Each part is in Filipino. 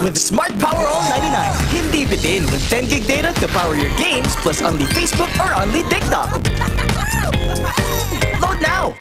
with Smart Power All 99. Hindi bitin with 10 gig data to power your games plus only Facebook or only TikTok. Load now!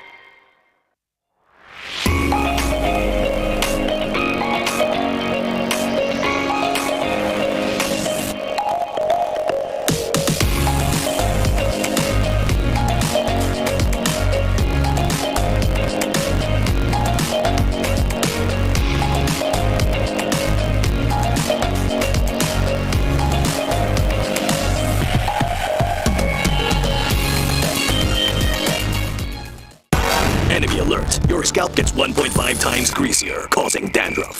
Enemy alert. Your scalp gets 1.5 times greasier, causing dandruff.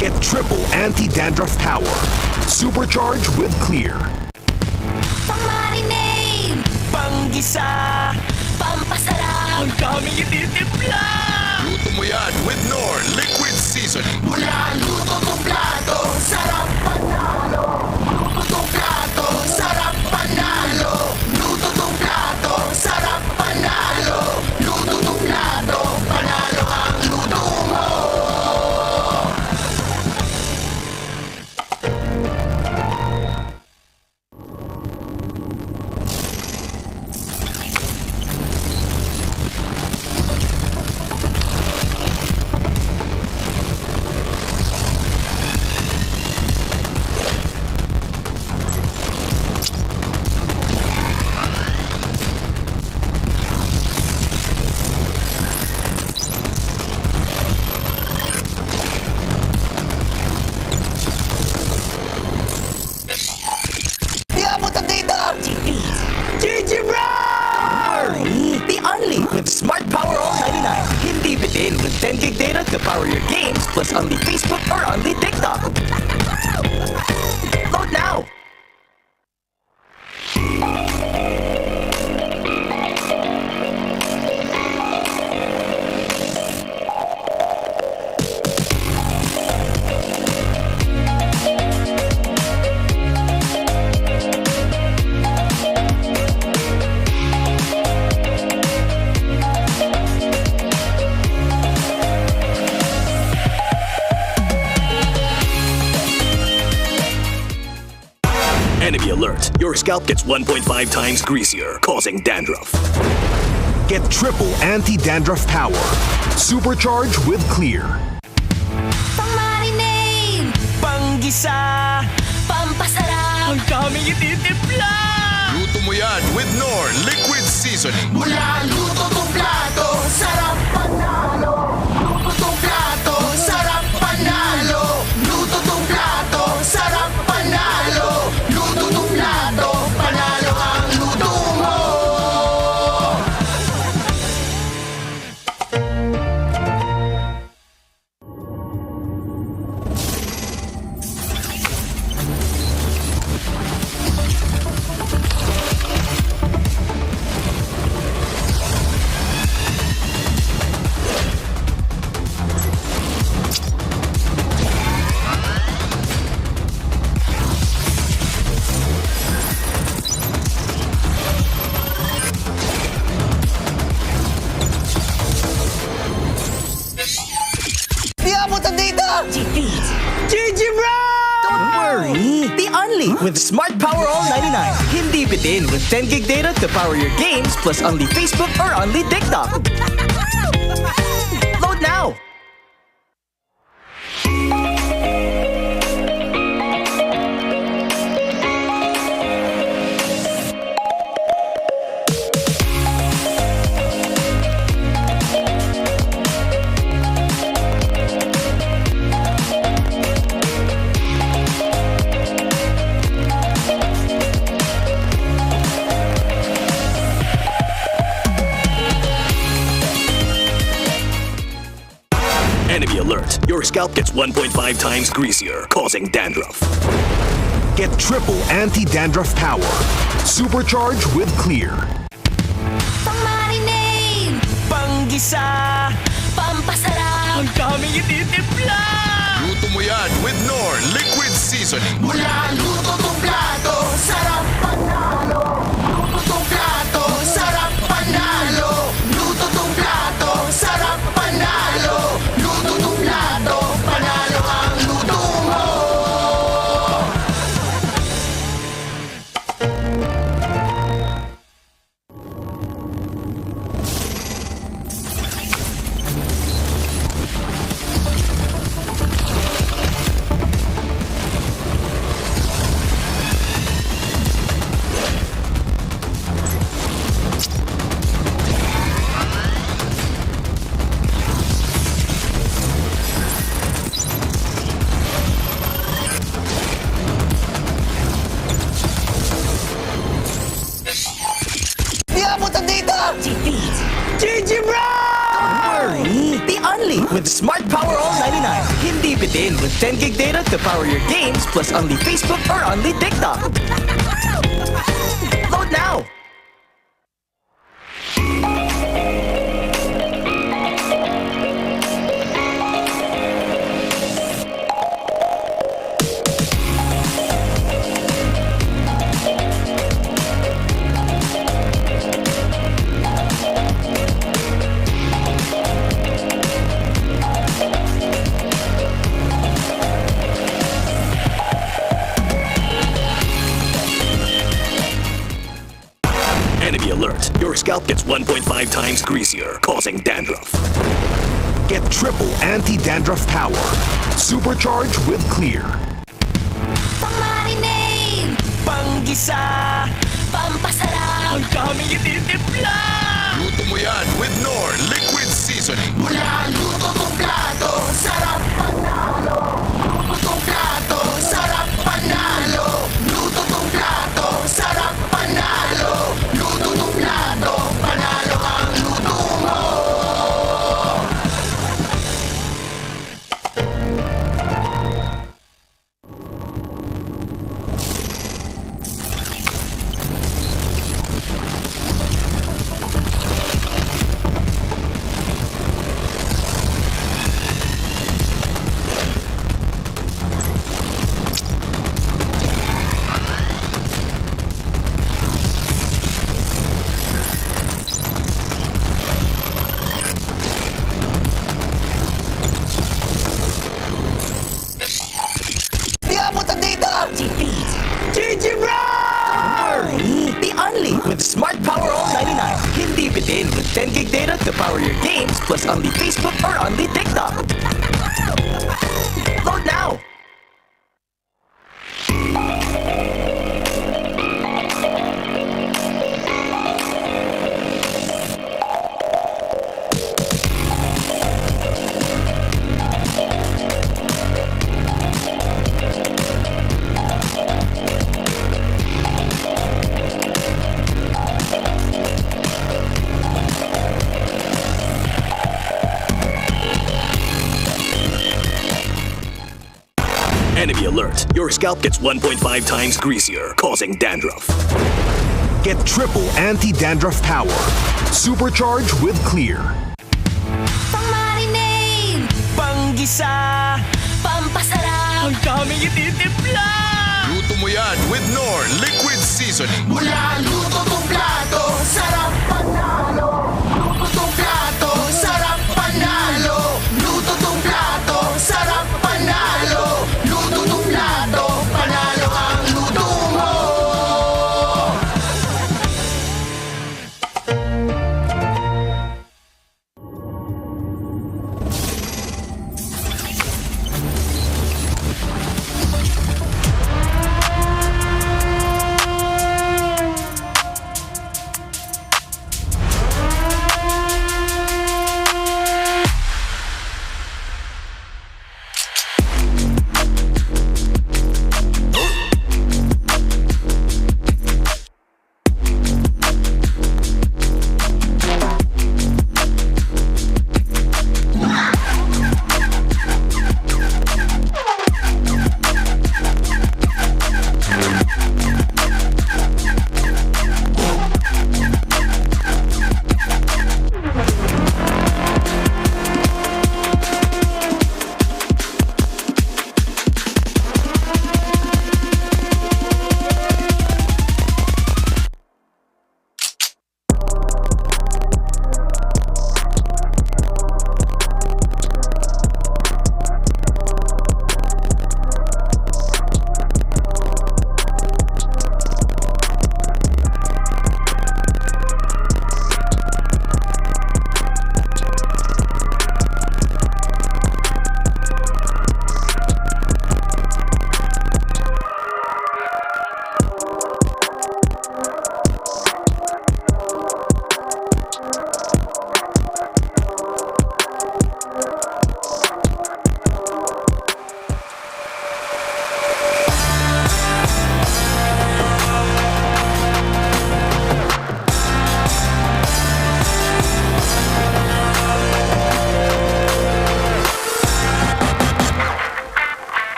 Get triple anti-dandruff power. Supercharged with clear. Pang-marinade! Panggisa! Pampasarap! Ang daming ititimpla! Luto mo yan with Knorr Liquid Seasoning. Mula luto kong plato, sarap panalo! Luto kong plato, sarap panalo! Luto kong plato, sarap panalo! Luto kong plato, panalo ang luto mo! GG Bro! The only with Smart Power All 99. Hindi bitin with 10 gig data to power your games plus only Facebook or only TikTok. Load now! Enemy alert. Your scalp gets 1.5 times greasier, causing dandruff. Get triple anti-dandruff power. Supercharged with clear. Pang-marinade! Panggisa! Pampasarap! Ang daming ititimpla! Luto mo yan with Knorr Liquid Seasoning. Mula luto kong plato, sarap panalo! Luto kong plato, sarap panalo! Luto kong plato, sarap panalo! Luto kong plato, panalo ang luto mo! GG Bro! Don't worry! The only with Smart Power All 99. Hindi bitin with 10 gig data to power your games plus only Facebook or only TikTok. Load now! Enemy alert. Your scalp gets 1.5 times greasier, causing dandruff. Get triple anti-dandruff power. Supercharged with clear. Pang-marinade! Panggisa! Pampasarap! Ang daming ititimpla! Luto mo yan with Knorr Liquid Seasoning. Mula luto kong plato, sarap panalo! Luto kong plato, sarap panalo! Luto kong plato, sarap panalo! Luto kong plato, panalo ang luto with Smart Power All 99. Hindi bitin with 10 gig data to power your games plus only Facebook or only TikTok. Load now! Enemy alert. Your scalp gets 1.5 times greasier, causing dandruff. Get triple anti-dandruff power. Supercharged with Clear. Pang-marinade! Panggisa! Pampasarap! Ang daming ititimpla! Luto mo yan with Knorr Liquid Seasoning. Mula luto tong plato, sarap panalo! Luto tong plato, sarap panalo! Luto tong plato, sarap panalo! Luto tong plato, panalo ang luto mo! Di abot ang data! GG Roar! The only with Smart Power All 99. Hindi bitin with 10 gig data to power your games plus only Facebook or only TikTok. Load now! Enemy alert. Your scalp gets 1.5 times greasier, causing dandruff. Get triple anti-dandruff power. Supercharged with Clear. Pang-marinade! Panggisa! Pampasarap! Ang daming ititimpla! Luto mo yan with Knorr Liquid Seasoning. Mula luto tong plato, sarap panalo! Luto tong plato, sarap panalo! Luto tong plato, sarap panalo! Luto tong plato, panalo ang luto mo!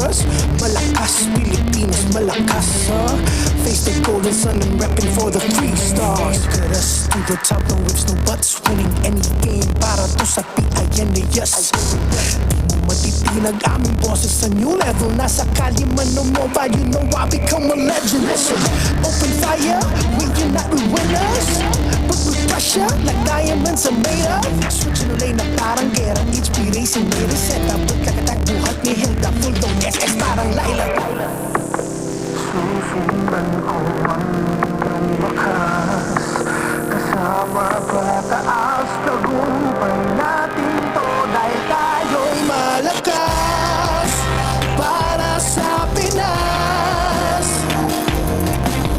stars. Malakas, Pilipinas, malakas, face the golden sun and repping for the 3 stars. Get us to the top, no ifs, no buts. Winning any game para to sa PIN, yes. Di mo matitinag aming boses sa new level. Nasa kalye man o mobile, you know I become a legend. Listen, open fire, we unite, we winners. But with pressure, like diamonds are made of. Switching the lane na parang gera, HP racing, may reset up. Pagkakatak buhat ni Hilda, full dome, SS parang Laila. Susundan ko ang wakas, kasama pataas, tagumpay natin to dahil tayo'y malakas para sa Pinas.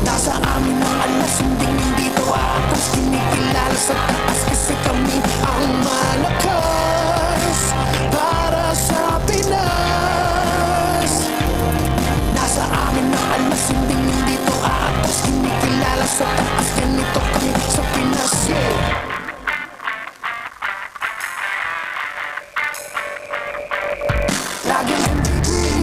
Nasa amin ang alas, hindi to atas, kinikilala sa taas kasi kami ang malakas para sa Pinas. Nasa amin ang alas, hindi to atas, kinikilala sa taas, ganito kami sa Pinas, yeah. Laging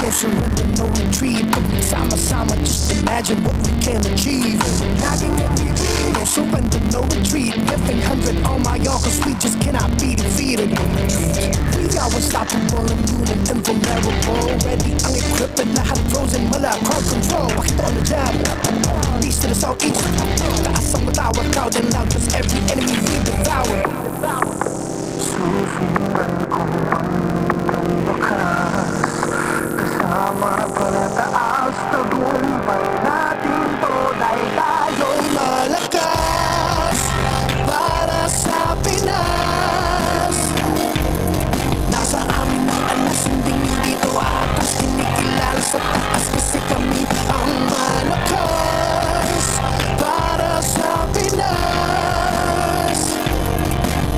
no surrender, no retreat. Pag nagsama-sama, just imagine what we can achieve. Laging no surrender, no retreat. Giving 100 on my all, cause we just cannot be defeated. We are unstoppable, immune and invulnerable. Ready ang equipped, lahat frozen, wala crowd control. Bakit on the job? East to the southeast. Taas ang matawa, crowd and loud, cause every enemy we devour. Susundan ko ang wakas, kasama palataas, tagumpay natin to dahil tayo'y malakas para sa Pinas. Nasa amin ang alas, hindi to atas, kinikilala sa taas kasi kami ang malakas para sa Pinas.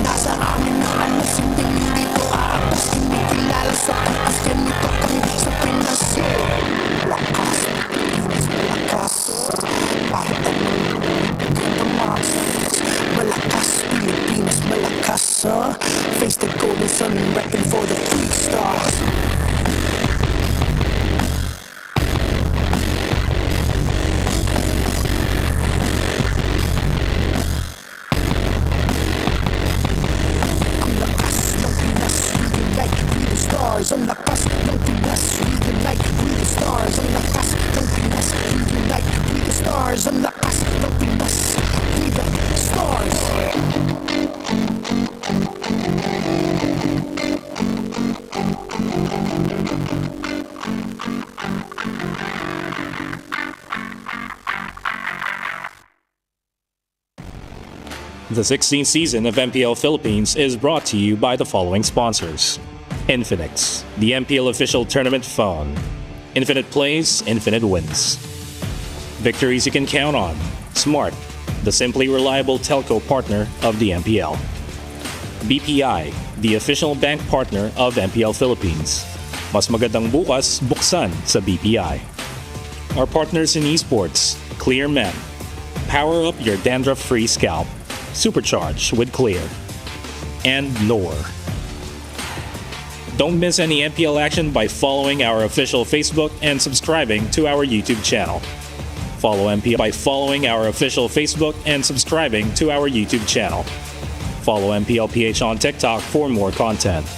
Nasa amin ang alas, hindi to atas, kinikilala sa taas, ganito kami sa Pinas, yeah. Lakas, malakas, para malakas, Pilipinas, malakas, face the golden sun and repping for the 3 stars. Ang lakas ng Pinas, we unite, we the stars. Ang lakas ng Pinas, we unite, we the stars. Ang lakas ng Pinas, we unite, we the stars. Ang lakas ng Pinas, we the stars. The 16th season of MPL Philippines is brought to you by the following sponsors. Infinix, the MPL official tournament phone. Infinite plays, infinite wins. Victories you can count on. Smart, the simply reliable telco partner of the MPL. BPI, the official bank partner of MPL Philippines. Mas magandang bukas, buksan sa BPI. Our partners in esports, Clear Men. Power up your dandruff-free scalp. Supercharge with Clear. And NOR. Don't miss any MPL action by following our official Facebook and subscribing to our YouTube channel. Follow MPL by following our official Facebook and subscribing to our YouTube channel. Follow MPL PH on TikTok for more content.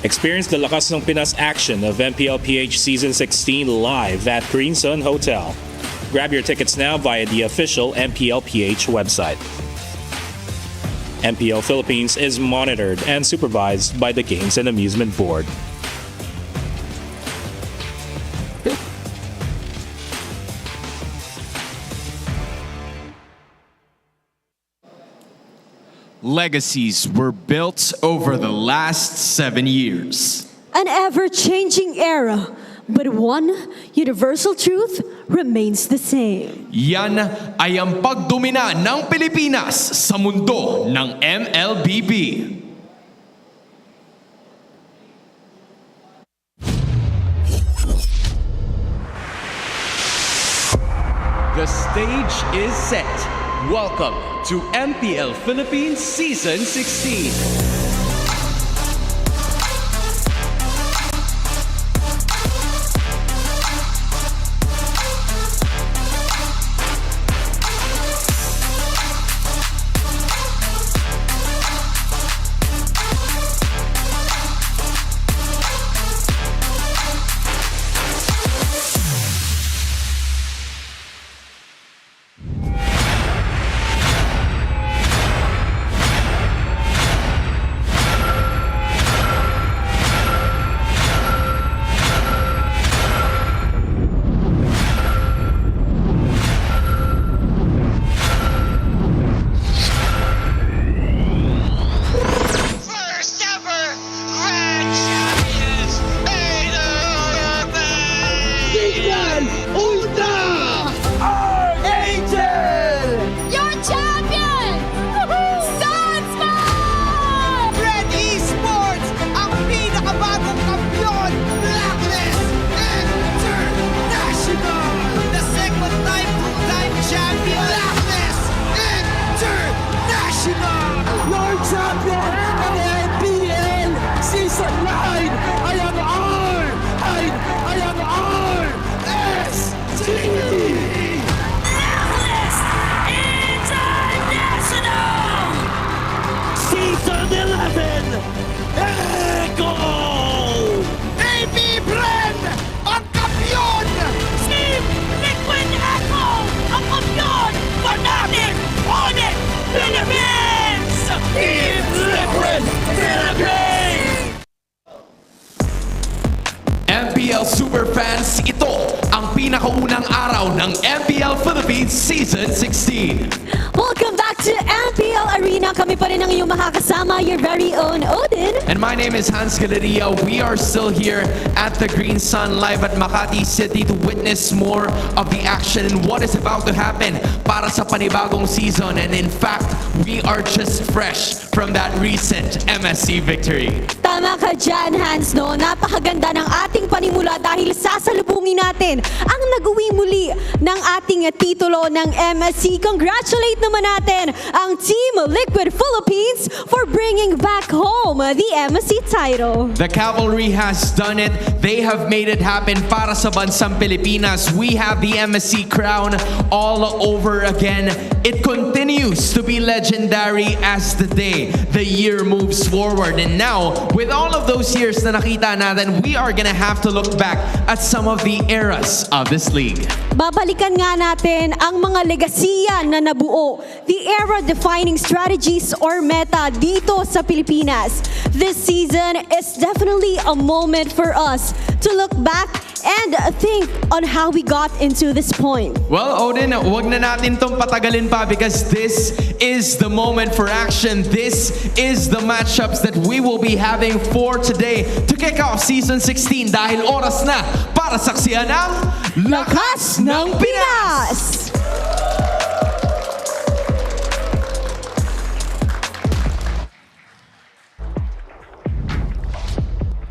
Experience the Lakas ng Pinas action of MPL PH Season 16 live at Green Sun Hotel. Grab your tickets now via the official MPL PH website. MPL Philippines is monitored and supervised by the Games and Amusement Board. Legacies were built over the last 7 years. An ever-changing era, but one universal truth remains the same. Yan ay ang pagdomina ng Pilipinas sa mundo ng MLBB. The stage is set. Welcome to MPL Philippines Season 16. MPL Superfans, ito ang pinakaunang araw ng MPL Philippines Season 16. Welcome back to MPL Arena. Kami pa rin ang iyong makakasama, your very own Odin. And my name is Hans Galeria. We are still here at the Green Sun live at Makati City to witness more of the action and what is about to happen para sa panibagong season. And in fact, we are just fresh from that recent MSC victory. Tama ka dyan, Hans, no? Napakaganda ng ating panimula dahil sasalubungin natin ang nag-uwi muli ng ating titulo ng MSC. Congratulate naman natin ang Team Liquid Philippines for bringing back home the MSC title. The Cavalry has done it. They have made it happen para sa bansang Pilipinas. We have the MSC crown all over again. It continues to be legendary as the year moves forward. And now, with all of those years na nakita natin, we are gonna have to look back at some of the eras of this league. Babalikan nga natin ang mga legasiya na nabuo, the era-defining strategies or meta dito sa Pilipinas. This season is definitely a moment for us to look back and think on how we got into this point. Well, Odin, wag na natin tong patagalin pa because this is the moment for action. This is the matchups that we will be having for today to kick off Season 16 dahil oras na para saksiyan ang Lakas ng Pinas!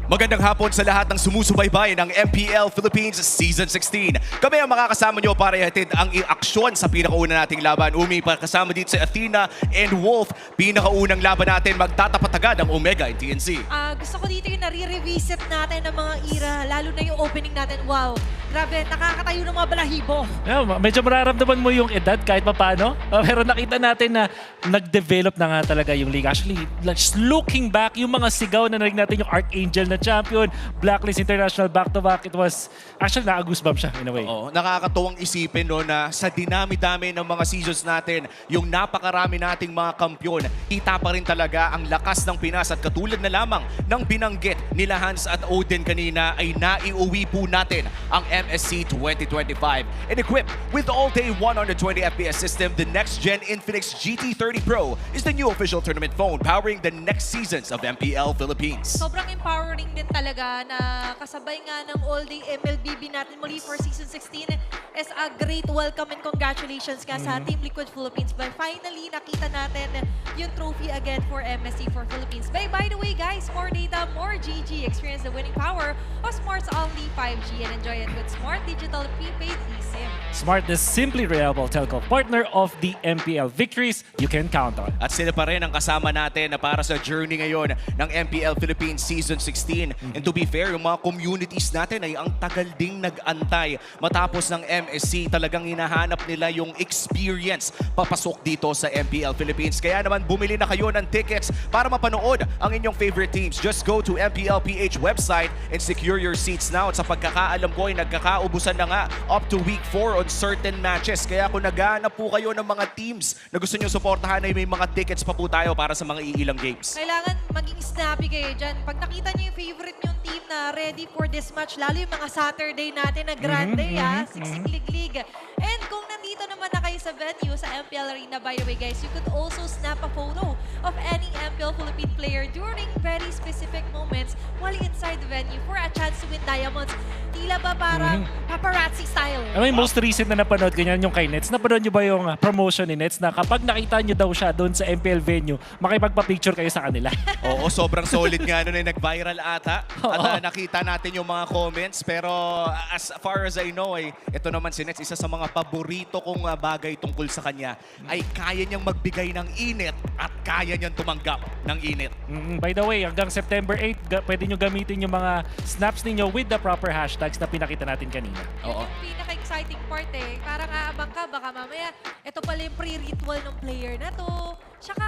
Magandang hapon sa lahat ng sumusubaybay ng MPL Philippines Season 16. Kami ang makakasama nyo para ihatid ang aksyon sa pinakauna nating laban. Umi, kasama dito si Athena and Wolf. Pinakaunang laban natin, magtatapat agad ang Omega in TNC. Gusto ko dito yung nare-revisit natin ng mga era, lalo na yung opening natin. Wow, grabe, nakakatayo ng mga balahibo. Yeah, medyo mararamdaman mo yung edad kahit paano. Pero nakita natin na nag-develop na nga talaga yung league. Actually, just looking back, yung mga sigaw na narinig natin yung Archangel na champion, Blacklist International back-to-back, it was actually na-goosebump siya in a way. Oo, nakakatuwang isipin no, na sa dinami-dami ng mga seasons natin, yung napakarami nating mga kampyon, kita pa rin talaga ang lakas ng Pinas at katulad na lamang ng binanggit nila Hans at Odin kanina ay naiuwi po natin ang MSC 2025. And equipped with the all-day 120 FPS system, the next-gen Infinix GT30 Pro is the new official tournament phone powering the next seasons of MPL Philippines. Sobrang empowering din talaga na kasabay nga ng all-day MLBB natin muli for Season 16 is a great welcome and congratulations ka sa Team Liquid Philippines. But finally, nakita natin yung trophy again for MSC for Philippines. By the way, guys, more data, more GG. Experience the winning power of Smart's only 5G and enjoy it with Smart Digital Prepaid eSIM. Smart, the simply reliable telco partner of the MPL victories you can count on. At sila pa rin ang kasama natin na para sa journey ngayon ng MPL Philippines Season 16. And to be fair, yung mga communities natin ay ang tagal ding nag-antay. Matapos ng MSC, talagang hinahanap nila yung experience papasok dito sa MPL Philippines. Kaya naman bumili na kayo ng tickets para mapanood ang inyong favorite teams. Just go to MPL.ph website and secure your seats now. At sa pagkakaalam ko ay nagkakaubusan na nga up to week 4 on certain matches. Kaya kung naghahanap po kayo ng mga teams na gusto nyo suportahan ay may mga tickets pa po tayo para sa mga iilang games. Kailangan maging snappy kayo dyan. Pag nakita nyo yung favorite yung team na ready for this match, lalo yung mga Saturday natin na grande, Siksik Lig. And kung nandito naman na kayo sa venue, sa MPL Arena, by the way, guys, you could also snap a photo of any MPL Philippine player during very specific moments while inside the venue for a chance to win diamonds. Tila ba parang paparazzi style? Ano yung most recent na napanood ganyan yung kay Nets? Napanood nyo ba yung promotion ni Nets na kapag nakita nyo daw siya doon sa MPL venue, makipagpa-picture kayo sa kanila? Oo, sobrang solid nga nun eh. Nag-viral ata. At nakita natin yung mga comments. Pero as far as I know, ito naman si Nets, isa sa mga paborito kong bagay tungkol sa kanya ay kaya niyang magbigay ng init at kaya niyang tumanggap ng init. By the way, hanggang September 8, pwede nyo gamitin yung mga snaps ninyo with the proper hashtags na pinakita natin kanina. Oo. Yung pinaka-exciting part parang aabang ka, baka mamaya ito pala yung pre-ritual ng player na to. Tsaka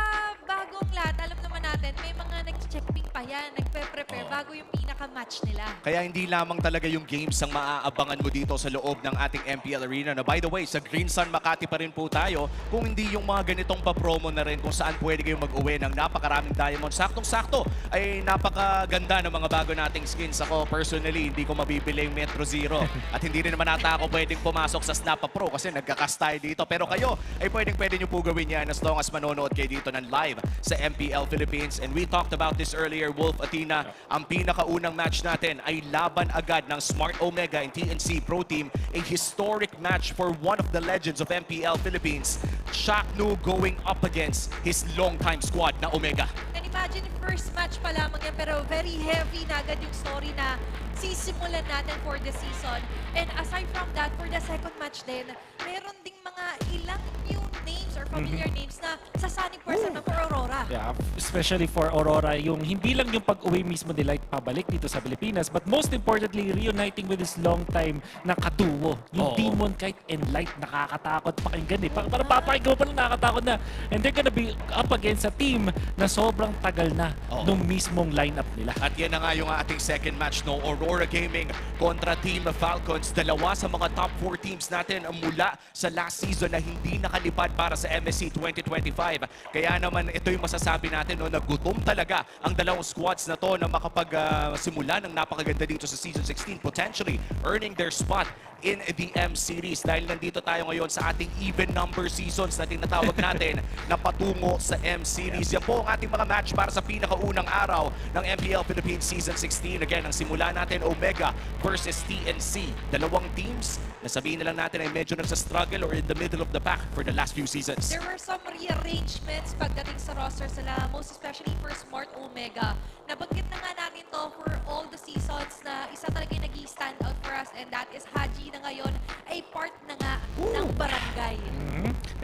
bagong lahat, alam naman natin natin, may mga nag-checkping pa yan, nagpe-prepare bago yung pinaka-match nila. Kaya hindi lamang talaga yung games ang maaabangan mo dito sa loob ng ating MPL Arena. Na by the way, sa Green Sun Makati pa rin po tayo. Kung hindi yung mga ganitong pa-promo na rin kung saan pwede kayong mag-uwi ng napakaraming diamonds. Saktong-sakto ay napakaganda ng mga bago nating skins. Ako personally, hindi ko mabibili yung Metro Zero. At hindi rin naman ata ako pwedeng pumasok sa Snappa Pro kasi nagkakas tayo dito. Pero kayo ay pwede nyo po gawin yan as long as manonood kayo dito ng live sa MPL Philippines. And we talked about this earlier, Wolf, Athena. Ang pinakaunang match natin ay laban agad ng Smart Omega and TNC Pro Team. A historic match for one of the legends of MPL Philippines, Shaknu, going up against his longtime squad na Omega. And imagine, first match pa lamang yan, pero very heavy na agad yung story na sisimulan natin for the season. And aside from that, for the second match din, meron ding mga ilang new names or familiar names na sasanib person na for Aurora. Yeah, especially for Aurora, yung hindi lang yung pag-uwi mismo ni Light pabalik dito sa Pilipinas, but most importantly, reuniting with his long time na kaduo. Yung Demon Kite and Light, nakakatakot pakinggan eh. Parang papakinggan mo pa lang nakakatakot na. And they're gonna be up against a team na sobrang tagal na nung mismong lineup nila. At yan na nga yung ating second match, no? Aurora Gaming kontra Team Falcons. Dalawa sa mga top 4 teams natin mula sa last season na hindi nakalipad para sa MSC 2025. Kaya naman ito yung masasabi natin, no? Nagutom talaga ang dalawang squads na to na makapag-simula ng napakaganda dito sa Season 16, potentially earning their spot in the M Series. Dahil nandito tayo ngayon sa ating even number seasons na tinatawag natin na patungo sa M Series. Yan po ang ating mga match para sa pinakaunang araw ng MPL Philippines Season 16. Again, ang simula natin, Omega versus TNC. Dalawang teams na sabihin na lang natin ay medyo nagsa-struggle or in the middle of the pack for the last few seasons. There were some rearrangements pagdating sa roster sila, most especially for Smart Omega. Nabanggit na nga natin to for all the seasons na isa talaga yung nag-stand out for us, and that is Haji na ngayon ay part na nga ng barangay.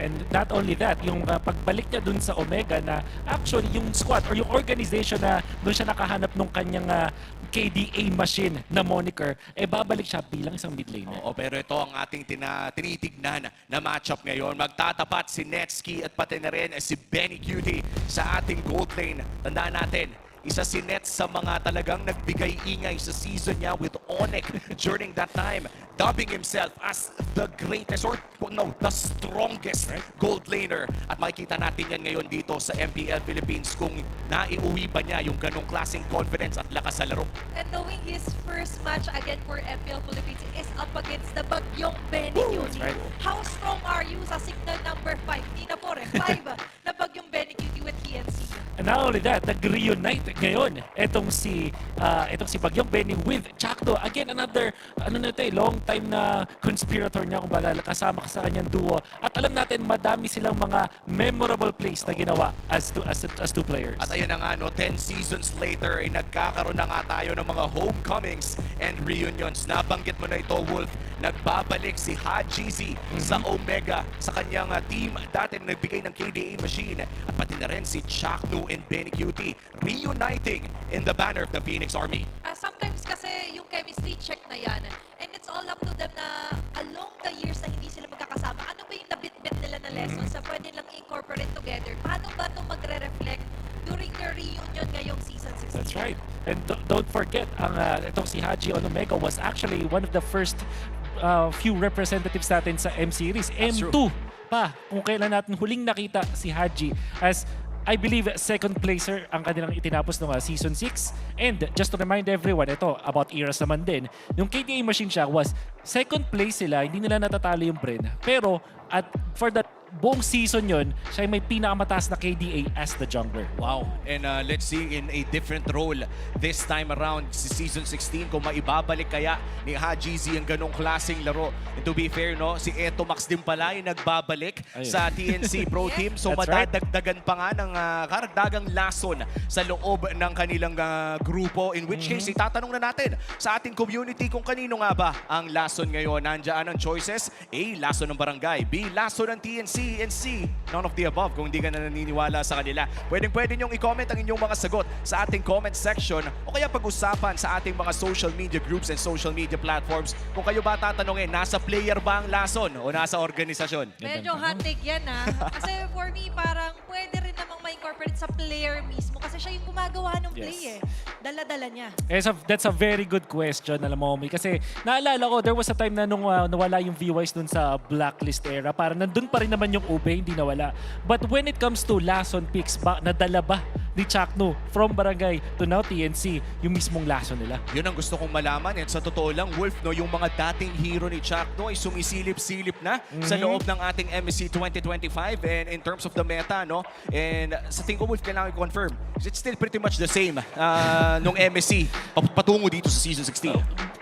And not only that, yung pagbalik niya dun sa Omega na actually yung squad or yung organization na dun siya nakahanap nung kanyang KDA machine na moniker, babalik siya bilang isang mid laner. Oo, pero ito ang ating tinitignan na matchup ngayon. Magtatapat si Netsky at pati na rin si Benny Cutie sa ating gold lane. Tandaan natin, isa si Nets sa mga talagang nagbigay ingay sa season niya with Onyx during that time, dubbing himself as the greatest or no, the strongest gold laner. At makikita natin yan ngayon dito sa MPL Philippines kung naiuwi ba niya yung ganong klaseng confidence at lakas sa laro. And knowing his first match again for MPL Philippines is up against the bagyong Benny Cutie. Right. How strong are you sa signal number 5? Hindi na 4 5 na bagyong Benny Cutie with TNC. And not only that, nag-reunite ngayon itong si Bagyong Benny with Chakdo. Again, another long time na conspirator niya, kung baga kasama sa kanyang duo. At alam natin, madami silang mga memorable plays na ginawa as two players. At ayan na nga, 10 seasons later ay nagkakaroon na nga tayo ng mga homecomings and reunions. Nabanggit mo na ito, Wolf. Nagbabalik si Haji Z sa Omega, sa kanyang team. Dati nagbigay ng KDA machine. At pati na rin si Chaknu and Benny Cutie reuniting in the banner of the Phoenix Army. Sometimes kasi yung chemistry check na yan, and it's all up to them na along the years na hindi sila magkakasama, ano ba yung nabit-bit nila na lessons na pwede lang incorporate together? Paano ba ito magre-reflect during the reunion ngayong season 16? That's right. And don't forget, itong si Haji on Omega was actually one of the first few representatives natin sa M Series. M2 pa, kung kailan natin huling nakita si Haji as I believe second placer ang kanilang itinapos ng Season 6. And just to remind everyone, ito about eras naman din, yung KDA machine siya was second place sila, hindi nila natatalo yung Bren. Pero at for that buong season yon, siya may pinakamataas na KDA as the jungler. Wow. And let's see in a different role this time around si Season 16 kung maibabalik kaya ni Haji Z ang ganong klaseng laro. And to be fair, no, si Eto Max din pala yung nagbabalik sa TNC Pro Team. So madadagdagan pa nga ng karagdagang lason sa loob ng kanilang grupo. In which case, itatanong na natin sa ating community kung kanino nga ba ang lason ngayon. Nandiyan ang choices: A, lason ng barangay; B, lason ng TNC; and C, none of the above kung hindi ka na naniniwala sa kanila. Pwede nyong i-comment ang inyong mga sagot sa ating comment section o kaya pag-usapan sa ating mga social media groups and social media platforms. Kung kayo ba tatanungin, nasa player ba ang lason o nasa organisasyon? Medyo hot take yan Kasi for me, parang pwede rin namang ma-incorporate sa player mismo kasi siya yung gumagawa ng play Yes. eh. Dala-dala niya. That's a very good question, alam mo, Omi. Kasi naalala ko, there was a time na nung nawala yung VYs dun sa blacklist era, parang nandun pa rin naman yung Ube, hindi nawala. But when it comes to lason picks, nadala ba ni Chakno from Barangay to now TNC yung mismong lason nila? Yun ang gusto kong malaman. And sa totoo lang, Wolf, no, yung mga dating hero ni Chakno ay sumisilip-silip na sa loob ng ating MSC 2025. And in terms of the meta, no, and sa tingin ko, Wolf, kailangan i-confirm. It's still pretty much the same nung MSC patungo dito sa Season 16.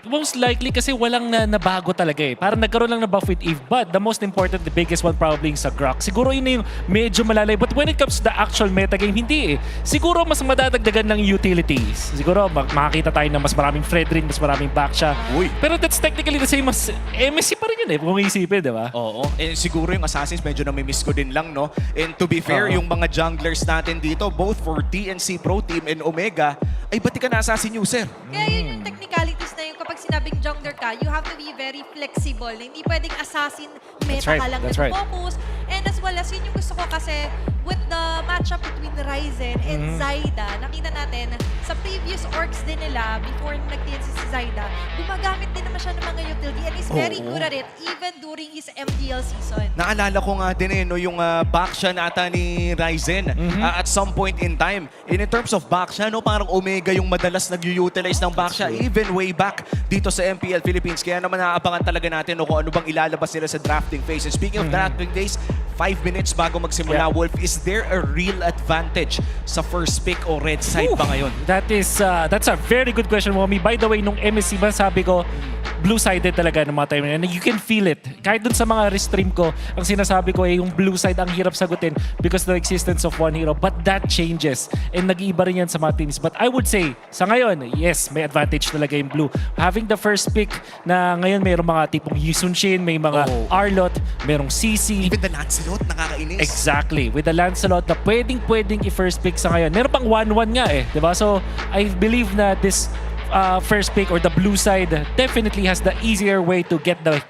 Most likely kasi walang nabago talaga eh. Parang nagkaroon lang na buff with Eve. But the most important, the biggest one probably sa Grok. Siguro yun na yung medyo malalay. But when it comes to the actual metagame, hindi eh. Siguro mas madadagdagan ng utilities. Siguro makakita tayo ng mas maraming Fredrin, mas maraming Baksha. Pero that's technically the same as MSC pa rin yun eh. Kung isipin, di ba? Oo. And siguro yung Assassins medyo namimiss ko din lang, no? And to be fair, yung mga junglers natin dito, both for TNC Pro Team and Omega, ay ba't ka na Assassin user? Kaya yun yung technicalities na yung kapag sinabing jungler ka, you have to be very flexible. Hindi pwedeng assassin meta ka lang focus. And as well as yun yung gusto ko kasi with the matchup between Ryzen and Zyda, nakita natin sa previous orgs din nila before nag-TNC si Zyda, gumagamit din naman siya ng mga utility and is very good at it even during his MPL season. Naalala ko nga din eh, no, yung Baksha nata ni Ryzen at some point in time. And in terms of Baksha, no, parang Omega yung madalas nag-utilize ng Baksha even way back dito sa MPL Philippines. Kaya naman naaabangan talaga natin no, kung ano bang ilalabas nila sa drafting phase. And speaking of drafting phase, 5 minutes bago magsimula, Wolf, is there a real advantage sa first pick o red side ba ngayon? That's a very good question, Mommy. By the way, nung MSC ba sabi ko, blue-sided talaga ng mga time na yun. You can feel it. Kahit dun sa mga restream ko, ang sinasabi ko ay yung blue side ang hirap sagutin because of the existence of one hero. But that changes. And nag-iiba rin yan sa mga teams. But I would say, sa ngayon, yes, may advantage talaga yung blue. Having the first pick na ngayon mayroong mga tipong Yisun Shin, may mga Arlot, mayroong CC. Even the Lancelot, nakakainis. Exactly. With the Lancelot na pwedeng i-first pick sa ngayon. Meron pang 1-1 nga eh. Diba? So, I believe na this first pick or the blue side definitely has the easier way to get the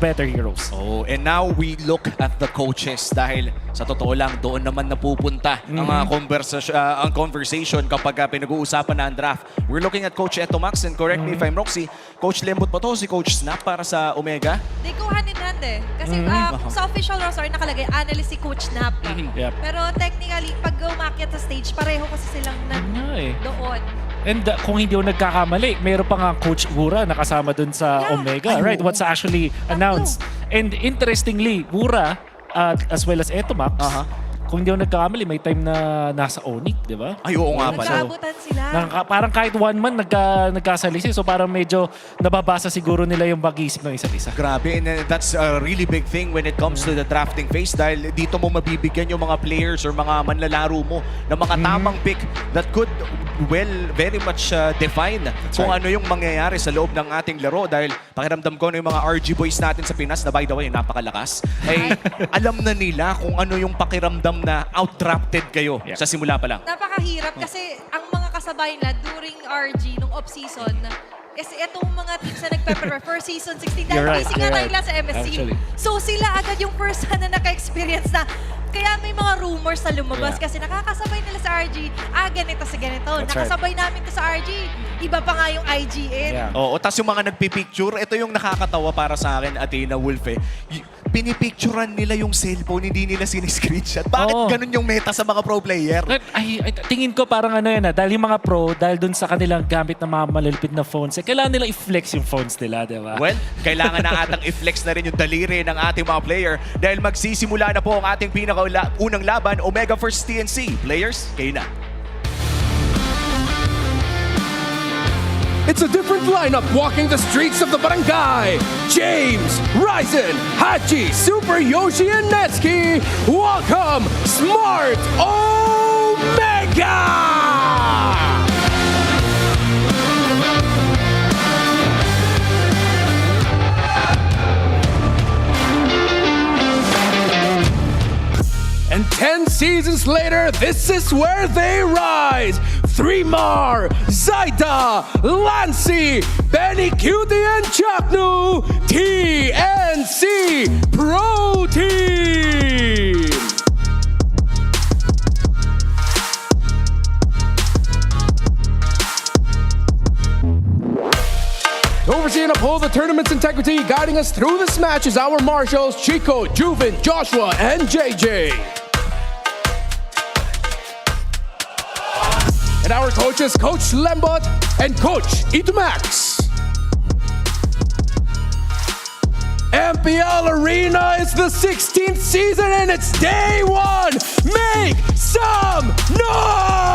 better heroes. Oh, and now we look at the coaches dahil sa totoo lang doon naman napupunta ang conversation kapag pinag-uusapan na ang draft. We're looking at Coach Etomax and correct me if I'm wrong, si Coach Lembot pa to, si Coach Snap para sa Omega. They go hand in hand eh. Kasi sa official roster nakalagay analyst si Coach Snap. Pero technically, pag umakyat sa stage, pareho kasi silang doon. And kung hindi ko nagkakamali, mayroon pa nga Coach Wura nakasama dun sa Omega, right? What's actually announced. And interestingly, Wura as well as Etomax, kung hindi ko nagkakamali, may time na nasa Onyx, di ba? Ay, oo nga pala. Nagkaabutan sila. Parang kahit one man nagkasalisi. So parang medyo nababasa siguro nila yung pag-iisip ng isa't isa. Grabe, and that's a really big thing when it comes to the drafting phase dahil dito mo mabibigyan yung mga players or mga manlalaro mo ng mga tamang pick that could very much define kung ano yung mangyayari sa loob ng ating laro dahil pakiramdam ko na yung mga RG boys natin sa Pinas na by the way, napakalakas, ay alam na nila kung ano yung pakiramdam na out-drafted kayo sa simula pa lang. Napakahirap kasi ang mga kasabay na during RG nung off-season is itong mga teams na nagpe-prepare for Season 16 dahil busy nga tayo lang sa MSC. Actually. So sila agad yung first na naka-experience na kaya may mga rumors na lumabas kasi nakakasabay nila sa RG. Ganito sa ganito. Nakasabay namin to sa RG. Iba pa nga yung IGN. Oo, tas yung mga nagpipicture, ito yung nakakatawa para sa akin, Athena Wolf eh. Pinipicturean nila yung cellphone, hindi nila siniscreenshot. Bakit ganun yung meta sa mga pro player? Ay, tingin ko parang ano yan dahil yung mga pro, dahil dun sa kanilang gamit ng mga malalupit na phones, kailangan nila i-flex yung phones nila, di ba? Well, kailangan na atang i-flex na rin yung daliri ng ating mga player dahil magsisimula na po ang ating unang laban, Omega vs TNC. Players, kayo na. It's a different lineup walking the streets of the barangay. James, Ryzen, Hachi, Super Yoshi, and Netsuki. Welcome, Smart Omega! And 10 seasons later, this is where they rise. 3Mar, Zyda, Lancy, Benny Cutie, and Chaknu, TNC Pro Team. To oversee and uphold the tournament's integrity, guiding us through this match is our marshals, Chico, Juven, Joshua, and JJ. And our coaches, Coach Lembot and Coach Itumax. MPL Arena is the 16th season and it's day one. Make some noise!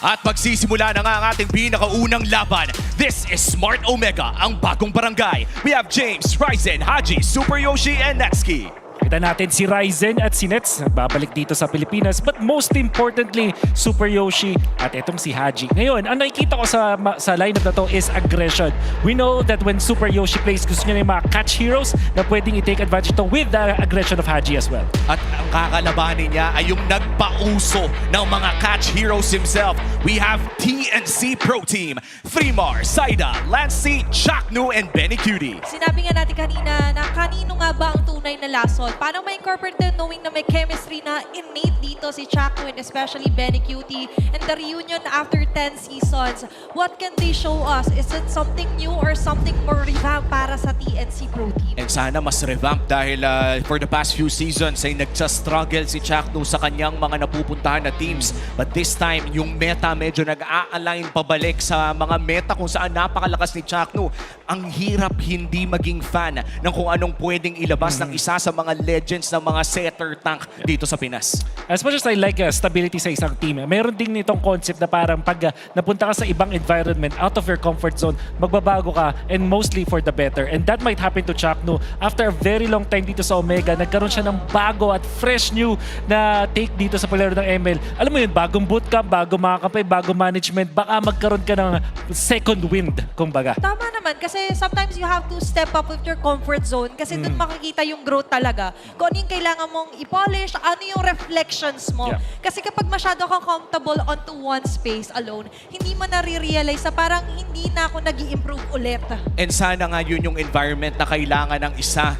At magsisimula na nga ang ating pinakaunang laban. This is Smart Omega, ang bagong barangay. We have James, Ryzen, Haji, Super Yoshi, and Netsuki. Kita natin si Ryzen at si Nets nagbabalik dito sa Pilipinas, but most importantly, Super Yoshi at itong si Haji. Ngayon, ang nakikita ko sa lineup na to is aggression. We know that when Super Yoshi plays, gusto niya yung mga catch heroes na pwedeng i-take advantage to with the aggression of Haji as well. At ang kakalabanin niya ay yung nagpauso ng mga catch heroes himself. We have TNC Pro Team, Fremar, Saida, Lancey, Chaknu, and Benny Cutie. Sinabi nga natin kanina na kanino nga ba ang tunay na lason? Paano ma-incorporate din knowing na may chemistry na innate dito si Chaknu and especially Benny Cutie and the reunion after 10 seasons? What can they show us? Is it something new or something more revamp para sa TNC Pro Team? And sana mas revamp dahil for the past few seasons ay nagsa-struggle si Chaknu sa kanyang mga napupuntahan na teams. But this time, yung meta medyo nag-a-align pabalik sa mga meta kung saan napakalakas ni Chaknu. Ang hirap hindi maging fan ng kung anong pwedeng ilabas ng isa sa mga legends ng mga setter tank dito sa Pinas. As much as I like stability sa isang team, meron din nitong concept na parang pag napunta ka sa ibang environment, out of your comfort zone, magbabago ka and mostly for the better. And that might happen to Chaknu. After a very long time dito sa Omega, nagkaroon siya ng bago at fresh new na take dito sa palaro ng ML. Alam mo yun, bagong bootcamp, bagong mga kampay, bagong management, baka magkaroon ka ng second wind, kumbaga. Tama naman, kasi sometimes you have to step up with your comfort zone kasi doon makikita yung growth talaga. Kung ano yung kailangan mong i-polish, ano yung reflections mo. Yeah. Kasi kapag masyado kang comfortable onto one space alone, hindi mo nare-realize na parang hindi na ako nag-i-improve ulit. And sana nga yun yung environment na kailangan ng isa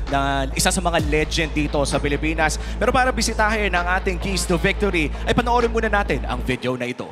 sa mga legend dito sa Pilipinas. Pero para bisitahin ang ating keys to victory, ay panoorin muna natin ang video na ito.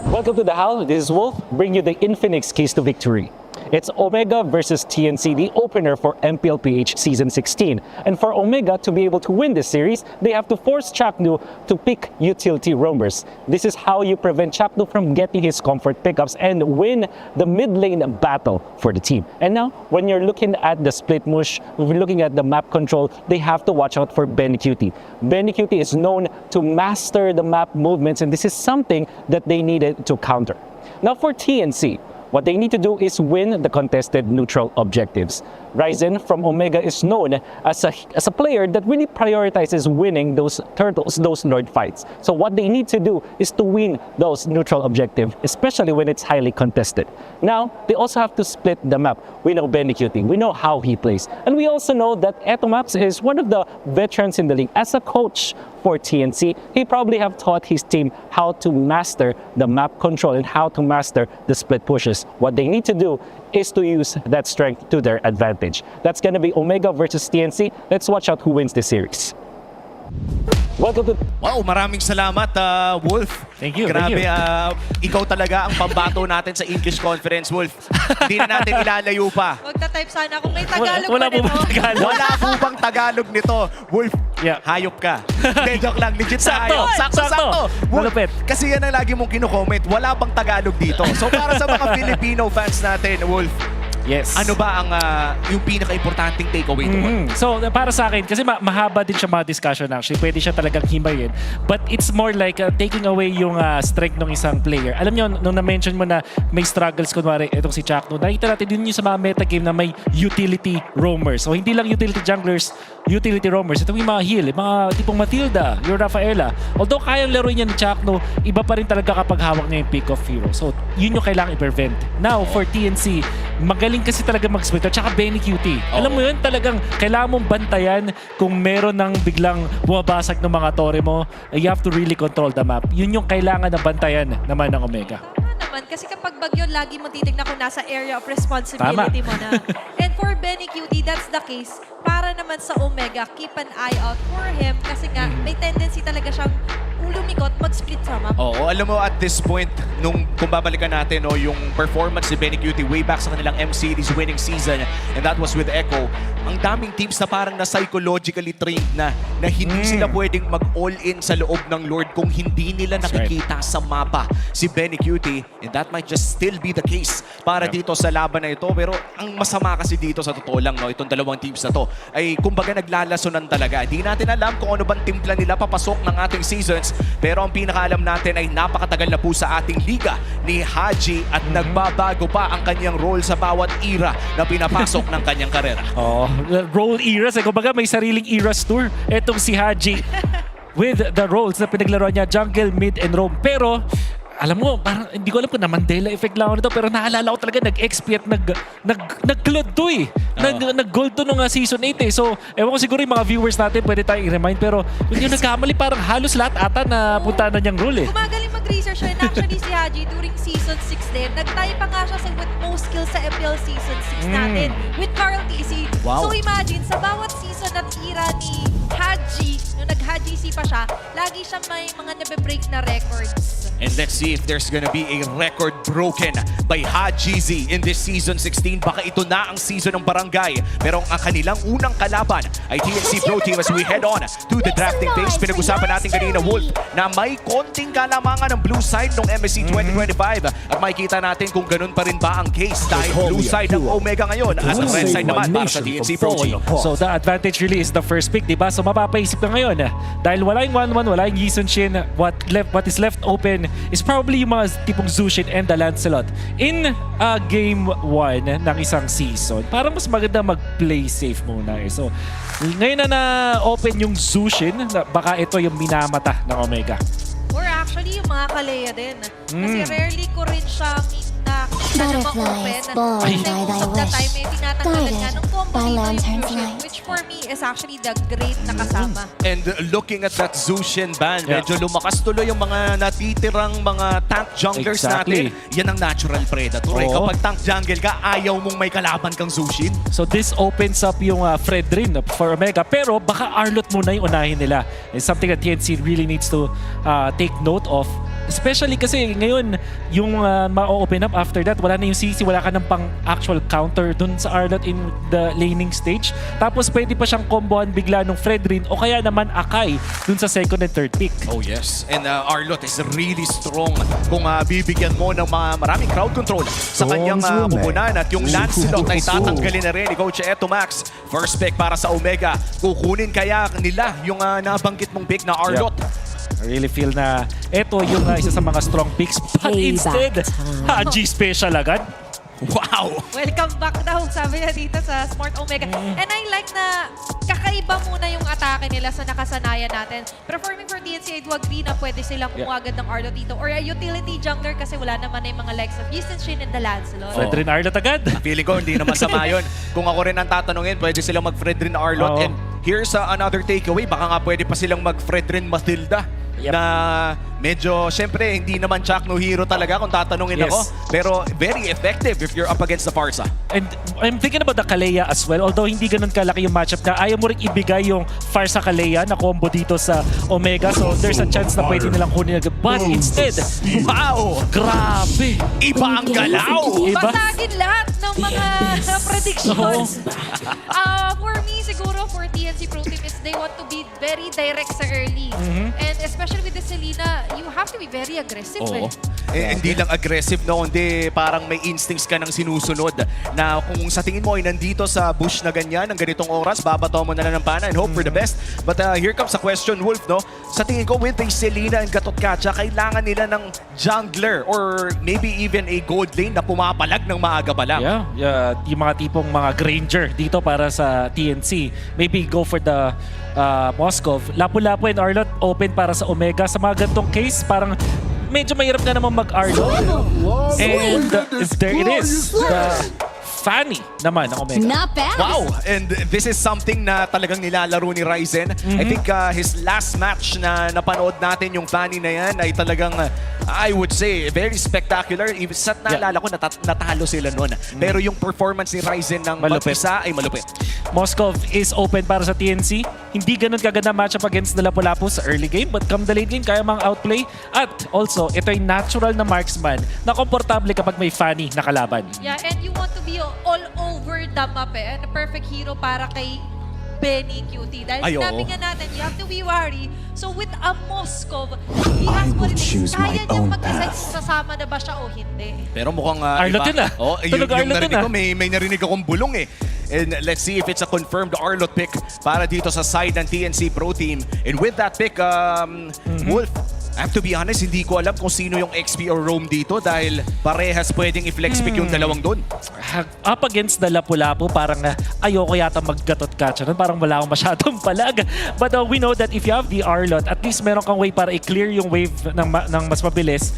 Welcome to the Howl. This is Wolf, bring you the Infinix keys to victory. It's Omega versus TNC, the opener for MPLPH Season 16. And for Omega to be able to win this series, they have to force Chaknu to pick utility roamers. This is how you prevent Chaknu from getting his comfort pickups and win the mid lane battle for the team. And now, when you're looking at the split mush, when you're looking at the map control, they have to watch out for Benny Cutie. Benny Cutie is known to master the map movements, and this is something that they needed to counter. Now for TNC, what they need to do is win the contested neutral objectives. Ryzen from Omega is known as a player that really prioritizes winning those turtles, those Lord fights. So what they need to do is to win those neutral objectives, especially when it's highly contested. Now, they also have to split the map. We know Benny Cutie, we know how he plays. And we also know that Etomaps is one of the veterans in the league. As a coach for TNC, he probably have taught his team how to master the map control and how to master the split pushes. What they need to do is to use that strength to their advantage. That's gonna be Omega versus TNC. Let's watch out who wins this series. Welcome to... Wow, maraming salamat, Wolf. Thank you. Grabe, ikaw talaga ang pambato natin sa English Conference, Wolf. Hindi na natin ilalayo pa. Magta-type sana kung may Tagalog Wala pa po nito. bang Tagalog? Wala po bang Tagalog nito? Wolf, Yeah. hayop ka. Hindi, joke lang. Legit sa Sakto, hayop. sakto. Wolf, Malupit. kasi yan ang lagi mong kino-comment. Wala bang Tagalog dito? So para sa mga Filipino fans natin, Wolf, Yes. ano ba ang yung pinaka-importanting takeaway doon? So, para sa akin, kasi mahaba din siya mga discussion actually. Pwede siya talagang himayin. But it's more like taking away yung strength ng isang player. Alam nyo, nung na-mention mo na may struggles, kunwari, itong si Chaknu, nakita natin din yung sa mga metagame na may utility roamers. So, hindi lang utility junglers, utility roamers. Ito yung mga heal, mga tipong Matilda, yung Rafaela. Although kayang laruin niya ni Chaknu, iba pa rin talaga kapag hawak niya yung pick of hero. So, yun yung kailangan i-prevent. Now, for TNC, magaling kasi talaga mag-split at saka Benny Cutie. Alam mo yun, talagang kailangan mong bantayan kung meron ng biglang bumabasag ng mga tore mo. You have to really control the map. Yun yung kailangan na bantayan naman ng Omega. Tama naman, kasi kapag bagyo, lagi mo titignan kung nasa area of responsibility mo na. And for Benny Cutie, that's the case. Para naman sa Omega, keep an eye out for him kasi nga may tendency talaga siyang lumikot mag-split sa map. Oo, alam mo at this point, kung babalikan natin yung performance ni Benny Cutie way back sa kanilang M-Series winning season, and that was with Echo, ang daming teams na parang na psychologically trained na hindi sila pwedeng mag-all-in sa loob ng Lord kung hindi nila nakikita sa mapa si Benny Cutie, and that might just still be the case para dito sa laban na ito. Pero ang masama kasi dito sa totoo lang, itong dalawang teams na to ay kumbaga naglalasunan talaga. Di natin alam kung ano bang timpla nila papasok ng ating seasons, pero ang pinakaalam natin ay napakatagal na po sa ating liga ni Haji at nagbabago pa ang kanyang role sa bawat era na pinapasok ng kanyang karera. Role eras. Kumbaga may sariling eras tour. Etong si Haji with the roles na pinaglaro niya, jungle, mid, and roam. Pero alam mo, parang hindi ko alam kung na Mandela effect lang ako nito, pero naalala ko talaga nag-XP at nag-cloud to eh. Nag-gold to nung season 8 eh. So, ewan ko siguro yung mga viewers natin pwede tayong i-remind, pero hindi yung nagkamali, parang halos lahat ata na punta na niyang role eh. Gumagaling mag-research siya. And actually si Haji during season 6 din, nag-tie pa nga siya sa with most skills sa MPL season 6 natin with Carl TC. Wow. So imagine, sa bawat season at era ni Haji, nung nag-HGC pa siya, lagi siya may mga nabe-break na records. And let's see if there's gonna be a record broken by Hajizi in this season 16. Baka ito na ang season ng barangay. Pero ang kanilang unang kalaban ay TNC Pro Team as we head on to the drafting phase. Pinag-usapan natin kanina, Wolf, na may konting kalamangan ng blue side ng MSC 2025. At makikita natin kung ganun pa rin ba ang case dahil blue side ng Omega ngayon at red side naman para sa TNC Pro Team. So the advantage really is the first pick, diba? So mapapaisip ka ngayon, dahil wala yung 1-1, wala yung Yisun Shin, what is left open is probably yung mga tipong Zushin and the Lancelot in game 1 ng isang season. Parang mas maganda mag-play safe muna eh. So ngayon na open yung Zushin, baka ito yung minamata ng Omega. Or actually, yung mga Kalea din. Kasi rarely ko rin siya nakita na ma-open. Kasi most of the time, tinatanggalan nga ng combo dito yung Zushin, which for me is actually the great na kasama. And looking at that Zushin ban, medyo lumakas tuloy yung mga natitirang mga tank junglers natin. Yan ang natural predator. Kapag tank jungle ka, ayaw mong may kalaban kang Zushin. So this opens up yung Fredrin for Omega. Pero baka Arlot muna yung unahin nila. It's something that TNC really needs to take note of. Especially kasi ngayon, yung ma-open up after that, wala na yung CC, wala ka ng pang actual counter dun sa Arlot in the laning stage. Tapos pwede pa siyang combohan bigla nung Fredrin o kaya naman Akai dun sa second and third pick. Oh yes, and Arlot is really strong kung bibigyan mo ng maraming crowd control sa kanyang pupunan at yung Lancelot ay tatanggalin na rin ni Coach Eto Max. First pick para sa Omega. Kukunin kaya nila yung nabanggit mong pick na Arlot? I really feel na ito yung isa sa mga strong picks. But instead, Haji special agad. Wow! Welcome back daw, sabi niya dito sa Smart Omega. And I like na kakaiba muna yung atake nila sa nakasanayan natin. Pero for me, for DNC, I do agree na pwede silang kumuha agad ng Arlot dito. Or a utility jungler kasi wala naman na yung mga likes of Yisun Shin and the Lancelot. Fredrin Arlot agad. Feeling ko hindi na masama yun. Kung ako rin ang tatanungin, pwede silang mag-Fredrin Arlot. And here's another takeaway. Baka nga pwede pa silang mag-Fredrin Matilda. Na medyo, syempre, hindi naman Chuck no hero talaga kung tatanungin ako. Pero very effective if you're up against the Farsa. And I'm thinking about the Kalea as well. Although hindi ganun kalaki yung matchup na ayaw mo rin ibigay yung Farsa Kalea na combo dito sa Omega. So there's a chance na pwede nilang kunin agad. But instead, wow! Grabe! Iba ang galaw! Basagin lahat ng mga predictions. For me, siguro for TNC Pro Team is they want to be very direct sa early. And especially with the Selena, you have to be very aggressive. Hindi lang aggressive, no? Hindi parang may instincts ka ng sinusunod na kung sa tingin mo ay nandito sa bush na ganyan, ng ganitong oras, babato mo na lang ng pana and hope for the best. But here comes the question, Wolf, no? Sa tingin ko, with a Selena and Gatot Kacha, kailangan nila ng jungler or maybe even a gold lane na pumapalag ng maaga pa lang. Yung mga tipong mga Granger dito para sa TNC. Maybe go for the Moskov. Lapu-Lapu and Arlot open para sa Omega. Sa mga gantong case, parang medyo mahirap na naman mag-Arlot. And there it is. The Fanny naman ng Omega. Not bad. Wow! And this is something na talagang nilalaro ni Ryzen. I think his last match na napanood natin, yung Fanny na yan, ay talagang, I would say, very spectacular. Sa naalala ko, natalo sila nun. Pero yung performance ni Ryzen ng mag-isa ay malupit. Moskov is open para sa TNC. hindi ganun kaganda matchup against the Lapu-Lapu sa early game, but come the late game, kaya mang outplay. At also, ito ay natural na marksman na komportable kapag may Fanny na kalaban. Yeah, and you want to be all over the map and a perfect hero para kay Benny Cutie. Dahil sinabi nga natin, you have to be wary. So with a Moskov, he has what it is. Kaya niyang mag-decide kung sasama na ba siya o hindi. Pero mukhang Arlot yun ah. Oh, yung Arlot narinig yun ko, may narinig akong bulong eh. And let's see if it's a confirmed Arlot pick para dito sa side ng TNC Pro Team. And with that pick, Wolf, I have to be honest, hindi ko alam kung sino yung XP or Roam dito dahil parehas pwedeng i-flex pick yung dalawang doon. Up against the Lapu-Lapu, parang ayoko yata maggatot catch. Parang wala akong masyadong palag. But we know that if you have the Arlot, at least meron kang way para i-clear yung wave ng mas mabilis.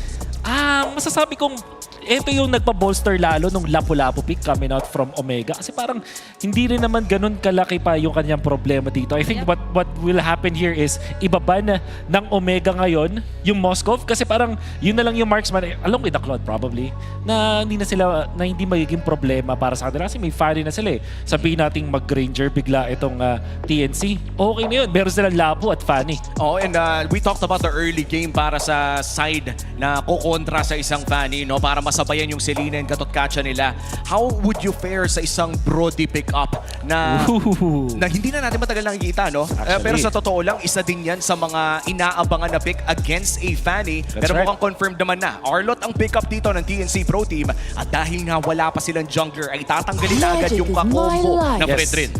Masasabi kong ito yung nagpa-bolster lalo nung Lapu-Lapu pick coming out from Omega. Kasi parang hindi rin naman ganun kalaki pa yung kanyang problema dito. I think what will happen here is ibaban ng Omega ngayon yung Moskov kasi parang yun na lang yung marksman along with the Cloud probably na hindi magiging problema para sa kanila kasi may Fanny na sila eh. Sabihin nating mag-Granger bigla itong TNC. Okay na yun. Meron silang Lapu at Fanny. Oh, and we talked about the early game para sa side na kukontra sa isang Fanny, no? Para masabayan yung Selena and Katotkacha nila. How would you fare sa isang Brody pick-up na hindi na natin matagal nakikita, no? Pero sa totoo lang, isa din yan sa mga inaabangan na pick against a Fanny. Pero mukhang confirmed naman na. Arlot ang pick-up dito ng TNC Pro Team at dahil nga wala pa silang jungler, ay tatanggalin na agad yung kakombo ng Fredrin.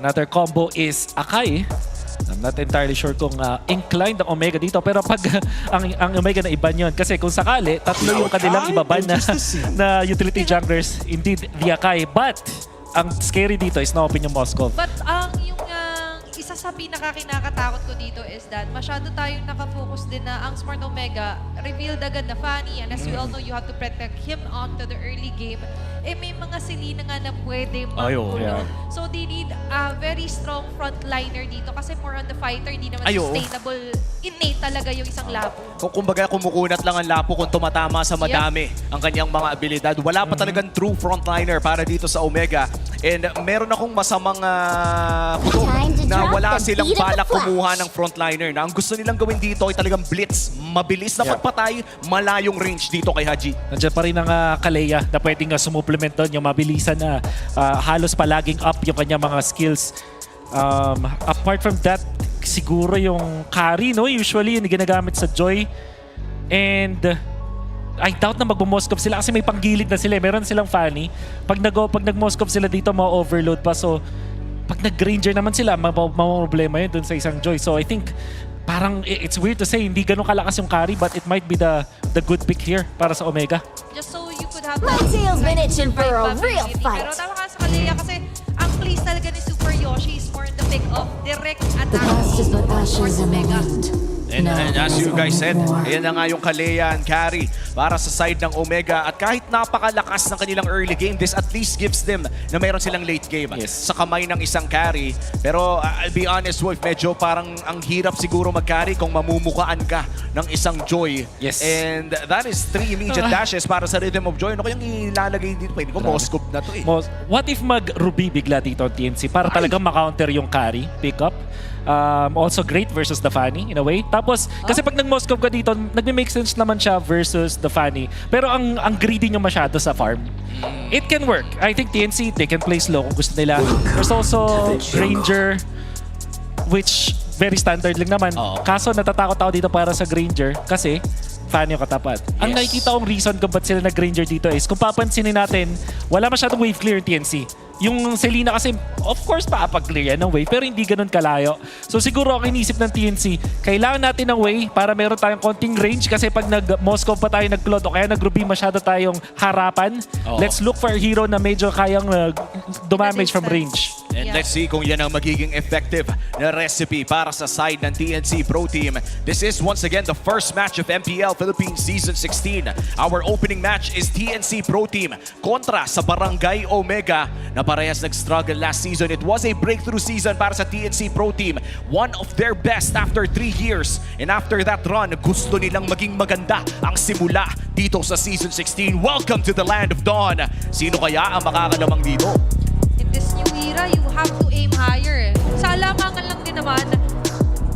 Another combo is Akai. I'm not entirely sure kung inclined ang Omega dito. Pero pag ang Omega na iban yun. Kasi kung sakali, tatlo yung kanilang ibaban na utility junglers. Indeed, the Akai. But, ang scary dito is na-open yung Moskov. But yung isa sa pinakakinakatakot ko dito is that masyado tayong nakafocus din na ang Smart Omega revealed agad na Fanny, and as we all know, you have to protect him onto the early game. May mga Selena nga na pwede magulo. So they need a very strong frontliner dito kasi more on the fighter, hindi naman sustainable. Innate talaga yung isang Lapu. Kumbaga kumukunat lang ang Lapu kung tumatama sa madami ang kanyang mga abilidad. Wala pa talagang true frontliner para dito sa Omega. And meron akong masamang kuto na wala silang balak kumuha ng frontliner na ang gusto nilang gawin dito ay talagang blitz. Mabilis na pagpatay, malayong range dito kay Haji. Nandiyan pa rin ang Kaleya na pwedeng sumupplement doon, yung mabilisan na halos palaging up yung kanyang mga skills. Apart from that, siguro yung carry, no? Usually yung ginagamit sa Joy. And I doubt na magbo-Moskov sila kasi may panggilid na sila. Meron silang Fanny. Pag nag-Moskov sila dito, ma-overload pa. So, pag nag-Granger naman sila, problema yun dun sa isang Joy. So, I think parang it's weird to say hindi ganun kalakas yung carry, but it might be the good pick here para sa Omega. Just so you could have my tail's been itching for a real fight. Pero tama ka sa Kaleya kasi ang place talaga ni Super Yoshi is more in the pick of direct attack for Omega. And as you guys said, ayan na nga yung Kaleya and carry para sa side ng Omega. At kahit napakalakas ng kanilang early game, this at least gives them na mayroon silang late game sa kamay ng isang carry. Pero I'll be honest, Wolf, medyo parang ang hirap siguro mag-carry kung mamumukaan ka ng isang Joy. And that is 3 immediate dashes para sa Rhythm of Joy. Ano kayang ilalagay dito? Pwede ko Moskov na to eh. What if mag-Ruby bigla dito ang TNC para talagang makounter yung carry, pick up? Also great versus the Fanny in a way. Tapos, kasi pag nag-Moskov ka dito, nagme-make sense naman siya versus the Fanny. Pero ang greedy nyo masyado sa farm. It can work. I think TNC, they can play slow kung gusto nila. There's also Granger, which very standard lang naman. Kaso natatakot ako dito para sa Granger kasi Fanny yung katapat. Ang nakikita kong reason kung ba't sila nag-Granger dito is kung papansinin natin, wala masyadong wave clear TNC. Yung Selena kasi, of course, makapag-clear yan ng wave, pero hindi ganun kalayo. So siguro ang inisip ng TNC, kailangan natin ng way para meron tayong konting range kasi pag nag-Moskov pa tayo nag-Cloud o kaya nag-Ruby masyado tayong harapan, let's look for a hero na medyo kayang dumamage from range. And let's see kung yan ang magiging effective na recipe para sa side ng TNC Pro Team. This is once again the first match of MPL Philippines Season 16. Our opening match is TNC Pro Team kontra sa Barangay Omega na parehas nag-struggle last season. It was a breakthrough season para sa TNC Pro Team. One of their best after 3 years. And after that run, gusto nilang maging maganda ang simula dito sa Season 16. Welcome to the Land of Dawn. Sino kaya ang makakalamang dito? this new era, you have to aim higher. Sa alamangan lang din naman,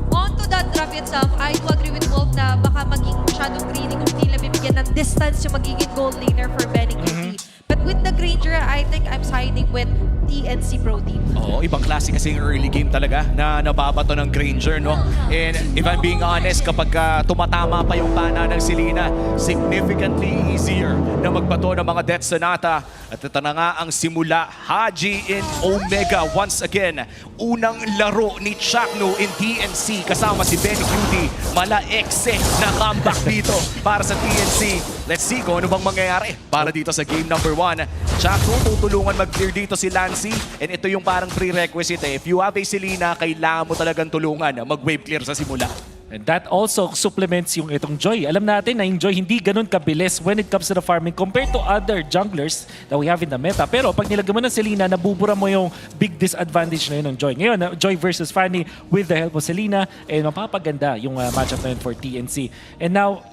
onto that draft itself, I do agree with Wolf na baka maging masyadong greedy kung hindi nila bibigyan ng distance yung magiging goal laner for Benny QT. But with the Granger, I think I'm siding with TNC Pro Team. Oo, ibang klase kasi yung early game talaga na nababato ng Granger, no? And if I'm being honest, kapag tumatama pa yung pana ng Selena, significantly easier na magbato ng mga Death Sonata. At ito na nga ang simula, Haji in Omega once again. Unang laro ni Chakno in TNC kasama si Benny QT. Mala ekse na comeback dito para sa TNC. Let's see kung ano bang mangyayari para dito sa game number 1. Chakno tutulungan mag-clear dito si Lancy. And ito yung parang prerequisite eh. If you have a Selena, kailangan mo talagang tulungan mag-wave clear sa simula. And that also supplements yung itong Joy. Alam natin na yung Joy hindi ganun kabilis when it comes to the farming compared to other junglers that we have in the meta. Pero pag nilagay mo ng Selena, nabubura mo yung big disadvantage na yun ng Joy. Ngayon, Joy versus Fanny with the help of Selena, eh mapapaganda yung matchup na yun for TNC. And now,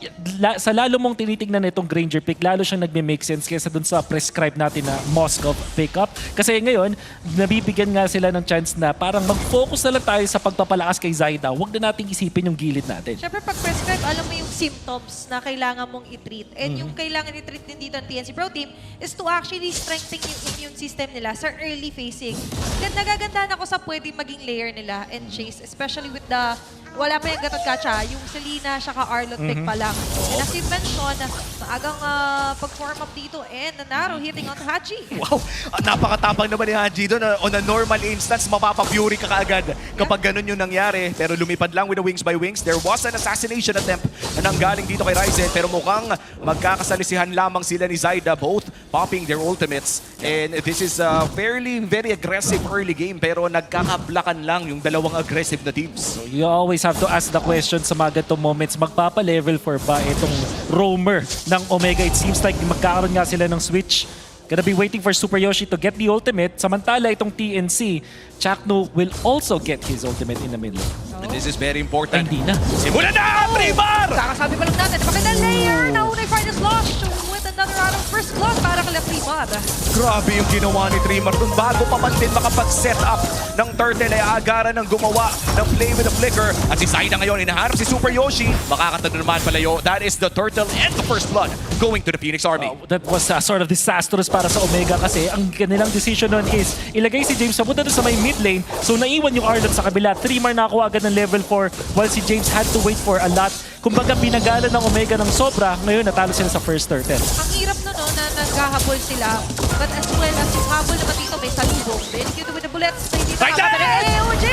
sa lalo mong tinitignan na itong Granger pick, lalo siyang nagme-make sense kaysa dun sa prescribe natin na Moskov pickup. Kasi ngayon, nabibigyan nga sila ng chance na parang mag-focus na lang tayo sa pagpapalakas kay Zaida. Huwag na nating isipin yung gilid natin. Siyempre, pag prescribe, alam mo yung symptoms na kailangan mong i-treat. And yung kailangan i-treat din dito ng TNC Pro Team is to actually strengthen yung immune system nila sa early phasing. Then nagagandahan ako sa pwede maging layer nila and chase, especially with the wala pa yung Gatot Kacha, yung Selena, saka Arlot pick pa lang. And as you mentioned, maagang pag-form up dito and Nanaro hitting on Haji. Wow! Napakatapang naman ni Haji doon. On a normal instance, mapapa-fury ka kaagad kapag ganun yung nangyari. Pero lumipad lang with the wings by wings. There was an assassination attempt na nanggaling dito kay Ryzen. Pero mukhang magkakasalisihan lamang sila ni Zaida, both popping their ultimates. And this is a very aggressive early game. Pero nagkakablakan lang yung dalawang aggressive na teams. So you always have to ask the question sa mga ganitong moments, magpapa-level 4 ba itong roamer ng Omega? It seems like magkakaroon nga sila ng switch. Gonna be waiting for Super Yoshi to get the ultimate. Samantala itong TNC, Chakno will also get his ultimate in the middle. And this is very important. Ay, hindi na. Simulan na! Primar! Kakasabi pa lang natin, napakagandang layer na unay finest loss with another round of first blood para kala Primar. Grabe yung ginawa ni Trimar dun. Bago pa man din makapag-set up ng turtle ay agaran ng gumawa ng play with the flicker. At si Zaida ngayon, inaharap si Super Yoshi. Makakatano naman palayo. That is the turtle and the first blood going to the Phoenix Army. That was sort of disastrous para sa Omega kasi ang kanilang decision nun is ilagay si James sa punta doon sa may mid lane. So naiwan yung Arlot sa kabila. Trimar nakakuha agad ng level 4 while si James had to wait for a lot. Kumbaga pinagalan ng Omega ng sobra. Ngayon natalo sila sa first turtle. Ang hirap no, na naghahabol sila. But as well as yung habol naman dito, may salubong. Benefit with the bullets. May dito kapatid. AOG!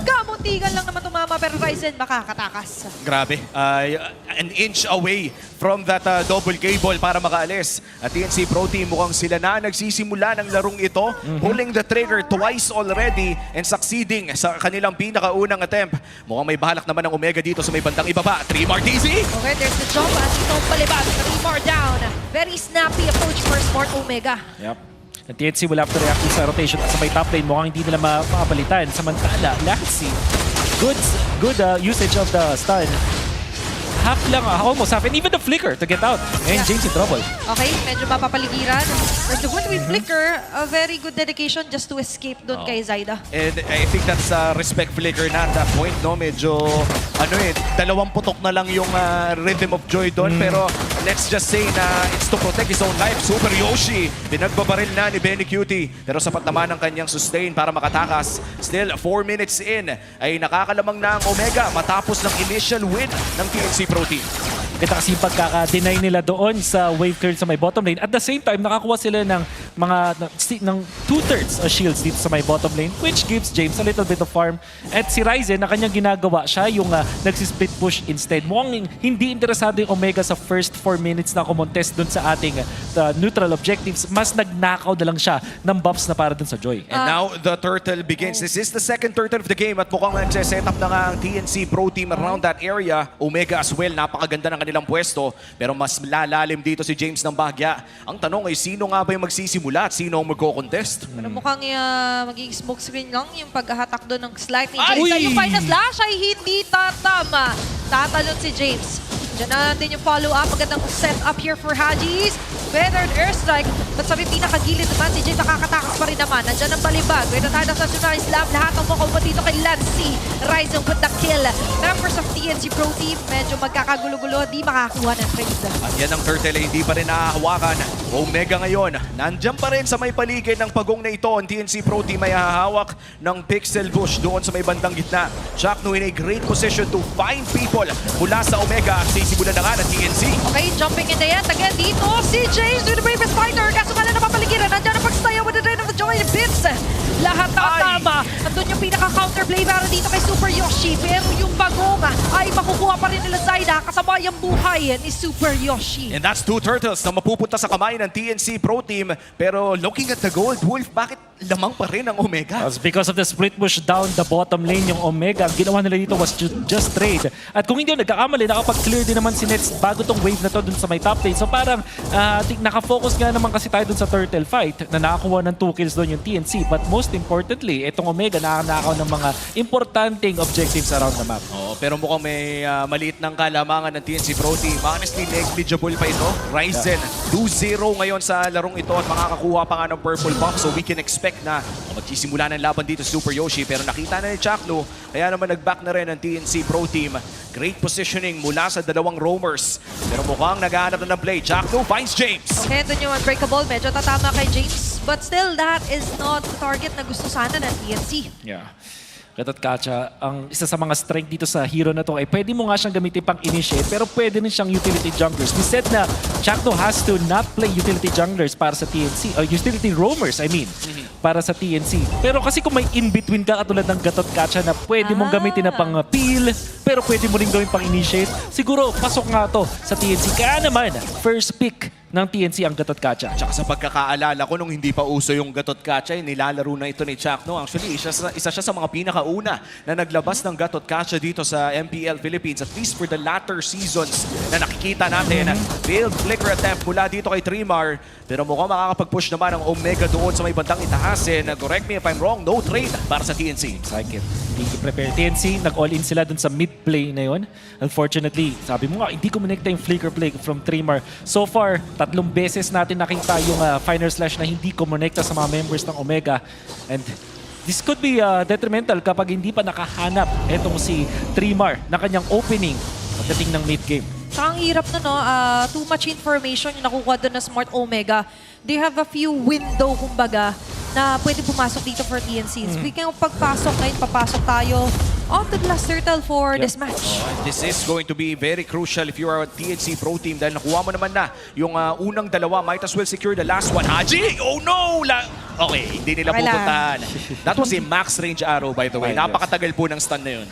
Kamuntigan lang naman tumama pero Ryzen makakatakas. Grabe. An inch away from that double cable para makaalis. At TNC Pro Team mukhang sila na nagsisimula ng larong ito. Pulling the trigger twice already and succeeding sa kanilang pinakaunang attempt. Mukhang may balak naman ng Omega dito sa may bandang ibaba. Trimar TZ! Okay, there's the jump as itong palibas. Trimar down. Very snappy approach for Smart Omega. Yep. Ang TNC will have to react sa rotation at sa may top lane. Mukhang hindi nila mapapalitan. Samantala, Lancy, good usage of the stun. Half lang, almost half, and even the flicker to get out. And James in trouble. Okay, medyo mapapaligiran. There's the one with flicker, a very good dedication just to escape doon kay Zaida. And I think that's respect flicker na at that point, no? Medyo, dalawang putok na lang yung rhythm of joy doon. Pero let's just say na it's to protect his own life. Super Yoshi, pinagbabaril na ni Benny QT. Pero sapat naman ang kanyang sustain para makatakas. Still, 4 minutes in, ay nakakalamang na ang Omega matapos ng initial win ng TNC Pro Team. Kita kasi yung pagkaka-deny nila doon sa wave clear sa may bottom lane. At the same time, nakakuha sila ng mga ng 2/3 of shields dito sa may bottom lane, which gives James a little bit of farm. At si Ryzen, na kanyang ginagawa, siya yung nagsisplit push instead. Mukhang hindi interesado yung Omega sa first 4 minutes na kumontest doon sa ating neutral objectives. Mas nag-knockout na lang siya ng buffs na para doon sa Joy. And now the turtle begins. This is the second turtle of the game at mukhang nagse-set up na nga ang TNC Pro Team around that area. Omega as well, napakaganda ng kanilang pwesto. Pero mas lalalim dito si James ng bahagya. Ang tanong ay sino nga ba yung magsisimula at sino ang magko-contest? Pero mukhang magiging smoke screen lang yung paghahatak doon ng slide ni James. At yung final slash ay hindi tatama. Tatalon si James. Diyan na din yung follow-up. Magandang set up here for Hajis. Feathered airstrike. But sa may pinakagilid naman, si James nakakatakas pa rin naman. Nandiyan ang balibag. May natanda sa Tsunami Slam. Lahat ng mukhang dito kay Lancy. Ryzen with the kill. Members of TNC Pro Team, medyo magkakagulo-gulo. Di makakuha ng trade. At yan ang turtle ay hindi pa rin nahahawakan. Omega ngayon, nandiyan pa rin sa may paligid ng pagong na ito. Ang TNC Pro Team ay hahawak ng Pixel Bush doon sa may bandang gitna. Chakno in a great position to find people mula sa Omega. Sisimulan na nga ng TNC. Okay, jumping in the end. Again, dito si James with the bravest fighter. Kaso nga lang napapaligiran. Nandiyan ang pagsayaw with the drain of the joy and bits. Lahat na tama. Andun yung pinaka-counterplay para dito kay Super Yoshi. Pero yung bagong ay makukuha pa rin nila Zaida kasama yung buhay ni Super Yoshi. And that's two turtles na mapupunta sa kamay ng TNC Pro Team. Pero looking at the gold, Wolf, bakit lamang pa rin ang Omega? That's because of the split push down the bottom lane yung Omega. Ang ginawa nila dito was just trade. At kung hindi yung nagkakamali, nakapag-clear din naman si Nets bago tong wave na to dun sa may top lane. So parang nakafocus nga naman kasi tayo dun sa turtle fight na nakakuha ng 2 kills doon yung TNC. But most importantly, itong Omega nakakaw ng mga importanteng objectives around the map. Oo, pero mukhang may maliit ng kalamangan ng TNC Pro Team. Honestly, negligible pa ito. Ryzen, 2-0 ngayon sa larong ito at makakakuha pa nga ng purple buff. So we can expect na magsisimula ng laban dito Super Yoshi. Pero nakita na ni Chakno, kaya naman nag-back na rin ang TNC Pro Team. Great positioning mula sa dalawang roamers. Pero mukhang naghahanap na ng play. Chakno finds James. Okay, doon yung unbreakable. Medyo tatama kay James. But still, that is not the target na gusto sana ng TNC. Yeah. Gatot Kacha, ang isa sa mga strength dito sa hero na to ay pwede mo nga siyang gamitin pang initiate pero pwede rin siyang utility junglers. We said na Chakno has to not play utility junglers para sa TNC, or utility roamers, I mean, para sa TNC. Pero kasi kung may in-between ka katulad ng Gatot Kacha na pwede mong gamitin na pang peel, pero pwede mo rin gawin pang initiate, siguro pasok nga to sa TNC. Kaya naman, first pick ng TNC ang Gatot Kacha. Tsaka sa pagkakaalala ko nung hindi pa uso yung Gatot Kacha, nilalaro na ito ni Chakno. Actually, isa siya sa mga pinakauna na naglabas ng Gatot Kacha dito sa MPL Philippines, at least for the latter seasons na nakikita natin. Failed flicker attempt mula dito kay Trimar, pero mukhang makakapag-push naman ang Omega doon sa may bandang itahasin. Correct me if I'm wrong, no trade para sa TNC. Psychic. Hindi prepare. TNC, nag-all-in sila dun sa mid-play na yun. Unfortunately, sabi mo nga, hindi kumonekta yung flicker play from Trimar. So far, 3 beses natin nakita yung Finer Slash na hindi kumonekta sa mga members ng Omega. And this could be detrimental kapag hindi pa nakahanap etong si Trimar na kanyang opening pagdating ng mid-game. Tsaka ang hirap na, no? Too much information yung nakukuha doon na Smart Omega. They have a few window, kumbaga, na pwede pumasok dito for TNC. Speaking of pagpasok, ngayon papasok tayo on to the last turtle for this match. This is going to be very crucial if you are a TNC Pro Team dahil nakuha mo naman na yung unang dalawa. Might as well secure the last one. Haji! Oh no! Okay, hindi nila pupuntahan. That was a max range arrow, by the way. Napakatagal po ng stun na yun.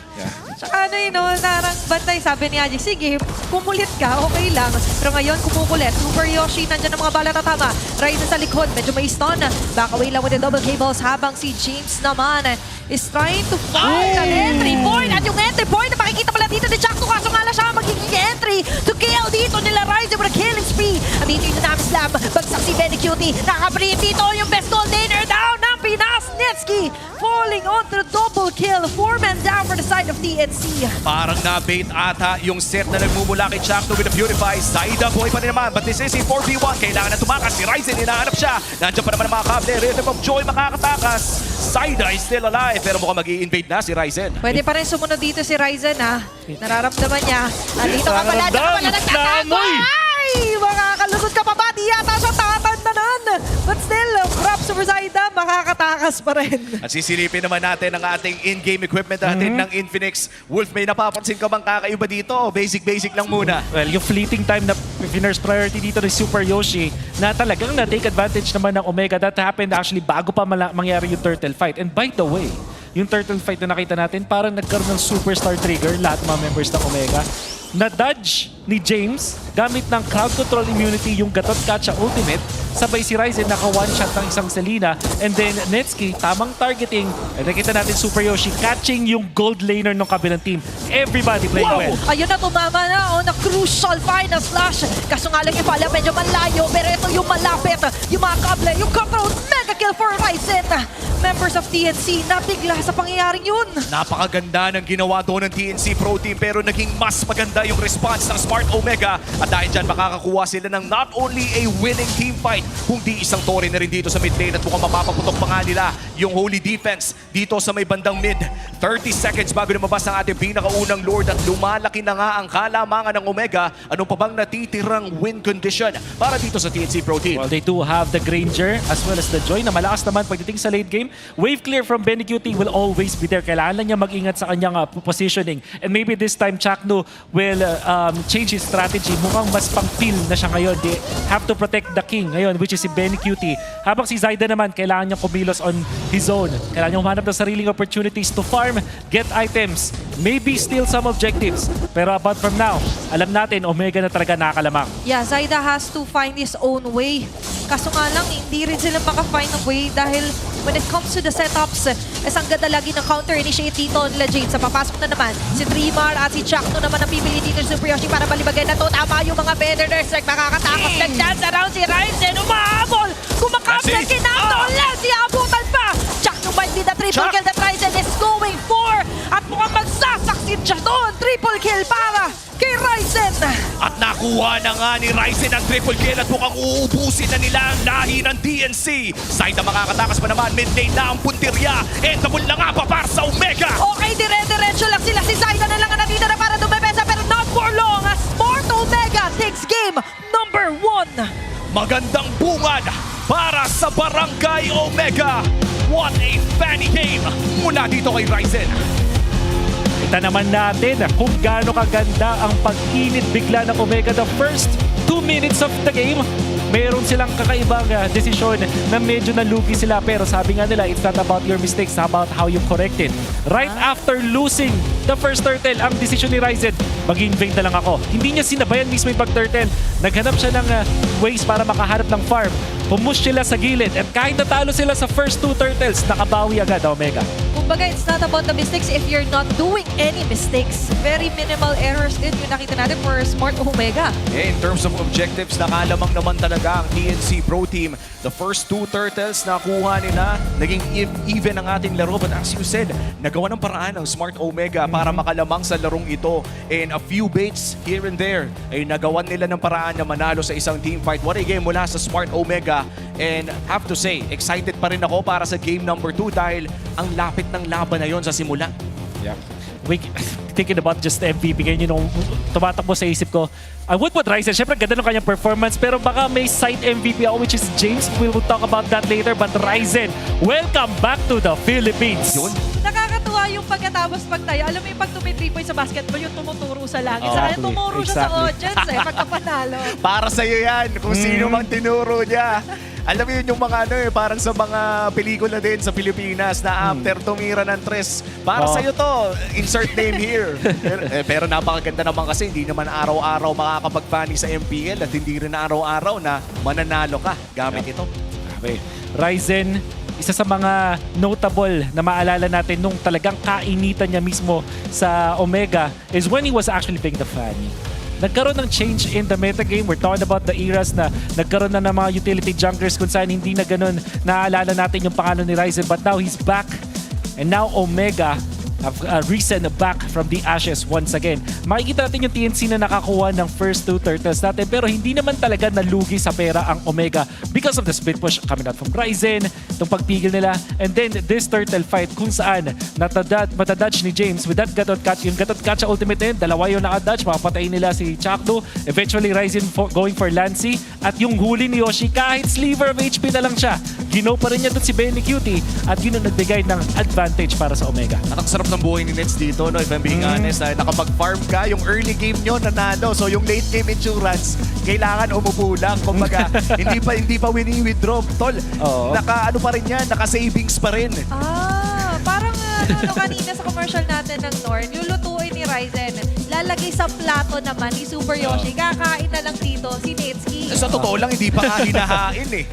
Tsaka ano yun, no? Narang bantay, sabi ni Haji, sige, pumulit ka, okay lang. Pero ngayon, kumukulit. Super Yoshi, nandyan ang mga bala tatama. Ryzen sa likod, medyo may stun. Back away lang with the double cables habang si James naman is trying to find an entry point. At yung entry point na makikita pala dito ni Chakno, kaso nga lang siya magiging entry to kill dito nila Ryzen with a killing spree. At dito yung Tsunami Slam, bagsak si Benny Cutie. Nakabrief dito yung best gold laner down ng Pinas. Netsky falling onto the double kill. 4 men down for the side of TNC. Parang na-bait ata yung set na nagmumula kay Chakno with the Purify. Zaida boy pa rin naman, but this is a 4v1. Kailangan na tumakas si Ryzen, hinahanap siya. Nandiyan pa naman ang mga kable. Rhythm of Joy makakatakas. Zaida is still alive, pero mukhang mag-i-invade na si Ryzen. Pwede pa rin sumunod dito si Ryzen, ha? Nararamdaman niya. Andito ka pala, nagtatago! Ay! Makakalusot ka pa ba? Di yata siya tatandanan. But still, props over Zaida, makakatakas pa rin. At sisilipin naman natin ang ating in-game equipment natin ng Infinix. Wolf, may napapansin ka bang kakaiba dito? Basic lang muna. Well, yung fleeting time na first priority dito ni Super Yoshi na talagang na-take advantage naman ng Omega. That happened actually bago pa mangyari yung turtle fight. And by the way, yung turtle fight na nakita natin, parang nagkaroon ng superstar trigger lahat ng mga members ng Omega. Na-dodge ni James gamit ng crowd control immunity yung Gatot Kacha ultimate. Sabay si Ryzen naka one-shot ng isang Selena. And then Netsky, tamang targeting. And nakita natin Super Yoshi catching yung gold laner ng kabilang team. Everybody playing well. Ayun na, tumama na. Na crucial final slash. Kaso nga lang yung pala medyo malayo. Pero ito yung malapit. Yung mga kable, yung control. Mega kill for Ryzen. members of TNC nabigla sa pangyayaring yun. Napakaganda ng ginawa doon ng TNC Pro Team pero naging mas maganda yung response ng Smart Omega at dahil dyan makakakuha sila ng not only a winning team fight kundi isang tore na rin dito sa mid lane at mukhang mapapaputok pa nga nila yung holy defense dito sa may bandang mid. 30 seconds bago lumabas ang ating pinakaunang Lord at lumalaki na nga ang kalamangan ng Omega. Ano pa bang natitirang win condition para dito sa TNC Pro Team? Well, they do have the Granger as well as the Joy na malakas naman pagdating sa late game. Wave clear from Benny Cutie will always be there. Kailangan lang niya mag-ingat sa kanyang positioning. And maybe this time, Chakno will change his strategy. Mukhang mas pang-feel na siya ngayon. They have to protect the king ngayon, which is si Benny Cutie. Habang si Zaida naman, kailangan niya kumilos on his own. Kailangan niya humanap ng sariling opportunities to farm, get items, maybe steal some objectives. Pero apart from now, alam natin, Omega na talaga nakalamang. Yeah, Zaida has to find his own way. Kaso nga lang, hindi rin sila maka-find a way dahil when it comes to the setups, ang ganda lagi ng counter-initiate dito nila Jade. Sa papasok na naman, si Trimar at si Chakno naman ang pipili dito si Super Yoshi para balibagay na to. Tama yung mga Benners, makakatakot. Nag-dance around si Ryzen, umahabol! Kumakapsel, kinatol na si abutan pa! Chakno might be the triple kill that Ryzen is going for! At mukhang magsasaksit siya doon! Triple kill para kay Ryzen! At nakuha na nga ni Ryzen ang triple kill at mukhang uubusin na nila ang lahi ng DNC. Zaida makakatakas pa naman, mid lane na ang puntirya. Endable na nga pa para sa Omega. Okay, dire-diretso lang sila. Si Zaida na lang ang natitira para dumepesa pero not for long as Smart Omega takes game number 1. Magandang bungad para sa Barangay Omega. What a funny game mula dito kay Ryzen. Kita naman natin kung gaano kaganda ang pag-init bigla ng Omega the first 2 minutes of the game. Meron silang kakaibang desisyon na medyo nalugi sila pero sabi nga nila, it's not about your mistakes, it's about how you correct it. Right after losing the first turtle, ang desisyon ni Ryzen, mag-invade na lang ako. Hindi niya sinabayan mismo yung pag-turtle. Naghanap siya ng ways para makahanap ng farm. Pumush sila sa gilid at kahit natalo sila sa first 2 turtles, nakabawi agad Omega. Kumbaga, it's not about the mistakes if you're not doing any mistakes. Very minimal errors din yung nakita natin for Smart Omega. Yeah, in terms of objectives, nakalamang naman talaga ang TNC Pro Team. The first 2 turtles na kuha nila, naging even ang ating laro. But as you said, nagawa ng paraan ng Smart Omega para makalamang sa larong ito. And a few baits here and there ay nagawan nila ng paraan na manalo sa isang team fight. What a game mula sa Smart Omega. And have to say, excited pa rin ako para sa game number 2 dahil ang lapit ng laban na yon sa simula. Yeah. Thinking about just MVP, ganyan yung tumatakbo sa isip ko. I would put Ryzen. Siyempre, ganda ng kanyang performance. Pero baka may side MVP ako, which is James. We will talk about that later. But Ryzen, welcome back to the Philippines. Yun. Nakakatuwa yung pagkatapos pagtayo. Alam mo yung pag tumi 3 points sa basketball, yung tumuturo sa langit. Sa kanya tumuro siya sa audience pagkapanalo. Para sa'yo yan, kung sino mang tinuro niya. Alam mo yun yung mga parang sa mga pelikula din sa Pilipinas na after tumira ng tres. Para sa'yo to, insert name here. Pero napakaganda naman kasi hindi naman araw-araw makakapag-funny sa MPL at hindi rin araw-araw na mananalo ka gamit ito. Okay. Ryzen, isa sa mga notable na maalala natin nung talagang kainitan niya mismo sa Omega is when he was actually playing the Fanny. Nagkaroon ng change in the metagame. We're talking about the eras na nagkaroon na ng mga utility junglers kung saan hindi na ganun naaalala natin yung pangalan ni Ryzen. But now he's back. And now Omega have risen back from the ashes once again. Makikita natin yung TNC na nakakuha ng first 2 turtles natin pero hindi naman talaga nalugi sa pera ang Omega because of the split push coming out from Ryzen, itong pagpigil nila, and then this turtle fight kung saan matadodge ni James with that gatot catch. Yung gatot catch sa ultimate end, dalawa yung nakadodge, makapatayin nila si Chakno. Eventually Ryzen going for Lancy at yung huli ni Yoshi kahit sliver of HP na lang siya, ginaw pa rin niya doon si Benny Cutie at yun ang nagbigay ng advantage para sa Omega. At ang sarap ng buhay ni Nets dito, no? If I'm being honest, nakapag-farm ka, yung early game nyo nanalo. So yung late game insurance, kailangan umupo lang. Kumbaga, hindi pa wini-withdraw. Tol, ano pa rin yan, naka-savings pa rin. Parang kanina sa commercial natin ng Norn, lulutuin ni Ryzen. Lalagay sa plato naman ni Super Yoshi. Kakain na lang dito si Netsky. Sa totoo lang, hindi pa nga hinahain eh.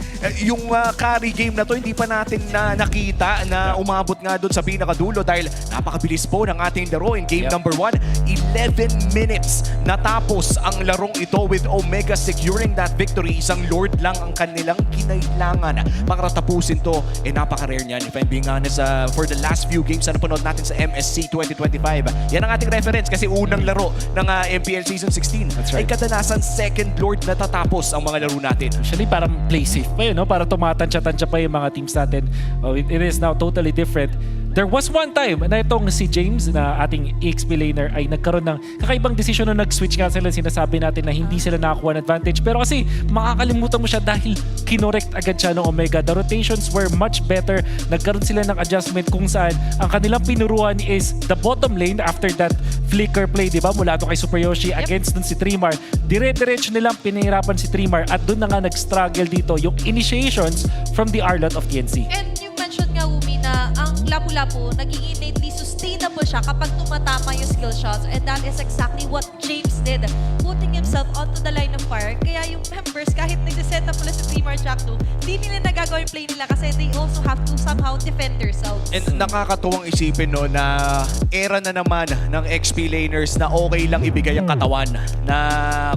Yung carry game na to, hindi pa natin nakita na umabot nga doon sa pinakadulo dahil napakabilis po ng ating laro in game number 1. 11 minutes natapos ang larong ito with Omega securing that victory. Isang Lord lang ang kanilang kinailangan para tapusin to. Napaka-rare niyan. If I'm being honest, for the last few games na napanood natin sa MSC 2025, yan ang ating reference kasi unang laro ng MPL Season 16 ay kadalasan second Lord na tatapos ang mga laro natin. Actually, parang play safe pa yun, no? Para tumatansya-tansya pa yung mga teams natin. It is now totally different. There was one time na itong si James na ating EXP laner ay nagkaroon ng kakaibang desisyon nung nag-switch nga sila. Sinasabi natin na hindi sila nakakuha ng advantage. Pero kasi makakalimutan mo siya dahil kinorekt agad siya ng Omega. The rotations were much better. Nagkaroon sila ng adjustment kung saan ang kanilang pinuruan is the bottom lane after that flicker play, di ba? Mula doon kay Super Yoshi against dun si Trimar. Dire-diretso nilang pinahirapan si Trimar at doon na nga nag-struggle dito yung initiations from the Arlot of TNC. And you mentioned nga, Umi, na ang lapu-lapu, naging innately sustainable siya kapag tumatama yung skill shots. And that is exactly what James did, putting himself onto the line of fire. Kaya yung members, kahit nag-set up ulit sa Trimar Jack 2, di nila nagagawa yung play nila kasi they also have to somehow defend themselves. And nakakatuwang isipin no na era na naman ng XP laners na okay lang ibigay ang katawan. Na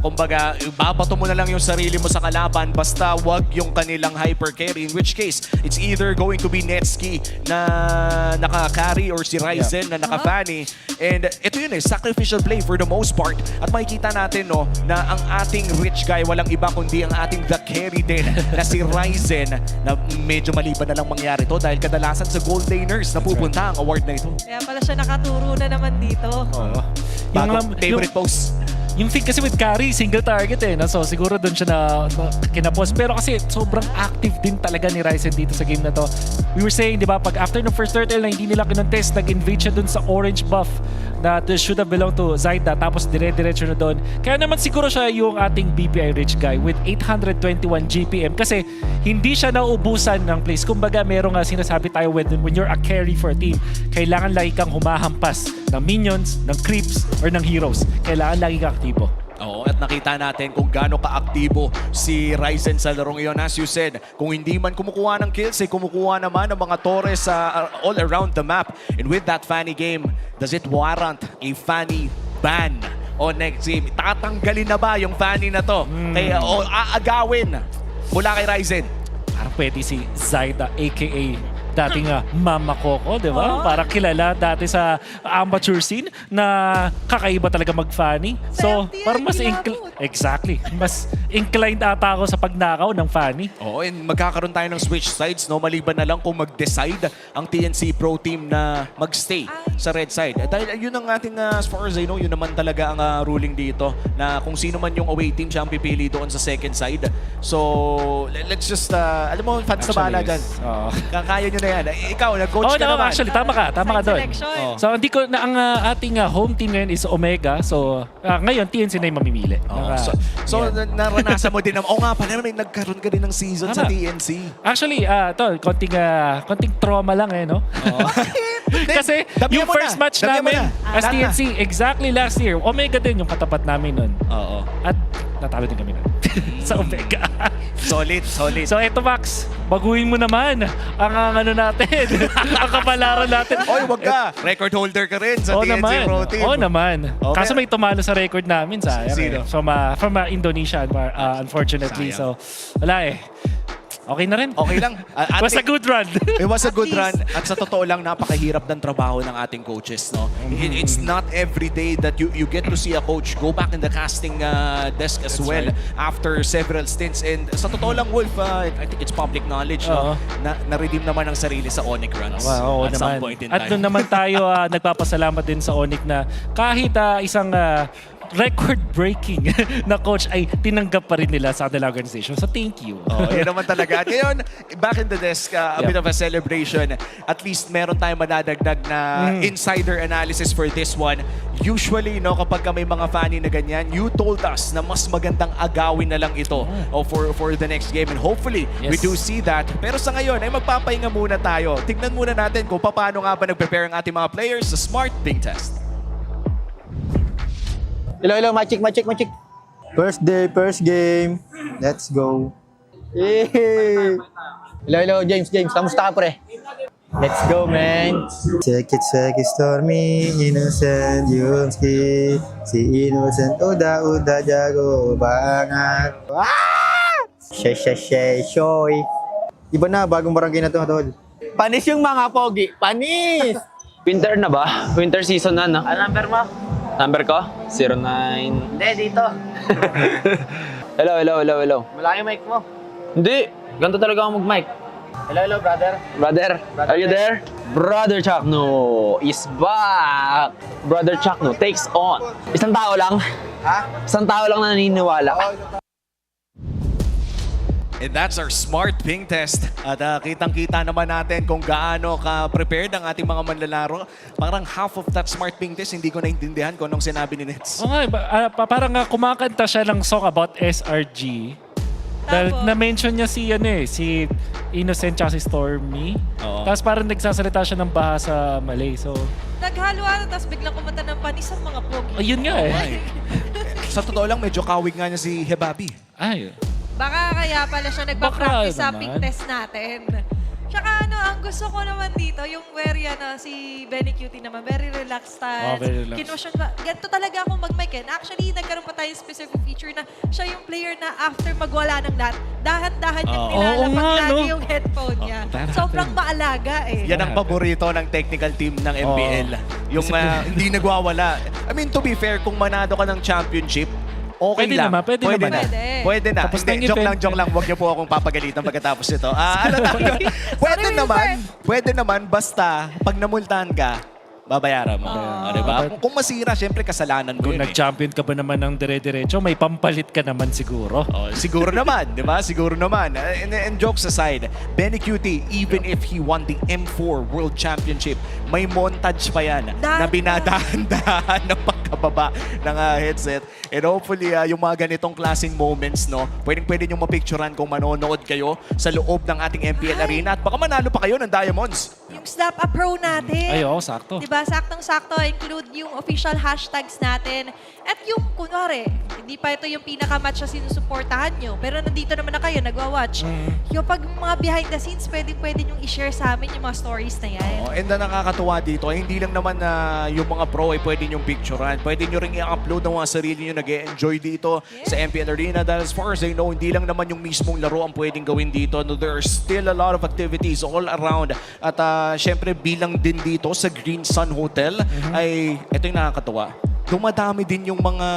kumbaga, babato mo na lang yung sarili mo sa kalaban basta wag yung kanilang hyper carry. In which case, it's either going to be Netski na naka-carry or si Ryzen na naka-fanny. And ito yun sacrificial play for the most part. At makikita natin no na ang ating rich guy walang iba kundi ang ating the carry din na si Ryzen na medyo maliban na lang mangyari to dahil kadalasan sa gold laners na pupunta ang award na ito. Kaya pala siya nakaturo na naman dito. Bagong favorite post. Yung thing kasi with carry, single target So siguro doon siya na kinapos. Pero kasi sobrang active din talaga ni Ryzen dito sa game na to. We were saying, di ba, pag after ng first turtle na hindi nila kinontest, nag-invade siya doon sa orange buff na should have belonged to Zaida. Tapos dire-diretso na doon. Kaya naman siguro siya yung ating BPI rich guy with 821 GPM. Kasi hindi siya nauubusan ng place. Kumbaga, merong sinasabi tayo when you're a carry for a team, kailangan lagi kang humahampas ng minions, ng creeps, or ng heroes. Kailangan lagi kang aktibo. Oo, at nakita natin kung gaano ka-aktibo si Ryzen sa larong iyon. As you said, kung hindi man kumukuha ng kills, kumukuha naman ng mga torres all around the map. And with that Fanny game, does it warrant a Fanny ban o next game? Tatanggalin na ba yung Fanny na to? Kaya aagawin mula kay Ryzen? Parang pwede si Zaida aka dating Mama Coco, di ba? Parang kilala dati sa amateur scene na kakaiba talaga mag-fanny. So, parang mas mas inclined ata ako sa pagnakaw ng fanny. Oo, and magkakaroon tayo ng switch sides, no? Maliban na lang kung mag-decide ang TNC Pro Team na mag-stay sa red side. Dahil yun ang ating, as far as I know, yun naman talaga ang ruling dito na kung sino man yung away team siya ang pipili doon sa second side. So, let's just, alam mo, fans na bahala dyan. Kaya nyo na yan. Ikaw, nag-coach ka naman. Actually, tama ka doon. So, hindi ko na ang ating home team ngayon is Omega. So, ngayon, TNC na yung mamimili. So, naranasan mo din naman. Oo nga pala, may nagkaroon ka din ng season sa TNC. Actually, konting trauma lang no? Kasi yung first match namin as TNC, exactly last year, Omega din yung katapat namin nun. Oo. At natalo din kami nun. Sa Omega. Solid. So eto Max, baguhin mo naman ang natin, ang kapalaran natin. Oy, wag ka. Record holder ka rin sa TNC Pro Team. Oo naman. Okay. Kaso may tumalo sa record namin, sayang. Sino? From Indonesia, unfortunately. Sayang. So, wala Okay na rin. Okay lang. It was a good run. It was a good run. At sa totoo lang, napakahirap ng trabaho ng ating coaches. No? It's not every day that you get to see a coach go back in the casting desk as well after several stints. And sa totoo lang, Wolf, I think it's public knowledge no? na na-redeem naman ang sarili sa Onyx runs at some point in time. At doon naman tayo nagpapasalamat din sa Onyx na kahit isang record-breaking na coach ay tinanggap pa rin nila sa kanilang organization. So, thank you. Yan naman talaga. At ngayon, back in the desk, a bit of a celebration. At least meron tayong madadagdag na insider analysis for this one. Usually, no, kapag may mga fanny na ganyan, you told us na mas magandang agawin na lang ito for the next game. And hopefully, we do see that. Pero sa ngayon, ay magpapahinga muna tayo. Tignan muna natin kung paano nga ba nag-prepare ang ating mga players sa Smart Ping Test. Hello, mic check. First day, first game. Let's go. Hey! Hello, James. Kamusta ka, pre? Let's go, man. Check it, stormy, innocent, Yunski. Si innocent, uda, jago, bangat. Ah! Shoy. Iba na, bagong barangay na to, tol. Panis yung mga pogi. Panis! Winter na ba? Winter season na, no? Ano number mo? Number ko? 09. Hindi, dito. Hello. Malaki mic mo. Hindi. Ganito talaga ako mag-mic. Hello, brother. Brother, are you there? Brother Chakno is back. Brother Chakno takes on. Isang tao lang. Ha? Isang tao lang na naniniwala. And that's our smart ping test. At kitang-kita naman natin kung gaano ka-prepared ang ating mga manlalaro. Parang half of that smart ping test, hindi ko naintindihan kung anong sinabi ni Nets. Okay, parang kumakanta siya ng song about SRG. Dahil na-mention niya si Innocent tsaka si Stormy. Tapos parang nagsasalita siya ng baha sa Malay. So, Naghalo-halo, tapos biglang kumanta ng panis ang mga pogi. ayun nga eh. Sa totoo lang, medyo kawig nga niya si Hebabi. Ay. Baka kaya pala siya nagpa-practice sa naman. ping test natin. Tsaka ang gusto ko naman dito, yung very si Benny Cutie naman, very relaxed style. very relaxed. Kinosyon ba? Ganito talaga akong mag-mic eh. Actually, nagkaroon pa tayong specific feature na siya yung player na after magwala ng lahat, dahan-dahan yung nilalapag lagi yung headphone niya. Sobrang maalaga eh. Yan ang paborito ng technical team ng MPL. Yung hindi nagwawala. I mean, to be fair, kung manado ka ng championship, okay Pwede lang. naman, pwede naman. Pwede na. Tapos Hindi, joke lang. Huwag niyo po akong papagalitan pagkatapos ito. Pwede naman, basta pag namultahan ka, babayaran mo. Diba? Kung masira, syempre kasalanan mo Kung yun nag-champion ka ba naman ng dire-diretso, may pampalit ka naman siguro. Siguro naman, di ba? Siguro naman. And jokes aside, Benny Cutie, even if he won the M4 World Championship, may montage pa yan na binadahan-dahan ng pagkababa ng headset. And hopefully, yung mga ganitong klaseng moments, no, pwedeng-pwede nyo mapicturean kung manonood kayo sa loob ng ating MPL Arena at baka manalo pa kayo ng Diamonds. Yung Snap a Pro natin. Ay, oo, sakto. Diba? Saktong-sakto. Include yung official hashtags natin. At yung, kunwari, hindi pa ito yung pinaka-match na sinusuportahan nyo. Pero nandito naman na kayo, nagwa-watch. Yung pag mga behind the scenes, pwede nyo i-share sa amin yung mga stories na yan. And na nakakatuwa dito, hindi lang naman na yung mga pro ay pwede nyong picturean. Pwede nyo rin i-upload ng mga sarili nyo nag-enjoy dito sa MPL Arena. Dahil as far as I know, hindi lang naman yung mismong laro ang pwedeng gawin dito. No, there are still a lot of activities all around. At syempre bilang din dito sa Green Sun Hotel ay ito yung nakakatuwa. Dumadami din yung mga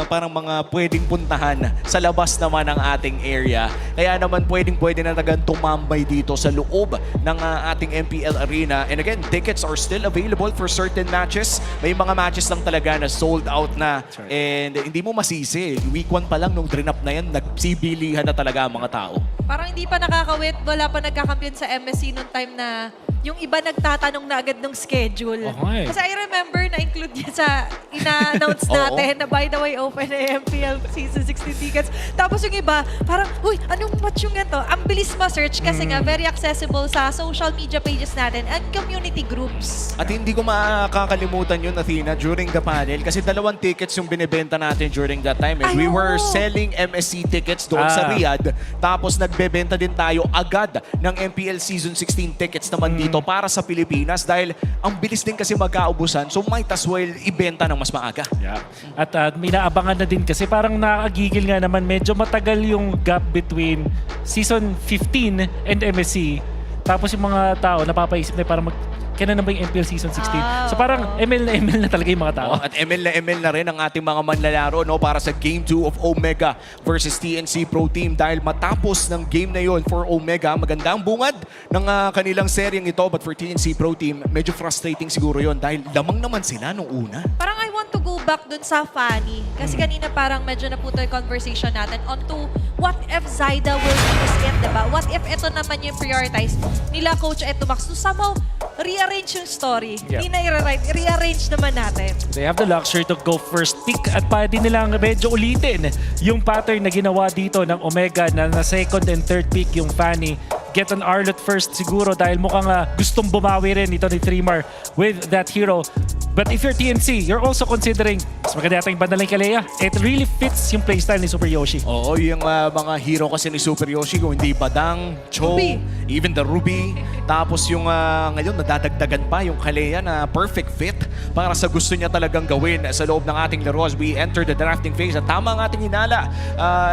parang mga pwedeng puntahan sa labas naman ng ating area. Kaya naman pwede na talagang tumambay dito sa loob ng ating MPL Arena. And again, tickets are still available for certain matches. May mga matches lang talaga na sold out na. And hindi mo masisi. Week 1 pa lang nung drain up na yan, nagsibilihan na talaga ang mga tao. Parang hindi pa nakakawit, wala pa nagkakampiyon sa MSC noong time na yung iba nagtatanong na agad ng schedule. Kasi I remember na-include niya sa ina-announce natin na by the way, open na MPL Season 16 tickets. Tapos yung iba, parang, uy, anong match yung ito? Ang bilis ma-search kasi nga very accessible sa social media pages natin and community groups. At hindi ko makakalimutan yun, Athena, during the panel. Kasi 2 tickets yung binibenta natin during that time. We were selling MSC tickets doon sa Riyadh. Tapos nagbebenta din tayo agad ng MPL Season 16 tickets naman dito para sa Pilipinas dahil ang bilis din kasi magkaubusan, so might as well ibenta ng mas maaga. Yeah. At may naabangan na din kasi parang nakagigil nga naman, medyo matagal yung gap between Season 15 and MSC. Tapos yung mga tao napapaisip na parang kailan na ba yung MPL Season 16? So parang ML na talaga yung mga tao. At ML na rin ang ating mga manlalaro para sa Game 2 of Omega versus TNC Pro Team dahil matapos ng game na yon for Omega, maganda ang bungad ng kanilang seryeng ito, but for TNC Pro Team, medyo frustrating siguro yon dahil lamang naman sila nung una. Parang I want to go back dun sa Fanny. Kasi kanina parang medyo naputo yung conversation natin onto what if Zyda will use it, diba? What if ito naman yung prioritize nila Coach Etumax to somehow rearrange yung story. Hindi na rearrange naman natin. They have the luxury to go first pick at pwede nilang medyo ulitin yung pattern na ginawa dito ng Omega na second and third pick yung Fanny get an Arlot first siguro dahil mukhang gustong bumawi rin ito ni Trimar with that hero. But if you're TNC, you're also considering mas maganda yata yung bandaling Kalea. It really fits yung playstyle ni Super Yoshi. Oo, yung mga hero kasi ni Super Yoshi, kung hindi Badang, Cho, Ruby. even the Ruby. Tapos yung ngayon, nadadagdagan pa yung Kalea na perfect fit para sa gusto niya talagang gawin sa loob ng ating laro as we enter the drafting phase. At tama ang ating hinala,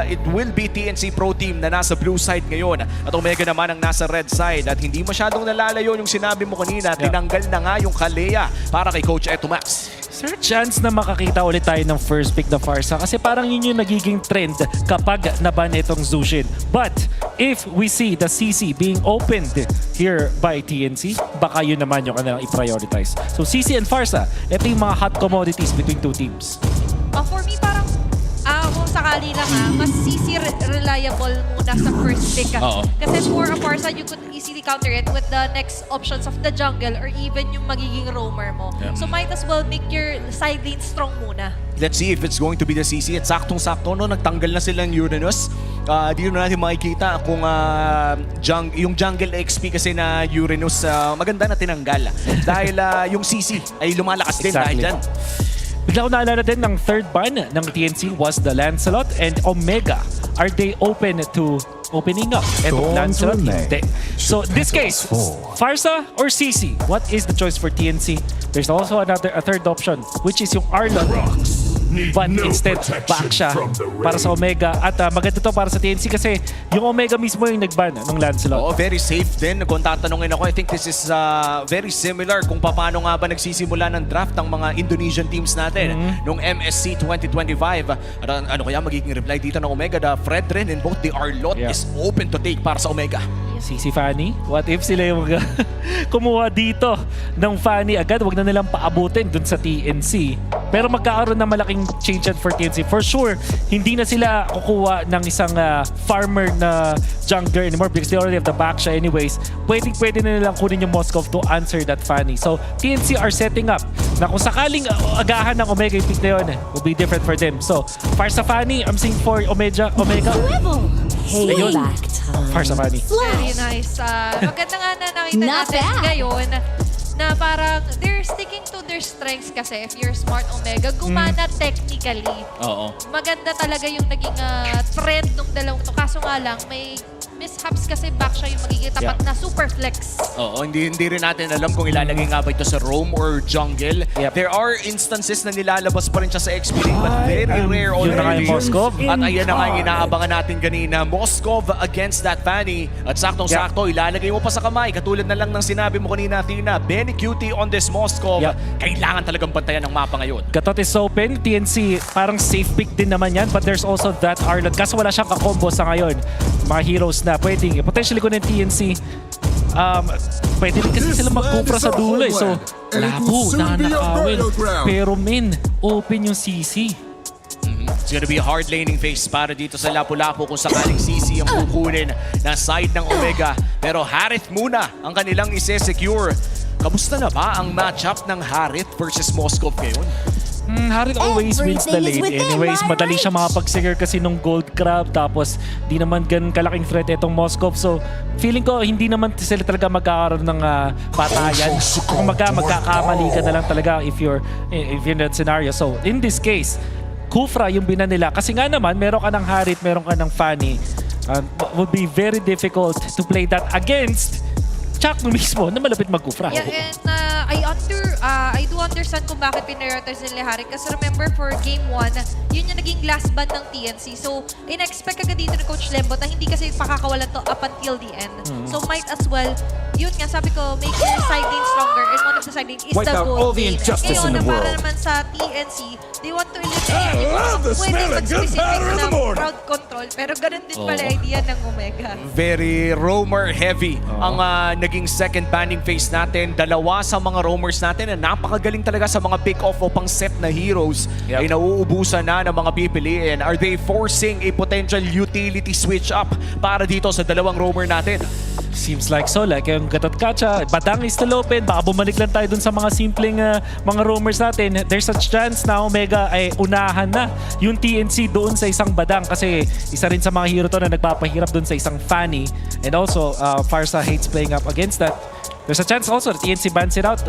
it will be TNC Pro Team na nasa blue side ngayon at Omega naman ang nasa red side. At hindi masyadong nalalayo yung sinabi mo kanina, tinanggal na nga yung Kalea para kay Coach Eto Max. Sir, chance na makakita ulit tayo ng first pick na Farsa kasi parang yun yung nagiging trend kapag naban itong Zushin. But if we see the CC being opened here by TNC, baka yun naman yung kanilang i-prioritize. So CC and Farsa, ito yung mga hot commodities between two teams. For me, parang kung sakali lang mas CC reliable muna sa first pick. Kasi for a Farsa, you could easily counter it with the next options of the jungle or even yung magiging roamer mo. So might as well make your side lane strong muna. Let's see if it's going to be the CC. At saktong-sakto, no? Nagtanggal na sila ng Uranus. Dito na natin makikita kung yung jungle XP kasi na Uranus, maganda na tinanggal. Dahil yung CC ay lumalakas din dahil dyan. Bigla ko naalala din ng third ban ng TNC was the Lancelot and Omega. Are they open to opening up? Etong Lancelot, hindi. So in this case, Farsa or CC? What is the choice for TNC? There's also a third option, which is yung Arlot. But instead, back siya para sa Omega. At maganda to para sa TNC kasi yung Omega mismo yung nag-ban ng Lancelot. Oo, very safe din. Kung tatanungin ako, I think this is very similar kung paano nga ba nagsisimula ng draft ng mga Indonesian teams natin nung MSC 2025. Ano kaya magiging reply dito ng Omega? The Fredrin and both the Arlot is open to take para sa Omega. CC Fanny? What if sila yung kumuha dito ng Fanny agad? Wag na nilang paabutin dun sa TNC. Pero magkakaroon na malaking change for TNC. For sure, hindi na sila kukuha ng isang farmer na jungler anymore because they already have the back siya anyways. Pwede na nilang kunin yung Moskov to answer that Fanny. So, TNC are setting up na kung sakaling agahan ng Omega yung pick na yun, will be different for them. So, Farsa Fanny, I'm seeing for Omega. Ayun. Farsa Fanny. Very nice. Maganda nga na nakita natin ngayon na parang they're sticking to their strengths kasi if you're smart Omega, gumana technically. Maganda talaga yung naging trend ng dalawang to. Kaso nga lang, may mishaps kasi back siya yung magiging tapat na super flex. Hindi rin natin alam kung ilalagay nga ba ito sa roam or jungle. There are instances na nilalabas pa rin siya sa XP lane, but very rare already. Moskov. At ayan na nga yung inaabangan natin kanina. Moskov against that Fanny. At saktong-sakto, ilalagay mo pa sa kamay. Katulad na lang ng sinabi mo kanina, Tina. Benny Cutie on this Moskov. Kailangan talagang bantayan ng mapa ngayon. Gatot is open. TNC, parang safe pick din naman yan. But there's also that Arlot. Kaso wala siyang kakombo sa ngayon. Mga heroes na pwedeng potentially kung ng TNC pwede rin kasi sila magkupra sa dulo so labo na nakawin pero open yung CC. It's gonna be a hard laning phase para dito sa Lapu-Lapu kung sakaling CC ang kukunin na side ng Omega. Pero Harith muna ang kanilang isi-secure. Kamusta na ba ang matchup ng Harith versus Moskov ngayon? Harith always wins the lane. Anyways, madali siya makapag-secure kasi nung gold crab tapos di naman ganun kalaking threat itong Moskov. So, feeling ko hindi naman sila talaga magkakaroon ng patayan. Kung magkakamali ka na lang talaga if you're in that scenario. So, in this case, Kufra yung binan nila. Kasi nga naman, meron ka ng Harith, meron ka ng Fanny. Would be very difficult to play that against Chakno mismo na malapit mag-Kufra. Yeah, and I do understand kung bakit pinrioritize nila Harith. Kasi remember, for Game 1, yun yung naging last ban ng TNC. So, in-expect agad dito ni Coach Lembot na hindi kasi pakakawalan to up until the end. So, might as well, yun nga, sabi ko, make your side lane stronger. And one of the side lane is the gold lane. Ngayon, para naman sa TNC, they want to eliminate pwede mag-specific na crowd control. Pero ganun din pala idea ng Omega. Very roamer heavy ang naging second banning phase natin. Dalawa sa mga roamers natin na napakagaling talaga sa mga pick-off o pang set na heroes ay nauubusan na ng mga pipiliin. Are they forcing a potential utility switch up para dito sa dalawang roamer natin? Seems like so. Like yung Gatot Kacha, Badang is still open. Baka bumalik lang tayo dun sa mga simpleng mga rumors natin. There's a chance na Omega ay unahan na yung TNC doon sa isang Badang kasi isa rin sa mga hero to na nagpapahirap doon sa isang Fanny. And also, Farsa hates playing up against that. There's a chance also that TNC bans it out.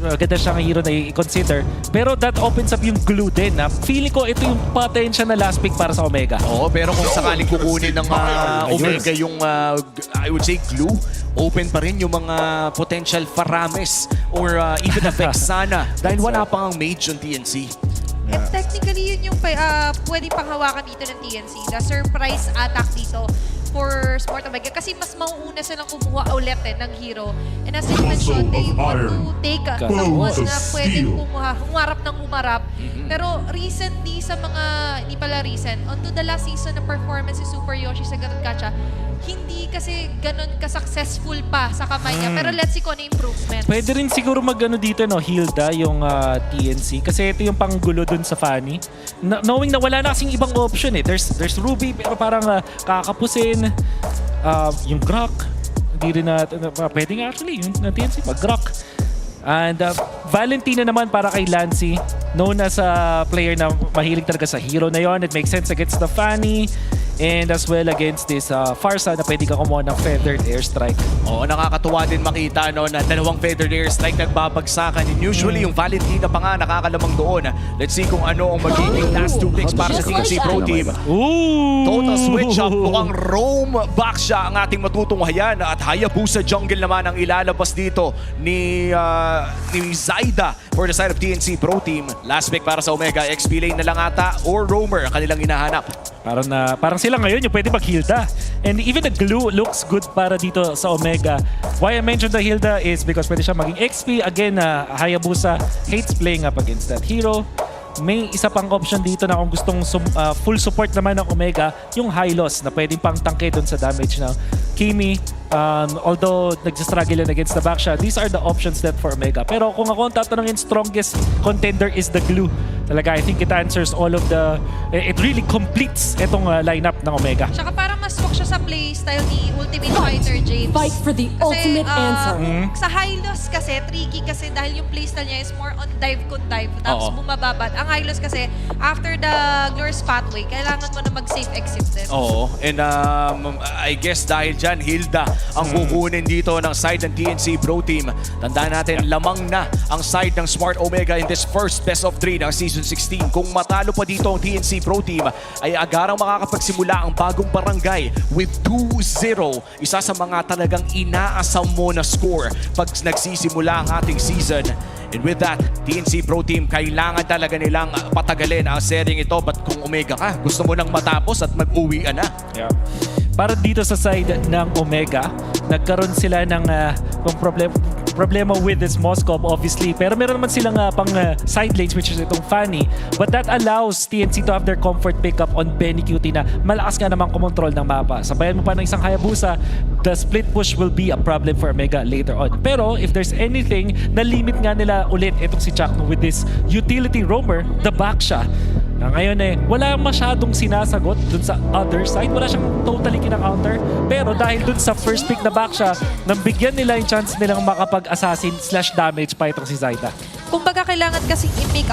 Maganda siyang hero na i-consider. Pero that opens up yung glue din. Feeling ko ito yung potential na last pick para sa Omega. Oo, pero kung sakaling kukunin ng Omega yung, I would say, glue, open pa rin yung mga potential Farames or even Vexana dahil wala pang mage on TNC. And technically, yun yung pwede pang hawakan dito ng TNC. The surprise attack dito for Smart Omega kasi mas mauuna silang kumuha ulit ng hero. And as you mentioned, they want to take someone na pwedeng humarap ng humarap. Pero recently sa mga, hindi pala recent, onto the last season na performance si Super Yoshi sa Gatot Kacha, hindi kasi ganun ka-successful pa sa kamay niya. Pero let's see kung ano improvements. Pwede rin siguro mag-ano dito, no, Hilda, yung TNC. Kasi ito yung panggulo dun sa Fanny. Knowing na wala na kasing ibang option eh. There's Ruby, pero parang kakapusin. Yung Grok. Hindi rin na, pwede nga actually, yung TNC, mag-Grok. And Valentina naman para kay Lancy. Known as a player na mahilig talaga sa hero na yon. It makes sense against the Fanny. And as well against this Farsa na pwede ka kumuha ng Feathered Airstrike. Oo, nakakatuwa din makita no, na dalawang Feathered Airstrike nagbabagsakan. And usually yung Valentina pa nga nakakalamang doon. Let's see kung ano ang magiging last two picks para sa TNC Pro Team. Total switch up. Mukhang roam back siya ang ating matutunghayan. At Hayabusa jungle naman ang ilalabas dito ni Zaida for the side of TNC Pro Team. Last pick para sa Omega. XP lane na lang ata or roamer ang kanilang hinahanap. Parang sila ngayon yung pwede mag-Hilda. And even the glue looks good para dito sa Omega. Why I mentioned the Hilda is because pwede siya maging XP. Again, Hayabusa hates playing up against that hero. May isa pang option dito na kung gustong full support naman ng Omega, yung high loss na pwedeng pang tangke doon sa damage ng Kimi. Although nagsistruggle yan against the backsha, these are the options that for Omega. Pero kung ako ang tatanungin, strongest contender is the glue. Talaga, I think it answers all of the... It really completes itong lineup ng Omega. Tsaka parang mas swak siya sa playstyle ni Ultimate Fighter, James. Fight for the ultimate answer. Sa high loss kasi, tricky kasi dahil yung playstyle niya is more on dive kun dive. Tapos bumababad. Ang high loss kasi, after the Glorious Pathway, kailangan mo na mag-safe exit din. Oo. And I guess dahil dyan, Hilda ang kukunin dito ng side ng TNC Pro Team. Tandaan natin, lamang na ang side ng Smart Omega in this first best of 3 ng Season 16. Kung matalo pa dito ang TNC Pro Team, ay agarang makakapagsimula ang bagong barangay with 2-0. Isa sa mga talagang inaasam mo na score pag nagsisimula ang ating season. And with that, TNC Pro Team, kailangan talaga nilang patagalin ang seryeng ito. But kung Omega ka, gusto mo nang matapos at mag-uwi na. Yeah. Para dito sa side ng Omega, nagkaroon sila ng problema with this Moscow, obviously. Pero meron naman silang pang side lanes, which is itong Fanny. But that allows TNC to have their comfort pickup on Benny Cutie na malakas nga namang kumontrol ng mapa. Sabayan mo pa ng isang Hayabusa, the split push will be a problem for Omega later on. Pero if there's anything, na-limit nga nila ulit itong si Chakno with this utility roamer, the backsha. Ngayon wala masyadong sinasagot dun sa other side. Wala siyang totally kina-counter. Pero dahil dun sa first pick na back siya, nabigyan nila yung chance nilang makapag-assassin / damage pa itong si Zaida. Kumbaga kailangan kasing i-make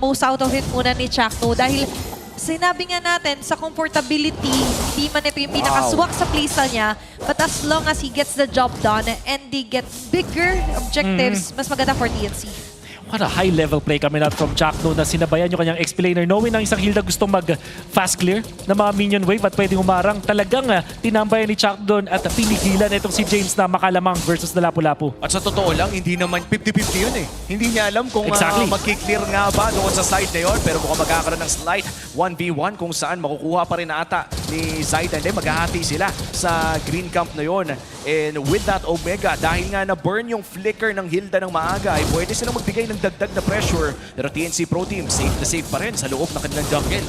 most out of it muna ni Chakno dahil sinabi nga natin sa comfortability, hindi man ito yung pinakaswak sa playstyle niya, but as long as he gets the job done and they get bigger objectives, mas maganda for TNC. What a high-level play coming out from Chakno na sinabayan yung kanyang explainer. Knowing ng isang Hilda gustong mag-fast clear na mga minion wave at pwedeng umarang. Talagang tinambayan ni Chakno doon at pinigilan itong si James na makalamang versus na Lapu-Lapu. At sa totoo lang, hindi naman 50-50 yun eh. Hindi niya alam kung magkiklear nga ba doon sa side na yun. Pero mukhang magkakaroon ng slight 1v1 kung saan makukuha pa rin ata ni Zaida. Hindi, maghahati sila sa green camp na yun. And with that Omega, dahil nga na-burn yung flicker ng Hilda ng maaga, ay pwede silang magbigay ng dagdag na pressure. Pero TNC Pro Team, safe na safe pa rin sa loob ng kanilang jungle.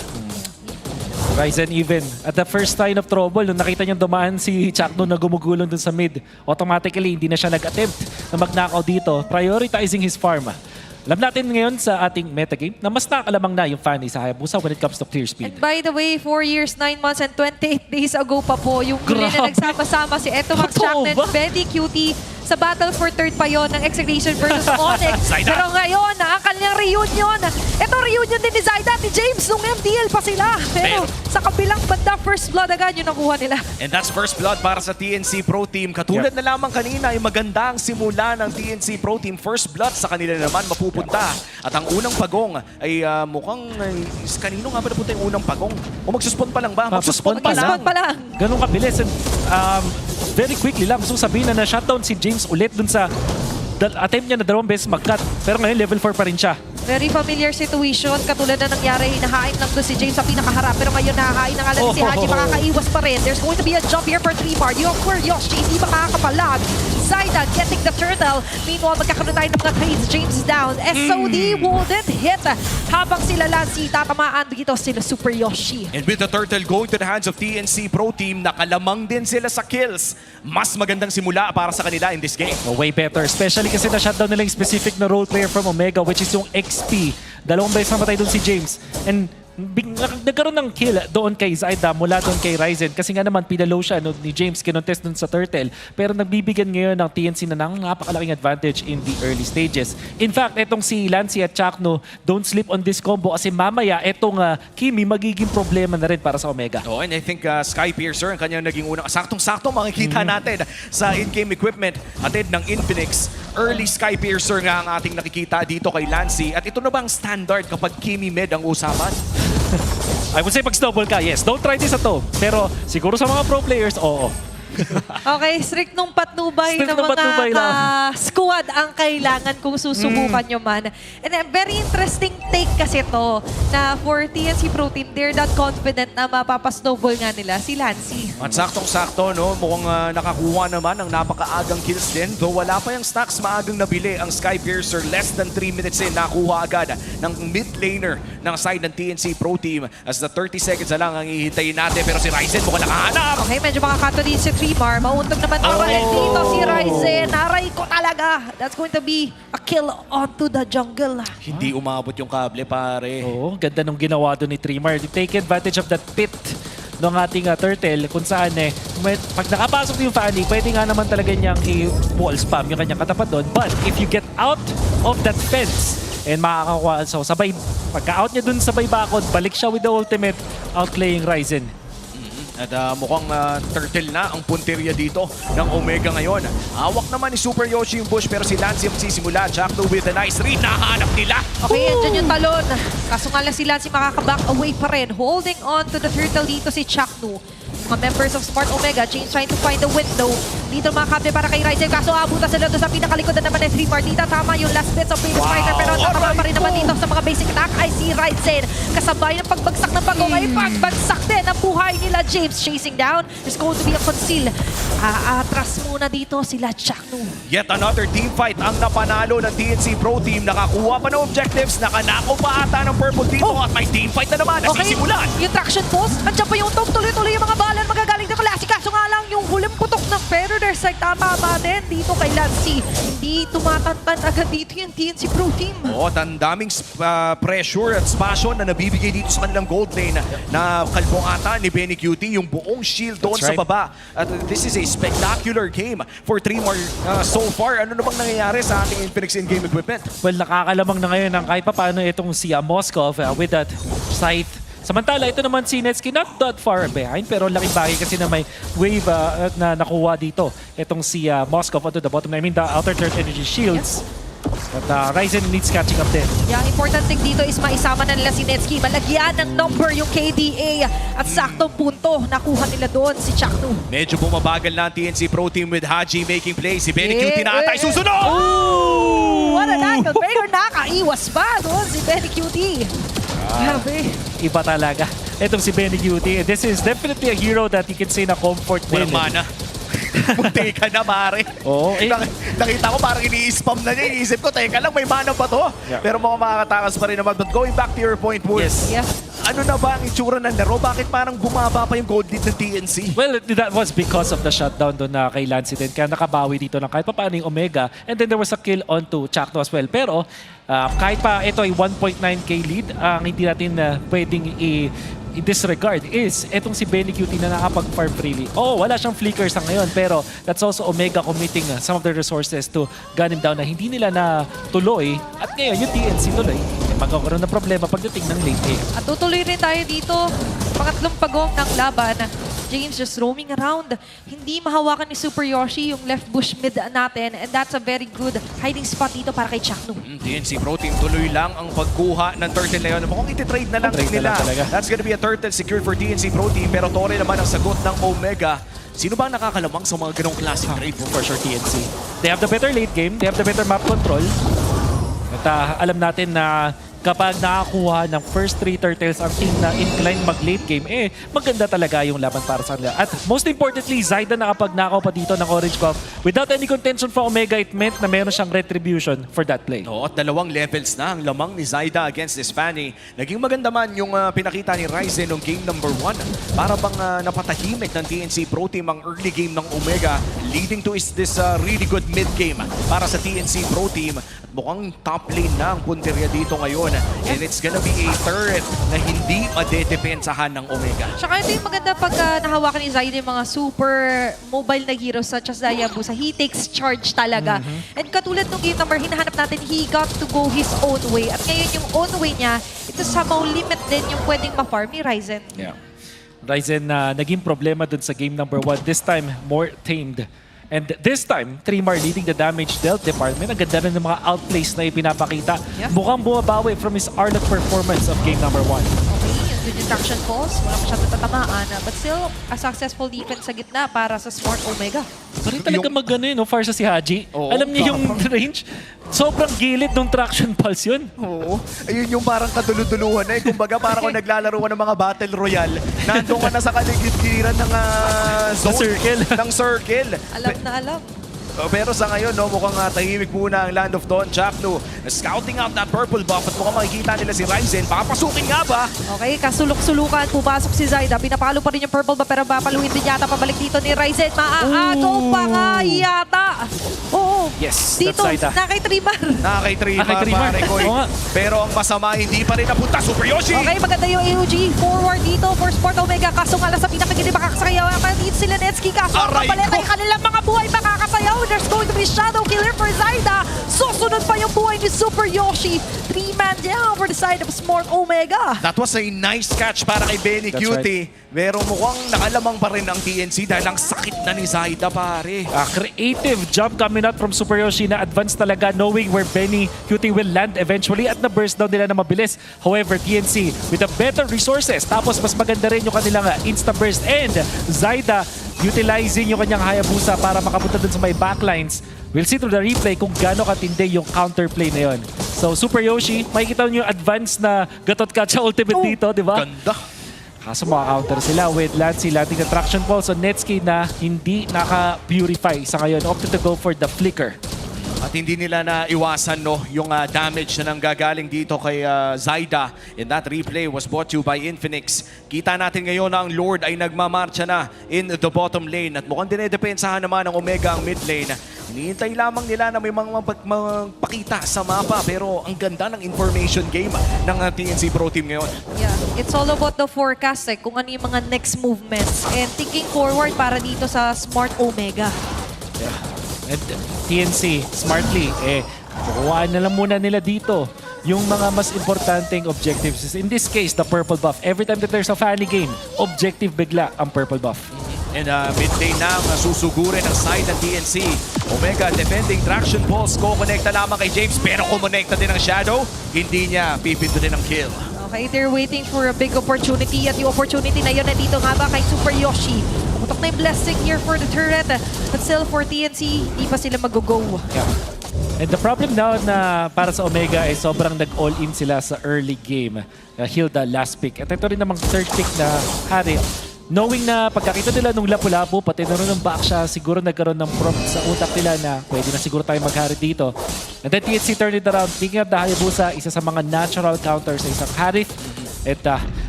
Ryzen even, at the first sign of trouble, nung nakita niyang dumaan si Chakno na gumugulong dun sa mid, automatically hindi na siya nag-attempt na mag-knockout dito, prioritizing his farm. Alam natin ngayon sa ating metagame na mas nakalamang na yung Fanny sa Hayabusa when it comes to clear speed. And by the way, 4 years, 9 months, and 28 days ago pa po, yung huli na nagsama-sama si Eto Max Jackson, Betty Cutie, sa battle for third pa yon ng Execution versus Onyx. Pero ngayon, ang kanilang reunion, ito reunion din ni Zaida at ni James nung MPL pa sila. Pero sa kabilang banda, first blood agad yung nakuha nila. And that's first blood para sa TNC Pro Team. Katulad na lamang kanina ay magandang simula ng TNC Pro Team. First blood sa kanila naman mapupunta. At ang unang pagong ay mukhang kanino nga ba napunta yung unang pagong? O magsuspond pa lang ba? Magsuspond pa lang. Ganun kabilis. And, very quickly lang. So sabihin na na-shutdown si James ulit dun sa attempt niya na 2 beses mag-cut. Pero ngayon level 4 pa rin siya. Very familiar situation. Katulad na nangyari, hinahain lang doon si James sa pinakaharap. Pero ngayon nahahain na nga lang si Haji. Makakaiwas pa rin. There's going to be a jump here for 3-bar. Yoshi, hindi makakapalag. Zaida getting the turtle. Meanwhile, magkakaroon tayo ng mga trades. James down. SOD wouldn't hit. Habang sila Lancy, tatamaan dito sila Super Yoshi. And with the turtle going to the hands of TNC Pro Team, nakalamang din sila sa kills. Mas magandang simula para sa kanila in this game. Way better. Especially kasi na-shutdown nila yung specific na role player from Omega, which is yung XP. 2 beses namatay doon si James. And nagkaroon ng kill doon kay Zaida mula doon kay Ryzen. Kasi nga naman, pinalow siya ni James, kinontest doon sa Turtle. Pero nagbibigyan ngayon ng TNC na ng napakalaking advantage in the early stages. In fact, etong si Lancy at Chakno, don't sleep on this combo kasi mamaya etong Kimi magiging problema na rin para sa Omega. Oh, and I think Sky Piercer ang kanyang naging unang. Saktong-sakto makikita natin sa in-game equipment atid ng Infinix. Early Sky Piercer nga ang ating nakikita dito kay Lancy. At ito na bang standard kapag Kimi mid ang usapan? I would say pag snowball ka, yes. Don't try this at home. Pero siguro sa mga pro players, oo. Okay, strict nung patnubay ng mga squad ang kailangan kung susubukan nyo man. And very interesting take kasi to na for TNC Pro Team, they're not confident na mapapasnowball nga nila si Lancy. At saktong-sakto, no? Mukhang nakakuha naman ng napakaagang kills din. Though wala pa yung stacks, maagang nabili ang Sky Piercer. Less than 3 minutes in, nakuha agad ng mid laner ng side ng TNC Pro Team. As the 30 seconds na lang ang ihintayin natin. Pero si Ryzen mukhang nakahanap. Okay, medyo makakato din si 3-bar. Mauntog naman dito si Ryzen. Aray ko talaga. That's going to be a kill onto the jungle. Hindi umabot yung kable, pare. Oo, ganda nung ginawa doon ni Trimar. Take advantage of that pit ng ating Turtle kung saan pag nakapasok yung Fanny, pwede nga naman talaga niyang i-wall spam yung kanyang katapat doon. But if you get out of that fence, and makakakuha, so sabay, pagka-out niya dun sabay bakod, balik siya with the ultimate, outplaying Ryzen. At mukhang turtle na ang punteriya dito ng Omega ngayon. Awak naman ni Super Yoshi yung push pero si Lancy magsisimula. Jackdo with a nice read. Nahanap nila. Okay, andyan yung talon. Kaso nga lang si Lancy makaka-back away pa rin. Holding on to the turtle dito si Chakno. Mga members of Smart Omega, James trying to find the window. Dito mga kable para kay Ryzen. Kaso abutan sila doon sa pinakalikodan naman ng 3-bar. Dito tama yung last bits of famous fighter. Pero nakama pa rin naman dito sa mga basic attack ay si Ryzen. Kasabay ng pagbagsak ng bagong ay pagbagsak din ang buhay nila James. Chasing down. There's going to be a conceal. Atras muna dito sila Chakno. Yet another team fight ang napanalo ng TNC Pro Team. Nakakuha pa ng objectives. Nakanako pa ata ng purple dito. At may team fight na naman. Nasisimulan. Yung traction post. Andiyan pa yung top. Tuloy-tuloy yung mga balan. Magagaling na klase. Kaso nga lang yung huling putok ng Feather's Side. Tama ba din dito kay Lancy. Hindi tumatantan agad dito yung TNC Pro Team. Oo, at ang daming pressure at passion na nabibigay dito sa kanilang gold lane na kalbong ata ni Benny Cutie. Yung buong shield doon sa baba. At this is a spectacular game for 3 more so far. Ano na bang nangyayari sa ating Infinix in-game equipment? Well, nakakalamang na ngayon ng kahit paano itong si Moskov with that scythe. Samantala, ito naman si Netsky, not that far behind, pero laking bagay kasi na may wave na nakuha dito. Itong si Moskov onto the bottom. I mean, the outer third energy shields. But Ryzen needs catching up din. Yeah, important thing dito is maisama na nila si Netsky. Malagyan ng number yung KDA. At saktong punto, nakuha nila doon si Chakno. Medyo bumabagal na ang TNC Pro Team with Haji making plays. Si Benny Cutie na atay susunod! What an angle. Pero nakaiwas pa doon si Benny Cutie. Grabe. Iba talaga. Itong si Benny Cutie. This is definitely a hero that you can say na comfort din. Walang mana. Munti ka na, pare. Oo. Nakita ko parang ini-spam na niya. Iisip ko, teka lang, may mana pa to. Yeah. Pero mukhang makakatakas pa rin naman. But going back to your point, Moon. Yes. Yeah. Ano na ba ang itsura ng laro? Bakit parang bumaba pa yung gold lead ng TNC? Well, that was because of the shutdown doon na kay Lancy din. Kaya nakabawi dito ng kahit paano yung Omega. And then there was a kill onto Chakno as well. Pero Kahit pa ito ay 1.9k lead, ang hindi natin pwedeng i-disregard is etong si Benny Cutie na nakapag-farm freely. Wala siyang flicker sa ngayon, pero that's also Omega committing some of their resources to gun him down na hindi nila na tuloy. At ngayon, yung TNC tuloy, magkakaroon ng problema pagdating ng late game. At tutuloy rin tayo dito. Pangatlong pagong ng laban. James just roaming around. Hindi mahawakan ni Super Yoshi yung left bush mid natin. And that's a very good hiding spot dito para kay Chakno. TNC Pro Team tuloy lang ang pagkuha ng turtle na yun. Mukhang iti-trade na lang nila. That's gonna be a turtle secured for TNC Pro Team. Pero Torre naman ang sagot ng Omega. Sino ba ang nakakalamang sa mga ganong klaseng trade? For sure, TNC. They have the better late game. They have the better map control. At alam natin na kapag nakakuha ng first 3 turtles ang team na inclined mag-late game, maganda talaga yung laban para sa kanila. At most importantly, Zyda nakapag-nakaw pa dito ng Orange Cup. Without any contention for Omega, it meant na meron siyang retribution for that play. At 2 levels na ang lamang ni Zyda against this Fanny. Naging maganda man yung pinakita ni Ryzen ng game number 1. Para bang napatahimik ng TNC Pro Team ang early game ng Omega, leading to this really good mid game para sa TNC Pro Team. At mukhang top lane na ang punteriya dito ngayon. And it's gonna be a turret na hindi madedepensahan ng Omega. Tsaka ito yung maganda pag nahawakan ni Zyda yung mga super mobile na heroes such as Hayabusa. He takes charge talaga. And katulad ng game number, hinahanap natin, he got to go his own way. At ngayon yung own way niya, ito somehow limit din yung pwedeng ma-farm ni Ryzen. Yeah. Ryzen naging problema dun sa game number 1. This time, more tamed. And this time, Trimar leading the damage dealt department. Ang ganda rin ng mga outplays na ipinapakita. Yeah. Mukhang bumabawi from his Arlott performance of game number 1. Okay, yung good distraction calls, wala masyadong tatamaan. But still, a successful defense sa gitna para sa Smart Omega. Parang talaga mag-ano yun, far sa si Haji. Alam niyo yung range? Sobrang gilid ng traction pulse yun. Oo. Ayun yung parang kaduluduluhan na Kumbaga parang kung naglalaro ka ng mga Battle Royale, nandun ka na sa kaligid-giran ng zone. Ng circle. Alam na alam. Pero sa ngayon, mukhang tahimik muna ang Land of Dawn. Chakno, scouting out that purple buff at mukhang makikita nila si Ryzen. Papasukin nga ba? Okay, kasulok-sulukan. Pumasok si Zyda. Pinapalo pa rin yung purple buff pero papaluin din yata pabalik dito ni Ryzen. Maaagaw pa nga yata. Oo. Yes, dito, that's Zyda. na kay Trimar. Kay Trimar, pare ko. Pero ang masama, hindi pa rin napunta. Super Yoshi! Okay, maganda yung AOG. Forward dito for Sport Omega. Kaso nga lang sa pinakagili makakasayaw. Dito sila Netsky. Kaso ang kapalit ay kanilang mga buhay makakasayaw. There's going to be Shadow Killer for Zyda. Susunod pa yung buhay ni Super Yoshi. 3-man down for the side of Smart Omega. That was a nice catch para kay Benny Cutie. Pero mukhang nakalamang pa rin ang TNC dahil ang sakit na ni Zyda, pare. Creative jump coming out from Super Yoshi na advance talaga knowing where Benny Cutie will land eventually at na-burst down nila na mabilis. However, TNC with the better resources. Tapos mas maganda rin yung kanilang insta-burst. And Zyda utilizing yung kanyang Hayabusa para makapunta dun sa may backlines. We'll see through the replay kung gaano katindi yung counterplay na yun. So Super Yoshi, makikita nyo yung advance na gatot catch ultimate dito, di ba? Ganda. Kaso mga-counter sila with Lancy landing the traction ball. So Netsky na hindi naka-purify sa ngayon. Opted to go for the flicker. At hindi nila na iwasan yung damage na nanggagaling dito kay Zyda. And that replay was brought to you by Infinix. Kita natin ngayon na ang Lord ay nagmamarcha na in the bottom lane. At mukhang dinedepensahan naman ng Omega ang mid lane. Hinihintay lamang nila na may mga magpakita sa mapa. Pero ang ganda ng information game ng TNC Pro Team ngayon. Yeah, it's all about the forecast kung ano yung mga next movements. And thinking forward para dito sa Smart Omega. Yeah. And TNC, smartly, kukuhaan na lang muna nila dito yung mga mas importanteng objectives. In this case, the purple buff. Every time that there's a Fanny game, objective bigla ang purple buff. And mid-lane na ang susugurin ang side ng TNC. Omega defending traction pulse. Ko-connecta lamang kay James pero kumonekta din ang Shadow. Hindi niya pipindutin ang kill. Okay, they're waiting for a big opportunity at yung opportunity na yun nandito nga ba kay Super Yoshi. Putok na yung blessing here for the turret. But still for TNC, di pa sila mag-go. Yeah. And the problem now na para sa Omega ay sobrang nag-all-in sila sa early game. Heal the last pick. At ito rin namang third pick na Hari. Knowing na pagkakita nila nung lapu-lapu, pati na rin ng back siya, siguro nagkaroon ng prompt sa utak nila na pwede na siguro tayo mag-Hari dito. And then TNC turned it around, picking up the Hayabusa, isa sa mga natural counters sa isang Harith. At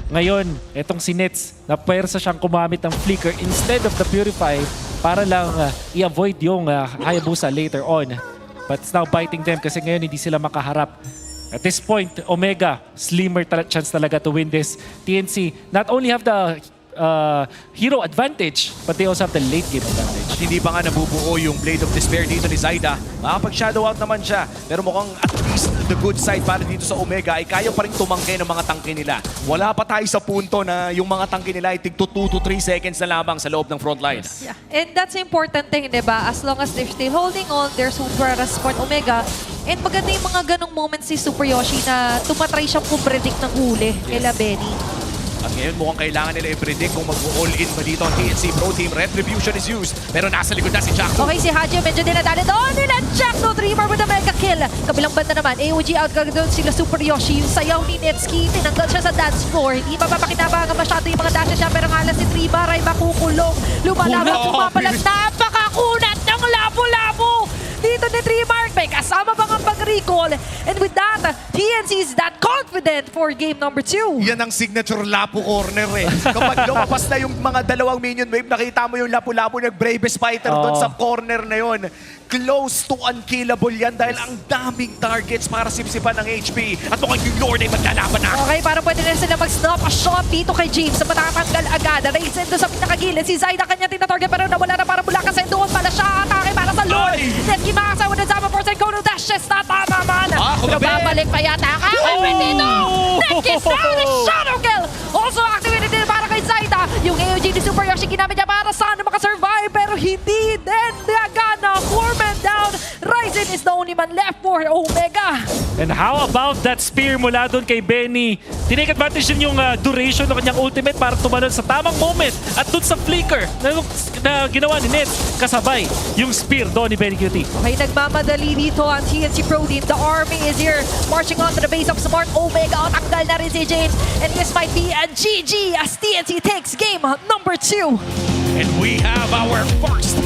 ngayon, etong si Nets, na pwersa siyang kumamit ng flicker instead of the Purify para lang i-avoid yung Hayabusa later on. But it's now biting them kasi ngayon hindi sila makaharap At this point, Omega, slimmer chance talaga to win this. TNC not only have the hero advantage, but they also have the late game advantage. At hindi pa nga nabubuo yung Blade of Despair dito ni Zaida. Makapag-shadow out naman siya. Pero mukhang at least the good side para dito sa Omega ay kaya pa rin tumangke ng mga tangke nila. Wala pa tayo sa punto na yung mga tangke nila ay tig 2 to 3 seconds na lamang sa loob ng front line. Yeah. And that's the important thing, di ba? As long as they're still holding on, there's hope for us support Omega. And maganda yung mga ganong moments si Super Yoshi na tumatry siyang kumpredict ng huli kila Benny. At ngayon mukhang kailangan nila i-predict kung mag-all-in ba dito ang TNC Pro Team. Retribution is used, pero nasa likod na si Jackno. Okay, si Haji medyo dinadali doon nila. Jackno, Dreamer with a mega kill. Kabilang banda naman, AOG out doon sila Super Yoshi. Yung sayaw ni Netsuki, tinanggal siya sa dance floor. Hindi pa mapakinabangan masyado yung mga dashes niya, pero halos si Dreamer ay makukulong. Lumalaban, pumapalag, napakakunat ng labo-labo dito ni Dreamer. May kasama bang ang pag-recall? And with that, TNC is that confident for game number 2. Yan ang signature Lapu corner eh. Kapag lumabas na yung mga dalawang minion wave, nakita mo yung Lapu-Lapu nag-bravest fighter doon sa corner na yun. Close to unkillable yan dahil ang daming targets para sipsipan ng HP. At mukhang yung Lord ay maglalaban na. Okay, para pwede na sila mag-snap a shot dito kay James sa matatanggal agad. Raisin doon sa pinakagilid. Si Zaida kanya tinatarget pero nawala na para mula kasi doon pala siya. Atake para sa Lord. Netsuki makasawa na sama for go to dashes. Tata naman. Pero babalik pa yata. Kakaiwin dito. Netsuki found a shadow kill. Also activated din para kay Zaida. Yung AOG ni Super Yoshi ginamit niya para sana makasurvive pero hindi din nagana. 4 men down. Ryzen is the only man left for Omega. And how about that spear mula doon kay Benny? Tinake advantage din yung duration ng kanyang ultimate para tumalon sa tamang moment. At doon sa flicker na ginawa ni Nets, kasabay yung spear doon ni Benny QT. Okay, nagmamadali dito ang TNC Pro Team. The army is here, marching on to the base of Smart Omega. Tanggal na rin si James. And this might be a GG as TNC takes game number 2. And we have our first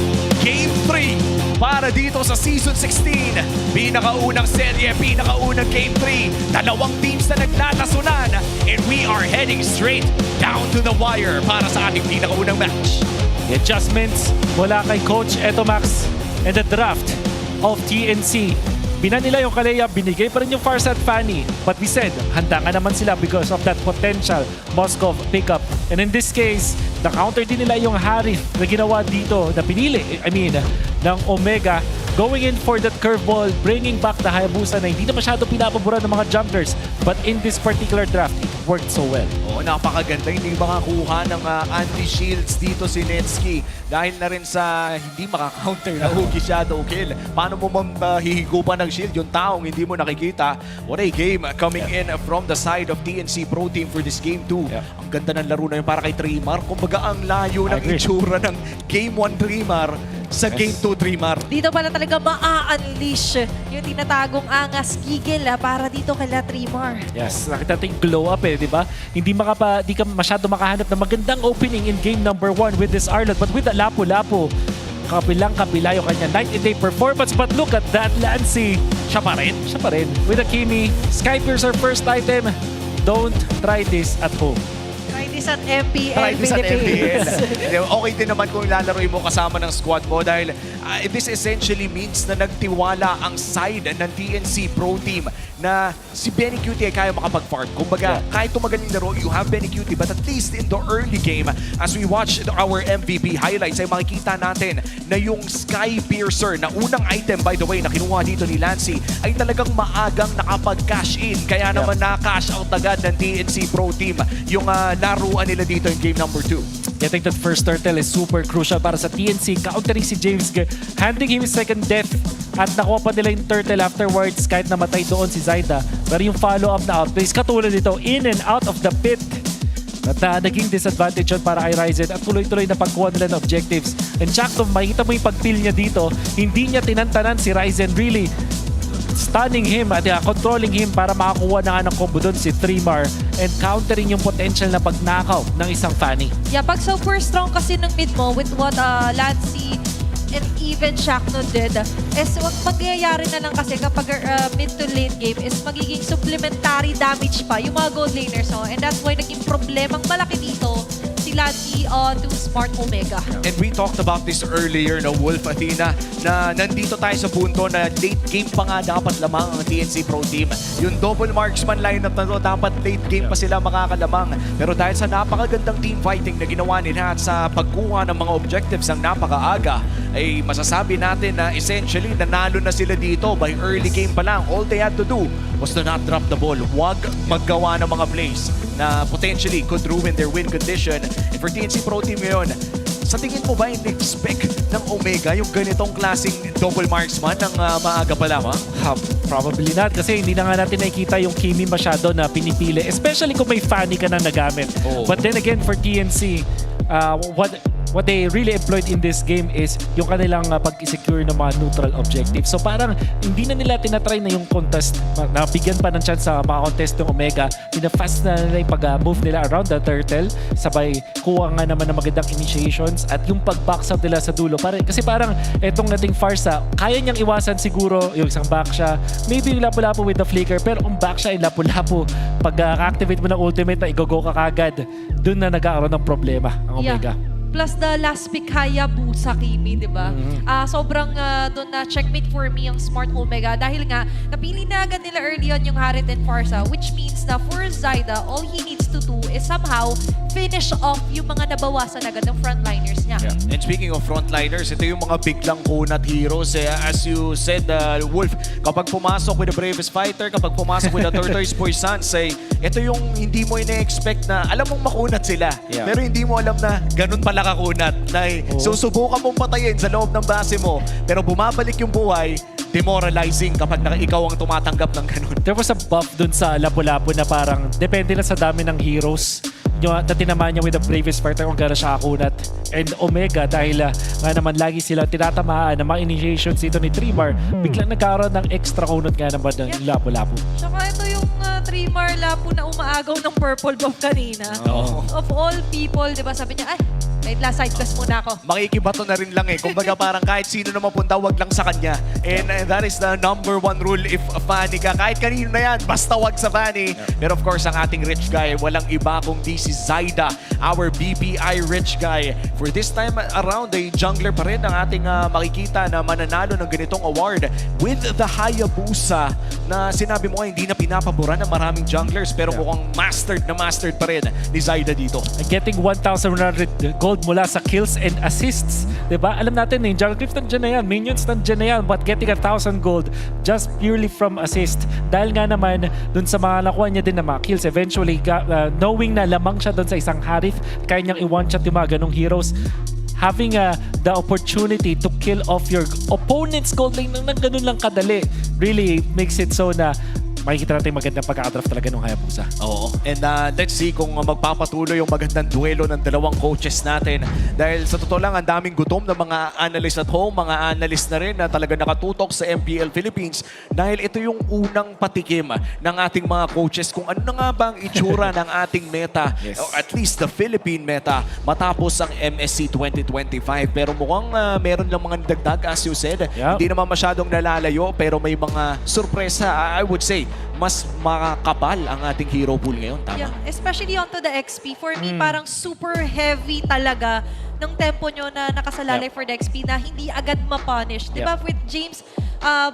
Game 3 para dito sa Season 16. Pinakaunang serye, pinakaunang Game 3. Dalawang teams na naglalasunan. And we are heading straight down to the wire para sa ating pinakaunang match. The adjustments mula kay Coach Etomax and the draft of TNC. Binan nila yung Kalea, binigay pa rin yung Farsad Fanny. But we said, handa nga naman sila because of that potential Moskov pickup. And in this case, na-counter din nila yung Harith na ginawa dito, na pinili, ng Omega. Going in for that curveball, bringing back the Hayabusa na hindi na masyado pinapabura ng mga jumpers. But in this particular draft, it worked so well. Oo, napakaganda. Hindi makakuha ng anti-shields dito si Netsuki. Dahil na rin sa hindi makakounter na Hugi Shadow Kill. Paano mo hihigupan ng shield yung taong hindi mo nakikita? What a game coming in from the side of TNC Pro Team for this Game 2. Ang ganda ng laro na yun para kay Trimar. Kumbaga ang layo ng itsura ng Game 1 Trimar sa Game 2 Trimar. Dito pala talaga ma-unleash yung tinatagong angas gigil para dito kay Trimar. Yes, nakita natin glow up di ba? Hindi ka masyado makahanap ng magandang opening in game number 1 with this Arlot. But with the Lapu-Lapu, kapilang-kapila yung kanya night and day performance. But look at that, Lancy. Siya pa rin. With a Kimi, Sky Piercer first item. Don't try this at home. Try this at MPL Try this at Philippines. MPL. Okay din naman kung lalaroin mo kasama ng squad mo dahil this essentially means na nagtiwala ang side ng TNC Pro Team na si Benny QT ay kaya makapag-farm. Kumbaga, kahit tumagal yung laro, you have Benny QT, but at least in the early game, as we watch our MVP highlights, ay makikita natin na yung Sky Piercer na unang item, by the way, na kinuha dito ni Lancy, ay talagang maagang nakapag-cash in. Kaya naman na-cash out agad ng TNC Pro Team yung laruan nila dito in game number 2. Getting that first turtle is super crucial para sa TNC. Countering si James, handing him his second death. At nakuha pa nila yung turtle afterwards kahit namatay doon si Zaida. Pero yung follow-up na outplays, katulad dito, in and out of the pit. At naging disadvantage yun para kay Ryzen at tuloy-tuloy na pagkuha nila ng objectives. And Jackson, makita mo yung pag-peel niya dito, hindi niya tinantanan si Ryzen, really stunning him at controlling him para makakuha na nga ng combo doon si Trimar and countering yung potential na pagnakaw ng isang Fanny. Yeah, pag super strong kasi ng mid mo with what Lancy and even Shackno did, is magyayari na lang kasi kapag mid to late game is magiging supplementary damage pa yung mga gold laners. And that's why naging problemang malaki dito si Lati to Smart Omega. And we talked about this earlier, no, Wolf, Athena, na nandito tayo sa punto na late game pa nga dapat lamang ang TNC Pro Team. Yung double marksman lineup na to, dapat late game pa sila makakalamang. Pero dahil sa napakagandang team fighting na ginawa nila at sa pagkuha ng mga objectives ang napakaaga, ay masasabi natin na essentially nanalo na sila dito by early game pa lang. All they had to do was to not drop the ball. Huwag maggawa ng mga plays na potentially could ruin their win condition. And for TNC Pro Team ngayon, sa tingin mo ba in-expect ng Omega yung ganitong klaseng double marksman ng maaga pa lamang? Probably not kasi hindi na nga natin nakikita yung Kimi masyado na pinipili. Especially kung may Fanny ka na nagamit. But then again, for TNC, what they really employed in this game is yung kanilang pag-secure ng mga neutral objectives. So parang hindi na nila tinatry na yung contest, nabigyan pa ng chance sa mga contest ng Omega. Pina-fast na nila yung pag-move nila around the turtle, sabay kuha nga naman ng magandang initiations at yung pag-box out nila sa dulo. Kasi parang etong nating Farsa, kaya niyang iwasan siguro yung isang back siya, maybe yung lapu-lapu with the flicker, pero kung back siya yung lapu-lapu, pag-activate mo ng ultimate na i-go ka kagad, dun na nag-aaroon ng problema ang Omega. Plus the last pick Hayabusa Kimi, di ba? Sobrang doon na checkmate for me ang Smart Omega dahil nga napili na agad nila early on yung Harit and Farsa, which means na for Zyda, all he needs to do is somehow finish off yung mga nabawasan agad ng frontliners niya. And speaking of frontliners, ito yung mga biglang kunat heroes. As you said, Wolf, kapag pumasok with the Bravest Fighter, kapag pumasok with the Tortoise Poisons, ito yung hindi mo ina-expect na alam mong makunat sila. Pero hindi mo alam na ganun pala kakunat. Na susubukan mong patayin sa loob ng base mo, pero bumabalik yung buhay, demoralizing kapag ikaw ang tumatanggap ng ganun. There was a buff dun sa lapu-lapu na parang depende na sa dami ng heroes na tinamaan niya with the Bravest Fighter kung gano'n siya kakunat. And Omega, dahil nga naman lagi sila tinatamaan ng mga initiations dito ni Trimar, biglang nagkaroon ng extra kunot nga naman ng lapu-lapu. Tsaka ito yung Trimar lapu na umaagaw ng purple buff kanina. Of all people, di ba, sabi niya, wait lang, side quest muna ako. Makikibato na rin lang Kumbaga parang kahit sino na mapunta, wag lang sa kanya. And that is the #1 rule if Fanny ka. Kahit kanino na yan, basta wag sa Fanny. Pero of course, ang ating rich guy, walang iba kung di si Zyda, our BPI rich guy. For this time around, ay jungler pa rin ang ating makikita na mananalo ng ganitong award with the Hayabusa na sinabi mo hindi na pinapaboran ng maraming junglers pero mukhang mastered pa rin ni Zyda dito. Getting 1,100 gold mula sa kills and assists. Diba? Alam natin yung jungle creeps nandiyan na yan, minions nandiyan na yan, but getting 1,000 gold just purely from assist. Dahil nga naman, dun sa mga nakuha niya din na mga kills, eventually, knowing na lamang siya dun sa isang Harith, kaya niyang i-one-shot yung mga ganong heroes. Having the opportunity to kill off your opponent's gold lane ng ganun lang kadali really makes it so na makikita natin magandang pagka-draft talaga ng Hayabusa. Oo. And let's see kung magpapatuloy yung magandang duelo ng dalawang coaches natin. Dahil sa totoo lang, ang daming gutom ng mga analyst at home, mga analyst na rin na talaga nakatutok sa MPL Philippines. Dahil ito yung unang patikim ng ating mga coaches kung ano na nga ba ang itsura ng ating meta, or at least the Philippine meta, matapos ang MSC 2025. Pero mukhang meron lang mga dagdag, as you said. Hindi naman masyadong nalalayo, pero may mga sorpresa, I would say, mas makakapal ang ating hero pool ngayon. Tama? Yeah, especially onto the XP. For me, parang super heavy talaga ng tempo nyo na nakasalalay for the XP na hindi agad ma-punish. Diba with James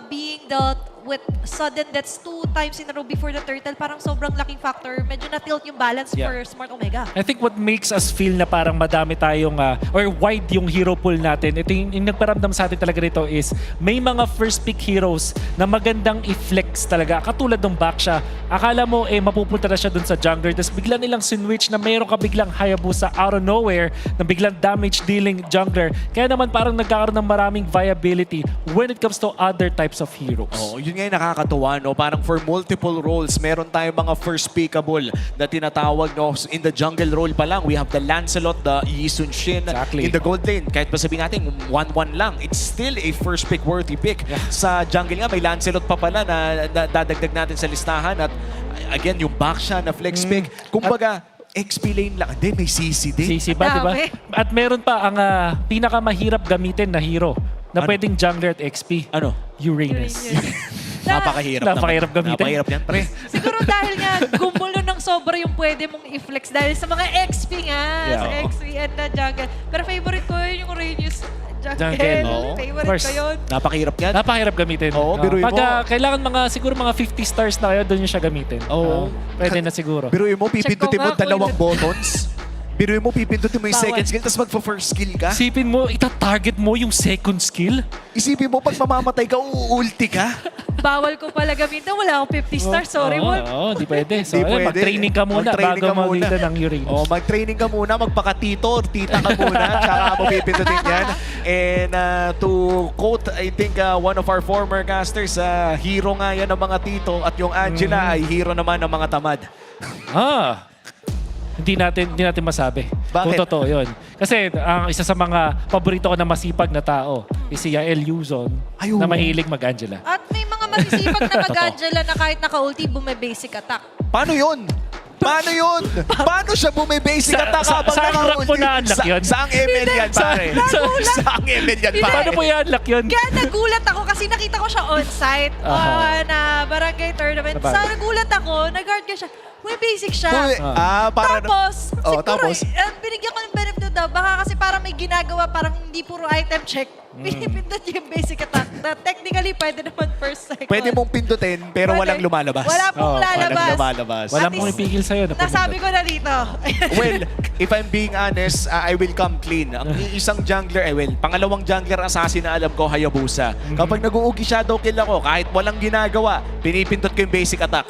being dealt with sudden deaths 2 times in a row before the turtle, parang sobrang laking factor. Medyo na-tilt yung balance for Smart Omega. I think what makes us feel na parang madami tayong, or wide yung hero pool natin, ito yung nagparamdam sa atin talaga rito is may mga first pick heroes na magandang i-flex talaga. Katulad ng Baksha, akala mo mapupunta na siya dun sa jungler, tapos bigla nilang sinwitch na mayroon ka biglang Hayabusa out of nowhere na biglang damage dealing jungler. Kaya naman parang nagkakaroon ng maraming viability when it comes to other types of heroes. Yun nga yung nakakatuwa, no? Parang for multiple roles, meron tayong mga first pickable na tinatawag, no? In the jungle role pa lang, we have the Lancelot, the Yisun Shin. In the gold lane, kahit pa sabihin natin 1-1 lang, it's still a first pick worthy pick. Sa jungle nga, may Lancelot pa pala na dadagdag natin sa listahan. At again, yung Baksha na flex pick. Kumbaga, XP lane lang. Hindi, may CC din. CC ba, diba? At meron pa ang pinakamahirap gamitin na hero na pwedeng jungler at XP. Ano? Uranus. Napakahirap gamitin. Napakahirap yan, pre. Siguro dahil nga gumulo ng sobra yung pwede mong i-flex dahil sa mga XP nga. Yeah. Sa XP and na jungle. Pero favorite ko yun yung Radius jungle. Oo. Favorite ko yun. Napakahirap yan. Napakahirap gamitin. Oo, biruin mo. Kailangan siguro mga 50 stars na kayo, doon yung siya gamitin. Oo. Pwede na siguro. Biruin mo, pipindutin mo Check ko nga dalawang kung- buttons. Biruin mo, pipindutin mo yung Bawal. second skill, tapos magpa-first skill ka. Isipin mo, ita-target mo yung second skill? Isipin mo, pag mamamatay ka, uulti ka. Bawal ko pala gamitin. Wala akong 50 stars. Sorry, Wolf. Oo, di pwede. So, Di pwede. mag-training ka muna Mag-training bago ka muna. mag-dito ng Uranus. Oh, mag-training ka muna, magpaka-tito or tita ka muna, tsaka mo pipindutin yan. And to quote, I think one of our former casters, hero nga yan ng mga tito at yung Angela ay hero naman ng mga tamad. Hindi natin masabi Bakit? kung totoo yun. Kasi ang isa sa mga paborito ko na masipag na tao is si Yael Yuzon na mahilig mag-Angela. At may mga masisipag na mag-Angela na kahit naka-ulti, bume-basic attack. Paano yun? Paano yun? Paano siya bumibasic attack habang saan rank mo na-unlock yun? Saang ML yan, pare? Saang ML yan, pare? Paano mo i-unlock yun? Kaya nagulat ako kasi nakita ko siya on-site na barangay tournament. Sabagay. Sa nagulat ako, nag-guard ka siya. May basic siya. para Tapos, siguro, tapos? binigyan ko ng benefit of doubt. Baka kasi parang may ginagawa, parang hindi puro item check. Pinipindot yung basic attack. Na technically, pwede naman first, second. Pwede mong pindutin, pero walang lumalabas. Wala pong lalabas. Walang lumalabas. Walang pumipigil sa'yo. Nasabi ko na dito. Well, if I'm being honest, I will come clean. Ang isang jungler, pangalawang jungler assassin na alam ko, Hayabusa. Kapag nag-uugi shadow kill ako, kahit walang ginagawa, pinipindot ko yung basic attack.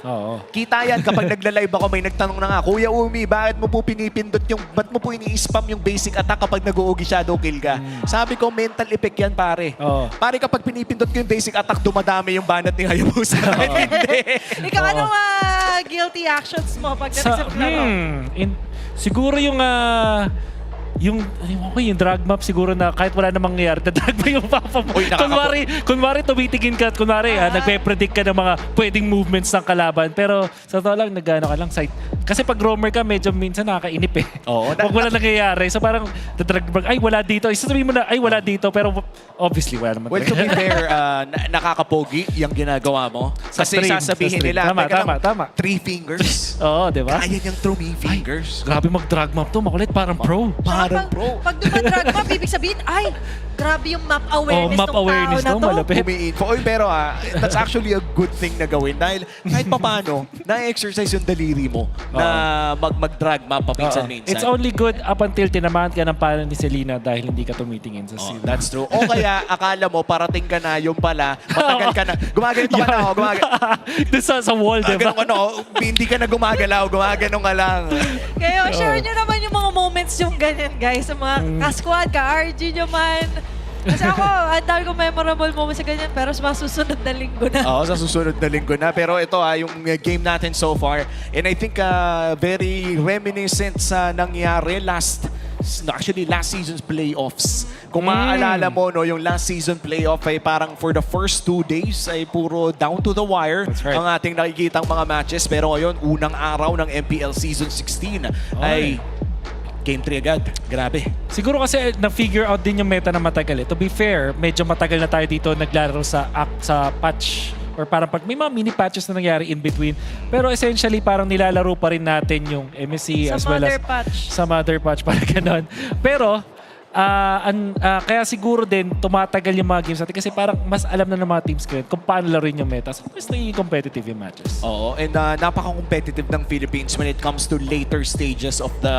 Kita yan kapag nagla-live ako, may nagtanong na nga, Kuya Umi, bakit mo po pinipindot ba't mo po ini-spam yung basic attack kapag nag-uugi shadow kill ka? Sabi ko, mental effect yan, pare. Pare, kapag pinipindot ko yung basic attack, dumadami yung banat ni Hayabusa. Hindi. Ikaw, anong guilty actions mo pag sa laro? Siguro yung drag map siguro na kahit wala namang nangyayari, drag mo yung papa mo. Kunwari tumitingin ka at kunwari nagpe-predict ka ng mga pwedeng movements ng kalaban. Pero sa totoo lang, nag-ano ka lang site. Kasi pag roamer ka, medyo minsan nakakainip eh. Pag wala nangyayari. So parang drag ay wala dito. Isasabihin mo na, ay wala dito. Pero obviously, wala naman. Well, to be fair, nakakapogi yung ginagawa mo. Kasi sasabihin nila, tama. 3 fingers. Oo, di ba? Kaya niyang throw me fingers. Grabe mag-drag map to. Makulit, parang pro. Pag dumadrag mo, ibig sabihin, ay, grabe yung map awareness ng tao na to. Umi-info. Pero that's actually a good thing na gawin dahil kahit papano, na-exercise yung daliri mo na mag-drag map paminsan-minsan. It's only good up until tinamaan ka ng paano ni Selena dahil hindi ka tumitingin sa scene. That's true. O kaya, akala mo, parating ka na, yung pala, matagal ka na. Gumaganito ka na, Doon sa wall, diba? Hindi ka na gumagalaw, gumagano ka lang. Kaya share nyo naman yung mga moments yung ganyan, guys. Sa mga ka-squad, ka-RG nyo man. Kasi ako, ang dami kong memorable moments sa ganyan, pero sa susunod na linggo na. Oo, sa susunod na linggo na. Pero ito yung game natin so far. And I think very reminiscent sa nangyari last season's playoffs. Kung maaalala mo, yung last season playoff ay parang for the first 2 days ay puro down to the wire ang ating nakikitang mga matches. Pero ngayon, unang araw ng MPL Season 16 ay Game 3 agad. Grabe. Siguro kasi na-figure out din yung meta na matagal. To be fair, medyo matagal na tayo dito naglaro sa patch or parang pag may mga mini patches na nangyari in between. Pero essentially parang nilalaro pa rin natin yung MSC as well as sa mother patch. Parang ganon. Pero kaya siguro din tumatagal yung mga games natin kasi parang mas alam na ng mga teams ngayon kung paano laruin yung meta. So mas naging competitive yung matches. Oo, and napaka-competitive ng Philippines when it comes to later stages of the...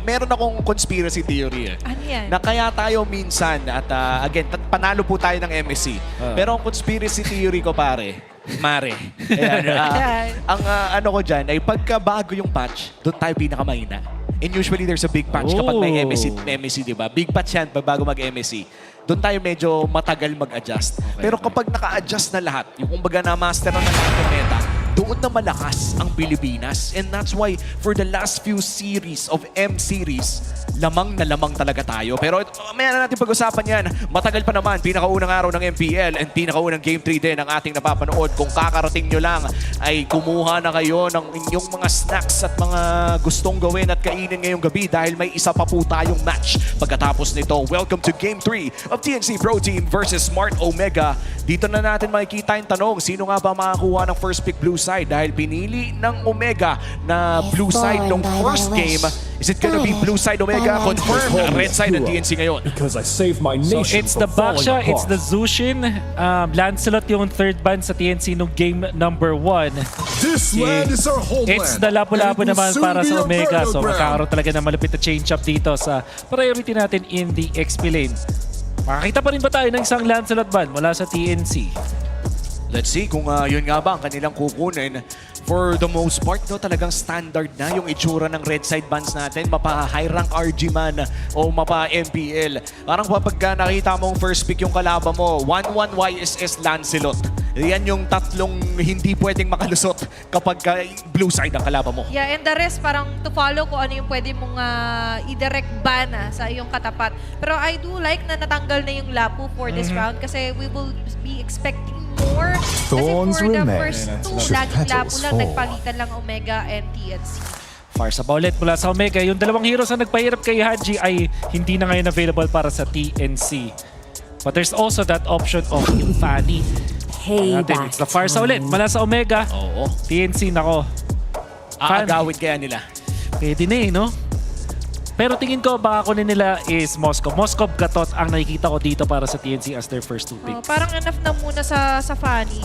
Meron akong conspiracy theory eh. Ano yan? Na kaya tayo minsan at again, panalo po tayo ng MSC. Pero ang conspiracy theory ko pare, Mare. Ayan, ang ano ko dyan ay pagka bago yung patch, doon tayo pinakamahina. And usually there's a big patch kapag may MSC, di ba? Big patch yan pag bago mag-MSC. Doon tayo medyo matagal mag-adjust. Pero kapag naka-adjust na lahat, yung kumbaga na master na lahat ng meta, doon na malakas ang Pilipinas. And that's why for the last few series of M Series, lamang na lamang talaga tayo. Pero maya na natin pag-usapan yan. Matagal pa naman, pinakaunang araw ng MPL and pinakaunang Game 3 din ang ating napapanood. Kung kakarating nyo lang, ay kumuha na kayo ng inyong mga snacks at mga gustong gawin at kainin ngayong gabi dahil may isa pa po tayong match. Pagkatapos nito, welcome to Game 3 of TNC Pro Team versus Smart Omega. Dito na natin makikita yung tanong, sino nga ba makakuha ng first pick blue side? Dahil pinili ng Omega na blue side nung first game. Is it gonna be blue side Omega? Confirmed, red side ng TNC ngayon. Because I saved my So nation it's the from falling Baksha, it's apart. the Zushin, Lancelot yung third ban sa TNC nung game number 1. This land is our homeland. It's the Lapu-Lapu and it will naman soon para be sa our Omega. So battleground. magkakaroon talaga ng malapit na change-up dito sa priority natin in the XP lane. Makakita pa rin ba tayo ng isang Lancelot ban mula sa TNC? Let's see kung yun nga ba ang kanilang kukunin. For the most part, no, talagang standard na yung itsura ng red side bans natin. Mapa high rank RG man o mapa MPL. Parang kapag nakita mong first pick yung kalaban mo, 1-1 YSS Lancelot. Yan yung tatlong hindi pwedeng makalusot kapag blue side ang kalaban mo. Yeah, and the rest parang to follow kung ano yung pwede mong i-direct ban sa iyong katapat. Pero I do like na natanggal na yung Lapu for this round kasi we will be expecting more. Thorns kasi for the remain. first two, Should laging Lapu petals lang, fall. nagpalitan lang Omega and TNC. Farsa pa ulit mula sa Omega. Yung dalawang heroes na nagpahirap kay Haji ay hindi na ngayon available para sa TNC. But there's also that option of yung Fanny. It's the Farsa ulit mula sa Omega. Oo. TNC, nako. Aagawin kaya nila. Pwede na no? Pero tingin ko baka kunin nila is Moskov. Moskov Gatot ang nakikita ko dito para sa TNC as their first 2 pick. Parang enough na muna sa Fanny.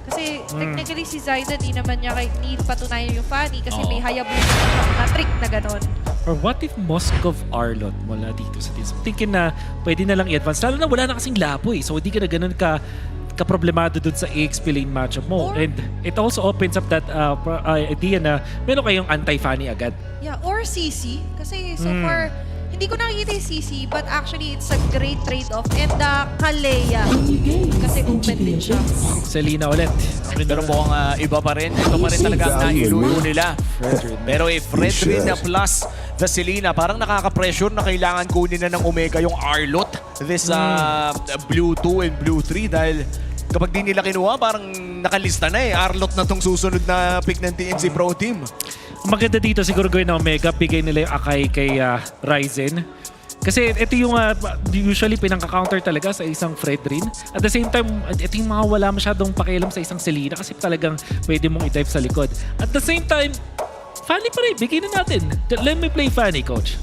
Kasi technically si Zayda di naman niya need patunayan yung Fanny kasi may Hayabusa na trick na ganon. Or what if Moskov Arlot mula dito sa TNC? Thinking na pwede na lang i-advance. Lalo na wala na kasing Lapu so hindi ka na ganun kaproblemado dun sa EXP lane matchup mo. And it also opens up that idea na meron kayong anti-Fanny agad. Yeah, or CC. Kasi so far, hindi ko nakikita yung CC, but actually it's a great trade-off. And Kalea, kasi open din siya. Selena ulit. Pero mukhang iba pa rin. Ito pa rin talaga ang nailulo nila. Pero if Fredrin na plus the Selena, parang nakaka-pressure na kailangan kunin na ng Omega yung Arlot. This Blue 2 and Blue 3 dahil kapag di nila kinuha, parang nakalista na Arlot na tong susunod na pick ng TNC Pro Team. Maganda dito siguro gawin ng Omega, bigay nila yung Akai kay Ryzen. Kasi ito yung usually pinang-counter talaga sa isang Fredrin. At the same time, ito yung mga wala masyadong pakialam sa isang Selena kasi talagang pwede mong i-dive sa likod. At the same time, Fanny pa rin, bigay na natin. Let me play Fanny, coach.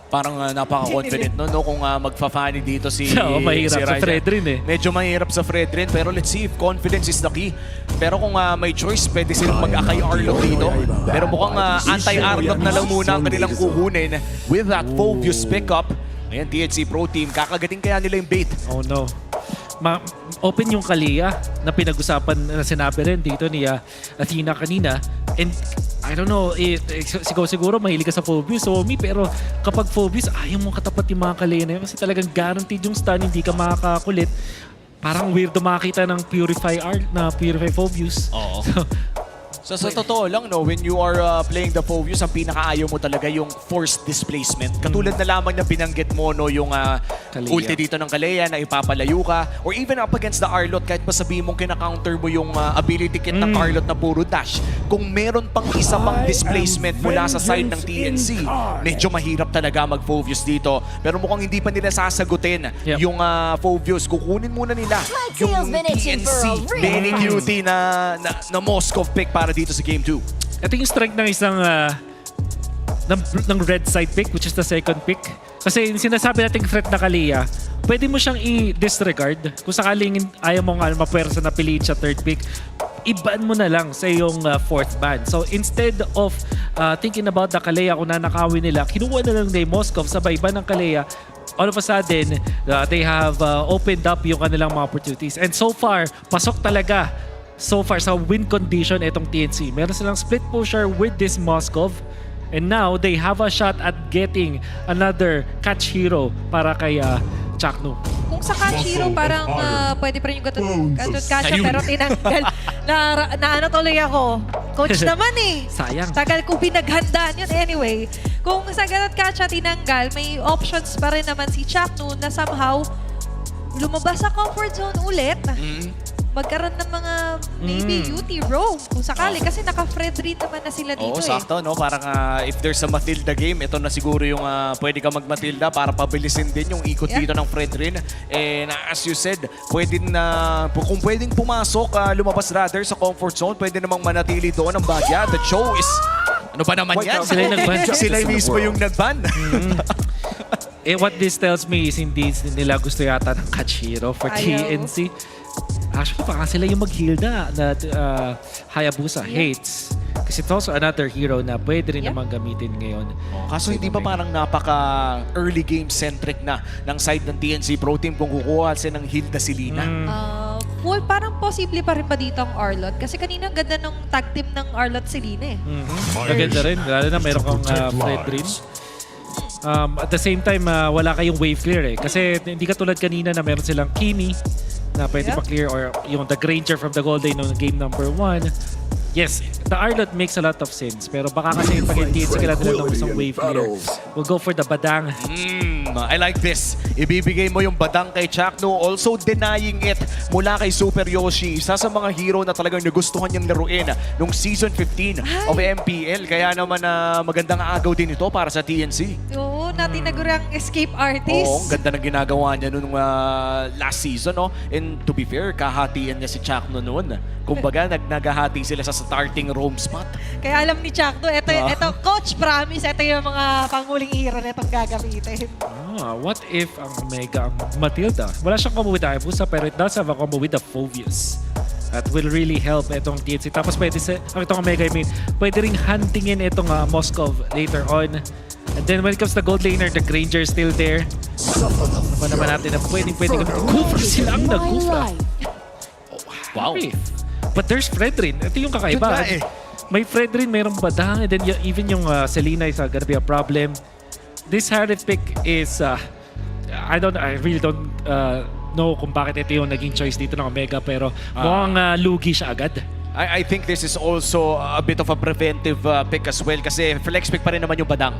Parang napaka-confident no kung magfa-Fanny dito si mahirap si sa Fredrin Medyo mahirap sa Fredrin pero let's see if confidence is the key. Pero kung may choice, pwede silang mag-Akai Arlot dito. Pero mukhang anti-Arlot na lang muna ang kanilang kukunin with that Phobius pickup. Ayan, TNC Pro Team, kakagating kaya nila yung bait. Oh no. Open yung Kalea na pinag-usapan na sinabi rin dito ni Athena kanina. And I don't know, siguro mahilig ka sa Phobius o pero kapag Phobius, ayaw mong katapat yung mga Kalea na yun kasi talagang guaranteed yung stun, hindi ka makakakulit. Parang weirdo makakita ng Purify Phobius. Oo. So sa totoo lang, no, when you are playing the Phobius, ang pinakaayaw mo talaga yung forced displacement. Katulad na lamang na binanggit mo, no, yung ulti dito ng Kalea na ipapalayo ka. Or even up against the Arlot, kahit pa sabihin mong kina-counter mo yung ability kit ng Arlot na puro dash. Kung meron pang isa pang displacement mula sa side ng TNC, medyo mahirap talaga mag-Phobius dito. Pero mukhang hindi pa nila sasagutin yung Phobius. Kukunin muna nila yung TNC mini cutie na Moskov pick para dito sa Game 2. Ito yung strength ng isang ng red side pick, which is the second pick. Kasi yung sinasabi nating threat na Kalea, pwede mo siyang i-disregard. Kung sakaling ayaw mong mapwersa na piliin siya third pick, i-ban mo na lang sa iyong fourth ban. So instead of thinking about the Kalea kung nanakawin nila, kinuha na lang ni Moskov sabay ban ng Kalea. All of a sudden, they have opened up yung kanilang mga opportunities. And so far, pasok talaga. So far, sa win condition itong TNC. Meron silang split pusher with this Moskov. And now, they have a shot at getting another catch hero para kay Chakno. Kung sa catch hero, parang pwede pa rin yung gatot kasha pero tinanggal. na ano tuloy ako. Coach naman eh. Sayang. Tagal ko pinaghandaan yun. Anyway, kung sa ganat catch tinanggal, may options pa rin naman si Chakno na somehow lumabas sa comfort zone ulit. Magkaroon ng mga maybe UT roam kung sakali kasi naka-Fred rin naman na sila dito. Oo, sakto, no? Parang if there's a Matilda game, ito na siguro yung pwede ka mag-Matilda para pabilisin din yung ikot dito ng Fred rin. And as you said, kung pwedeng pumasok, lumabas rather sa comfort zone, pwede namang manatili doon ang bagya. The show is, ano ba naman yan? Sila yung nag-ban. Sila mismo yung nag-ban. What this tells me is hindi nila gusto yata ng catch hero for TNC. Actually, baka sila yung mag-heal na Hayabusa hates. Kasi it's also another hero na pwede rin naman gamitin ngayon. Kaso hindi ba parang napaka-early game-centric na ng side ng TNC Pro Team kung kukuha sila ng heal na si Lina? Full, parang posible pa rin ba dito ang Arlot? Kasi kanina ganda ng tag team ng Arlot si Lina eh. Maganda rin. Lalo na mayroon kang Fred rin. At the same time, wala kayong wave clear eh. Kasi hindi katulad kanina na meron silang Kimi na pwede pa-clear or yung the Granger from the Gold Day no game number 1. Yes, the Arlot makes a lot of sense. Pero baka kasi pag yung TNC nila ng isang wave clear, we'll go for the Badang. I like this. Ibibigay mo yung Badang kay Chakno. Also denying it mula kay Super Yoshi. Isa sa mga hero na talagang nagustuhan niyang laruin nung Season 15 of MPL. Kaya naman magandang agaw din ito para sa TNC. Oo, natinagurang escape artist. Oo, ganda na ginagawa niya nung last season. No? And to be fair, kahatian niya si Chakno noon. Kumbaga, naghahati sila sa starting roam spot. Kaya alam ni Chakno, ito, coach promise, ito yung mga panguling hero na itong gagamitin. What if ang Omega ang Matilda? Wala siyang combo with Hayabusa pero it does have a combo with the Phobius. That will really help itong TNC. Tapos pwede itong Omega, pwede ring huntingin itong Moskov later on. And then when it comes to gold laner, the Granger is still there. Ano ba naman natin na pwede gamitin? Kufra sila ang nag-Kufra. Wow. But there's Fred rin. Ito yung kakaiba. May Fred rin, mayroong Badang. And then even yung Selena is gonna be a problem. This Harith pick is, I really don't know kung bakit ito yung naging choice dito ng Omega. Pero mukhang lugi siya agad. I think this is also a bit of a preventive pick as well kasi flex pick pa rin naman yung Badang.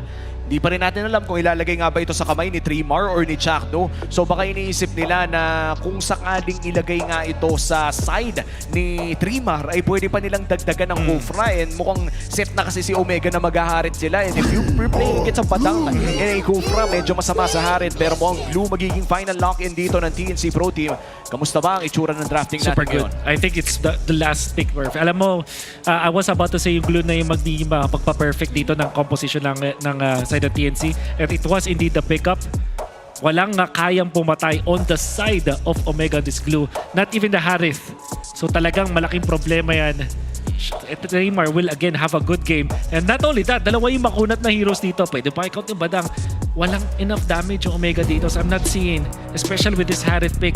Di pa rin natin alam kung ilalagay nga ba ito sa kamay ni Trimar or ni Chakno. So baka iniisip nila na kung sakaling ilagay nga ito sa side ni Trimar ay pwede pa nilang dagdagan ng Kufra. And mukhang set na kasi si Omega na maghaharit sila. And if you're playing it sa Badang and ay Kufra, medyo masama sa harit. Pero mukhang Blue magiging final lock-in dito ng TNC Pro Team. Kamusta ba ang itsura ng drafting natin Super good. ngayon? I think it's the last pick perfect. Alam mo, I was about to say yung Blue na yung pagpa-perfect dito ng composition ng side ng TNC. And it was indeed the pickup. Walang kayang pumatay on the side of Omega this Glue. Not even the Harith. So talagang malaking problema yan. Neymar will again have a good game. And not only that, dalawa yung makunat na heroes dito. Pwede pa i-count yung Badang. Walang enough damage yung Omega dito. So I'm not seeing, especially with this Harith pick,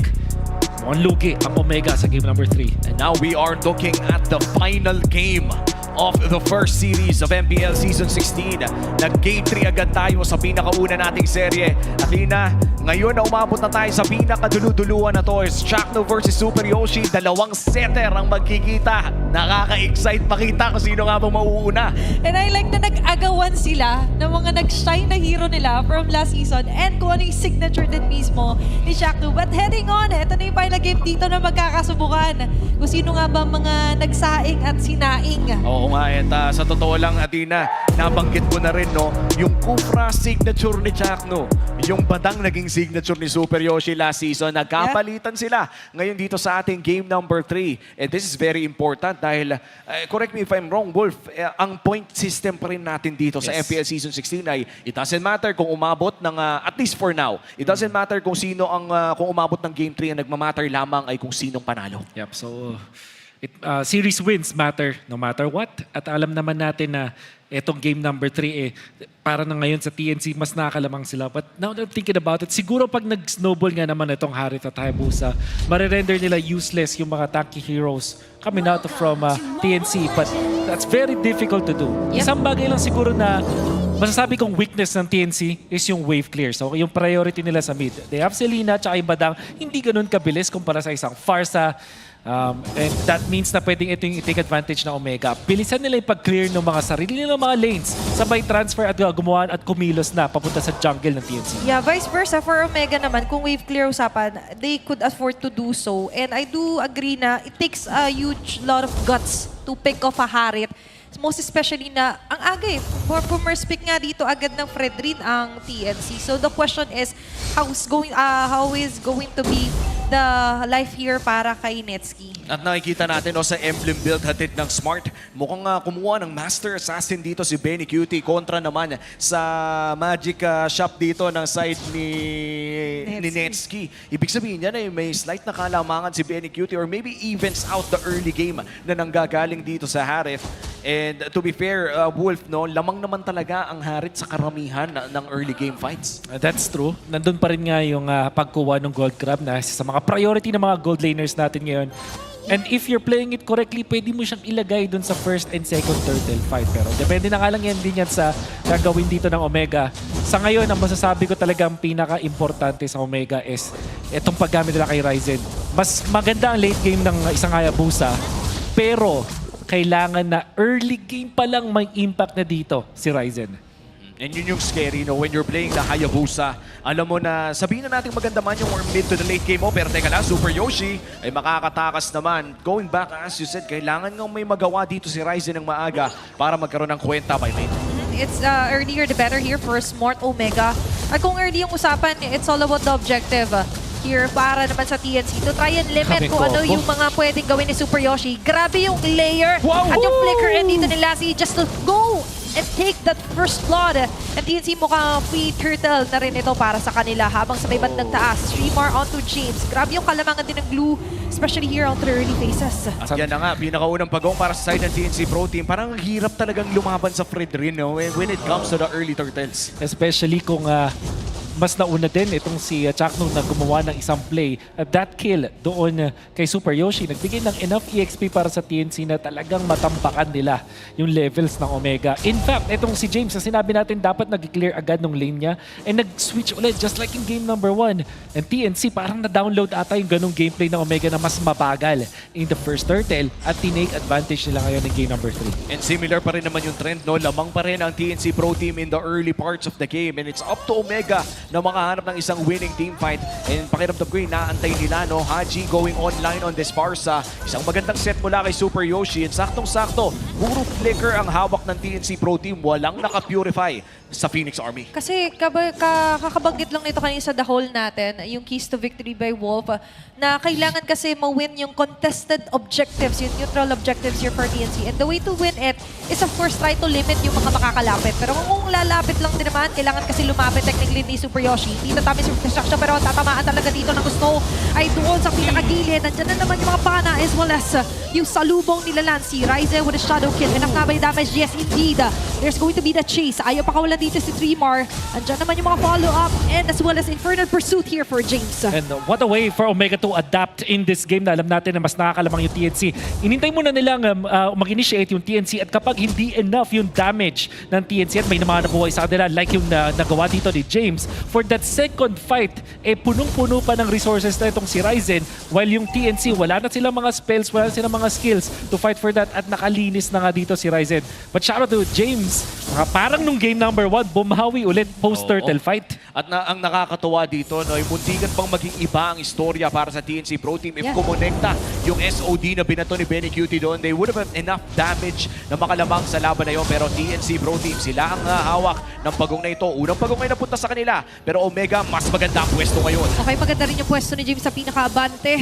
mukhang lugi ang Omega sa game number 3. And now we are looking at the final game of the first series of MPL Season 16. Nag-Game 3 agad tayo sa pinakauna nating serye. At Lina, ngayon na umabot na tayo sa pinakaduluduluan na to is Chakno versus Super Yoshi. Dalawang setter ang magkikita. Nakaka-excite makita kung sino nga bang mauuna. And I like na nag-agawan sila ng mga nag-shine na hero nila from last season and kung ano yung signature din mismo ni Chakno. But heading on, ito na yung final game dito na magkakasubukan. Kung sino nga ba mga nagsaing at sinaing. Oo nga, at sa totoo lang, Adina, nabanggit ko na rin, no, yung Kufra signature ni Chakno, yung Badang naging signature ni Super Yoshi last season, nagkapalitan sila ngayon dito sa ating game number 3. And this is very important dahil, correct me if I'm wrong, Wolf, ang point system pa rin natin dito sa MPL Season 16 ay it doesn't matter kung umabot ng, at least for now, it doesn't matter kung sino ang, kung umabot ng game 3, ang nagmamatter lamang ay kung sinong panalo. Yep, so series wins matter no matter what. At alam naman natin na itong game number 3 para na ngayon sa TNC mas nakakalamang sila. But now that I'm thinking about it, siguro pag nag-snowball nga naman itong Harith at Hayabusa, marirender nila useless yung mga tanky heroes coming out from TNC. But that's very difficult to do. Isang bagay lang siguro na masasabi kong weakness ng TNC is yung wave clear. So yung priority nila sa mid. They have Selena at yung Badang, hindi ganun kabilis kumpara sa isang Farsa. And that means na pwedeng ito yung i-take advantage ng Omega. Bilisan nila yung pag-clear ng mga sarili nilang mga lanes, sabay transfer at gumawa at kumilos na papunta sa jungle ng TNC. Yeah, vice versa for Omega naman, kung wave clear usapan, they could afford to do so. And I do agree na it takes a huge lot of guts to pick off a Harit. Most especially na, ang aga for pick nga dito agad ng Fredrin ang TNC. So the question is, how is going to be the life here para kay Netsky? At nakikita natin sa emblem build hatid ng Smart, mukhang kumuha ng Master Assassin dito si Benny Cutie kontra naman sa Magic Shop dito ng side ni Netsky. Ibig sabihin niya na may slight na kalamangan si Benny Cutie or maybe evens out the early game na nanggagaling dito sa Harith. And to be fair, Wolf, no, lamang naman talaga ang Harith sa karamihan ng early game fights. That's true. Nandun pa rin nga yung pagkuha ng gold grab na sa mga priority ng mga gold laners natin ngayon. And if you're playing it correctly, pwede mo siyang ilagay dun sa first and second turtle fight. Pero depende na nga lang yan din yan sa gagawin dito ng Omega. Sa ngayon, ang masasabi ko talagang pinaka-importante sa Omega is itong paggamit nila kay Ryzen. Mas maganda ang late game ng isang Hayabusa, pero kailangan na early game pa lang may impact na dito si Ryzen. And yun yung scary, no? When you're playing the Hayabusa, alam mo na, sabihin na natin maganda man yung mid to the late game mo, pero teka lang, Super Yoshi ay makakatakas naman. Going back, as you said, kailangan nga may magawa dito si Ryzen ng maaga para magkaroon ng kwenta by late. It's earlier the better here for Smart Omega. At kung early yung usapan, it's all about the objective here para naman sa TNC to try and limit kung ano yung mga pwedeng gawin ni Super Yoshi. Grabe yung layer at yung flicker end dito ni Lassie just to go and take that first blood. And TNC mukhang free turtle na rin ito para sa kanila habang sa may bandang taas. Streamer onto James. Grabe yung kalamangan din ng glue, especially here on the early phases. At yan na nga, pinakaunang pagong para sa side ng TNC Pro Team. Parang hirap talagang lumaban sa Fredrin, no? When it comes to the early turtles. Especially kung mas nauna din itong si Chakno na gumawa ng isang play. That kill doon kay Super Yoshi, nagbigay ng enough EXP para sa TNC na talagang matampakan nila yung levels ng Omega. In fact, itong si James, na sinabi natin dapat nag-clear agad ng lane niya and nag-switch ulit just like in game number 1. And TNC parang na-download ata yung ganong gameplay ng Omega na mas mabagal in the first turtle at tinake advantage nila ngayon in game number 3. And similar pa rin naman yung trend, no? Lamang pa rin ang TNC Pro Team in the early parts of the game and it's up to Omega na makahanap ng isang winning team fight. And pakiramdam ko yung naantay nila, no? Haji going online on this Sparsa. Isang magandang set mula kay Super Yoshi. And saktong-sakto, puro flicker ang hawak ng TNC Pro Team. Walang naka-purify sa Phoenix Army. Kasi kakabanggit lang nito kanina sa The Hole natin, yung keys to victory by Wolf, na kailangan kasi ma-win yung contested objectives, yung neutral objectives here for TNC. And the way to win it is of course try to limit yung mga makakalapit. Pero kung lalapit lang din naman, kailangan kasi lumapit technically ni Super Yoshi. Dito tamis yung destruction pero tatamaan talaga dito ng gusto ay doon sa pinakagilid. Nandiyan na naman yung mga pana as well as yung salubong nila Lancy. Ryzen with a shadow kill. Enough na ba yung damage? Yes, indeed. There's going to be the chase. Ayaw pa kawalan dito si Tremar. Andiyan naman yung mga follow-up and as well as Infernal Pursuit here for James. And what a way for Omega to adapt in this game na alam natin na mas nakakalamang yung TNC. Inintay muna nilang mag-initiate yung TNC at kapag hindi enough yung damage ng TNC at may naman nabuhay sa kanila like yung nagawa dito ni James, for that second fight, punong-puno pa ng resources na itong si Ryzen while yung TNC wala na silang mga spells, wala na silang mga skills to fight for that at nakalinis na nga dito si Ryzen. But shout out to James, parang nung game number 1, bumawi ulit post-turtle fight. At ang nakakatuwa dito, no, yung muntikan pang maging iba ang istorya para sa TNC Pro Team. If kumonekta yung SOD na binato ni Benny Cutie doon, they would have enough damage na makalamang sa laban na yun. Pero TNC Pro Team, sila ang hawak ng pagong na ito. Unang pagong ay napunta sa kanila. Pero Omega, mas maganda ang pwesto ngayon. Okay, maganda rin yung pwesto ni James sa pinaka-abante.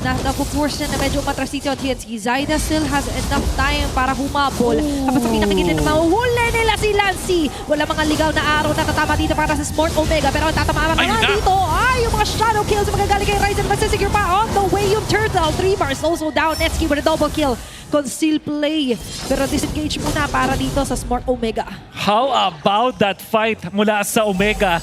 Napu-force na medyo matras dito ang TNC. Zaida still has enough time para humabol. Kapag sa pinakagilid na mahuhuli nila si Lancy. Wala mga ligaw na araw na tatama dito para sa Smart Omega. Pero ang tatamaan naman dito ay yung mga shadow kills magagaling kay Ryzen. Magsisecure pa on the way yung Turtle. 3 bars also down. Netsky with a double kill. Conceal play. Pero disengage muna para dito sa Smart Omega. How about that fight mula sa Omega?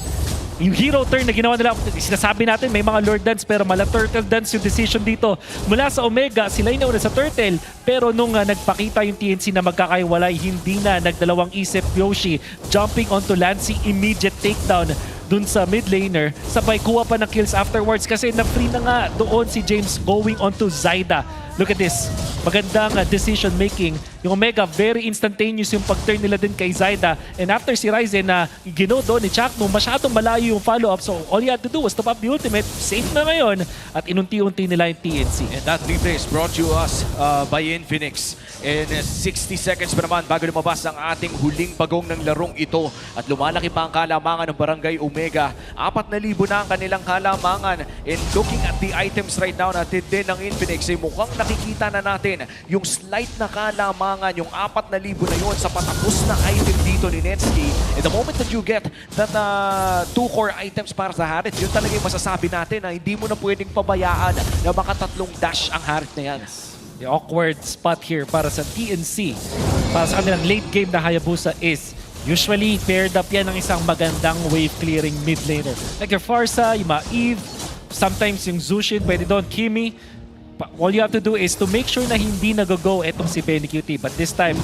Yung hero turn na ginawa nila, sinasabi natin may mga Lord Dance pero mala Turtle Dance yung decision dito. Mula sa Omega, sila yung nauna sa Turtle pero nung nagpakita yung TNC na magkakaiwalay, hindi na nagdalawang isip Yoshi jumping onto Lancy, immediate takedown. dun sa mid laner, sabay kuha pa ng kills afterwards kasi na-free na nga doon si James going on to Zyda. Look at this. Magandang decision making. Yung Omega, very instantaneous yung pag-turn nila din kay Zyda. And after si Ryzen na gino doon ni Chakno, masyadong malayo yung follow-up. So all he had to do was top up the ultimate. Safe na ngayon. At inunti-unti nila yung TNC. And that replay is brought to us by Infinix. In 60 seconds pa naman bago lumabas ang ating huling bagong ng larong ito. At lumalaki pa ang kalamangan ng Barangay Omega. 4,000 na ang kanilang kalamangan. And looking at the items right now natin din ng Infinix, ay mukhang nakikita na natin yung slight na kalamangan, yung 4,000 na yun sa patapos na item dito ni Netsky. And the moment that you get that 2 core items para sa Harit, yun talaga yung masasabi natin na hindi mo na pwedeng pabayaan na makatatlong dash ang Harit na yan. The awkward spot here para sa TNC, para sa kanilang late game na Hayabusa is usually paired up yan ng isang magandang wave clearing mid laner. Like your Farsa, yung mga Eve, sometimes yung Zushin, pwede doon, Kimi. All you have to do is to make sure na hindi nag-go etong si Penny QT. But this time,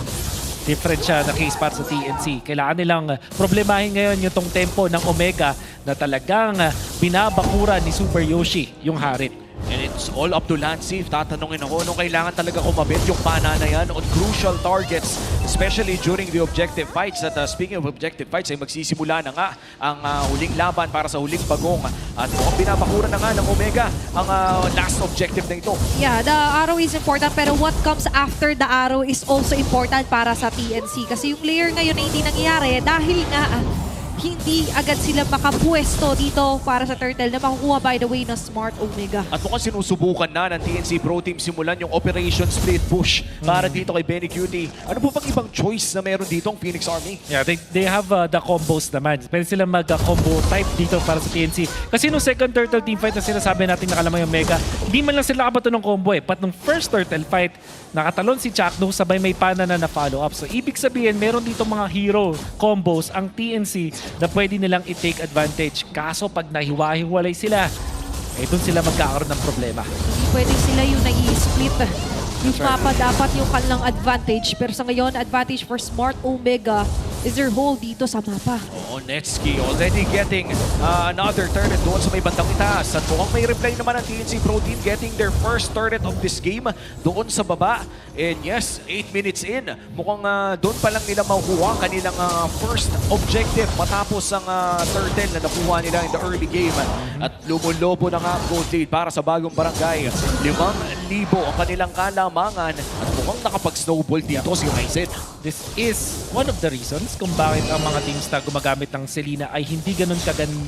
different siya na case para sa TNC. Kailangan nilang problemahin ngayon yung tong tempo ng Omega na talagang binabakura ni Super Yoshi yung Harit. And it's all up to Lancey. Tatanungin ako, nung kailangan talaga kumabit yung pana na yan on crucial targets, especially during the objective fights. At speaking of objective fights, ay magsisimula na nga ang huling laban para sa huling bagong. At mukhang binabakura na nga ng Omega ang last objective na ito. Yeah, the arrow is important, pero what comes after the arrow is also important para sa TNC. Kasi yung layer ngayon na hindi nangyayari dahil nga hindi agad sila makapwesto dito para sa turtle na makukuha by the way ng Smart Omega. At mukhang sinusubukan na ng TNC Pro Team simulan yung Operation Split Push para dito kay Benny Cutie. Ano po bang ibang choice na meron dito ang Phoenix Army? Yeah, they have the combos naman. Pwede sila mag-combo type dito para sa TNC. Kasi nung second turtle team fight na sinasabi natin nakalamang yung Mega, hindi man lang sila nakabato ng combo eh. But nung first turtle fight, nakatalon si Chakno, sabay may pana na follow up. So ibig sabihin, meron dito mga hero combos ang TNC na pwede nilang i-take advantage. Kaso pag nahiwa-hiwalay sila, eh doon sila magkakaroon ng problema. Hindi pwede sila yung nai-split. Yung mapa dapat yung kanilang advantage. Pero sa ngayon, advantage for Smart Omega is their hold dito sa mapa. Oo, Netsky already getting another turret doon sa may bandang itaas. At mukhang may reply naman ang TNC Pro Team getting their first turret of this game doon sa baba. And yes, 8 minutes in, mukhang doon pa lang nila makukuha kanilang first objective matapos ang turtle na nakuha nila in the early game. At lumulobo na nga ang gold lead para sa bagong barangay. 5,000 ang kanilang kalamangan at mukhang nakapag-snowball dito si Ryzen. This is one of the reasons kung bakit ang mga teams na gumagamit ng Selena ay hindi ganun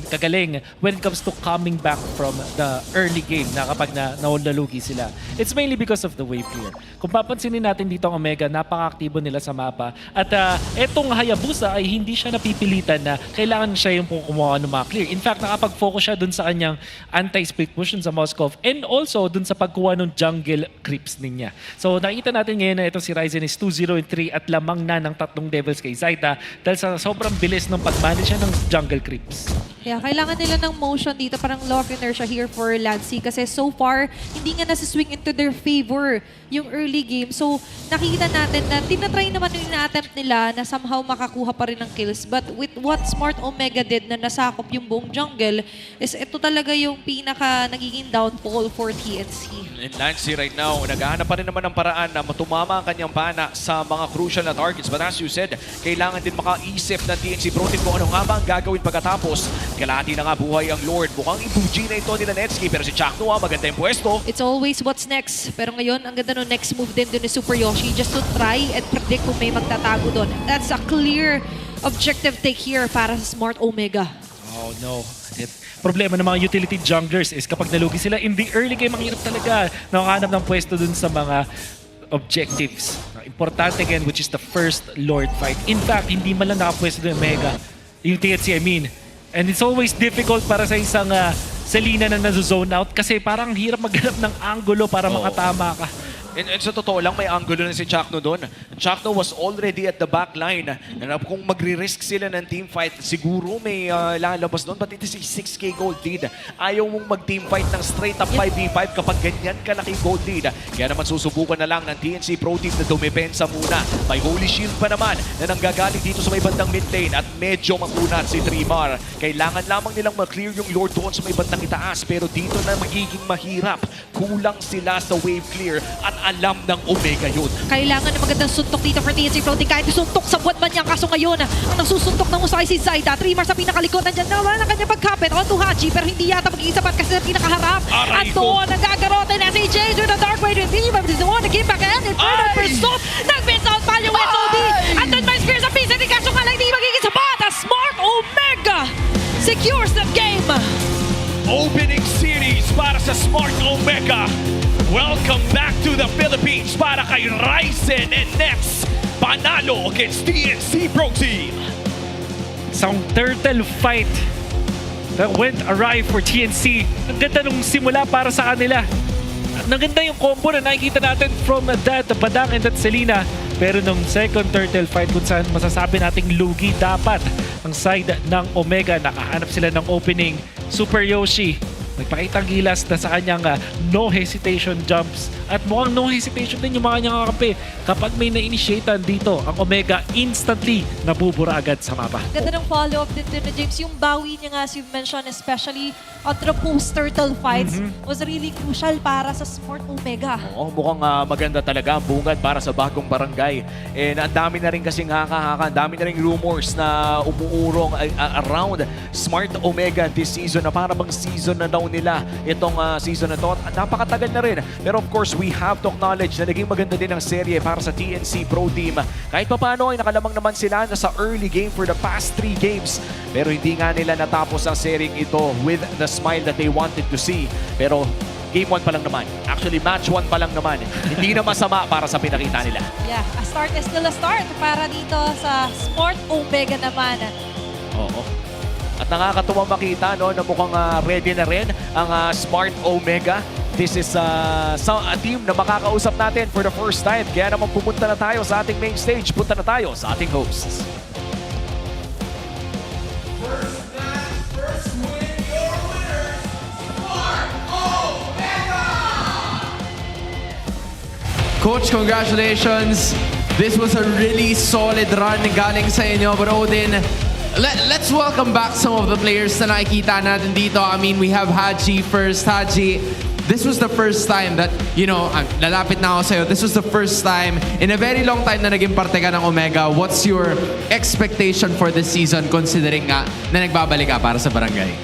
kagaling when it comes to coming back from the early game na kapag nalugi sila. It's mainly because of the wave clear. Kung papansinin natin dito ang Omega, napaka-aktibo nila sa mapa. At etong Hayabusa ay hindi siya napipilitan na kailangan siya yung kumuha ng mga clear. In fact, nakapag-focus siya dun sa kanyang anti-split push sa Moskov and also dun sa pagkuha ng jungle creeps niya. So nakita natin ngayon na ito si Ryzen is 2-0-3 at lamang na ng 3 devils kay Zyda dahil sa sobrang bilis ng pag-manage siya ng jungle creeps. Yeah, kailangan nila ng motion dito, parang law of inertia here for Lancey kasi so far, hindi nga nasa-swing into their favor yung early game. So, nakikita natin na tinatry naman yung ina-attempt nila na somehow makakuha pa rin ng kills. But with what Smart Omega did na nasakop yung buong jungle, is ito talaga yung pinaka nagiging downfall for TNC. And Lancey right now, naghahanap pa rin naman ng paraan na matumama ang kanyang pana sa mga crucial na targets. But as you said, kailangan din makaisip ng TNC Pro Team kung ano nga ba ang gagawin pagkatapos. Kalahati na nga buhay ang Lord. Mukhang ibuji na ito nila Netsky pero si Chakno maganda yung pwesto. It's always what's next. Pero ngayon, ang ganda ng next move din doon ni Super Yoshi just to try and predict kung may magtatago doon. That's a clear objective take here para sa Smart Omega. Oh no. Problema ng mga utility junglers is kapag nalugi sila in the early game, ang hirap talaga nakahanap ng pwesto dun sa mga objectives. Importante again, which is the first Lord fight. In fact, hindi man lang nakapwesto dun Mega. Yung TNC, I mean. And it's always difficult para sa isang Selena na nazo-zone out kasi parang hirap maghanap ng angulo para makatama ka. And sa totoo lang, may angulo na si Chakno doon. Chakno was already at the back line. And kung magre-risk sila ng team fight, siguro may lalabas doon. But it is a 6K gold lead. Ayaw mong mag-team fight ng straight up 5v5 kapag ganyan kalaki gold lead. Kaya naman susubukan na lang ng TNC Pro Team na dumepensa muna. May Holy Shield pa naman na nanggagaling dito sa may bandang mid lane. At medyo makunat si Trimar. Kailangan lamang nilang ma-clear yung Lord doon sa may bandang itaas, pero dito na magiging mahirap. Kulang sila sa wave clear at alam ng Omega yun. Kailangan ng magandang suntok dito for TNC Floating. Kahit suntok sa buwan man niya. Kaso ngayon, ang nasusuntok ng usay si Zaida. Trimar sa pinakalikod. Nandiyan naman ang kanyang pagkapit. On to Haji, pero hindi yata magiging sapat kasi sa pinakaharap. At doon, nagagarote na si James with the Dark Wave Redeem. But he's the one to keep back and Inferno pursuit. Nag-miss out pa yung SOD. And then my spear sa piece. Kaso nga lang hindi magiging sapat. A Smart Omega secures the game. Opening series para sa Smart Omega. Welcome back to the Philippines para kay Ryzen and Nets. Panalo against TNC Pro Team. Isang turtle fight that went awry for TNC. Ang ganda nung simula para sa kanila. Naganda yung combo na nakikita natin from that Badang and that Selena. Pero nung second turtle fight kung saan masasabi nating lugi dapat ang side ng Omega, nakahanap sila ng opening. Super Yoshi nagpakitang gilas na sa kanyang no hesitation jumps at mukhang no hesitation din yung mga kanyang kakampi. Kapag may na-initiatean dito ang Omega, instantly nabubura agad sa mapa. Ganda ng follow-up din na James. Yung bawi niya nga, as you mentioned, especially on the post-turtle fights, was really crucial para sa Smart Omega. Oo, mukhang maganda talaga ang bungad para sa bagong barangay. And ang dami na rin kasing haka-haka, ang dami na rin rumors na umuurong around Smart Omega this season na para bang season na daw nila itong season na to. At napakatagal na rin. Pero of course, we have to acknowledge na naging maganda din ang serye para sa TNC Pro Team. Kahit papaano ay nakalamang naman sila na sa early game for the past 3 games. Pero hindi nga nila natapos ang seryeng ito with the smile that they wanted to see. Pero Game 1 pa lang naman. Actually, match 1 pa lang naman. Hindi na masama para sa pinakita nila. Yeah, a start is still a start para dito sa Smart Omega naman. Oo. At nakakatuwa makita no, na mukhang ready na rin ang Smart Omega. This is a team na makakausap natin for the first time. Kaya naman pumunta na tayo sa ating main stage. Punta na tayo sa ating hosts. Coach, congratulations. This was a really solid run galing sa inyo. But Odin, let's welcome back some of the players na nakikita natin dito. I mean, we have Haji first. Haji, this was the first time that, you know, lalapit na ako sa'yo. This was the first time in a very long time na naging parte ka ng Omega. What's your expectation for this season considering nga na nagbabalik ka para sa barangay?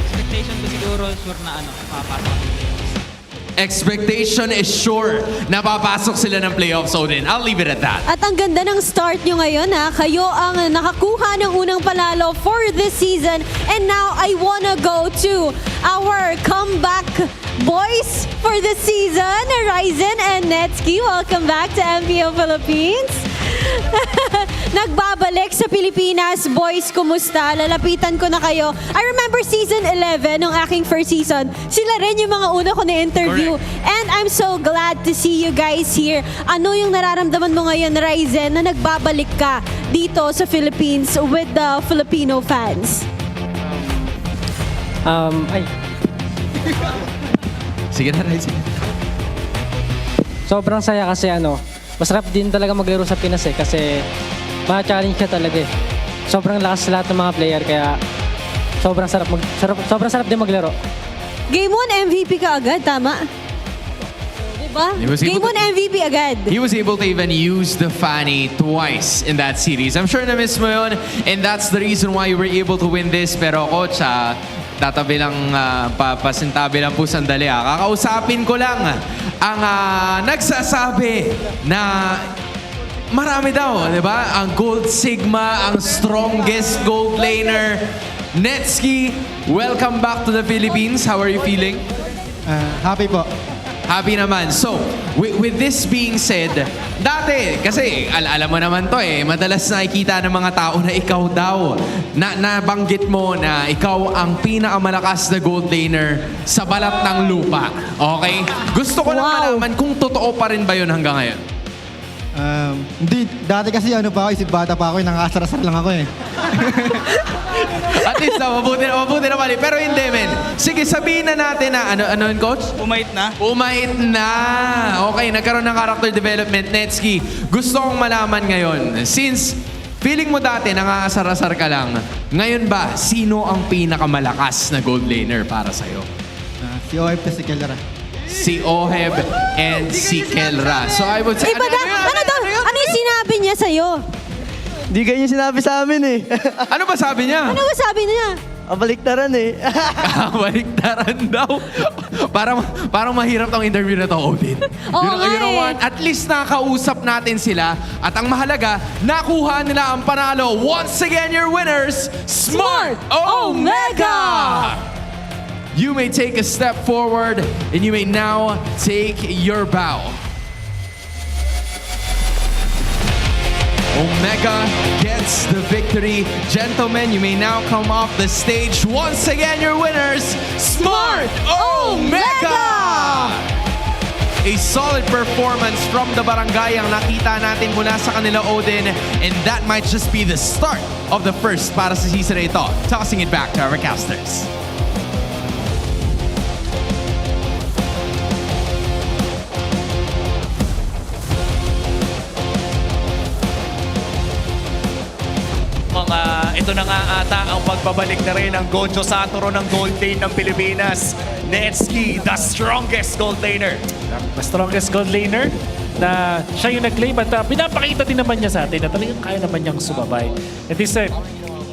Expectation ko siguro, sure na mapapasok. Expectation is sure na papasok sila ng playoffs, Odin. I'll leave it at that. At ang ganda ng start nyo ngayon ha. Kayo ang nakakuha ng unang panalo for this season. And now I wanna go to our comeback boys for this season. Ryzen and Netsky, welcome back to MPL Philippines. Nagbabalik sa Pilipinas. Boys, kumusta? Lalapitan ko na kayo. I remember season 11, nung aking first season, sila rin yung mga una ko na-interview. And I'm so glad to see you guys here. Ano yung nararamdaman mo ngayon, Ryzen, na nagbabalik ka dito sa Philippines with the Filipino fans? Sige na, Ryzen. Sobrang saya kasi masarap din talaga maglaro sa Pinas kasi ma-challenge ka talaga eh. Sobrang lakas lahat ng mga player kaya sobrang sarap din maglaro. Game 1 MVP ka agad, tama? Diba? Game 1 MVP agad. He was able to even use the Fanny twice in that series. I'm sure na-miss mo yun, and that's the reason why you were able to win this. Pero coach, tatabi lang, papasintabi lang po sandali. Kakausapin ko lang ang nagsasabi na marami daw, di ba? Ang Gold Sigma, ang strongest gold laner. Netsky, welcome back to the Philippines. How are you feeling? Happy po. Happy naman. So, with this being said, dati, kasi alam mo naman to madalas nakikita ng mga tao na ikaw daw, nabanggit mo na ikaw ang pinakamalakas na gold laner sa balat ng lupa. Okay? Gusto ko lang malaman kung totoo pa rin ba yun hanggang ngayon? Hindi, dati kasi ano pa ako, isip bata pa ako, nangasar-asar lang ako eh. At least mabuti na mali. Pero hindi, men. Sige, sabihin na natin na, ano yun, coach? Umait na. Umait na! Okay, nagkaroon ng character development. Netski, gusto kong malaman ngayon, since feeling mo dati nangasar-asar ka lang, ngayon ba, sino ang pinakamalakas na gold laner para sa'yo? Si Oheb at si Kelra. Si Oheb and si Kelra. So I would say... Ano yung sinabi niya sa'yo? Di ganyan sinabi sa amin eh. Ano ba sabi niya? Ano ba sabi niya? Baliktaran eh. Baliktaran daw. Parang mahirap tong interview na to, Odin. You know what? At least nakausap natin sila. At ang mahalaga, nakuha nila ang panalo. Once again, your winners, Smart Omega! You may take a step forward and you may now take your bow. Omega gets the victory. Gentlemen, you may now come off the stage. Once again, your winners, Smart Omega! A solid performance from the barangay ang nakita natin mula sa kanila, Odin. And that might just be the start of the first para sa season na ito. Tossing it back to our casters. Ito na nga ata ang pagbabalik na rin ng Gojo Satoru ng gold lane ng Pilipinas. Netski, the strongest gold laner. The strongest gold laner na siya yung nag-claim at pinapakita din naman niya sa atin na talagang kaya naman niyang sumabay. And this time,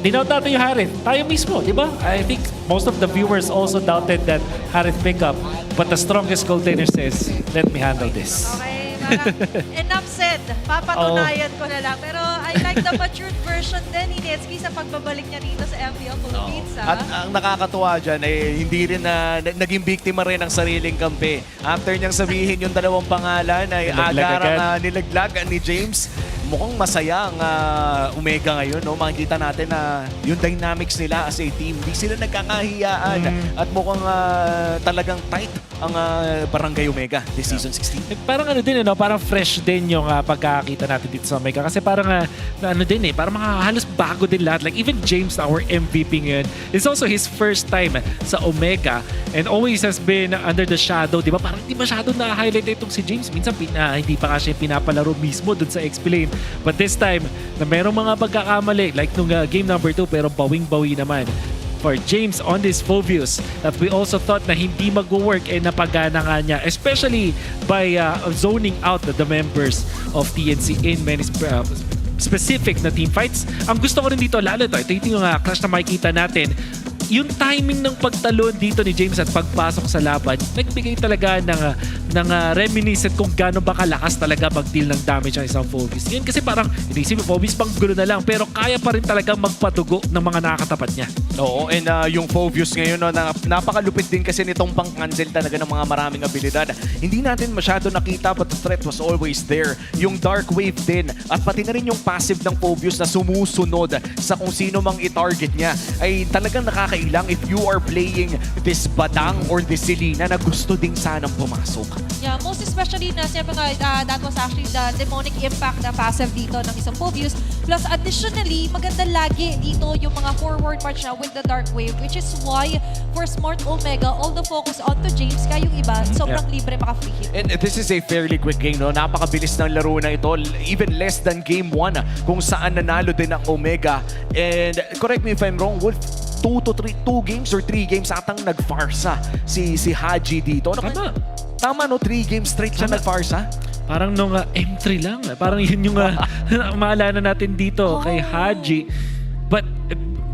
dinout natin yung Harith. Tayo mismo, di ba? I think most of the viewers also doubted that Harith pick up. But the strongest gold laner says, let me handle this. Okay, enough said. Papatunayan ko na lang. Pero I like the matured version din ni Netski sa pagbabalik niya dito sa MPL Philippines. At ang nakakatuwa dyan, hindi rin naging biktima rin ng sariling kampe. After niyang sabihin yung dalawang pangalan ay agarang nilaglag ni James, mukhang masaya ang Omega ngayon. No? Makikita natin na yung dynamics nila as a team, hindi sila nagkakahiyaan. At mukhang talagang tight ang Barangay Omega this season 16. Parang ano din, parang fresh din yung pagkakita natin dito sa Omega. Kasi parang ano din parang halos bago din lahat. Like even James, our MVP ngayon, it's also his first time sa Omega and always has been under the shadow. Di ba? Parang hindi masyado na-highlight itong si James. Minsan hindi pa kasi pinapalaro mismo dun sa X-Plane. But this time, na merong mga pagkakamali, like nung game number 2, pero bawing-bawi naman for James on this Phobius that we also thought na hindi mag-work napagana nga niya, especially by zoning out the members of TNC in many specific na team fights. Ang gusto ko rin dito, lalo ito yung crash na makikita natin, yung timing ng pagtalon dito ni James at pagpasok sa laban, nagbigay talaga ng reminiscent kung gaano ba kalakas talaga mag-deal ng damage ang isang Phobius. Yan kasi parang, inisip mo, Phobius pang gulo na lang, pero kaya pa rin talaga magpatugo ng mga nakakatapat niya. Oo, and yung Phobius ngayon, napakalupit din kasi nitong pang-cancel talaga ng mga maraming abilidad. Hindi natin masyado nakita but the threat was always there. Yung Dark Wave din, at pati na rin yung passive ng Phobius na sumusunod sa kung sino mang i-target niya, ay talagang nakakailang if you are playing this Badang or this Selena na gusto ding sanang pumasok. Yeah, most especially na siyempre nga, that was actually the demonic impact na passive dito ng isang Phobius. Plus additionally, maganda lagi dito yung mga forward march na with the Dark Wave, which is why for Smart Omega, all the focus onto James, kaya yung iba, sobrang libre maka-free hit. And this is a fairly quick game, no? Napakabilis ng laro na ito. Even less than game 1 kung saan nanalo din ang Omega. And correct me if I'm wrong, Wolf, 2 games or 3 games atang nag-farsa si Haji dito. Tama, no? 3 games straight siya nag-farsa? Parang nung M3 lang. Parang yun yung maalala natin dito kay Haji. But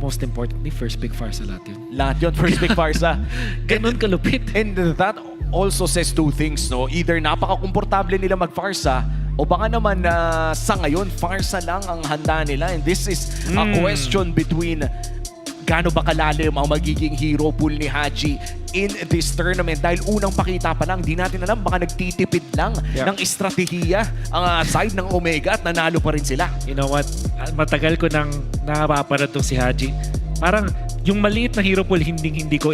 most importantly, first big farsa lahat yun. Lahat yun, first big farsa. Ganun kalupit. And that also says 2 things, no? Either napaka-komportable nila mag-farsa o baka naman sa ngayon, farsa lang ang handa nila. And this is a question between gaano ba kalalim ang magiging hero pool ni Haji in this tournament. Dahil unang pakita pa lang, di natin alam, baka nagtitipid lang ng estratehiya ang side ng Omega at nanalo pa rin sila. You know what? Matagal ko nang nakapapanood tong si Haji. Parang yung maliit na hero pool, hindi ko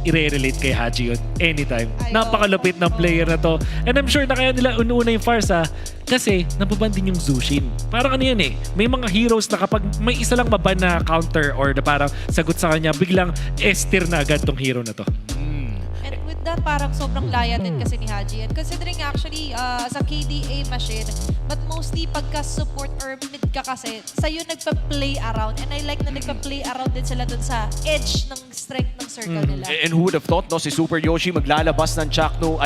i-relate kay Haji yun anytime. Napakalupit ng player na to. And I'm sure na kaya nila una yung Farsa kasi nababan din yung Zushin. Parang ano yan eh, may mga heroes na kapag may isa lang maban na counter or na parang sagot sa kanya, biglang S-tier na agad tong hero na to. And with that, parang sobrang laya din kasi ni Haji. And considering actually, sa KDA machine, but mostly pagka support or mid ka kasi, sa'yo nagpa-play around. And I like na nagpa-play around din sila dun sa edge ng strength ng circle nila. And who would have thought, no? Si Super Yoshi maglalabas ng Chakno,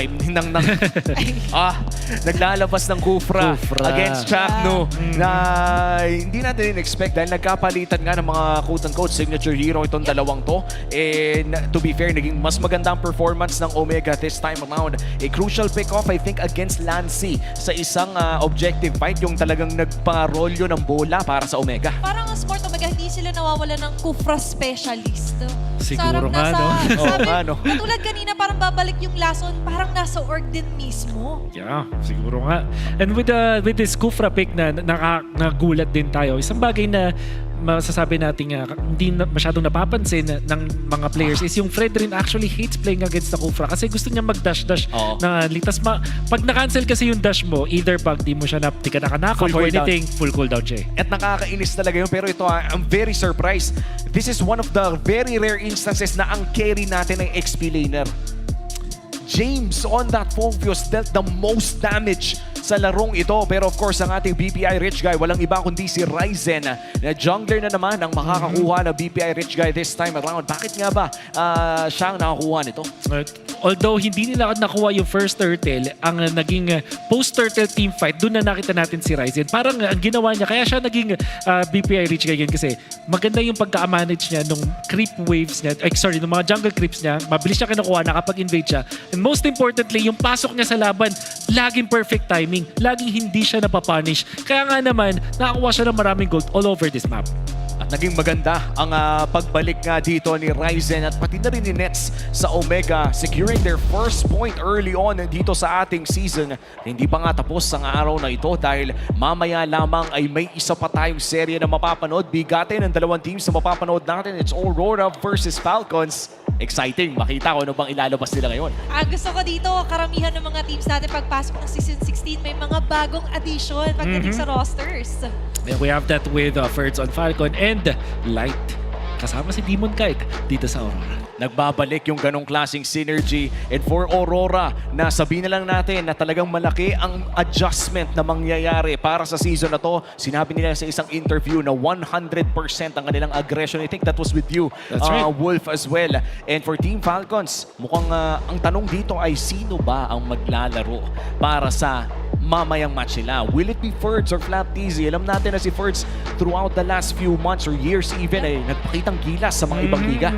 naglalabas ng Kufra against Chakno na hindi natin in-expect dahil nagkapalitan nga ng mga quote-unquote signature hero itong dalawang to. And to be fair, naging mas magandang performance ng Omega this time around. A crucial pick-off, I think, against Lancy sa isang objective fight, yung talagang nagparolyo ng bola para sa Omega. Parang ang smart Omega, hindi sila nawawala ng Kufra specialist. Siguro nga, no? Sabi, katulad kanina, parang babalik yung lason, parang nasa org din mismo. Yeah, siguro nga. And with this Kufra pick na nagulat din tayo, isang bagay na masasabi natin hindi masyadong napapansin ng mga players is yung Fredrin actually hates playing against the Kufra kasi gusto niya mag-dash-dash na litas. Pag na-cancel kasi yung dash mo, either pag di mo siya nakakanaka or anything, full cooldown siya. At nakakainis talaga yun. Pero ito, I'm very surprised. This is one of the very rare instances na ang carry natin ay XP laner. James on that Focus dealt the most damage sa larong ito. Pero of course, ang ating BPI Rich Guy, walang iba kundi si Ryzen na jungler na naman ang makakakuha na BPI Rich Guy this time around. Bakit nga ba siya ang nakakuha nito? Although hindi nila nakuha yung first turtle, ang naging post-turtle team fight, doon na nakita natin si Ryzen. Parang ang ginawa niya, kaya siya naging BPI Rich Guy yun kasi maganda yung pagka-manage niya nung creep waves niya, nung mga jungle creeps niya, mabilis siya kinukuha, nakapag-invade siya. And most importantly, yung pasok niya sa laban, laging perfect timing. Laging hindi siya napapunish. Kaya nga naman, nakakuha siya ng maraming gold all over this map. At naging maganda ang pagbalik nga dito ni Ryzen at pati na rin ni Nets sa Omega, securing their first point early on dito sa ating season. Hindi pa nga tapos ang araw na ito dahil mamaya lamang ay may isa pa tayong serye na mapapanood. Bigatin ng dalawang teams na mapapanood natin. It's Aurora versus Falcons. Exciting. Makita ko ano bang ilalabas nila ngayon. Gusto ko dito, karamihan ng mga teams natin pagpasok ng Season 16, may mga bagong addition pagdating sa rosters. We have that with Ferds on Falcon and Light. Kasama si Demon Kite dito sa Aurora. Nagbabalik yung ganong klaseng synergy. And for Aurora, sabihin na lang natin na talagang malaki ang adjustment na mangyayari para sa season na to. Sinabi nila sa isang interview na 100% ang kanilang aggression. I think that was with you, right. Wolf, as well. And for Team Falcons, mukhang ang tanong dito ay sino ba ang maglalaro para sa mamayang match nila? Will it be Ferds or Flat TZ? Alam natin na si Ferds throughout the last few months or years even ay nagpakitang gilas sa mga ibang liga.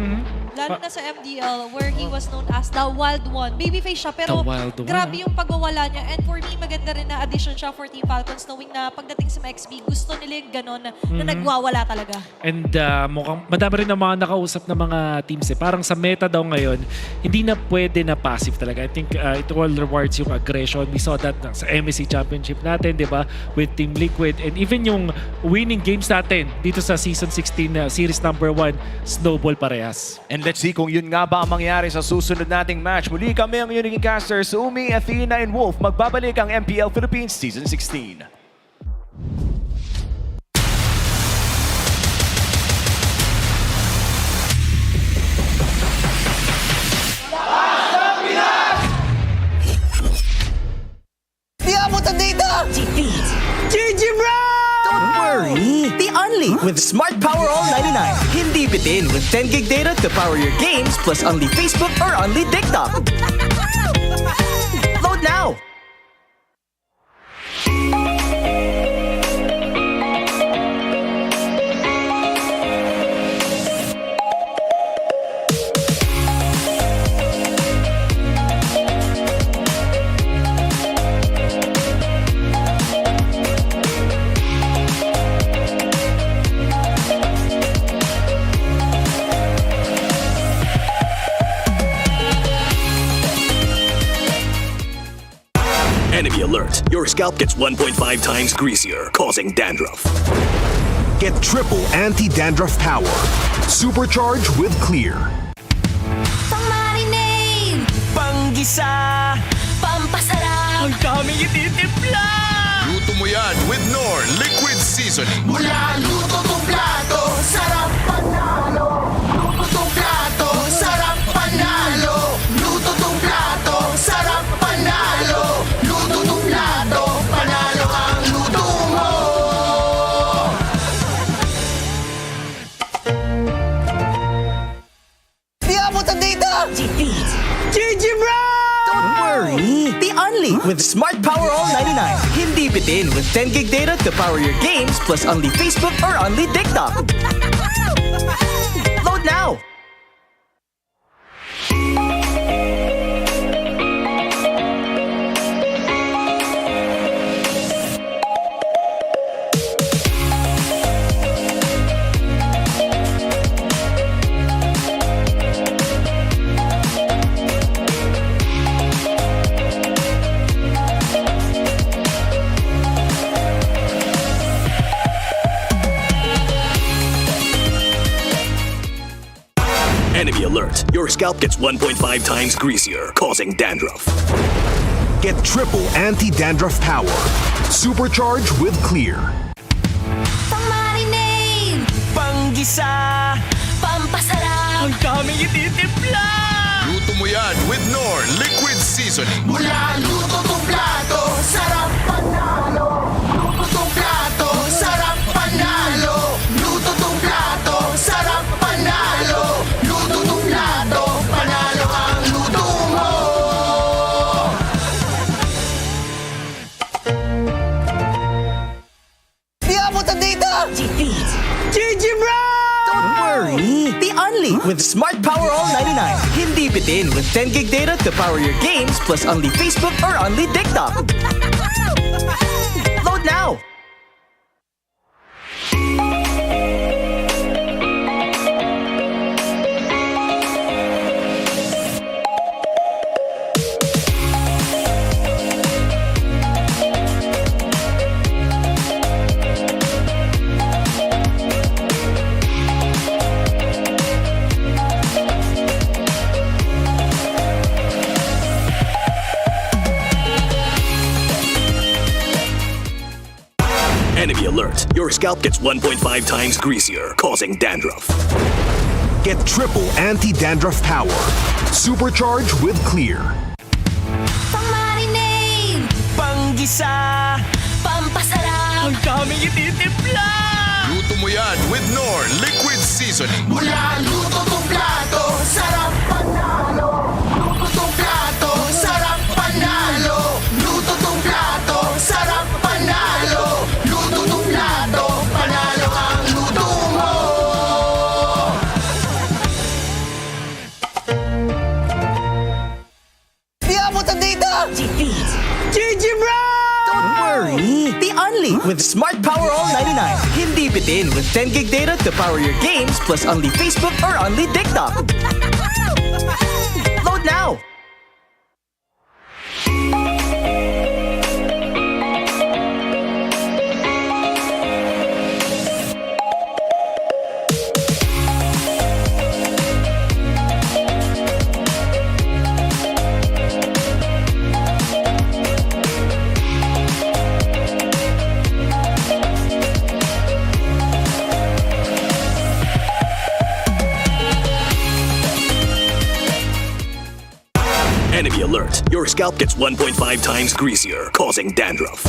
Lalo na sa MDL where he was known as the Wild One. Babyface siya pero grabe yung pagwawala niya. And for me, maganda rin na addition siya for Team Falcons knowing na pagdating sa MXP, gusto nila yung ganon na nagwawala talaga. And mukhang madami rin ang mga nakausap na mga teams Parang sa meta daw ngayon, hindi na pwede na passive talaga. I think it all rewards yung aggression. We saw that sa MSC Championship natin, di ba? With Team Liquid. And even yung winning games natin dito sa Season 16 Series number 1, snowball parehas. And let's see kung yun nga ba ang mangyari sa susunod nating match. Muli kami ang Unique Casters, Umi, Athena, and Wolf. Magbabalik ang MPL Philippines Season 16. Di abutan dito! Defeat! GG bro! Don't worry! The Unli with Smart Power All 99. Hindi bitin with 10 gig data to power your games plus Unli Facebook or Unli TikTok. Load now! Enemy alert. Your scalp gets 1.5 times greasier, causing dandruff. Get triple anti-dandruff power. Supercharged with Clear. Pang-marinade, Panggisa, pampasarap, ang daming ititimpla. Luto mo yan with Knorr Liquid Seasoning. mula luto tong plato, sarap panalo. Luto tong plato, sarap panalo. Luto tong plato, sarap panalo. Luto tong plato, panalo ang luto mo. Di abutan dito! GG bro! Don't worry! The Only with Smart Power All 99. Hindi bitin with 10 gig data to power your games plus only Facebook or only TikTok. Load now! Enemy alert. Your scalp gets 1.5 times greasier, causing dandruff. Get triple anti-dandruff power. Supercharged with Clear. Pang-marinade, Panggisa, pampasarap, ang daming ititimpla. Luto mo yan with Knorr Liquid Seasoning. mula luto tong plato, sarap panalo. Luto tong plato, sarap panalo. Luto tong plato, sarap panalo. Luto tong plato, panalo ang luto mo. Di abutan dito! GG bro! Don't worry! The Only with Smart Power All 99. Hindi bitin with 10 gig data to power your games plus only Facebook or only TikTok. Load now! Enemy alert. Your scalp gets 1.5 times greasier, causing dandruff. Get triple anti-dandruff power. Supercharged with Clear. Pang-marinade, Panggisa, pampasarap, ang daming ititimpla. Luto mo yan with Knorr Liquid Seasoning. mula luto tong plato, sarap panalo. Luto tong plato, sarap panalo. Luto tong plato, sarap panalo. Luto tong plato, panalo ang luto mo. Di abutan dito! GG bro! Don't worry! The Only with Smart Power All 99. Hindi bitin with 10 gig data to power your games plus only Facebook or only TikTok. Load now! Enemy alert. Your scalp gets 1.5 times greasier, causing dandruff.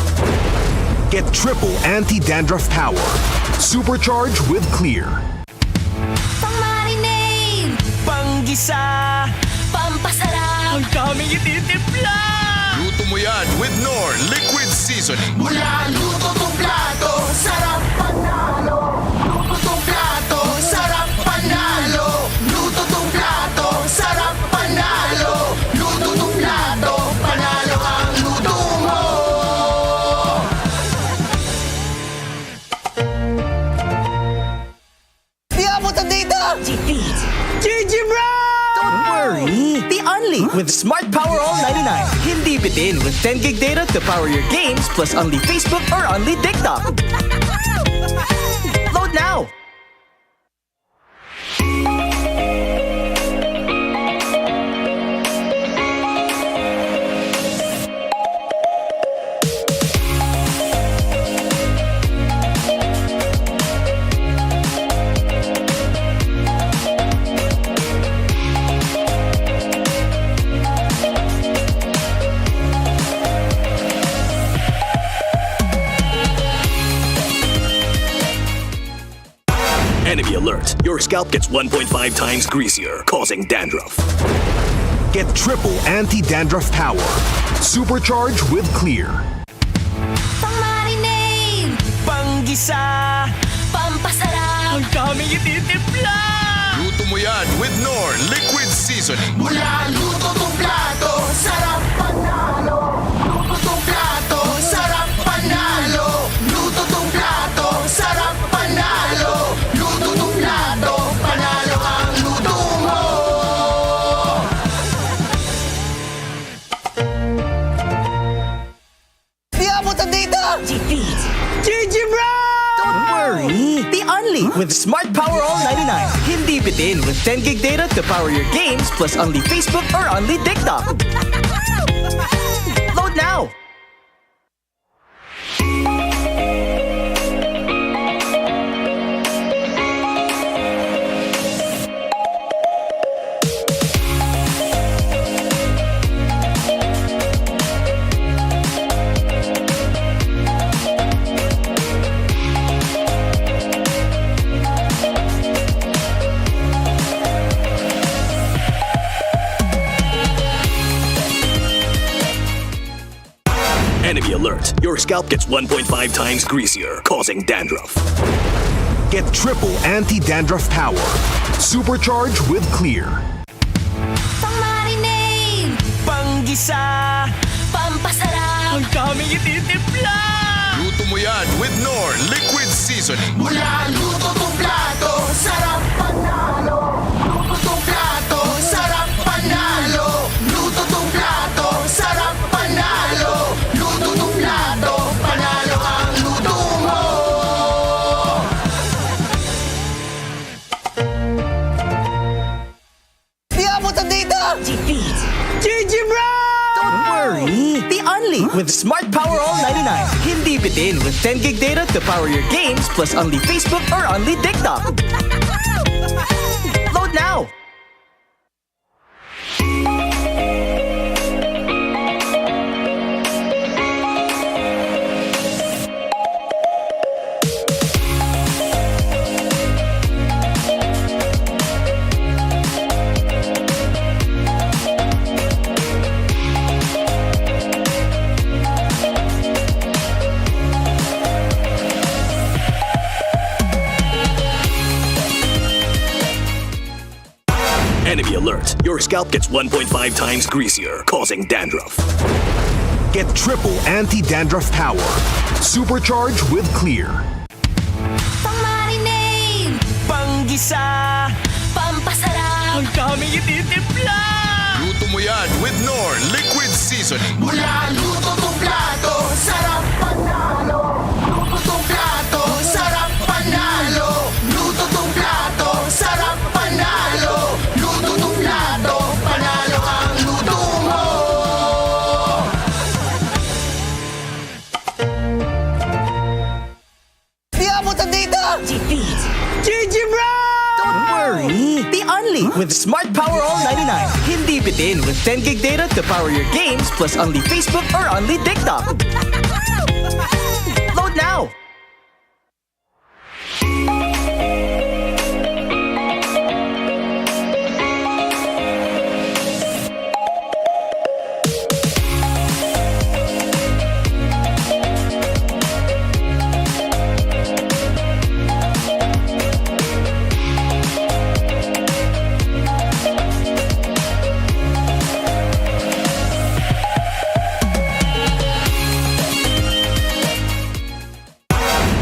Get triple anti-dandruff power. Supercharged with Clear. Pang-marinade, Panggisa, pampasarap, ang daming ititimpla. Luto mo yan with Knorr Liquid Seasoning. mula luto tong plato, sarap panalo. Luto tong plato, sarap panalo. Luto tong plato, sarap panalo. Luto tong plato, panalo ang luto mo. Di abutan dito! GG bro! Don't worry! The Only with Smart Power All 99. Hindi bitin with 10 gig data to power your games plus only Facebook or only TikTok. Load Load now! Enemy alert. Your scalp gets 1.5 times greasier, causing dandruff. Get triple anti-dandruff power. Supercharge with clear. Pang-marinade! Panggisa! Pampasarap! Ang daming ititimpla! Luto mo yan with Knorr Liquid Seasoning. Mula luto tong plato, sarap panalo. Luto tong plato, sarap panalo. Luto tong plato, sarap panalo. Luto tong plato, panalo ang luto mo. Di abutan dito! GG bro! Don't worry! The only with Smart Power All 99. Hindi bitin with 10 gig data to power your games plus only Facebook or only TikTok. Load now! Enemy alert. Your scalp gets 1.5 times greasier, causing dandruff. Get triple anti-dandruff power. Supercharge with clear. Pang-marinade! Panggisa! Pampasarap! Ang daming ititimpla! Luto mo yan with Knorr Liquid Seasoning. Mula luto tong plato, sarap panalo. Luto tong plato, sarap panalo. Luto tong plato, sarap panalo. Luto tong plato, panalo ang luto mo. Di abutan dito! GG bro! Don't worry! The only with Smart Power All 99. Hindi bitin with 10 gig data to power your games plus only Facebook or only TikTok. Load now! Enemy alert. Your scalp gets 1.5 times greasier, causing dandruff. Get triple anti-dandruff power. Supercharge with clear. Pang-marinade! Panggisa! Pampasarap! Ang daming ititimpla! Luto mo yan with Knorr Liquid Seasoning. Mula luto tong plato, sarap panalo. Luto tong plato, sarap panalo. Luto tong plato, sarap panalo. Luto tong plato, panalo ang luto mo. Di abutan dito! GG bro! Don't worry! The only with Smart Power All 99. Hindi bitin with 10 gig data to power your games plus only Facebook or only TikTok. Load now!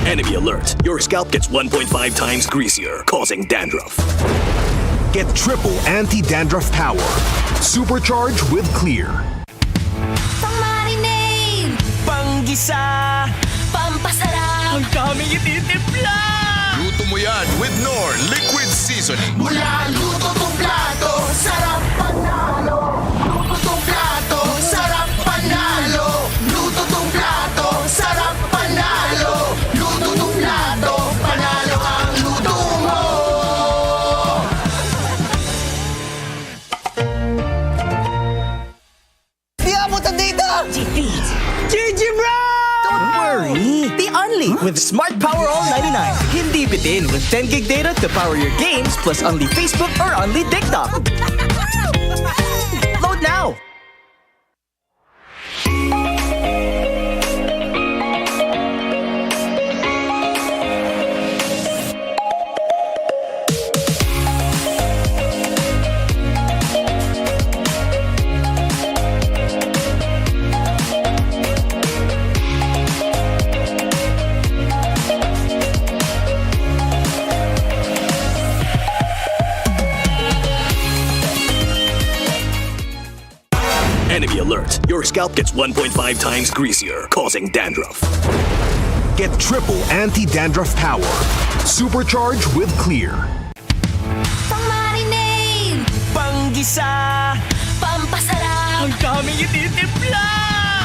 Enemy alert. Your scalp gets 1.5 times greasier, causing dandruff. Get triple anti-dandruff power. Supercharge with clear. Pang-marinade! Panggisa! Pampasarap! Ang daming ititimpla! Luto mo yan with Nor Liquid Seasoning. Mula luto tong plato, sarap panalo. Luto tong plato, sarap panalo. Luto tong plato, sarap panalo. Luto tong plato, panalo ang luto mo. Di abutan dito! Defeat! GG bro! Don't worry! Be only with Smart Power All 99. Hindi bitin with 10 gig data to power your games plus only Facebook or only TikTok. Load now! Enemy alert. Your scalp gets 1.5 times greasier, causing dandruff. Get triple anti-dandruff power. Supercharged with Clear. Pang-marinade! Panggisa! Pampasarap! Ang daming ititimpla!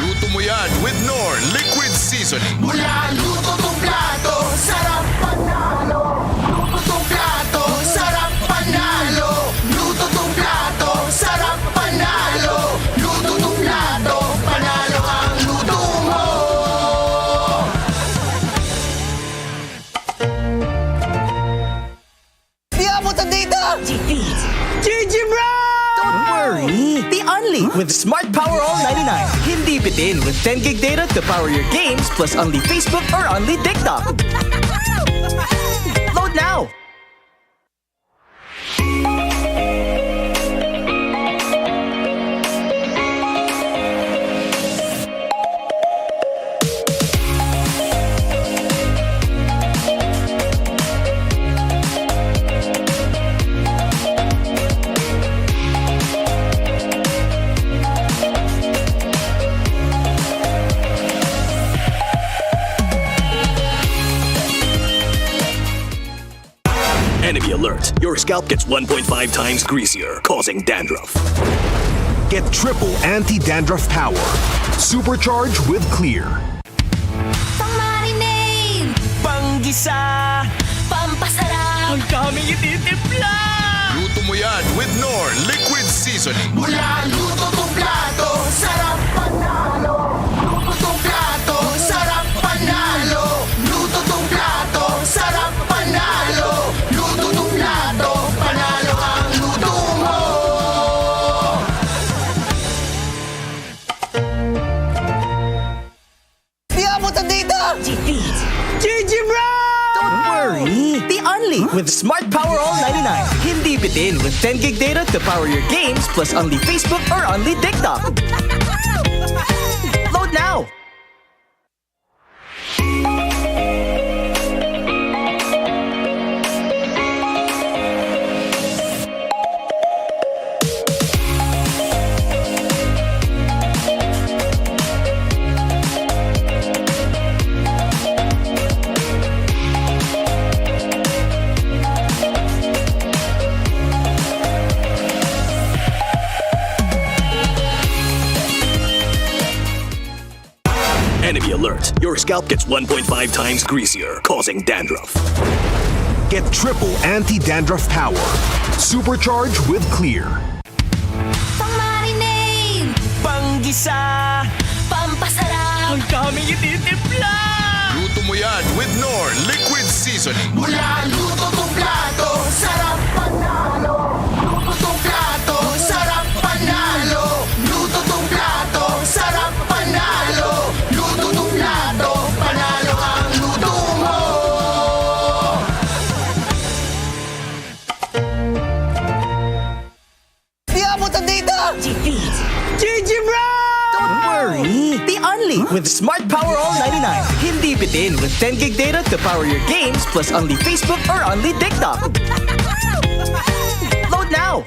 Luto mo yan with Nor Liquid Seasoning. Mula luto tong plato, sarap panalo. Luto tong plato, sarap panalo. Luto tong plato, sarap panalo. Luto tong plato, panalo ang luto mo. Di abutan dito! Defeat! GG bro! Don't worry! Be only with Smart Power All 99. Hindi bitin with 10 gig data to power your games plus only Facebook or only TikTok. Load now! Enemy alert. Your scalp gets 1.5 times greasier, causing dandruff. Get triple anti-dandruff power. Supercharged with Clear. Pang-marinade! Panggisa! Pampasarap! Ang daming ititimpla! Luto mo yan with Nor Liquid Seasoning. Mula luto tong plato, sarap panalo. Luto tong plato, sarap panalo. Luto tong plato, sarap panalo. Luto tong plato, panalo ang luto mo. Di abutan dito! Defeat! GG bro! Don't worry! Be only with Smart Power All 99. Hindi bitin with 10 gig data to power your games plus only Facebook or only TikTok. Load now! Enemy alert. Your scalp gets 1.5 times greasier, causing dandruff. Get triple anti-dandruff power. Supercharged with Clear. Pang-marinade! Panggisa! Pampasarap! Ang daming ititimpla! Luto mo yan with Nor Liquid Seasoning. Mula luto tong plato, sarap panalo. Luto tong plato, sarap panalo. Luto tong plato, sarap panalo. Luto tong plato, panalo ang luto mo. Di abutan dito! Defeat! GG bro! Don't worry! Be only with Smart Power All 99. Hindi bitin with 10 gig data to power your games plus only Facebook or only TikTok. Load now!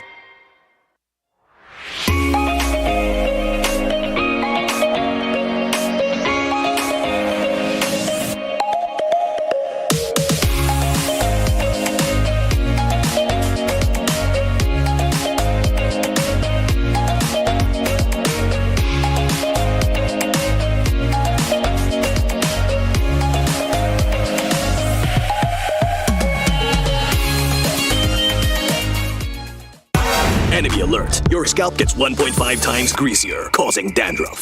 Enemy alert. Your scalp gets 1.5 times greasier, causing dandruff.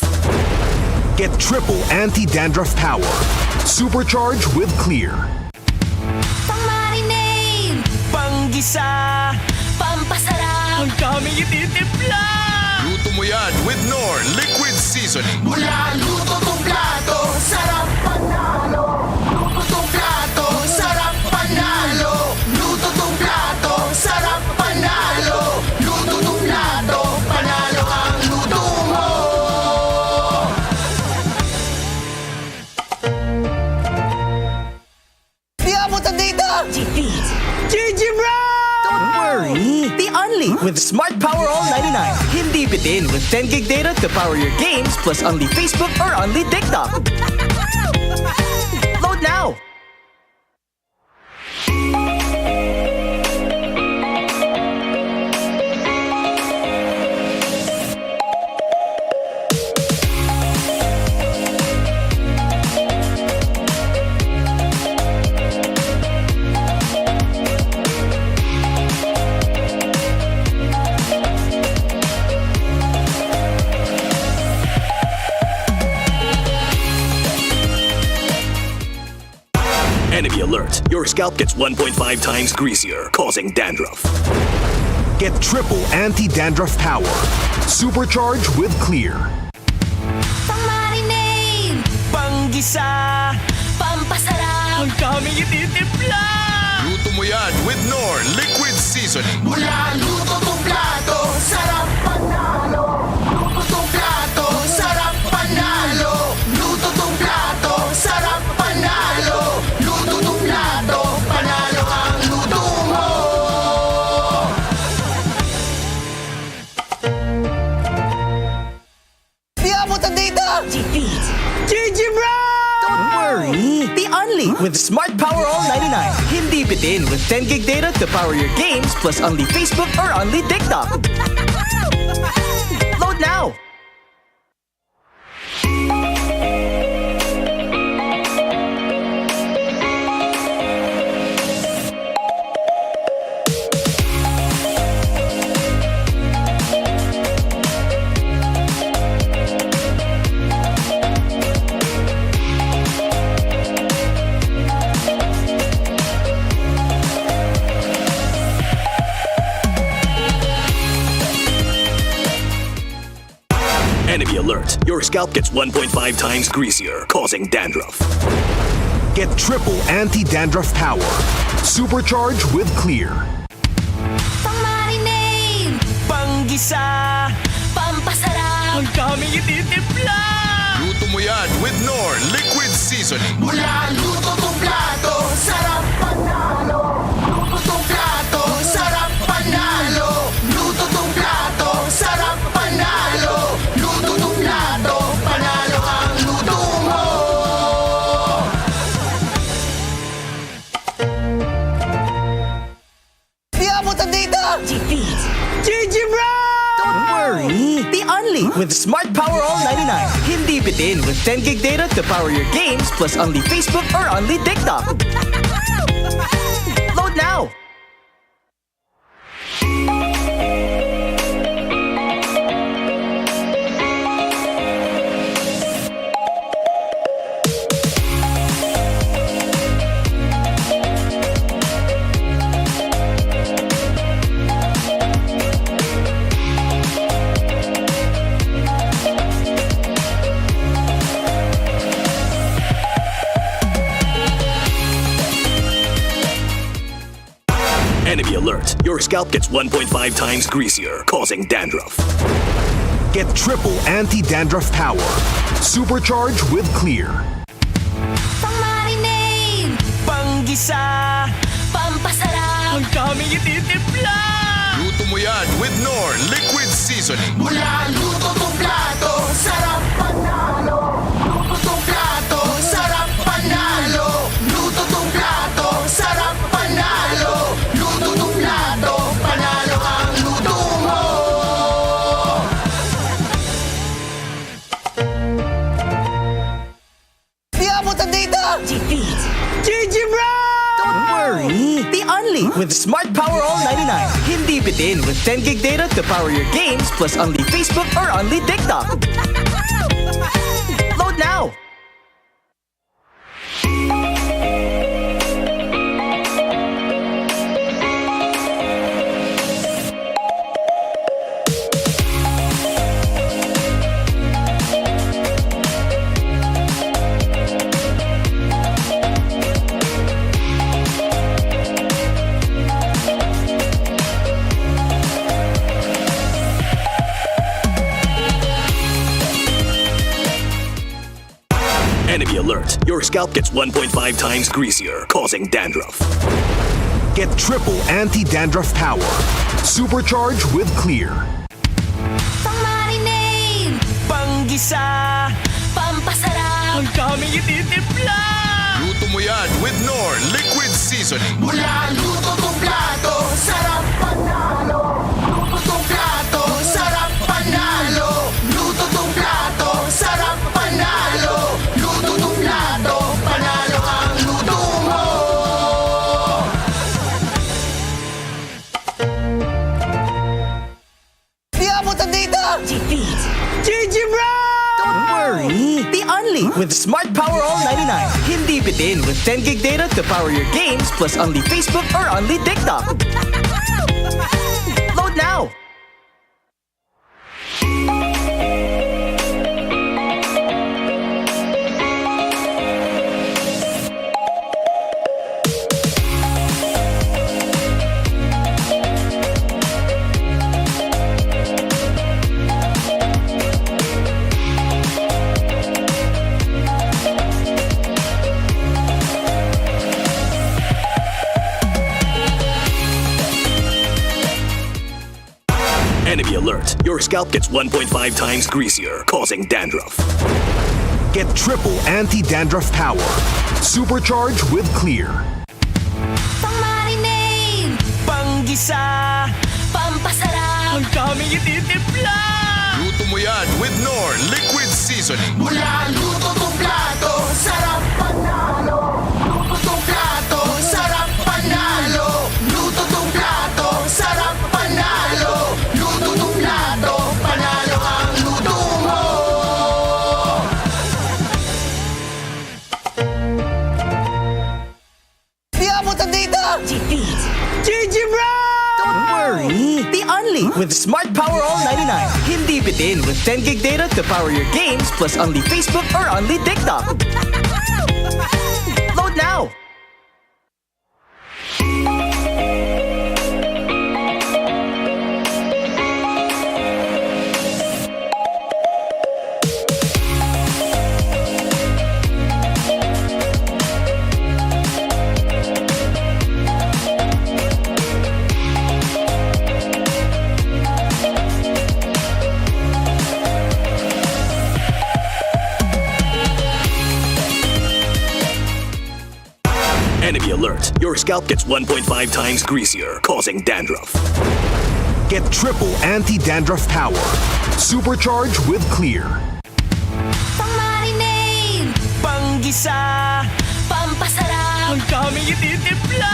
Get triple anti-dandruff power. Supercharged with Clear. Pang-marinade, panggisa, pampasarap, ang daming ititimpla. Luto mo yan with Knorr Liquid Seasoning. Mula luto tong plato, sarap panalo. Luto tong plato, sarap panalo. Luto tong plato, sarap panalo. Luto tong plato, panalo ang luto mo. Di abutan dito! GG bro! Don't worry! The Only with Smart Power All 99. Hindi bitin with 10 gig data to power your games plus only Facebook or only TikTok. Load now! Enemy alert. Your scalp gets 1.5 times greasier, causing dandruff. Get triple anti-dandruff power. Supercharged with Clear. Pang-marinade, panggisa, pampasarap, ang daming ititimpla. Luto mo yan with Knorr Liquid Seasoning. Mula luto tong plato, sarap panalo. Luto tong plato, sarap panalo. Luto tong plato, sarap panalo. Luto tong plato, panalo ang luto mo. Di abutan dito! GG bro! Don't worry! The Only with Smart Power All 99. Hindi bitin with 10 gig data to power your games plus only Facebook or only TikTok. Load now! Enemy alert. Your scalp gets 1.5 times greasier, causing dandruff. Get triple anti-dandruff power. Supercharged with Clear. Pang-marinade, panggisa, pampasarap, ang daming ititimpla. Luto mo yan with Knorr Liquid Seasoning. Mula luto tong plato, sarap panalo. Luto tong plato, sarap panalo. Luto tong plato, sarap panalo. Luto tong plato, panalo ang luto mo. Di abutan dito! GG bro! Don't worry! The Only with Smart Power All 99. Hindi bitin with 10 gig data to power your games plus only Facebook or only TikTok. Load now! Enemy alert. Your scalp gets 1.5 times greasier, causing dandruff. Get triple anti-dandruff power. Supercharged with Clear. Pang-marinade, panggisa, pampasarap, ang daming ititimpla. Luto mo yan with Knorr Liquid Seasoning. Mula luto tong plato, sarap panalo. Luto tong plato, sarap panalo. Luto tong plato, sarap panalo. Luto tong plato, panalo ang luto mo. Di abutan dito! GG bro! Don't worry! The Only with Smart Power All 99. Hindi bitin with 10 gig data to power your games plus only Facebook or only TikTok. Load now! Enemy alert. Your scalp gets 1.5 times greasier, causing dandruff. Get triple anti-dandruff power. Supercharged with Clear. Pangmarinade, Panggisa, pampasarap, ang daming ititimpla! Luto mo yan with Knorr Liquid Seasoning. mula luto tong plato, sarap panalo. Luto tong plato, sarap panalo. Luto tong plato, sarap panalo. Luto tong plato, panalo ang luto mo. Di abutan dito! Defeat. GG bro! Don't worry, be only with Smart Power All 99. Hindi bitin with 10 gig data to power your games plus only Facebook or only TikTok. Load now! Enemy alert. Your scalp gets 1.5 times greasier, causing dandruff. Get triple anti-dandruff power. Supercharged with Clear. Pangmarinade, Panggisa, pampasarap, ang daming ititimpla! Luto mo yan with Knorr Liquid Seasoning. mula luto tong plato, sarap panalo. Luto tong plato, sarap panalo. Luto tong plato, sarap panalo. Luto tong plato, panalo ang luto mo. Di abutan dito! Defeat. GG bro! Don't worry, be only with Smart Power All 99. Hindi bitin with 10 gig data to power your games plus only Facebook or only TikTok. Load now! Enemy alert. Your scalp gets 1.5 times greasier, causing dandruff. Get triple anti-dandruff power. Supercharged with Clear. Pangmarinade, Panggisa, pampasarap, ang daming ititimpla!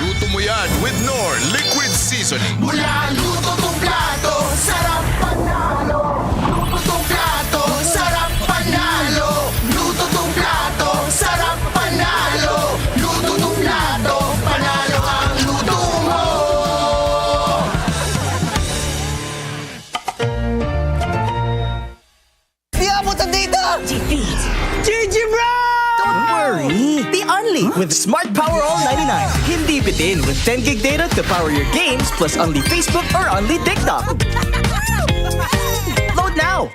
Luto mo yan with Knorr Liquid Seasoning. mula luto tong plato, sarap panalo. Luto tong plato, sarap panalo. Luto tong plato, sarap panalo. Luto tong plato, panalo ang luto mo. Di abutan dito! Defeat. GG bro! Don't worry, be only with Smart Power All 99. Hindi bitin with 10 gig data to power your games plus only Facebook or only TikTok. Load now!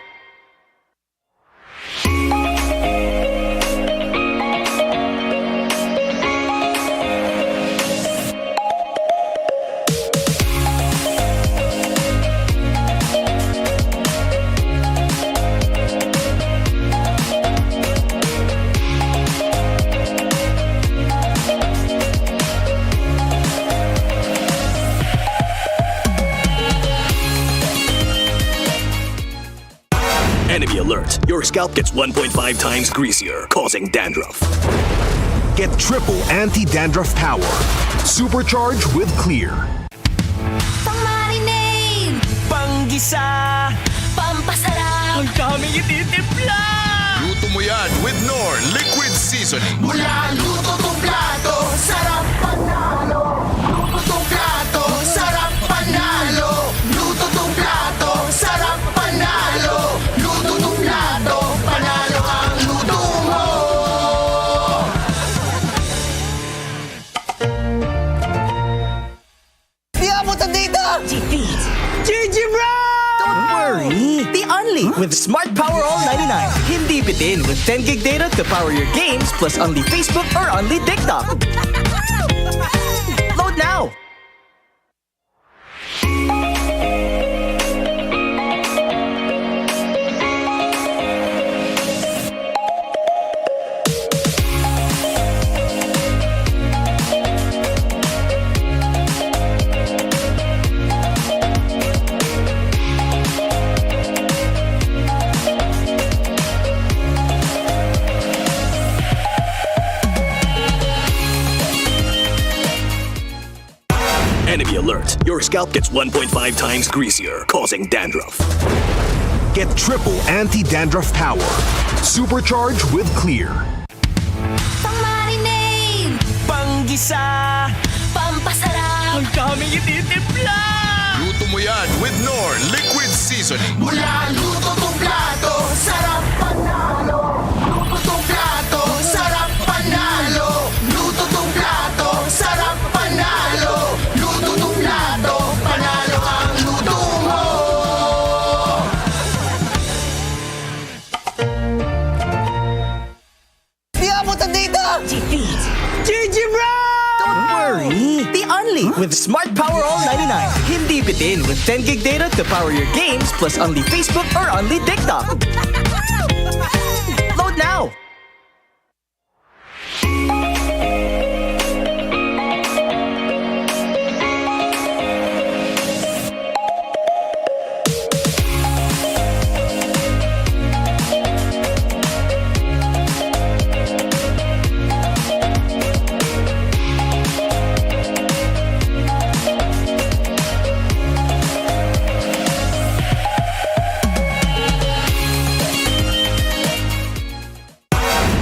Enemy alert. Your scalp gets 1.5 times greasier, causing dandruff. Get triple anti-dandruff power. Supercharged with Clear. Pangmarinade, Panggisa, pampasarap, ang daming ititimpla. Luto mo yan with Nor Liquid Seasoning. Mula luto tong plato, sarap panalo. Luto tong plato, sarap panalo. Luto tong plato, sarap panalo. Luto tong plato, panalo ang luto mo. Di abutan dito! GG bro! Don't worry! The Only with Smart Power All 99. Hindi bitin with 10 gig data to power your games plus only Facebook or only TikTok. Load now! Enemy alert. Your scalp gets 1.5 times greasier, causing dandruff. Get triple anti-dandruff power. Supercharged with Clear. Pang-marinade, panggisa, pampasarap, ang daming ititimpla. Luto mo yan with Nor Liquid Seasoning. Mula luto tong plato, sarap panalo. Luto tong plato, sarap panalo. Luto tong plato, sarap panalo. Luto tong plato, panalo ang luto mo. Di abutan dito! GG bro! Don't worry! The Only with Smart Power All 99. Hindi bitin with 10 gig data to power your games plus only Facebook or only TikTok. Load now!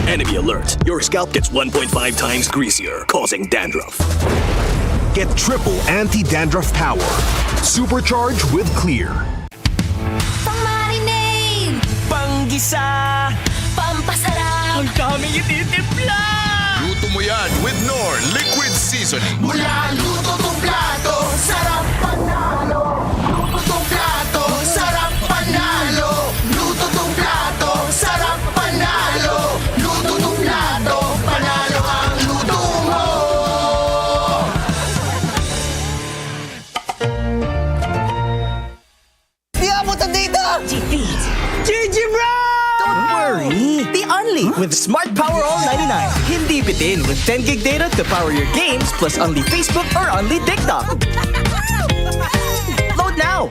Enemy alert. Your scalp gets 1.5 times greasier, causing dandruff. Get triple anti-dandruff power. Supercharged with Clear. Pang-marinade, panggisa, pampasarap, ang daming ititimpla. Luto mo yan with Nor Liquid Seasoning. Mula luto tong plato, sarap panalo. Luto tong plato, sarap panalo. Luto tong plato, sarap panalo. Luto tong plato, panalo ang luto mo. Di abutan dito! GG bro! Don't worry! The Only with Smart Power All 99. Hindi bitin with 10 gig data to power your games plus only Facebook or only TikTok. Load now!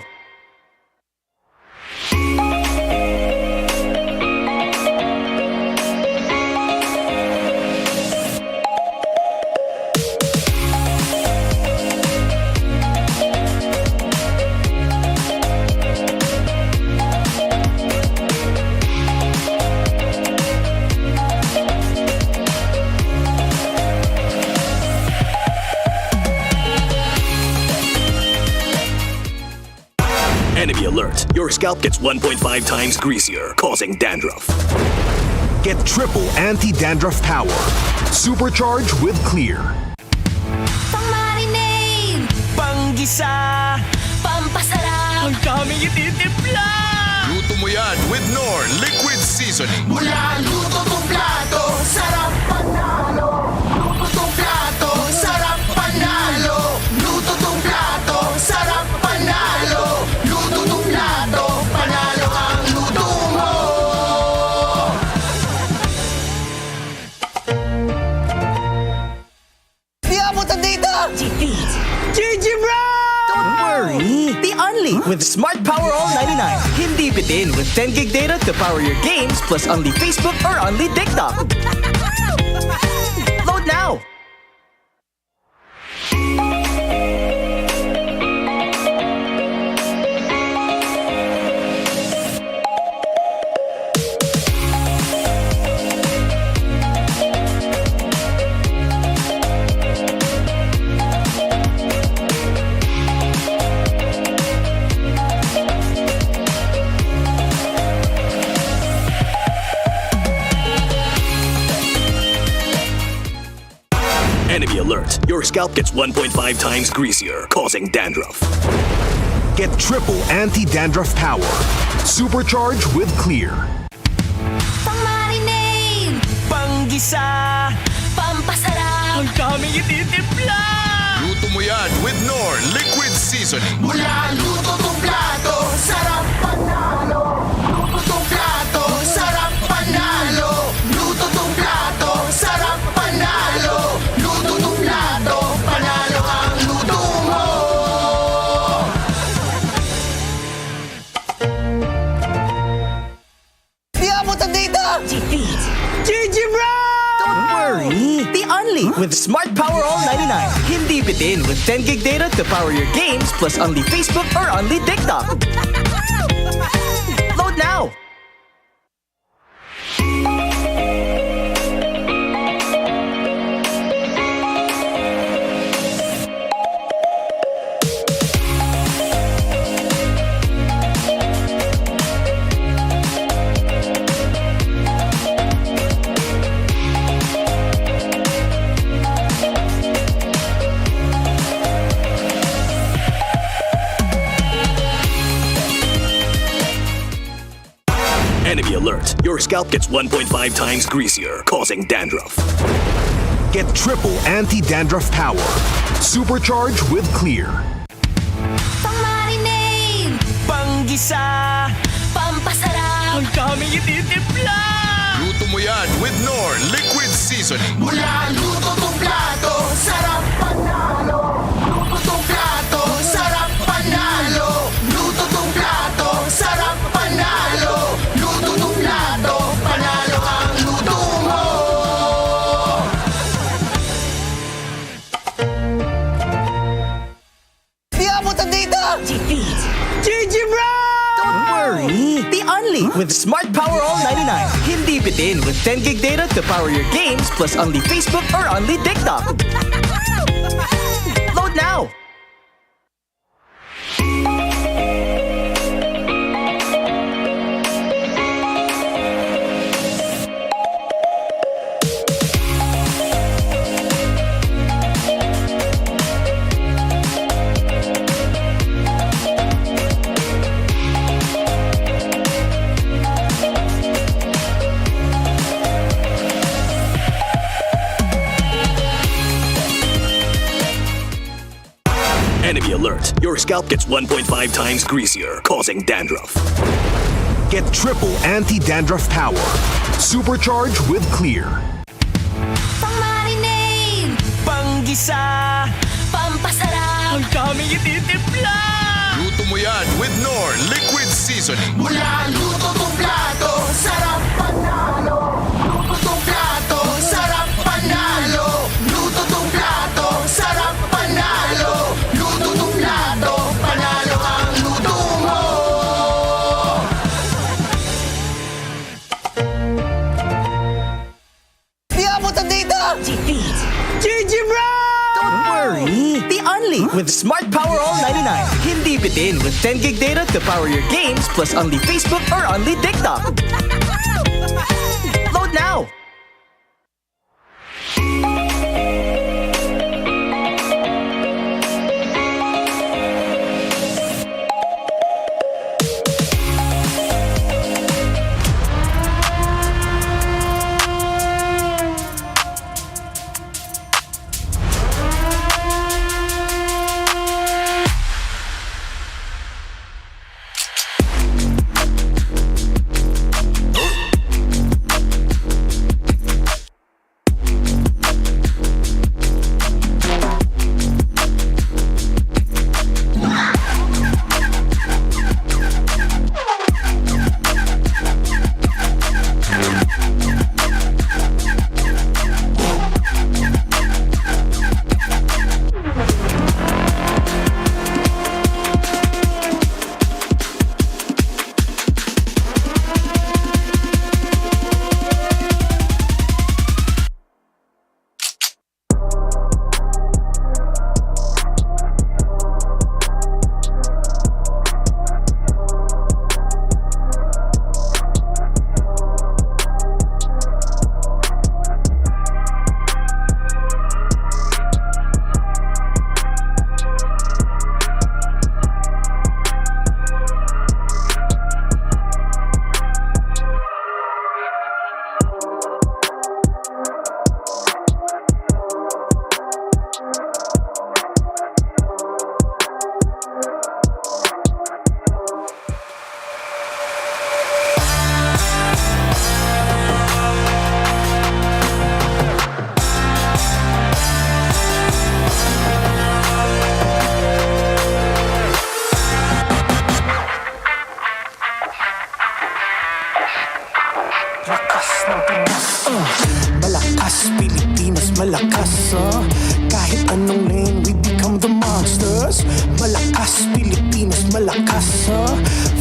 Enemy alert. Your scalp gets 1.5 times greasier, causing dandruff. Get triple anti-dandruff power. Supercharged with Clear. Pang-marinade, panggisa, pampasarap, ang daming ititimpla. Luto mo yan with Nor Liquid Seasoning. Mula luto tong plato, sarap panalo. Luto tong plato, sarap panalo. Luto tong plato, sarap panalo. Luto tong plato, panalo ang luto mo. Di abutan dito! GG bro! Don't worry! The Only with Smart Power All 99. Hindi bitin with 10 gig data to power your games plus only Facebook or only TikTok. Load now! your scalp gets 1.5 times greasier, causing dandruff. Get triple anti-dandruff power. Supercharged with Clear. Pang-marinade, panggisa, pampasarap, ang daming ititimpla. Luto mo yan with Knorr Liquid Seasoning. Mula luto tong plato, sarap panalo. Luto tong plato, sarap panalo. Luto tong plato, sarap panalo. Luto tong plato, panalo ang luto mo. Di abutan dito! GG bro! Don't worry! Be only with Smart Power All 99. Hindi bitin with 10 gig data to power your games plus only Facebook or only TikTok. Load now! Enemy alert. Your scalp gets 1.5 times greasier, causing dandruff. Get triple anti-dandruff power. Supercharged with Clear. Pang-marinade, panggisa, pampasarap, ang daming ititimpla. Luto mo yan with Knorr Liquid Seasoning. Mula luto tong plato, sarap panalo. Luto tong plato, sarap panalo. Luto tong plato, sarap panalo. Luto tong plato, panalo ang luto mo. Di abutan dito! GG bro! Don't worry! Be only with Smart Power All 99. Hindi bitin with 10 gig data to power your games plus only Facebook or only TikTok. Load now! Enemy alert. Your scalp gets 1.5 times greasier, causing dandruff. Get triple anti-dandruff power. Supercharged with Clear. Pang-marinade, panggisa, pampasarap, ang daming ititimpla. Luto mo yan with Knorr Liquid Seasoning. Mula luto tong plato, sarap panalo. Luto tong plato, sarap panalo. Luto tong plato, sarap panalo. Luto tong plato, panalo ang luto mo. Di abutan dito! GG bro! Don't worry! Be only with Smart Power All 99. Hindi bitin with 10 gig data to power your games plus only Facebook or only TikTok. Load now!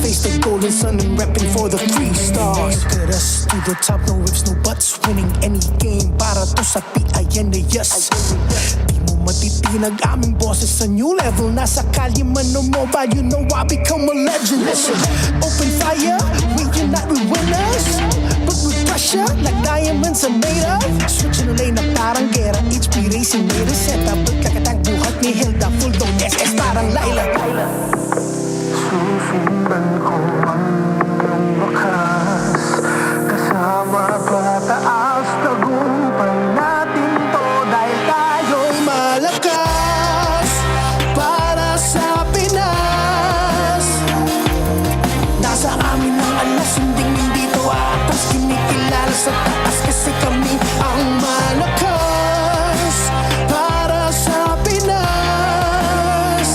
Face the golden sun and repping for the 3 stars. Look at us to the top, no ifs, no buts. Winning any game para to sa PIN na yes. Di mo matitinag aming boses sa new level. Nasa kalye man o mobile, you know I become a legend. Listen, open fire, we unite, we winners. But with pressure, like diamonds are made of. Switching the lane na parang gera. HP Racing made a setup. Kakatang buhat ni Hilda, full dome SS parang Laila. Susundan ko ang iyong wakas. Kasama pataas, tagumpay natin to. Dahil tayo'y malakas para sa Pinas. Nasa amin ang alas, hindi to atas. Kinikilala sa taas kasi kami ang malakas para sa Pinas.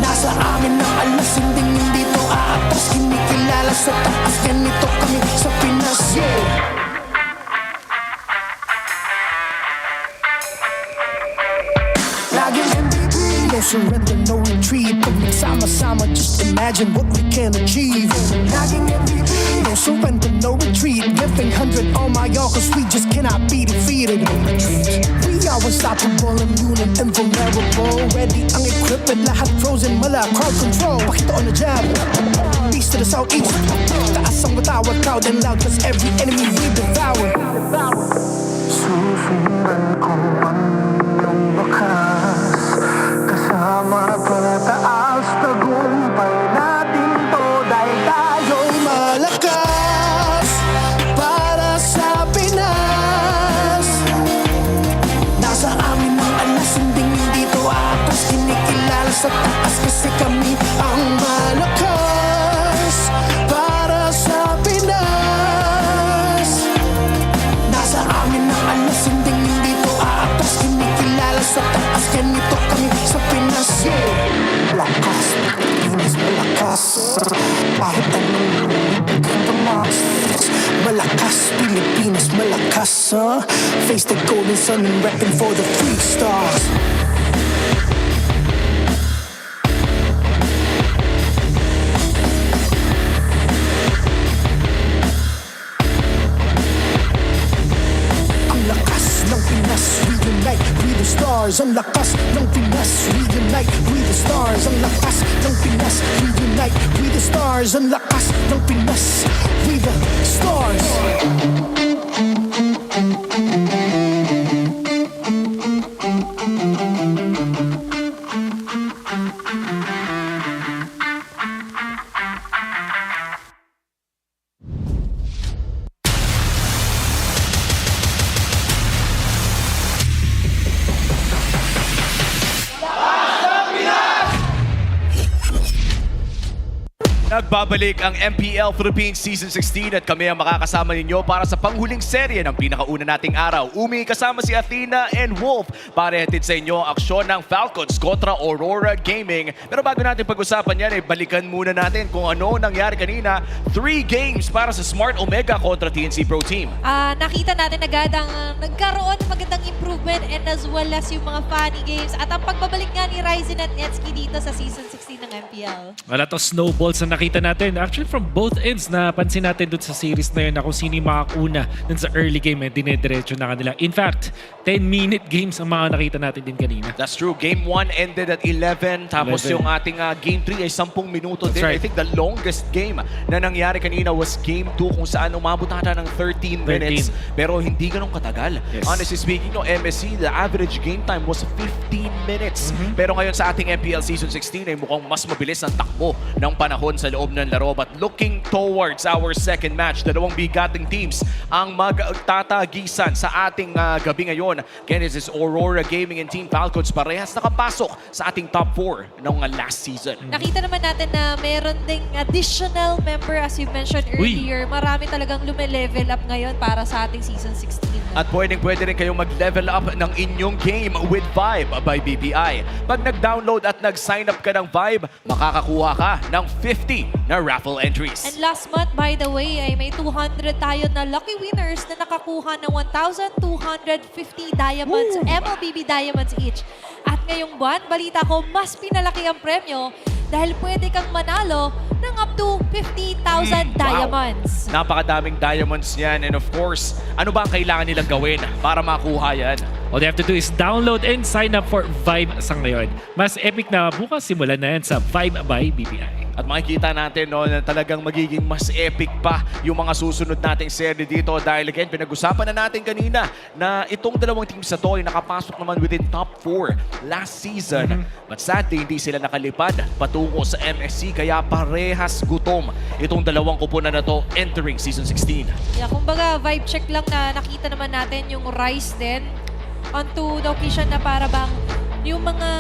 Nasa amin ang alas, hindi to atas. Kinikilala sa taas, ganito kami sa Pinas. Yeah. Laging MVP, no surrender, no retreat. Pag nagsama-sama, just imagine what we can achieve. Laging MVP, no surrender, no retreat. Giving 100 on my all, cause we just cannot be defeated. We are unstoppable, immune and invulnerable. Ready ang equipment, lahat frozen, mala, crowd control. Pakita on the jab, east to the southeast. Taas ang matawag, proud and loud, cause every enemy we devour. Susundan ko ang iyong wakas. Kasama pataas, tagumpay natin to. Dahil tayo'y malakas para sa Pinas. Nasa amin ang alas, hindi to atas. Kinikilala sa taas kasi kami ang malakas para sa Pinas. Nasa amin ang alas, hindi to atas. Kinikilala sa taas, ganito kami sa Pinas. Malakas, Pinas, malakas. Kahit anong tumas. Malakas, Pilipinas, malakas. Face the golden sun and repping for the 3 stars. Ang lakas ng Pinas, we unite with the stars. Ang lakas ng Pinas, we unite with the stars. Ang lakas ng Pinas, with the stars. Nagbabalik ang MPL Philippines Season 16 at kami ang makakasama ninyo para sa panghuling serye ng pinakauna nating araw. Umi kasama si Athena and Wolf para hatid sa inyo ang aksyon ng Falcons kontra Aurora Gaming. Pero bago natin pag-usapan yan, balikan muna natin kung ano nangyari kanina. 3 games para sa Smart Omega kontra TNC Pro Team. Nakita natin agad ang nagkaroon ng magandang improvement and as well as yung mga funny games at ang pagbabalik nga ni Ryzen at Netsky dito sa Season 16 ng MPL. Wala to snowballs na nakita natin. Actually, from both ends, napansin natin dun sa series na yun na kung sino yung makakuna dun sa early game, dinediretso na kanila. In fact, 10-minute games ang mga nakita natin din kanina. That's true. Game 1 ended at 11. Tapos 11. Yung ating Game 3 ay 10 minuto din. Right. I think the longest game na nangyari kanina was Game 2 kung saan umabot ata ng 13 minutes. Pero hindi ganun katagal. Yes. Honestly speaking, no, MSC, the average game time was 15 minutes. Pero ngayon sa ating MPL Season 16 ay mukhang mas mabilis ang takbo ng panahon sa loob ng laro. But looking towards our second match, dalawang bigating teams ang magtatagisan sa ating gabi ngayon. Again, this is Aurora Gaming and Team Falcons. Parehas nakapasok sa ating top 4 ng last season. Nakita naman natin na meron ding additional member as you mentioned earlier. Marami talagang lume-level up ngayon para sa ating Season 16. At pwede rin kayong mag-level up ng inyong game with Vibe by BPI. Pag nag-download at nag-sign up ka ng Vibe, makakakuha ka ng 50 na raffle entries. And last month, by the way, ay may 200 tayo na lucky winners na nakakuha ng 1,250 diamonds, MLBB diamonds each. At ngayong buwan, balita ko, mas pinalaki ang premyo dahil pwede kang manalo ng up to 50,000 diamonds. Napakadaming diamonds yan. And of course, ano ba ang kailangan nilang gawin para makuha yan? All they have to do is download and sign up for Vibe sa ngayon. Mas epic na bukas simulan na yan sa Vibe by BPI. At makikita natin no, na talagang magiging mas epic pa yung mga susunod nating serye dito dahil again, pinag-usapan na natin kanina na itong dalawang teams sa to ay nakapasok naman within top 4 last season. But sadly, hindi sila nakalipad patungo sa MSC kaya parehas gutom itong dalawang kupunan na to entering season 16. Yeah, kumbaga vibe check lang na nakita naman natin yung Rise din onto the occasion na para bang yung mga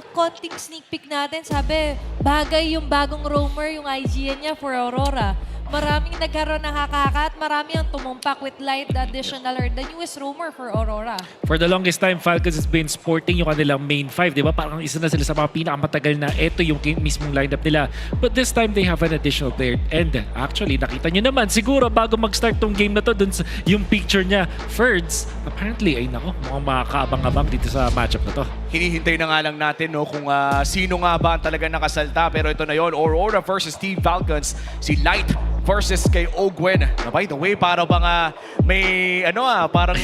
konting sneak peek natin, sabi, bagay yung bagong roamer, yung IGN niya for Aurora. Maraming nagkaroon ng hakaka at marami ang tumumpak with light the additional or the newest roamer for Aurora. For the longest time, Falcons has been sporting yung kanilang main 5, di ba? Parang isa na sila sa mga pinakamatagal na ito yung mismong lineup nila. But this time, they have an additional player. And actually, nakita nyo naman, siguro bago mag-start tong game na to, dun sa, yung picture niya, Ferds, apparently, ay nako, mukhang makakaabang-abang dito sa matchup na to. Hinihintay na nga lang natin no, kung sino nga ba ang talaga nakasalta. Pero ito na yon, Aurora versus Team Falcons. Si Light versus kay Ogwen. Na by the way, para bang may parang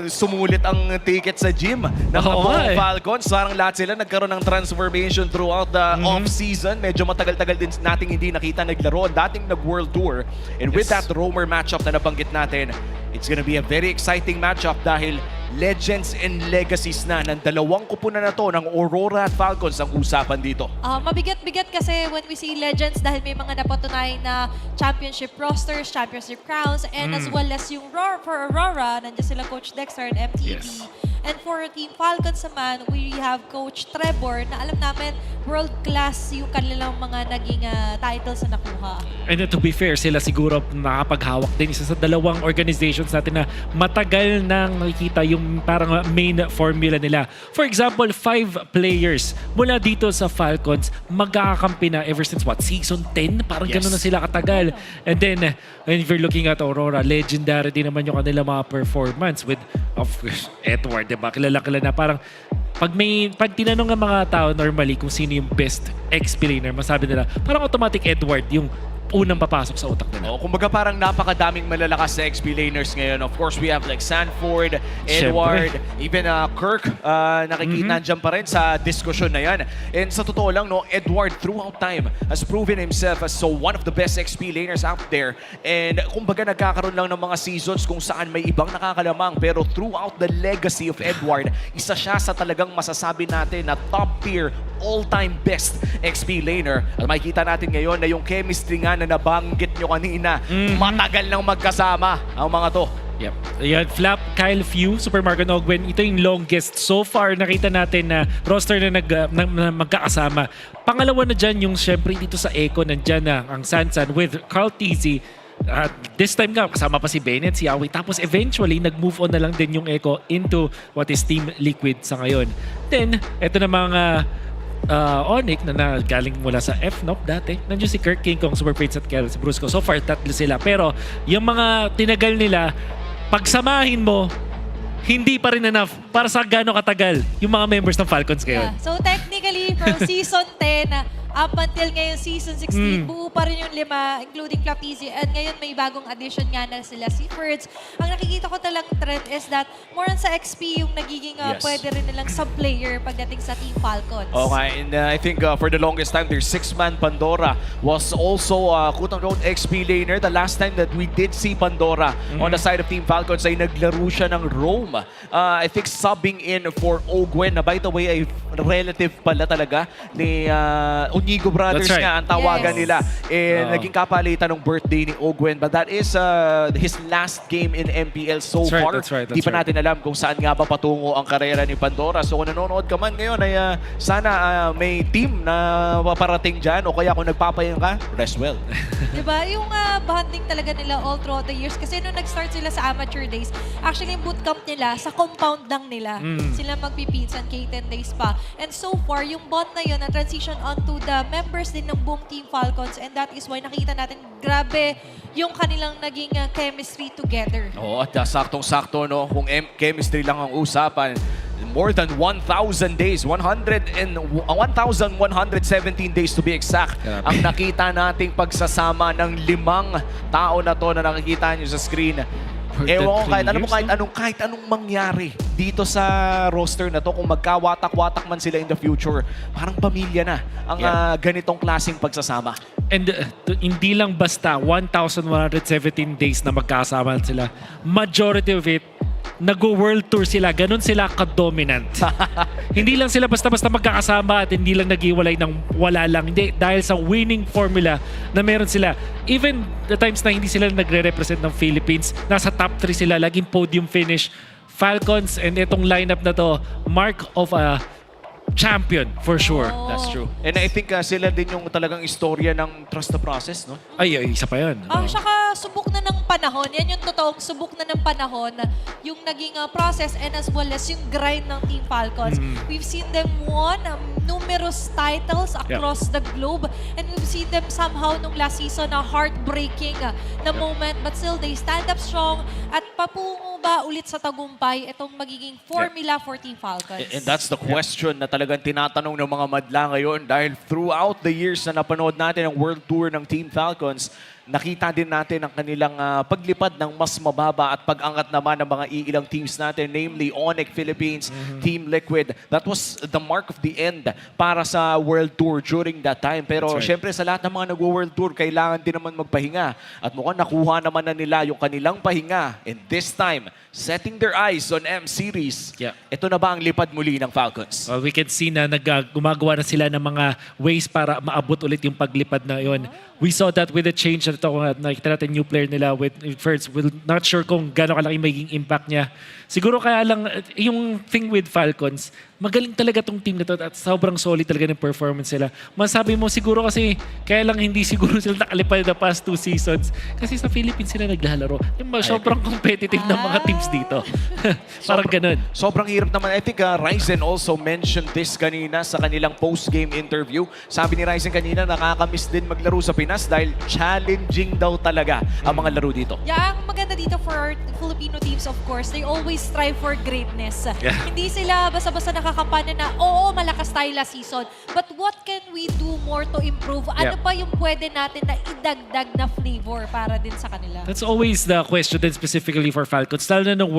sumulit ang ticket sa gym ng buong Falcons. Parang lahat sila nagkaroon ng transformation throughout the off-season. Medyo matagal-tagal din nating hindi nakita naglaro. Dating nag-World Tour. And with that roamer matchup na nabanggit natin, it's gonna be a very exciting matchup dahil legends and legacies na ng dalawang kupunan na to ng Aurora at Falcons ang usapan dito. Mabigat-bigat kasi when we see legends dahil may mga napatunay na championship rosters, championship crowns, and as well as yung for Aurora, nandiyan sila Coach Dexter and MTV. Yes. And for Team Falcons naman, we have Coach Trevor na alam namin world-class yung kanilang mga naging titles na nakuha. And to be fair, sila siguro nakapaghawak din isa sa dalawang organizations natin na matagal nang nakikita yung parang main formula nila. For example, 5 players mula dito sa Falcons magkakakampi na ever since season 10? Parang gano'n na sila katagal. And then, if you're looking at Aurora, legendary din naman yung kanila mga performance with, of course, Edward, diba? Kilala na parang pag tinanong ng mga tao normally kung sino yung best XP laner, masabi nila, parang automatic Edward yung unang papasok sa utak nila. Kumbaga parang napakadaming malalakas sa XP laners ngayon. Of course, we have like Sanford, Edward, even Kirk, nakikita dyan pa rin sa diskusyon na yan. And sa totoo lang, no, Edward throughout time has proven himself as one of the best XP laners out there. And kumbaga nagkakaroon lang ng mga seasons kung saan may ibang nakakalamang. Pero throughout the legacy of Edward, isa siya sa talagang masasabi natin na top tier, all-time best XP laner. At makikita natin ngayon na yung chemistry nga na nabanggit nyo kanina, matagal nang magkasama ang mga to. Yep. Ayan, Flap, Kyle Few, Super Marco Nogwen, ito yung longest. So far, nakita natin na roster na magkakasama. Pangalawa na dyan yung syempre dito sa Echo, nandyan na ang Sansan with Carl Tizzy. At this time nga, kasama pa si Bennett, si Awi. Tapos eventually, nag-move on na lang din yung Echo into what is Team Liquid sa ngayon. Then, ito na mga Onyx na galing mula sa FNOP dati. Nandiyo si Kirk King Kong, Super Prince at Kel, si Brusco. So far, tatlo sila. Pero yung mga tinagal nila, pagsamahin mo, hindi pa rin enough para sa gaano katagal yung mga members ng Falcons ngayon. So technically, from season 10 up until ngayon season 16, buo pa rin yung 5, including Clapizzi. And ngayon may bagong addition nga na sila si Ferds. Ang nakikita ko talagang trend is that more on sa XP yung nagiging pwede rin nilang sub-player pagdating sa Team Falcons. Okay, and I think for the longest time, their 6-man Pandora was also quote-unquote XP laner. The last time that we did see Pandora on the side of Team Falcons ay naglaro siya ng Rome. I think subbing in for Ogwen, na by the way ay relative pala talaga ni Unigo Brothers nga ang tawagan nila. And naging kapalitan ng birthday ni Ogwen. But that is his last game in MPL so far. Di pa natin alam kung saan nga ba patungo ang karera ni Pandora. So kung nanonood ka man ngayon ay sana may team na paparating dyan o kaya kung nagpapayang ka, rest well. Diba? Yung bonding talaga nila all throughout the years. Kasi nung nag-start sila sa amateur days, actually yung bootcamp nila, sa compound lang nila. Sila magpipinsan, K10 days pa. And so far, yung bond na yun, na transition onto the members din ng buong Team Falcons, and that is why nakita natin grabe yung kanilang naging chemistry together. At saktong-sakto, no? Kung chemistry lang ang usapan, more than 1,000 days, 1,117 days to be exact, ang nakita nating pagsasama ng 5 tao na to na nakikita nyo sa screen. Ewan ko kahit anong mangyari dito sa roster na to, kung magkawatak-watak man sila in the future, parang pamilya na ang ganitong klaseng pagsasama. And hindi lang basta 1,117 days na magkasama sila. Majority of it, nag-world tour sila. Ganun sila ka-dominant. Hindi lang sila basta-basta magkakasama at hindi lang nag-iwalay ng wala lang. Hindi, dahil sa winning formula na meron sila. Even the times na hindi sila nagre-represent ng Philippines, nasa top 3 sila, laging podium finish. Falcons and itong lineup na to, mark of a champion for sure. That's true. And I think sila din yung talagang istorya ng trust the process, no? Ay, isa pa yan. Saka subok na ng panahon. Yan yung totoong subok na ng panahon, yung naging process and as well as yung grind ng Team Falcons. We've seen them won numerous titles across the globe, and we've seen them somehow nung last season na heartbreaking na moment, but still they stand up strong at papungo ba ulit sa tagumpay itong magiging formula for Team Falcons. And that's the question na talagang tinatanong ng mga madla ngayon, dahil throughout the years na napanood natin ang World Tour ng Team Falcons, nakita din natin ang kanilang paglipad ng mas mababa at pag-angat naman ng mga iilang teams natin, namely Onyx Philippines, Team Liquid. That was the mark of the end para sa World Tour during that time. Pero syempre sa lahat ng mga nag-World Tour, kailangan din naman magpahinga. At mukhang nakuha naman na nila yung kanilang pahinga. And this time, setting their eyes on M-Series. Ito na ba ang lipad muli ng Falcons? We can see na gumagawa na sila ng mga ways para maabot ulit yung paglipad na yon. We saw that with the change na ito, nakikita natin new player nila with first. We're not sure kung gano'ng kalaki magiging impact niya. Siguro kaya lang, yung thing with Falcons, magaling talaga tong team na to at sobrang solid talaga ng performance nila. Masabi mo siguro kasi, kaya lang hindi siguro sila nakalipad the past 2 seasons kasi sa Philippines sila naglalaro. Yung sobrang competitive ng mga teams dito. Parang ganun. Sobrang hirap naman. I think Ryzen also mentioned this kanina sa kanilang post-game interview. Sabi ni Ryzen kanina, nakakamiss din maglaro sa Pinas dahil challenging daw talaga ang mga laro dito. Yeah, ang maganda dito for Filipino teams, of course, they always strive for greatness. Hindi sila basta-basta nakakampanya na, oo, malakas tayo last season, but what can we do more to improve? Ano pa yung pwede natin na idagdag na flavor para din sa kanila? That's always the question then specifically for Falcons. Lalo na ng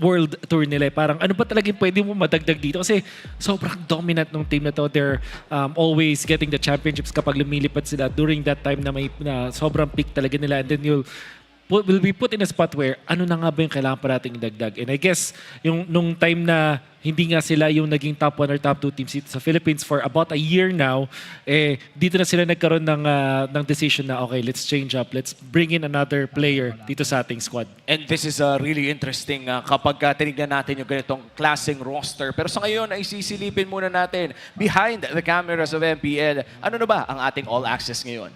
world tour nila. Parang ano pa talaga yung pwede mo madagdag dito? Kasi sobrang dominant ng team na to. They're always getting the championships kapag lumilipad sila during that time na may sobrang peak talaga nila. And then will be put in a spot where ano na nga ba yung kailangan pa nating idagdag. And I guess yung nung time na hindi nga sila yung naging top 1 or top 2 teams dito sa Philippines for about a year now, dito na sila nagkaroon ng decision na okay, let's change up. Let's bring in another player dito sa ating squad. And this is really interesting kapag tinignan natin yung ganitong klaseng roster. Pero sa ngayon ay sisilipin muna natin behind the cameras of MPL. Ano na ba ang ating all access ngayon?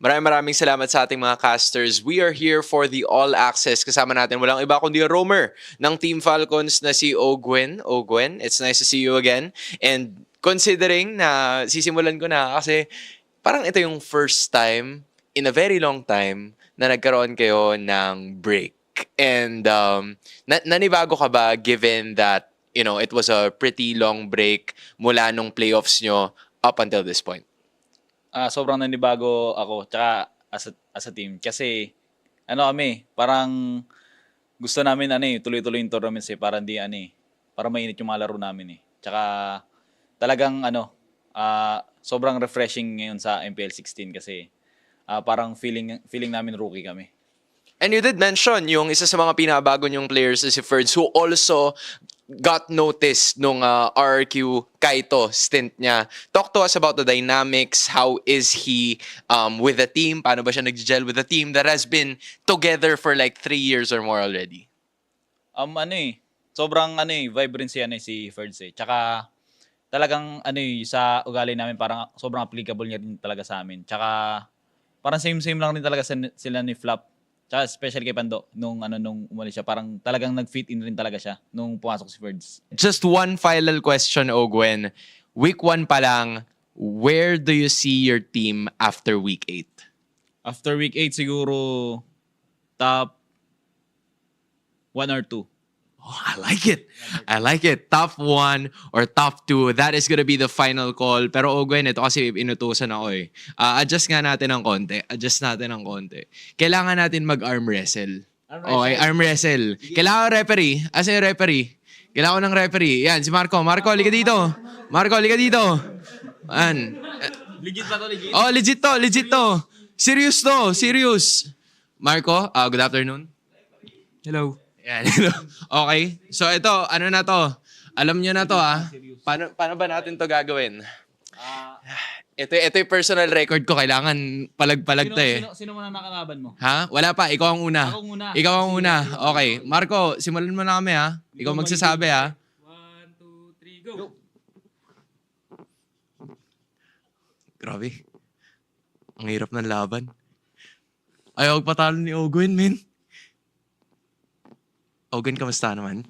Maraming salamat sa ating mga casters. We are here for the All Access. Kasama natin walang iba kundi roamer ng Team Falcons na si Ogwen. Ogwen, it's nice to see you again. And considering na sisimulan ko na kasi parang ito yung first time in a very long time na nagkaroon kayo ng break. And nanibago ka ba given that, you know, it was a pretty long break mula nung playoffs nyo up until this point? Sobrang nanibago ako tsaka as a team kasi kami parang gusto namin tuloy-tuloy yung tournaments para para mainit yung mga laro namin Tsaka talagang sobrang refreshing ngayon sa MPL 16 kasi parang feeling namin rookie kami. And you did mention yung isa sa mga pinabago niyong players si Ferds who also got noticed nung RRQ Kaito stint niya. Talk to us about the dynamics. How is he with the team? Paano ba siya nag-gel with the team that has been together for like 3 years or more already? Sobrang vibrancy si Ferds Tsaka talagang sa ugali namin parang sobrang applicable niya rin talaga sa amin. Tsaka parang same lang rin talaga sila ni Flap. Tsaka especially kay Pando, nung umalis siya, parang talagang nag-fit in rin talaga siya nung pumasok si Ferds. Just one final question, Ogwen. Week 1 pa lang, where do you see your team after week 8? After week 8, siguro top 1 or 2. Oh, I like it. I like it. Top 1 or top 2. That is gonna be the final call. Pero Ogwen, ito kasi inutusan ako eh. Adjust nga natin ng konti. Kailangan natin mag-arm wrestle. Okay, arm wrestle. Kailangan referee. Asa yung referee? Kailangan ng referee. Yan, si Marco. Marco, liga dito. Yan. Legit ba to? Legit? Oh, legit to. Serious. Marco, good afternoon. Hello. Yan. Okay. So ito, ano na to? Alam nyo na to Paano ba natin to gagawin? Ito yung personal record ko. Kailangan palag-palag to eh. Sino muna nakalaban mo? Ha? Wala pa. Ikaw ang una. Ako muna. Ikaw ang una. Okay. Marco, simulan mo na kami ha. Ikaw magsasabi ha. 1, 2, 3, go! Grabe. Ang hirap ng laban. Ayaw patalo ni Ogwen, men. Ogwen, kamusta naman?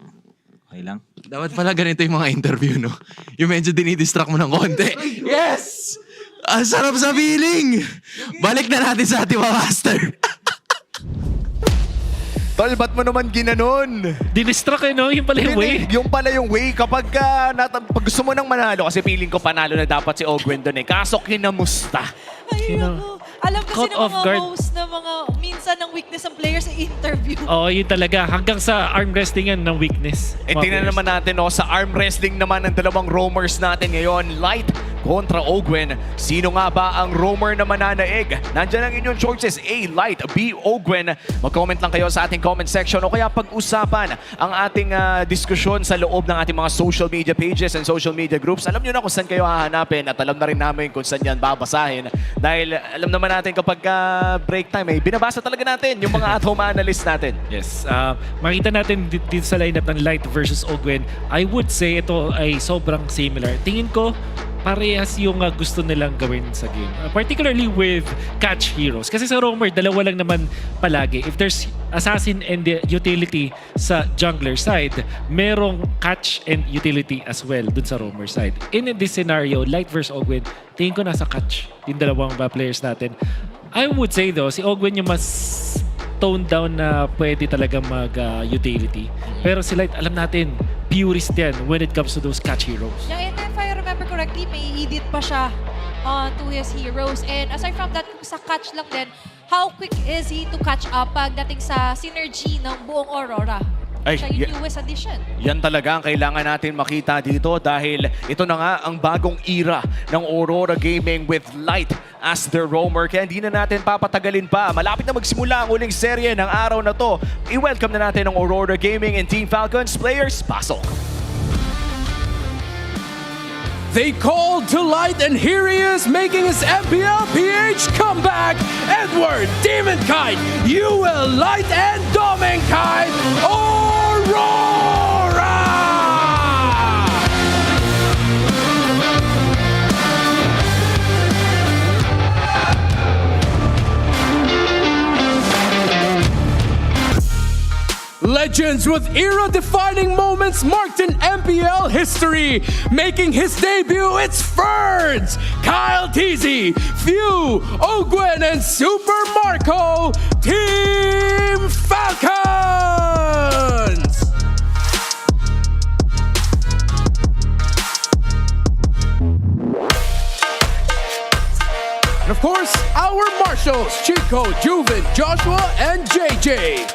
Okay lang. Dapat pala ganito yung mga interview, no? Yung medyo dinidistract mo ng konti. Yes! Ang sarap sa feeling! Balik na natin sa ating mga master. Tol, ba't mo naman ginanon? Dinistract no? Yung pala yung way. Yung pala yung way. Kapag pag gusto mo nang manalo, kasi feeling ko panalo na dapat si Ogwen doon eh. Kaso kinamusta. Ay, ako. Alam kasi ng Caught off mga guard. host na minsan ng weakness ng players sa interview. Oo, yun talaga. Hanggang sa arm wrestling yan ng weakness. Tingnan naman natin sa arm wrestling naman ng dalawang roamers natin ngayon. Light kontra Ogwen. Sino nga ba ang roamer na mananaig? Nandiyan ang inyong choices. A, Light. B, Ogwen. Mag-comment lang kayo sa ating comment section o kaya pag-usapan ang ating diskusyon sa loob ng ating mga social media pages and social media groups. Alam nyo na kung saan kayo hahanapin at alam na rin namin kung saan yan babasahin. Dahil alam naman natin kapag break time, binabasa talaga natin yung mga at-home analyst natin. Yes. Makita natin dito sa lineup ng Light versus Ogwen. I would say ito ay sobrang similar. Tingin ko, parehas yung gusto nilang gawin sa game. Particularly with catch heroes. Kasi sa roamer, dalawa lang naman palagi. If there's assassin and utility sa jungler side, merong catch and utility as well dun sa roamer side. In this scenario, Light versus Ogwen, tingin ko nasa catch yung dalawang players natin. I would say though, si Ogwen yung mas toned down na pwede talaga mag-utility. Pero si Light, alam natin, purist yan when it comes to those catch heroes. Yeah, and if I remember correctly, may edit pa siya to his heroes. And aside from that, kung sa catch lang din, how quick is he to catch up pagdating sa synergy ng buong Aurora? Siya yung newest addition. Yan talaga ang kailangan natin makita dito dahil ito na nga ang bagong era ng Aurora Gaming with Light as their roamer. Kaya hindi na natin papatagalin pa. Malapit na magsimula ang uling serye ng araw na to. I-welcome na natin ang Aurora Gaming and Team Falcons players. Pasok! They called to Light and here he is making his MPL PH comeback. Edward, Demonkite, UL Light and Dominkite, Aurora! Legends with era-defining moments marked in MPL history. Making his debut, it's Ferds, Kyle Teasy, Few, Ogwen, and Super Marco, Team Falcons! And of course, our marshals, Chico, Juven, Joshua, and JJ.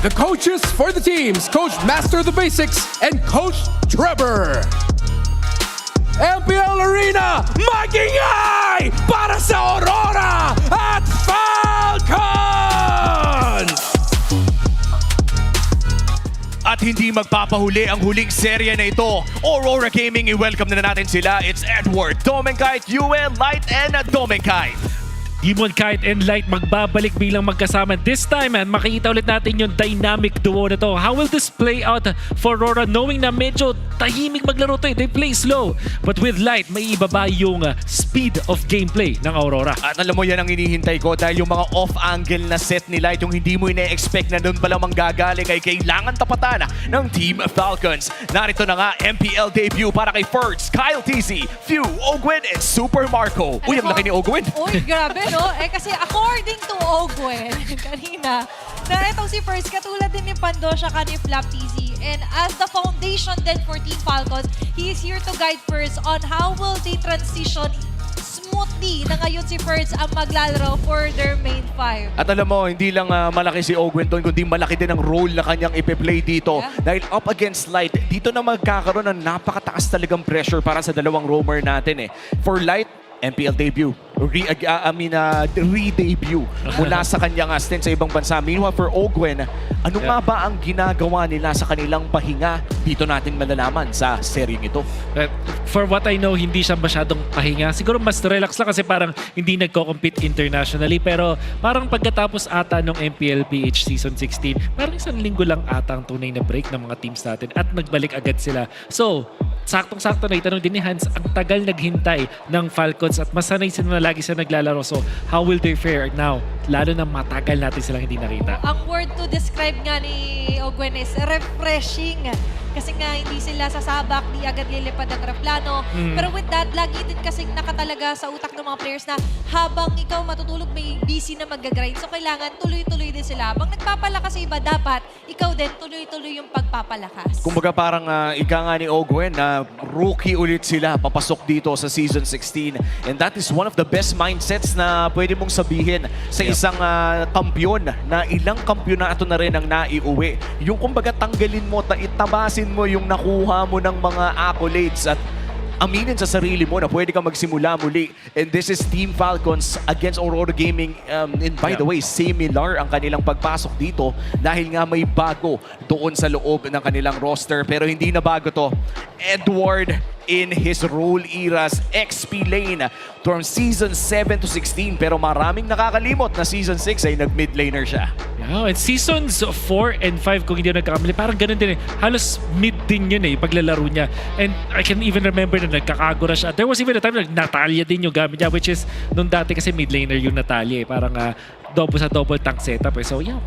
The coaches for the teams, Coach Master the Basics and Coach Trevor. MPL Arena, magingay para sa Aurora at Falcons! At hindi magpapahuli ang huling serye na ito. Aurora Gaming, i-welcome na natin sila. It's Edward, Dominkite, UL, Light, and Dominkite. Demonkite and Light magbabalik bilang magkasama this time and makikita ulit natin yung dynamic duo na to. How will this play out for Aurora knowing na medyo tahimik maglaro to eh. They play slow. But with Light, may ibaba yung speed of gameplay ng Aurora. At alam mo yan ang hinihintay ko dahil yung mga off-angle na set ni Light, yung hindi mo ina-expect na doon pala manggagaling ay kailangan tapatan ng Team Falcons. Narito na nga MPL debut para kay Ferds, Kyle Teasy, Few, Ogwen, and Super Marco. Uy, ang laki ni Ogwen. Uy, grabe no? Kasi according to Ogwen, kanina, Na itong si First, katulad din ni Pandosha ka ni Flap TZ. And as the foundation then for Team Falcons, he is here to guide First on how will they transition smoothly na ngayon si First ang maglalaro for their main five. At alam mo, hindi lang malaki si Ogwen doon, kundi malaki din ang role na kanyang ipe-play dito. Dahil up against Light, dito na magkakaroon ng napakataas talagang pressure para sa dalawang roamer natin eh. For Light, MPL debut. Re-debut mula sa kanyang stint sa ibang bansa. Meanwhile, for Ogwen, ano nga ba ang ginagawa nila sa kanilang pahinga? Dito natin malalaman sa seryeng ito. For what I know, hindi siya masyadong pahinga. Siguro mas relax lang kasi parang hindi nagko-compete internationally. Pero parang pagkatapos ata ng MPL PH Season 16, parang isang linggo lang ata ang tunay na break ng mga teams natin at nagbalik agad sila. So, saktong-sakto na itanong din ni Hans, ang tagal naghintay ng Falcons at masanay sila na lagi sila naglalaro. So, how will they fare now? Lalo na matagal natin silang hindi nakita. Ang word to describe nga ni Ogwen is refreshing. Kasi nga hindi sila sasabak, di agad lilipad ang replano. Pero with that, lagi din kasing nakatalaga sa utak ng mga players na habang ikaw matutulog, may busy na mag-grind. So kailangan tuloy-tuloy din sila. Habang nagpapalakas sa iba, dapat ikaw din tuloy-tuloy yung pagpapalakas. Kumbaga parang ika nga ni Ogwen na rookie ulit sila papasok dito sa Season 16. And that is one of the best mindsets na pwede mong sabihin sa isang kampiyon na ilang kampyonato na rin ang naiuwi. Yung kumbaga tanggalin mo, itabasin mo yung nakuha mo ng mga accolades at aminin sa sarili mo na pwede kang magsimula muli. And this is Team Falcons against Aurora Gaming. And by the way, similar ang kanilang pagpasok dito dahil nga may bago doon sa loob ng kanilang roster. Pero hindi na bago to. Edward in his role eras XP lane from Season 7 to 16. Pero maraming nakakalimot na Season 6 ay nag-mid laner siya. Yeah, and Seasons 4 and 5, kung hindi nagkakamali, parang ganun din eh. Halos mid din yun eh, paglalaro niya. And I can even remember na nagkakagura siya. There was even a time na Natalia din yung gamit niya, which is nung dati kasi mid laner yung Natalia eh. Parang double tank setup eh. So yeah.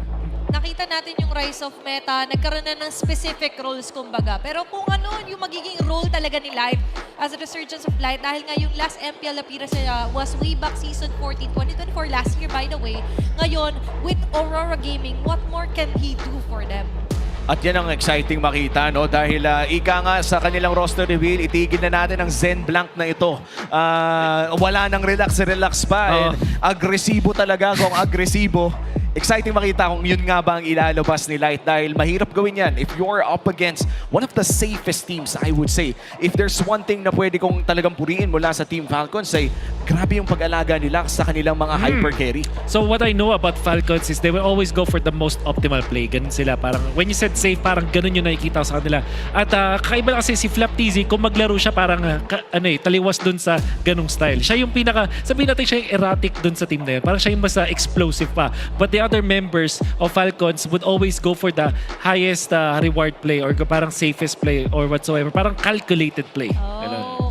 Nakita natin yung rise of meta, nagkaroon na ng specific roles kumbaga. Pero kung ano yung magiging role talaga ni Light as a resurgence of Light, dahil nga yung last MPL appearance nila was way back Season 14, 2024, last year by the way. Ngayon, with Aurora Gaming, what more can he do for them? At yan ang exciting makita, no? Dahil ika nga sa kanilang roster reveal, itigil na natin ang Zen Blank na ito. Wala nang relax pa. Agresibo talaga kung agresibo. Exciting makita kung yun nga ba ang ilalabas ni Light dahil mahirap gawin yan if you're up against one of the safest teams, I would say. If there's one thing na pwede kong talagang puriin mula sa Team Falcons ay grabe yung pag-alaga nila sa kanilang mga hyper carry. So what I know about Falcons is they will always go for the most optimal play. Ganun sila. Parang when you said safe, parang ganun yung nakikita sa kanila. At kakaiba kasi si Flap TZ, kung maglaro siya parang taliwas dun sa ganung style. Siya yung sabihin natin siya yung erratic dun sa team na yun. Parang siya yung mas explosive pa. But the other members of Falcons would always go for the highest reward play or parang safest play or whatsoever. Parang calculated play.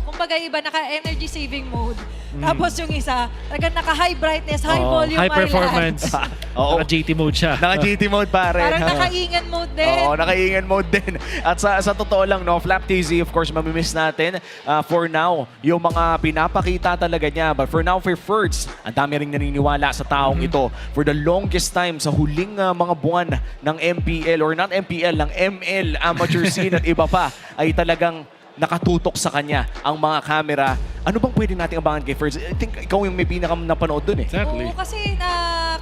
Kumbaga iba naka-energy saving mode. Tapos yung isa, naka-high brightness, high volume, high performance. Naka-GT mode siya. Naka-GT mode pare. Parang naka-ingan mode din. Oo, naka-ingan mode din. At sa totoo lang, no, Flap TZ, of course, mamimiss natin. For now, yung mga pinapakita talaga niya. But for now, for Ferds, ang dami ring naniniwala sa taong ito. For the longest time, sa huling mga buwan ng MPL, or not MPL, ng ML, amateur scene at iba pa, ay talagang nakatutok sa kanya ang mga camera. Ano bang pwede nating abangan kay Ferds? I think ikaw yung may pinaka-napanood dun eh. Exactly. Oo, kasi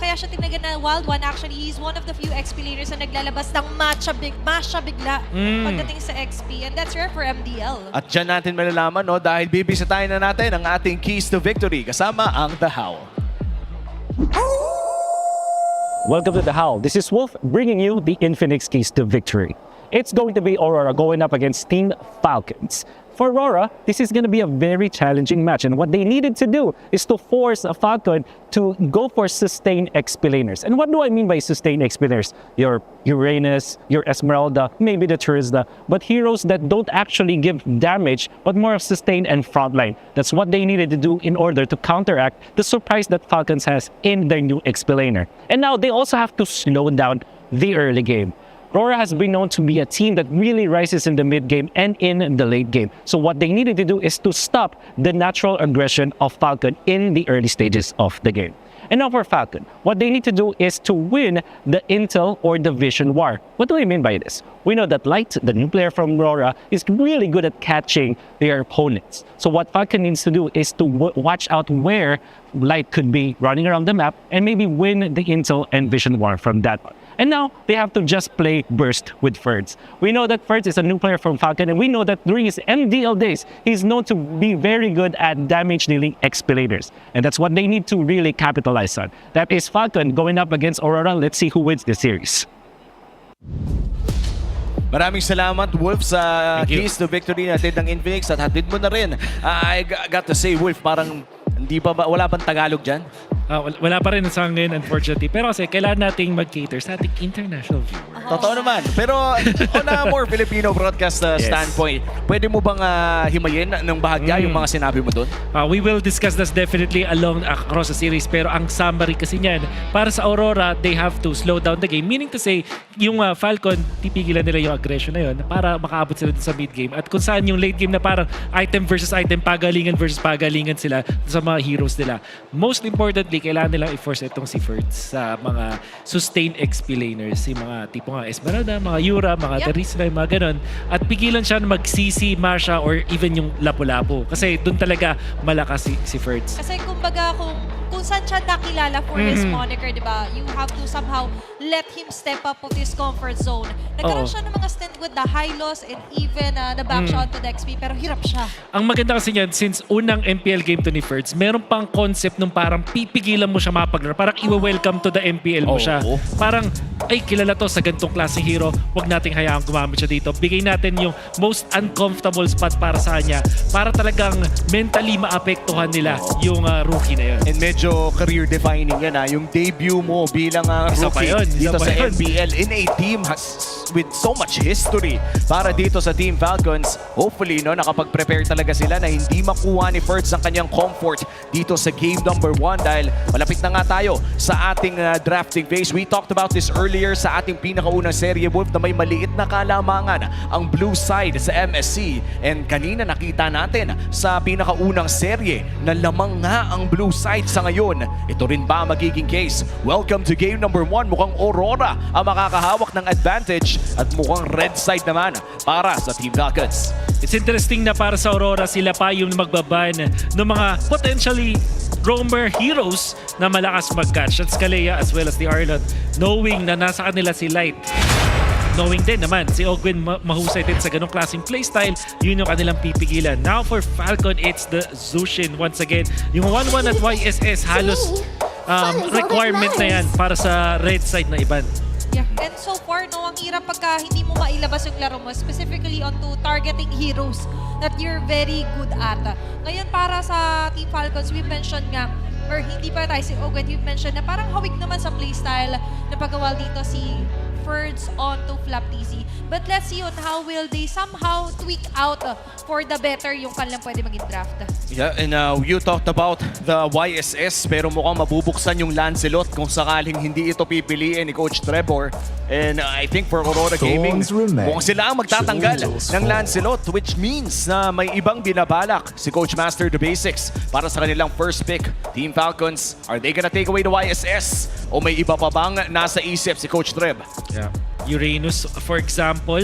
kaya siya tinagan na Wild One. Actually, he's one of the few XP laners na naglalabas ng matcha bigla pagdating sa XP. And that's rare for MDL. At dyan natin malalaman, no, dahil bibisitahin na natin ang ating keys to victory kasama ang The Howl. Welcome to The Howl. This is Wolf bringing you the Infinix keys to victory. It's going to be Aurora going up against Team Falcons. For Aurora, this is going to be a very challenging match, and what they needed to do is to force a Falcon to go for sustained XP laners. And what do I mean by sustained XP laners? Your Uranus, your Esmeralda, maybe the Turisda, but heroes that don't actually give damage, but more of sustained and frontline. That's what they needed to do in order to counteract the surprise that Falcons has in their new XP laner. And now they also have to slow down the early game. RORA has been known to be a team that really rises in the mid game and in the late game. So what they needed to do is to stop the natural aggression of Falcon in the early stages of the game. And now for Falcon, what they need to do is to win the Intel or the Vision War. What do I mean by this? We know that Light, the new player from RORA, is really good at catching their opponents. So what Falcon needs to do is to watch out where Light could be running around the map and maybe win the Intel and Vision War from that one. And now they have to just play Burst with Ferds. We know that Ferds is a new player from Falcon, and we know that during his MDL days, he's known to be very good at damage dealing expilators. And that's what they need to really capitalize on. That is Falcon going up against Aurora. Let's see who wins the series. Maraming salamat, Wolf, sa keys to victory natin ng Infinix at hatid mo na rin. I got to say, Wolf, parang wala bang Tagalog dyan? Wala pa rin sa ngayon, unfortunately. Pero kasi kailangan nating mag-cater sa ating international viewers. Totoo naman. Pero on a more Filipino broadcast standpoint, pwede mo bang himayin ng bahagya yung mga sinabi mo doon? We will discuss this definitely across the series. Pero ang summary kasi niyan, para sa Aurora, they have to slow down the game. Meaning to say, yung Falcon, tipigilan nila yung aggression na yun para makaabot sila sa mid-game. At kung saan yung late game na parang item versus item, pagalingan versus pagalingan sila sa mga heroes nila. Most importantly, kailangan nilang i-force itong si Ferds sa mga sustained XP laners. Yung mga tipo nga Esmeralda, mga Yura, mga Terisla, mga ganon. At pigilan siya na mag-CC, Masha, or even yung Lapu-Lapu. Kasi doon talaga malakas si Ferds. Kasi kumbaga kung saan siya nakilala for his moniker, di ba? You have to somehow let him step up of his comfort zone. Nagkaroon siya ng mga stint with the high loss and even the back shot to the XP, pero hirap siya. Ang maganda kasi niyan, since unang MPL game to ni Ferds, meron pang concept nung parang pipigilan mo siya mapaglaro. Parang i-welcome to the MPL mo siya. Parang, ay, kilala to sa ganitong klaseng hero, wag nating hayaang gumamit siya dito. Bigay natin yung most uncomfortable spot para sa kanya, para talagang mentally maapektuhan nila yung rookie na yun. And medyo career-defining yan yung debut mo bilang rookie dito sa MPL in a team with so much history para dito sa Team Falcons. Hopefully, nakapag-prepare talaga sila na hindi makuha ni Ferds ang kanyang comfort dito sa game number 1 dahil malapit na nga tayo sa ating drafting phase. We talked about this earlier sa ating pinakaunang serye, Wolf, na may maliit na kalamangan ang blue side sa MSC. And kanina nakita natin sa pinakaunang serye na lamang nga ang blue side sa ngayon. Ito rin ba magiging case? Welcome to game number 1. Mukhang Aurora ang makakahawak ng advantage at mukhang red side naman para sa Team Falcons. It's interesting na para sa Aurora, sila pa yung magbaban ng mga potentially roamer heroes na malakas mag-catch. At Scalea as well as the Arlot, knowing na nasa kanila si Light. Knowing din naman, si Ogwen mahusay din sa ganong klaseng playstyle, yun yung kanilang pipigilan. Now for Falcon, it's the Zushin once again. Yung 1-1 at YSS, halos requirement na yan para sa red side na iban. Yeah, and so far, ang hirap pagka hindi mo mailabas yung laro mo, specifically onto targeting heroes that you're very good at. Ngayon, para sa Team Falcons, we mentioned nga, or hindi pa tayo si Ogwen, we mentioned na parang hawig naman sa playstyle na paggawa dito si Ferds onto Flap TC. But let's see on how will they somehow tweak out for the better yung kanilang pwede maging draft. Yeah, and you talked about the YSS, pero mukhang mabubuksan yung Lancelot kung sakaling hindi ito pipiliin ni Coach Trevor. And I think for Aurora Gaming, mukhang sila ang magtatanggal ng Lancelot, which means na may ibang binabalak si Coach Master The Basics para sa kanilang first pick. Team Falcons, are they gonna take away the YSS? O may iba pa bang nasa isip si Coach Trev? Yeah. Uranus, for example,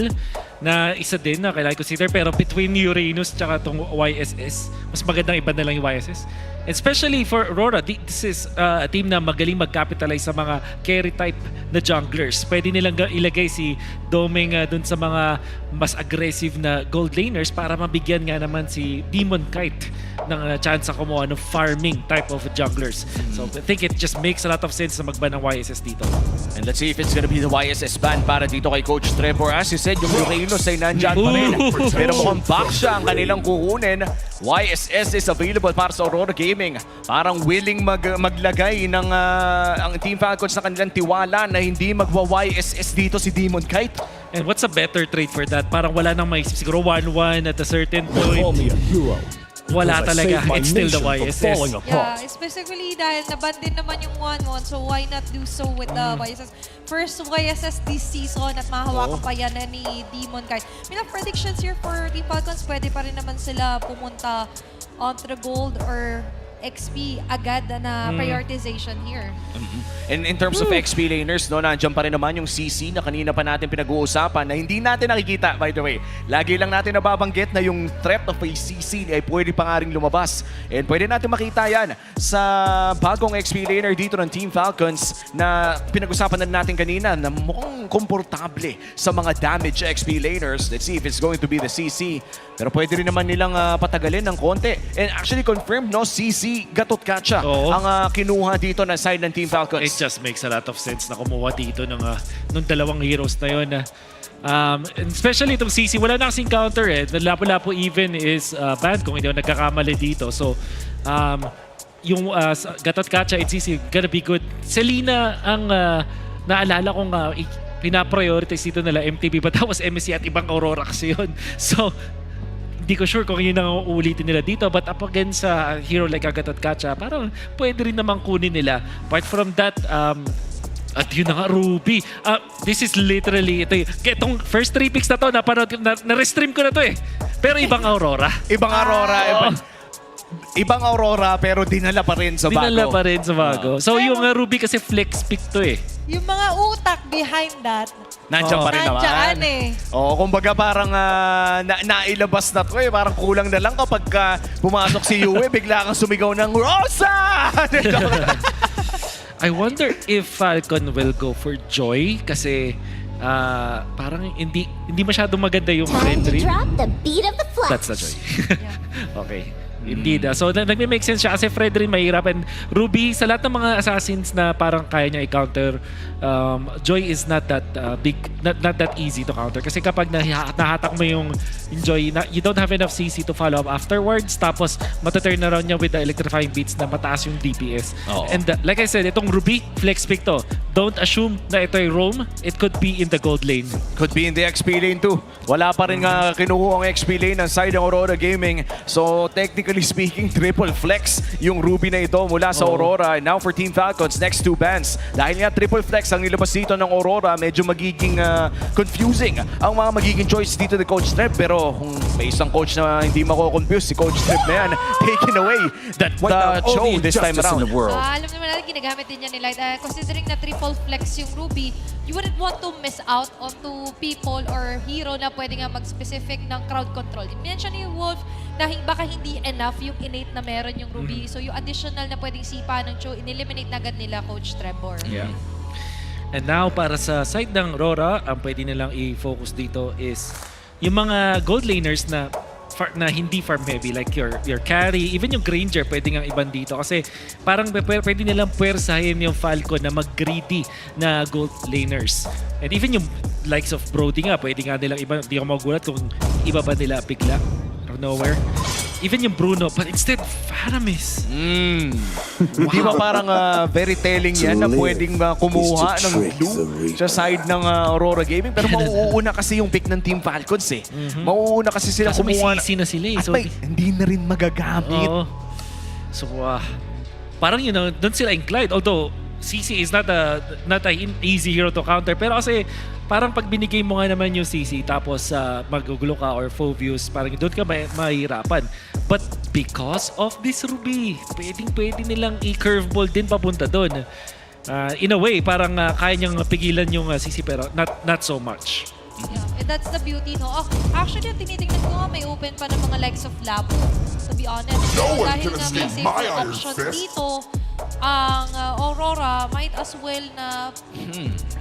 na isa din na kailangan consider, pero between Uranus tsaka itong YSS, mas magandang iba na lang yung YSS. Especially for Aurora, this is a team na magaling mag-capitalize sa mga carry type na junglers. Pwede nilang ilagay si Doming dun sa mga mas aggressive na gold laners para mabigyan nga naman si Demon Kite ng chance sa kumuha ng farming type of junglers. So I think it just makes a lot of sense na magban ng YSS dito. And let's see if it's gonna be the YSS ban para dito kay Coach Trevor. As you said, yung Uranus ay nandyan pa rin. Pero mukhang back siya ang kanilang kukunin. YSS is available para sa Aurora Gaming. Parang willing maglagay ng ang Team Falcons na kanilang tiwala na hindi magwa-YSS dito si Demon Kite. And what's a better trade for that? Parang wala nang may siguro 1-1 at a certain point. Wala talaga. It's still the YSS. Yeah, specifically dahil naban din naman yung 1-1, so why not do so with the YSS? First YSS this season at mahawakan pa yan ni Demon Kite. May predictions here for Team Falcons, pwede pa rin naman sila pumunta onto the gold or XP agad na prioritization here. And in terms of XP laners, no, nandiyan pa rin naman yung CC na kanina pa natin pinag-uusapan na hindi natin nakikita, by the way. Lagi lang natin nababanggit na yung threat of a CC ay pwede pa nga rin lumabas. And pwede natin makita yan sa bagong XP laner dito ng Team Falcons na pinag-usapan na natin kanina na mukhang komportable sa mga damage XP laners. Let's see if it's going to be the CC. Pero pwede rin naman nilang patagalin ng konti. And actually confirmed, no, CC Gatot Kacha ang kinuha dito na side ng Team Falcons. It just makes a lot of sense na kumuha dito ng dalawang heroes na yun. Especially itong CC, wala na kasing counter eh. Lapo-lapo even is banned kung hindi ako nagkakamali dito. So, yung Gatot Kacha and CC gonna be good. Selena ang naalala kong pinaprioritize dito nila MTB, but that was MSC at ibang Aurora kasi yun. So, hindi ko sure kung yun ang uulitin nila dito, but up against sa hero like Gatot Kacha, parang pwede rin naman kunin nila. Apart from that, at yun na nga, Ruby. This is literally, itong first 3 picks na to, na-restream ko na to eh. Pero ibang Aurora. Ibang Aurora. Ibang Aurora pero dinala pa rin sa bago. Dinala pa rin sa bago. So yung Ruby kasi flex pick to eh. Yung mga utak behind that, nandiyan pa rin naman. nandiyan eh. Oo, kumbaga parang nailabas na to eh. Parang kulang na lang kapag pumasok si Yue, bigla kang sumigaw ng Rosa! I wonder if Falcon will go for Joy kasi parang hindi masyadong maganda yung red ring. That's the Joy. Okay. Indeed. So, nagme-make sense siya kasi Fred rin mahirap. And Ruby, sa lahat ng mga assassins na parang kaya niya i-counter, Joy is not that big, not that easy to counter. Kasi kapag nahatak mo yung Joy, you don't have enough CC to follow up afterwards. Tapos, mataturn around niya with the electrifying beats na mataas yung DPS. And like I said, itong Ruby, flex pick to. Don't assume na ito ay roam. It could be in the gold lane. Could be in the XP lane too. Wala pa rin kinuha ang XP lane ng side ng Aurora Gaming. So, technically speaking, triple flex yung Ruby na ito mula sa Aurora. And now for Team Falcons, next 2 bans. Dahil nga triple flex ang nilabas dito ng Aurora, medyo magiging confusing ang mga magiging choice dito ni Coach Treb. Pero kung may isang coach na hindi mako-confuse, si Coach Treb na yan, taking away that show this time around. Alam naman natin, ginagamit din yan nila. Considering na triple flex yung Ruby, you wouldn't want to miss out onto people or hero na pwede nga mag-specific ng crowd control. I-mention ni Wolf na baka hindi enough yung innate na meron yung Ruby. So yung additional na pwedeng sipa ng Cho, in-eliminate na agad nila Coach Trevor. Yeah. And now, para sa side ng RORA, ang pwede nilang i-focus dito is yung mga gold laners na hindi farm heavy, like your carry, even yung Granger pwede nga iban dito kasi parang pwede nilang puwersahin yung Falcon na mag-greedy na gold laners. And even yung likes of Brody nga, pwede nga nilang iba, hindi ako magulat kung iba ba nila bigla out of nowhere. Even yung Bruno, but instead, Faramis. Di ba parang very telling yan na pwedeng kumuha ng blue sa side ng Aurora Gaming? Pero mauuna kasi yung pick ng Team Falcons eh. Mauuna kasi sila kumuha. Kasi may CC na sila eh. At so, hindi na rin magagamit. So, parang doon sila inclined. Although, CC is not a easy hero to counter. Pero kasi, parang pag binigay mo nga naman yung CC tapos magugulo ka or Phobius, parang doon ka mahirapan. But because of this Ruby, pwede nilang i-curveball din papunta doon. In a way, parang kaya niyang pigilan yung CC pero not so much. Yeah, and that's the beauty, no? Actually, tinitingnan ko nga may open pa ng mga likes of Labo, to be honest. Dahil nga may safer option dito, ang Aurora might as well na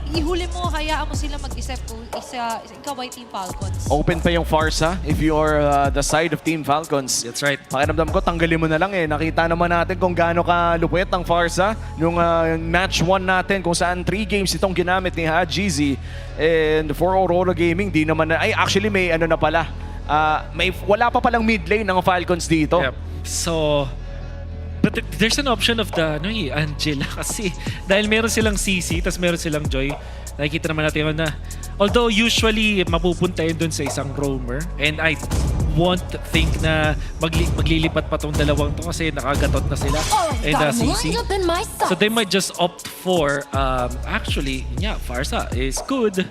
ihuli mo, hayaan mo sila mag-isip kung ikaw ay Team Falcons. Open pa yung Farsa if you are the side of Team Falcons. That's right. Pakiramdam ko, tanggalin mo na lang eh. Nakita naman natin kung gaano kalupit ang Farsa. Yung match 1 natin kung saan 3 games itong ginamit ni Hajizi. And for Aurora Gaming, di naman na... Ay, actually may ano na pala. Wala pa palang mid lane ng Falcons dito. Yep. So... But there's an option of the Angela kasi dahil meron silang CC tapos meron silang Joy. Nakikita naman natin yun na although usually mapupunta yun dun sa isang roamer and I won't think na maglilipat pa tong dalawang to kasi nakagatot na sila and CC. So they might just opt for actually, Farsa is good.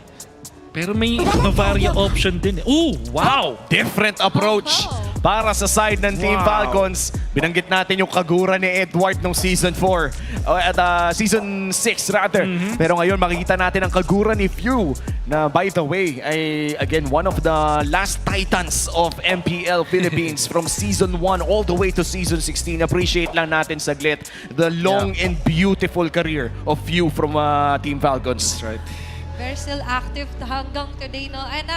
Pero may Novaria option din. Oh, wow! Different approach para sa side ng Team Falcons. Binanggit natin yung kagura ni Edward nung Season 4. Season 6 rather. Pero ngayon makikita natin ang kagura ni Few na by the way ay again one of the last titans of MPL Philippines from Season 1 all the way to Season 16. Appreciate lang natin saglit the long and beautiful career of Few from Team Falcons. That's right. Very still active hanggang today, no? And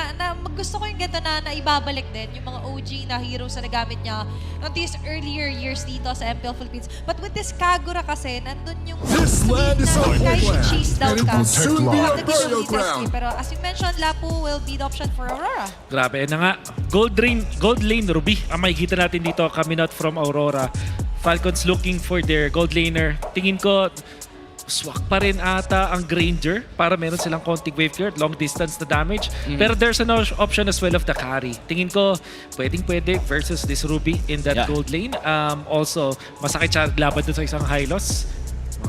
gusto ko yung ganito na ibabalik din yung mga OG na heroes na nagamit niya on these earlier years dito sa MPL Philippines. But with this Kagura kasi, nandun yung kahit chase down ka. You have to give them leaders. Pero as you mentioned, Lapu will be the option for Aurora. Grabe na nga. Gold lane Ruby ang makikita natin dito coming out from Aurora. Falcons looking for their gold laner. Tingin ko, swak pa rin ata ang Granger para meron silang konting wave clear, long distance na damage. Pero there's an option as well of the carry. Tingin ko, pwede versus this Ruby in that gold lane. Also, masakit siya laban dun sa isang high loss.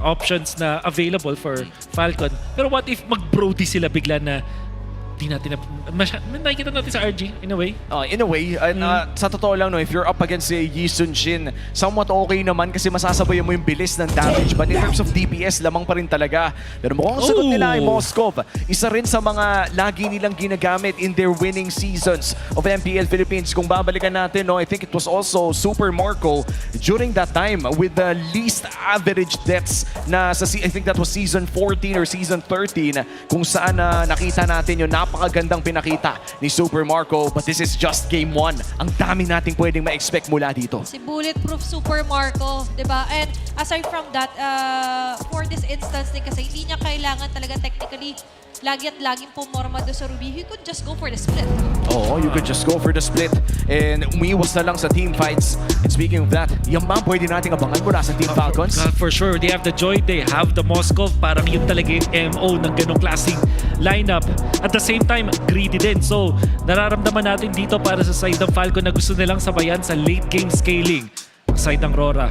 Options na available for Falcon. Pero what if mag-Brody sila bigla na di natin nakikita natin sa RG in a way. In a way, sa totoo lang, no, if you're up against Yi Sun-shin, somewhat okay naman kasi masasabayan mo yung bilis ng damage. But in terms of DPS, lamang pa rin talaga. Pero mukhang sagot nila ay Moskov. Isa rin sa mga lagi nilang ginagamit in their winning seasons of MPL Philippines. Kung babalikan natin, no, I think it was also Super Marco during that time with the least average deaths na sa, I think that was Season 14 or Season 13 kung saan nakita natin yung napakagandang pinakita ni Super Marco, but this is just Game 1. Ang dami nating pwedeng ma-expect mula dito. Si Bulletproof Super Marco, diba? And aside from that, for this instance din kasi hindi niya kailangan talaga technically lagi at laging pumorma doon sa Ruby. He could just go for the split. Oh, you could just go for the split and umiwas na lang sa team fights. And speaking of that, yung mga pwede nating abangan mula sa Team Falcons. For sure, they have the Joy, they have the Moskov. Parang yun talaga yung MO ng ganong klaseng lineup. At the same time, greedy din. So, nararamdaman natin dito para sa side ng Falcon na gusto nilang sabayan sa late game scaling. Side ng RORA.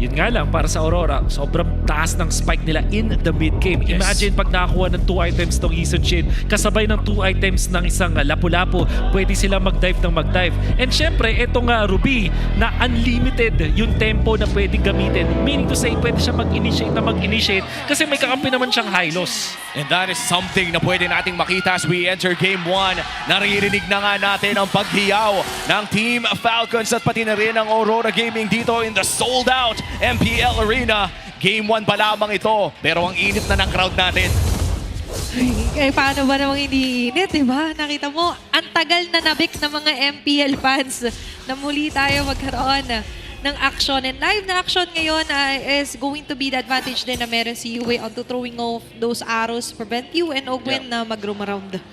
Yun nga lang, para sa Aurora, sobrang taas ng spike nila in the mid-game. Imagine pag nakakuha ng 2 items tong Yi Sun-shin, kasabay ng 2 items ng isang Lapu-Lapu, pwede sila mag-dive ng mag-dive. And syempre, etong Ruby, na unlimited yung tempo na pwedeng gamitin. Meaning to say, pwede siya mag-initiate kasi may kakampi naman siyang high loss. And that is something na pwede nating makita as we enter Game 1. Naririnig na nga natin ang paghiyaw ng Team Falcons at pati na rin ang Aurora Gaming dito in the sold-out MPL Arena. Game 1 pa lamang ito, pero ang init na ng crowd natin. Paano ba namang hindi init, diba? Nakita mo, ang tagal na nabik ng mga MPL fans na muli tayo magkaroon ng action. And live na action ngayon is going to be the advantage din na meron si Yue onto throwing off those arrows, prevent you and Ogwen na mag-roam around.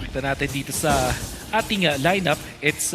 Kita natin dito sa ating lineup, it's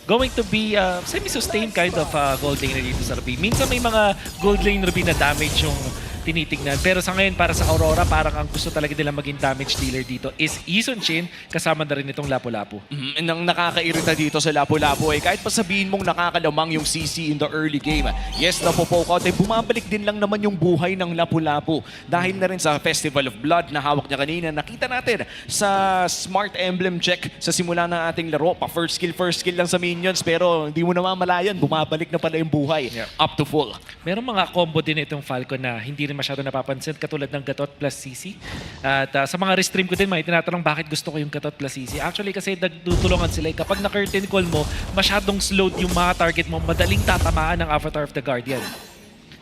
going to be semi-sustained kind of gold lane dito sa Ruby. Minsan may mga gold lane Ruby na damage yung tinitignan. Pero sa ngayon, para sa Aurora, parang ang gusto talaga nila maging damage dealer dito is Yi Sun-shin, kasama na rin itong Lapu-Lapu. And ang nakakairita dito sa Lapu-Lapu ay kahit pa sabihin mong nakakalamang yung CC in the early game, yes, napopoke out, ay bumabalik din lang naman yung buhay ng Lapu-Lapu. Dahil na rin sa Festival of Blood na hawak niya kanina, nakita natin sa Smart Emblem check sa simula ng ating laro, pa first skill lang sa minions, pero hindi mo namamalayan, bumabalik na pala yung buhay up to full. Meron mga combo din itong Falcon na hindi rin masyado napapansin, katulad ng Gatot plus CC. At sa mga restream ko din, may tinatanong bakit gusto ko yung Gatot plus CC. Actually, kasi nagtutulungan sila. Kapag na-curtain call mo, masyadong slowed yung mga target mo, madaling tatamaan ng Avatar of the Guardian.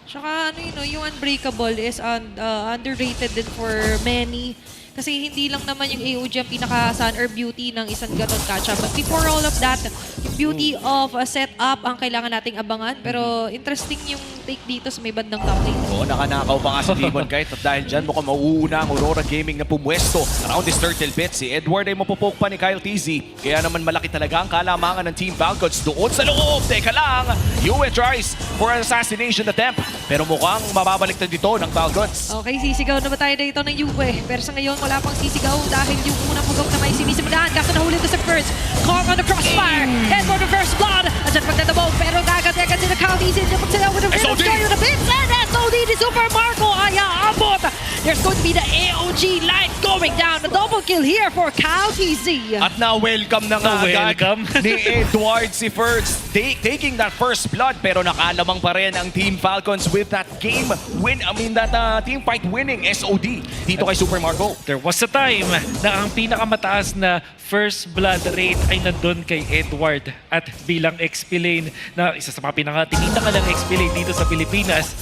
Tsaka yung Unbreakable is underrated din for many. Kasi hindi lang naman yung AOG ang pinaka-sun or beauty ng isang Gatot Catch-up. But before all of that, yung beauty of a setup ang kailangan nating abangan. Pero interesting yung take dito sa may bandang top lane. Oo, nakanakaw pa nga si Demon Kite. At dahil dyan, mukhang mauuna ang Aurora Gaming na pumwesto around this turtle pit. Si Edward ay mapopoke pa ni Kyle TZ. Kaya naman malaki talaga ang kalamangan ng Team Falcons doon sa loob. Teka lang, Yue tries for an assassination attempt. Pero mukhang mababalik na dito ng Falcons. Okay, sisigaw na ba tayo dito ng Yue? Pero sa ngayon, wala pang sisigaw dahil yung unang pugok na may sinisimulan. Kaso nahuli ito sa first. Caught on the crossfire. And for the first blood. At pagtatabog, pero agad-agad sila Kyle TZ. Pagsayaw with the first joy with the bits. And SOD ni Super Marco ay aabot There's going to be the AOG light going down. A double kill here for Cal TZ. At na-welcome na nga agad welcome. ni Edward si Ferds taking that first blood, pero nakalamang pa rin ang Team Falcons with that team fight winning SOD dito kay Super Marco. There was a time na ang pinakamataas na first blood rate ay nandun kay Edward at bilang XP lane na isa sa mga pinakatinita ka ng XP lane dito sa Pilipinas.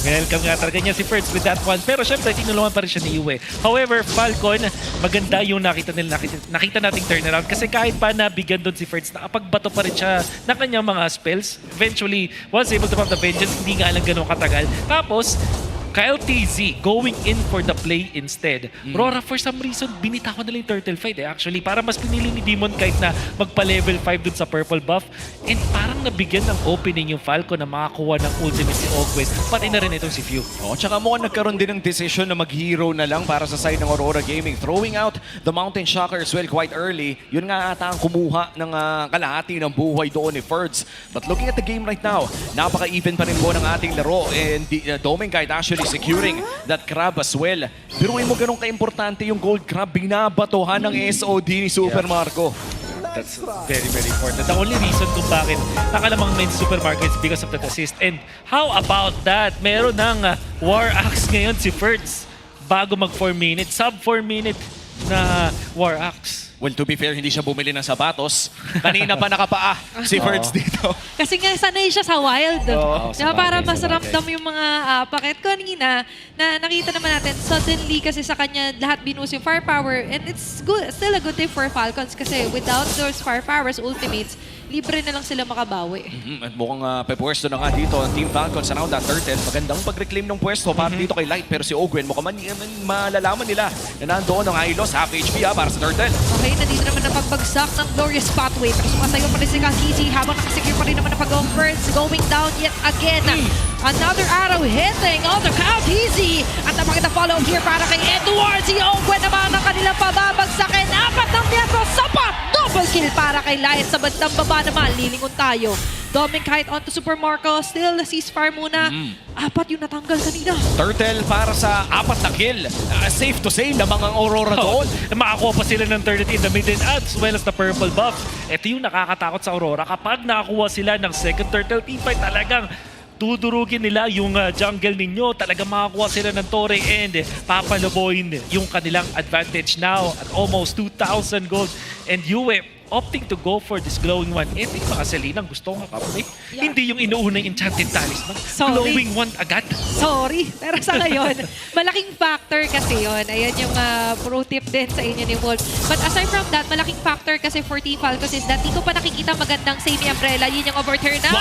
Welcome nga talaga niya si Ferds with that one. Pero syempre, tinulungan pa rin siya ni Uwe. However, Falcon, maganda yung nakita nating turnaround kasi kahit pa nabigyan doon si Ferds, nakapagbato pa rin siya ng kanyang mga spells. Eventually, was able to pump the vengeance, hindi nga lang ganun katagal. Tapos, Kyle TZ going in for the play instead. RORA, for some reason, binitawan nila yung turtle fight actually. Para mas pinili ni Demon kahit na magpa-level 5 dun sa purple buff. And parang nabigyan ng opening yung Falcon na makakuha ng ultimate si Ogwen. Pati na rin itong si Few. Tsaka mukhang nagkaroon din ng decision na mag-hero na lang para sa side ng Aurora Gaming. Throwing out the Mountain Shocker as well quite early. Yun nga ata ang kumuha ng kalahati ng buhay doon ni Ferds. But looking at the game right now, napaka-even pa rin po ng ating laro. And Doming Kite actually securing that crab as well. Pero mo ganun ka-importante yung gold crab, binabatohan ng SOD ni Super Marco. That's very, very important. The only reason kung bakit nakalamang main Super Marco is because of that assist. And how about that? Meron ng War Axe ngayon si Ferds bago mag 4 minutes, sub 4 minute na War Axe. Well, to be fair, hindi siya bumili ng sapatos. Kanina pa nakapaa si Ferds dito. Kasi nga sanay siya sa wild. Diba, para mas ramdam yung mga paket. Kanina, na nakita naman natin, suddenly kasi sa kanya lahat binus yung firepower. And it's good, still a good day for Falcons kasi without those firepowers, ultimates, libre na lang sila makabawi. At mukhang pepwesto na nga dito ang Team Falcons around that turtle. Magandang pag-reclaim ng pwesto para dito kay Light. Pero si Ogwen, mukhang malalaman nila na nandoon ang Hylos, half HP para sa turtle. Okay, nandito naman na pagbagsak ng Glorious Pathway. Pero sumasayo pa rin si Kalkiji habang nakasecure pa rin naman ang pag-go first. Going down yet again. Another arrow hitting on the Kalkiji. At napakita follow here para kay Edward. Si Ogwen naman ang kanilang pababagsakin. 4 ng metro, sapat! Double kill para kay Light. Sa bandang baba naman, lilingon tayo. Doming Kite onto Super Marco. Still, ceasefire muna. 4 yung natanggal kanina. Turtle para sa 4 na kill. Safe to say, lamang ang Aurora doon. Makakuha pa sila ng turret in the mid as well as the purple buff. Ito yung nakakatakot sa Aurora. Kapag nakakuha sila ng second turtle teamfight, talagang tudurugin nila yung jungle ninyo. Talagang makakuha sila ng Torre and papaluboyin yung kanilang advantage now at almost 2,000 gold. And Yue opting to go for this glowing one. Ito yung mga Selena gusto nga kapatid. Hindi yung inuuna yung enchanted talisman. Glowing one agad. Sorry, pero sa ngayon, malaking factor kasi yon. Ayan yung pro tip din sa inyo ni Wolf. But aside from that, malaking factor kasi for Team Falcons is that di ko pa nakikita magandang semi umbrella. Yun yung overturn na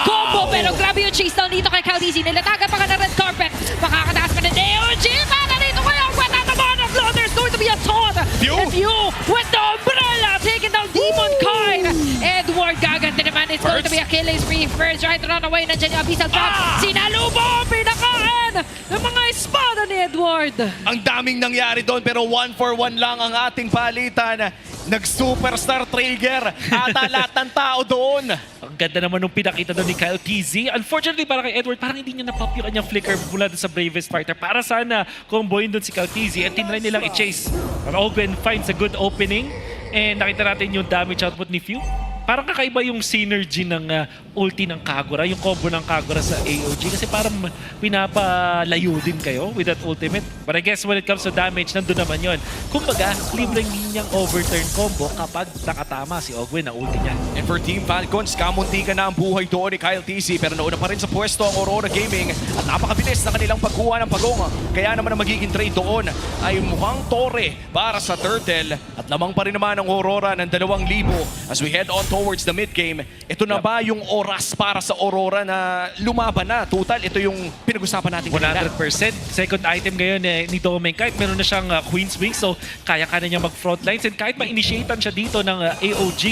combo. Pero grabe yung chase down dito kay Caldizi. Nilatagan pa ka ng red carpet. Makakataas pa ng AOG. Para dito kaya matatamaan ng flow. There's going to be a taunt. And you with the umbrella taking down Demon Kite. Edward gaganti naman. It's going to be a killing spree. First right run away. Nandiyan yung Abyssal Trap. Sinalubo. Pinakain ng mga espada ni Edward. Ang daming nangyari doon pero 1-for-1 lang ang ating palitan. Nag-superstar trigger. Ata lahat ng tao doon. Ang ganda naman nung pinakita doon ni Kyle TZ. Unfortunately para kay Edward, parang hindi niya napop yung kanyang flicker mula doon sa Bravest Fighter. Para sana comboin doon si Kyle TZ at tinry nilang i-chase. But Ogwen finds a good opening. And nakita natin yung damage output ni Few. Parang kakaiba yung synergy ng ulti ng Kagura, yung combo ng Kagura sa AOG. Kasi parang pinapalayo din kayo with that ultimate. But I guess when it comes to damage, nandun naman yun. Kumbaga, libreng ninyang overturn combo kapag nakatama si Ogwen na ulti niya. And for Team Falcons, kamunti ka na ang buhay doon ni Kyle TC. Pero nauna pa rin sa pwesto ang Aurora Gaming. At napakabilis na kanilang pagkuha ng pagong. Kaya naman ang magiging trade doon ay mukhang Torre para sa Turtle. At lamang pa rin naman ang Aurora ng 2,000 as we head on towards the mid-game. Ito na ba yung oras para sa Aurora na lumaban na? Total, ito yung pinag-usapan natin kanina. 100%. Second item ngayon ni Domeng. Kahit meron na siyang Queen's Wings, so kaya na niya mag-frontlines. And kahit ma-initiatean siya dito ng AOG,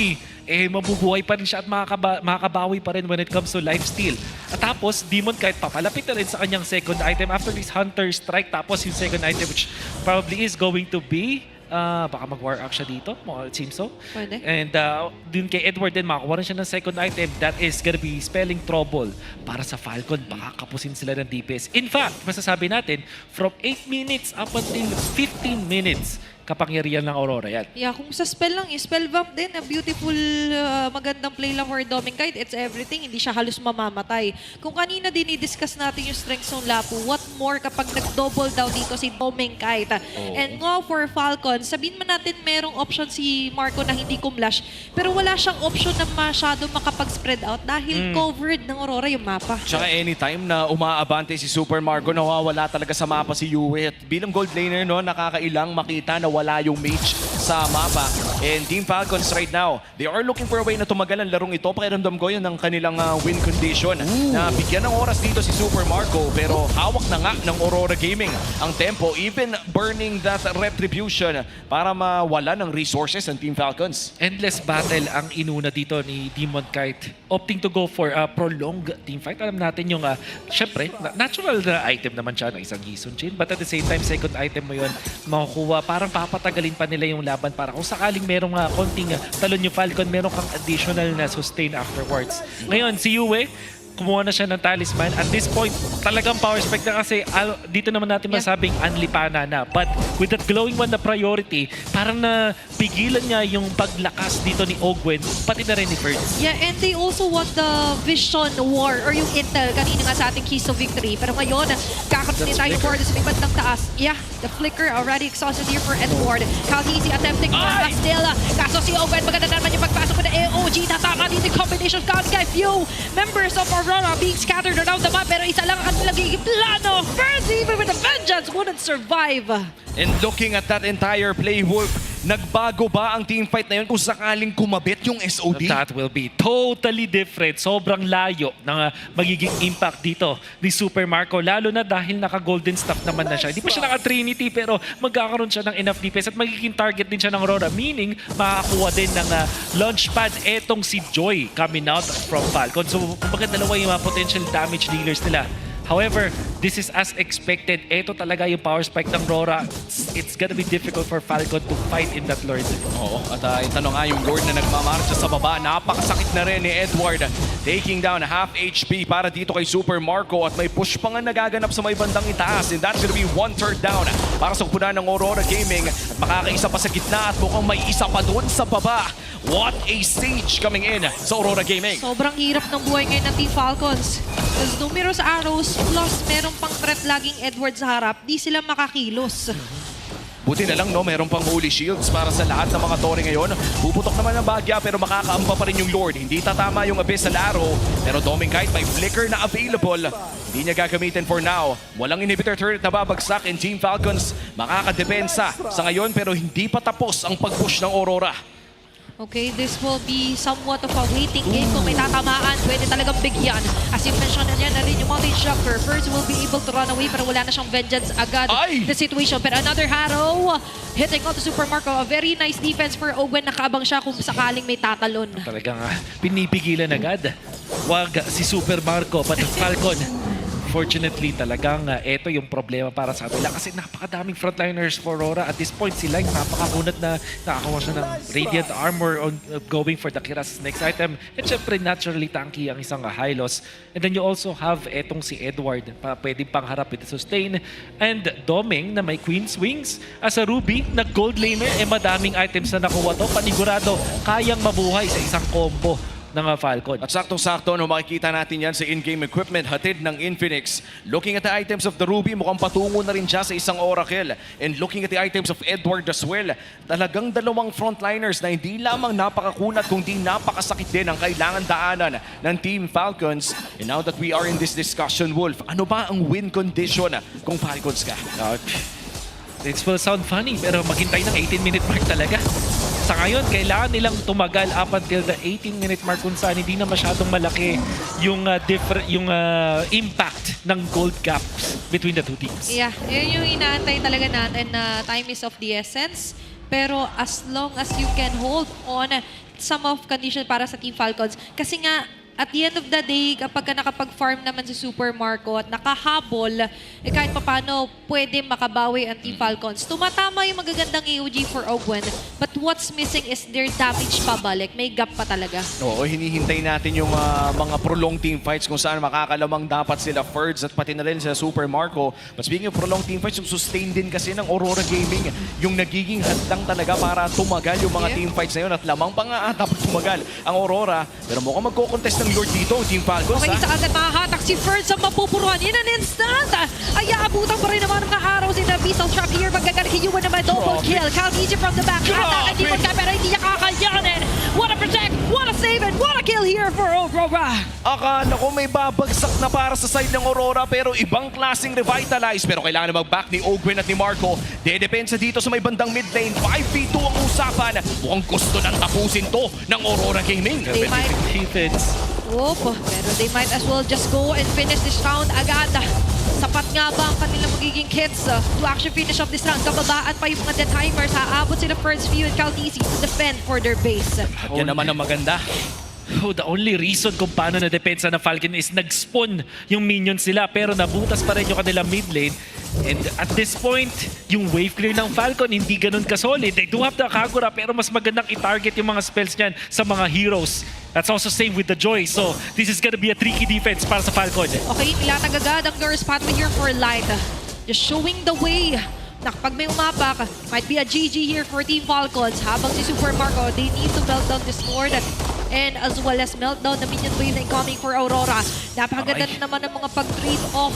mabubuhay pa rin siya at makakabawi pa rin when it comes to lifesteal. At tapos, Demon kahit papalapit na rin sa kanyang second item after this Hunter Strike. Tapos yung second item which probably is going to be Baka mag-war act siya dito. It seems so. Pwede. And dun kay Edward din, makakuha rin siya ng second item. That is gonna be spelling trouble para sa Falcon. Baka kapusin sila ng DPS. In fact, masasabi natin, from 8 minutes up until 15 minutes, kapangyarihan ng Aurora yan. Yeah, kung sa spell lang, spell vamp din, a beautiful, magandang play lang for Doming Kite. It's everything, hindi siya halos mamamatay. Kung kanina din i-discuss natin yung strengths ng Lapu, what more kapag nag-double down dito si Doming Kite. And now for Falcon, sabihin man natin merong option si Marco na hindi kumlash, pero wala siyang option na masyado makapag-spread out dahil covered ng Aurora yung mapa. Tsaka anytime na umaabante si Super Marco, nawawala talaga sa mapa si Yue. At bilang gold laner, no, nakakailang makita na wala yung mage sa mapa. And Team Falcons right now, they are looking for a way na tumagal ang larong ito. Pakiramdam ko yun ng kanilang win condition. Na bigyan ng oras dito si Super Marco, pero hawak na nga ng Aurora Gaming ang tempo, even burning that retribution para mawala ng resources ng Team Falcons. Endless battle ang inuna dito ni Demon Kite. Opting to go for a prolonged team fight. Alam natin yung, syempre, natural na item naman siya ng isang Gison Chain. But at the same time, second item mo yun, makukuha. Parang papatagalin pa nila yung laban para kung sakaling merong konting talon yung Falcon, meron kang additional na sustain afterwards. Ngayon, si Yue, kumuha na siya ng talisman. At this point, talagang power spec na kasi dito naman natin masabing anlipana na. But with that glowing one na priority, parang napigilan niya yung paglakas dito ni Ogwen, pati na rin ni Ferds. Yeah, and they also want the vision war or yung intel kanina nga sa ating keys to victory. Pero ngayon, kakaroon din tayo for sa may bandang taas. Yeah, the flicker already exhausted here for Edward. Khaleesi attempting to still. Kaso si Ogwen, maganda naman yung pagpasok ko na AOG. Tatama dito yung combination count guy. Few members of Aurora being scattered around the map, pero isa lang ang kanilang plano. First, even with the vengeance, wouldn't survive. And looking at that entire play, Wolf, nagbago ba ang team fight na yun kung sakaling kumabit yung SOD? That will be totally different. Sobrang layo ng magiging impact dito ni Super Marco. Lalo na dahil naka-golden staff naman na siya. Hindi pa siya naka-Trinity pero magkakaroon siya ng enough defense at magiging target din siya ng Aurora. Meaning, makakakuha din ng launchpad etong si Joy coming out from Falcon. So, kumbaga dalawa yung mga potential damage dealers nila. However, this is as expected. Ito talaga yung power spike ng RORA. It's gonna be difficult for Falcon to fight in that Lord. Oo, at ito nga yung Lord na nagmamarcha sa baba. Napakasakit na rin ni Edward. Taking down half HP para dito kay Super Marco at may push pa nga nagaganap sa may bandang itaas. And that's gonna be 1/3 down para sa kupunan ng Aurora Gaming. At makakaisa pa sa gitna at mukhang may isa pa doon sa baba. What a stage coming in sa Aurora Gaming. Sobrang hirap ng buhay ngayon ng Team Falcons. There's numerous arrows plus meron pang threat laging Edward sa harap. Di sila makakilos. Buti na lang, no, meron pang holy shields para sa lahat ng mga tore ngayon. Puputok naman ang bagya pero makakaamba pa rin yung Lord. Hindi tatama yung abyssal arrow. Pero Doming Kite may flicker na available. Hindi niya gagamitin for now. Walang inhibitor turret na babagsak and Team Falcons makakadepensa sa ngayon pero hindi pa tapos ang pag-push ng Aurora. Okay, this will be somewhat of a waiting game. Kung may tatamaan, pwede talagang bigyan. As you mentioned na yan, na rin yung Mountain Shocker. First will be able to run away pero wala na siyang vengeance agad the situation. Pero another arrow hitting on to Super Marco. A very nice defense for Owen. Nakaabang siya kung sakaling may tatalon. Talagang pinipigilan agad. Wag si Super Marco, but Falcon. Fortunately, talagang ito yung problema para sa atin kasi napakadaming frontliners for Aurora. At this point, sila yung napakakunat na nakakuha siya ng Radiant Armor on going for the Kira's next item. And syempre, naturally, tanky ang isang Hylos. And then you also have etong si Edward, pwedeng pangharap with the sustain. And Doming na may Queen's Wings. As a Ruby na gold laner, madaming items na nakuha to. Panigurado, kayang mabuhay sa isang combo ng Falcon. At saktong-sakto, no, makikita natin yan sa in-game equipment hatid ng Infinix. Looking at the items of the Ruby, mukhang patungo na rin siya sa isang Oracle. And looking at the items of Edward as well, talagang dalawang frontliners na hindi lamang napakakunat kundi napakasakit din ang kailangan daanan ng Team Falcons. And now that we are in this discussion, Wolf, ano ba ang win condition kung Falcons ka? It will sound funny, pero maghintay ng 18-minute mark talaga. Sa ngayon, kailangan nilang tumagal up until the 18-minute mark kung saan hindi na masyadong malaki yung, impact ng gold gaps between the two teams. Yeah, yun yung inaantay talaga natin na time is of the essence. Pero as long as you can hold on some of condition para sa Team Falcons, kasi nga at the end of the day, kapag ka nakapag-farm naman si Super Marco at nakahabol, kahit papano pwede makabawi ang Team Falcons. Tumatama yung magagandang AOG for Ogwen, but what's missing is their damage pabalik. May gap pa talaga. Oo, hinihintay natin yung mga prolonged team fights kung saan makakalamang dapat sila Ferds at pati na rin sila Super Marco. But speaking of prolonged team fights, yung sustain din kasi ng Aurora Gaming yung nagiging hadlang talaga para tumagal yung mga team fights na yun at lamang pa nga dapat tumagal ang Aurora. Pero mukhang magko-contest ng Lord dito, Team Falcons. Okay, sa agad mahahatak si Ferds sa mapupuruan in an instant. Ay, aabutan pa rin naman ng araw si The Beastal Trap here. Magagaling Yuan naman, double kill. Caldeezy from the back. Attack, hindi magka, pero hindi niya kakayanin. What a protect, what a save, and what a kill here for Aurora. Akala ko may babagsak na para sa side ng Aurora pero ibang klaseng revitalize. Pero kailangan na mag-back ni Ogwen at ni Marco. Dedepensa dito sa may bandang mid lane. 5v2 ang usapan. Mukhang gusto nang tapusin to ng Aurora Gaming. They might... Opo, pero they might as well just go and finish this round agad. Sapat nga ba ang kanilang magiging kits to actually finish off this round? Kababaan pa yung mga dead timers. Haabot sila First View and Caldeezy to defend for their base. At yan naman ang maganda. Oh, the only reason kung paano na-depensa na Falcon is nag-spawn yung minions nila pero nabutas pa rin yung kanilang mid lane. And at this point, yung wave clear ng Falcon hindi ganun ka-solid. They do have the Kagura pero mas magandang i-target yung mga spells niyan sa mga heroes. That's also same with the Joy. So this is gonna be a tricky defense para sa Falcon. Okay, ilatag agad ang Nurse pathway here for Light. Just showing the way. Pag may umapak, might be a GG here for Team Falcons. Habang si Super Marco, they need to melt down this Lord and as well as melt down the minion wave na incoming for Aurora. Napakaganda naman ng mga pag-trade off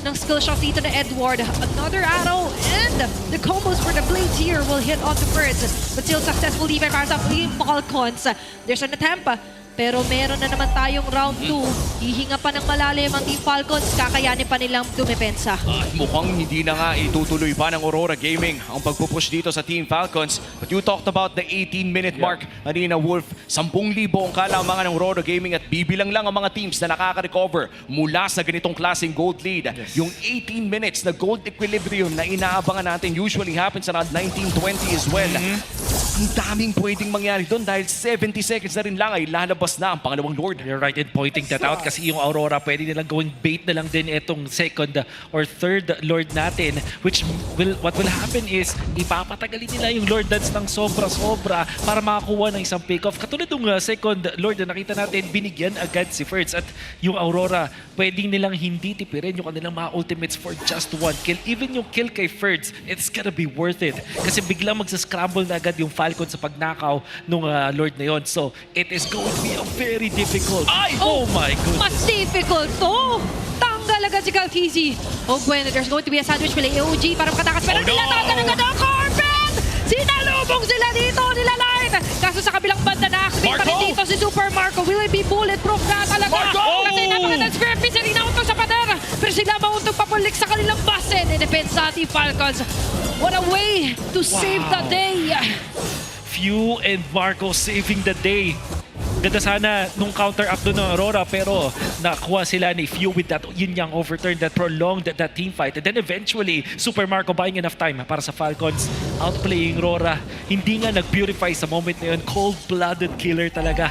ng skill shot dito na Edward. Another arrow and the combos for the blades here will hit on the birds. But still successful even para sa Team Falcons. There's an attempt. Pero meron na naman tayong round 2. Hihinga pa ng malalim ang Team Falcons. Kakayanin pa nilang dumepensa. At mukhang hindi na nga itutuloy pa ng Aurora Gaming ang pagpupush dito sa Team Falcons. But you talked about the 18-minute mark. Kanina, Wolf, 10,000 ang kalamangan ng Aurora Gaming at bibilang lang ang mga teams na nakaka-recover mula sa ganitong klaseng gold lead. Yung 18 minutes na gold equilibrium na inaabangan natin usually happens around 19-20 as well. Ang daming pwedeng mangyari doon dahil 70 seconds na rin lang ay lalabas na ang pangalawang Lord. You're right in pointing that out kasi yung Aurora pwede nilang gawing bait na lang din itong second or third Lord natin, which what will happen is ipapatagalin nila yung Lord dance ng sobra-sobra para makakuha ng isang pick-off. Katulad ng second Lord na nakita natin, binigyan agad si Ferds at yung Aurora pwede nilang hindi tipirin yung kanilang mga ultimates for just one kill. Even yung kill kay Ferds, it's gonna be worth it kasi biglang magsascramble na agad yung Falcon sa pagnakaw ng Lord na yon. So it is going to be a very difficult. Oh my goodness. Mas difficult to. Tanggal agad si Caldeezy. Oh, Gwen, there's going to be a sandwich play. AOG para makatakas. Pero nilatatan agad ang carpet! Sinalubong sila dito nila Light. Kaso sa kabilang banda na-activate pa rin dito si Super Marco. Will it be bulletproof na talaga? Kasi napakagandang spear piece. Rinauntog sa pader. Pero sila mauntog papulik sa kanilang base. Depensa Team Falcons. What a way to save the day. Few and Marco saving the day. Ganda sana nung counter-up doon ng Aurora pero nakuha sila ni Few with that yun yang overturn that prolonged that team fight. And then eventually, Super Marco buying enough time para sa Falcons outplaying Rora. Hindi nga nag-purify sa moment na yun. Cold-blooded killer talaga.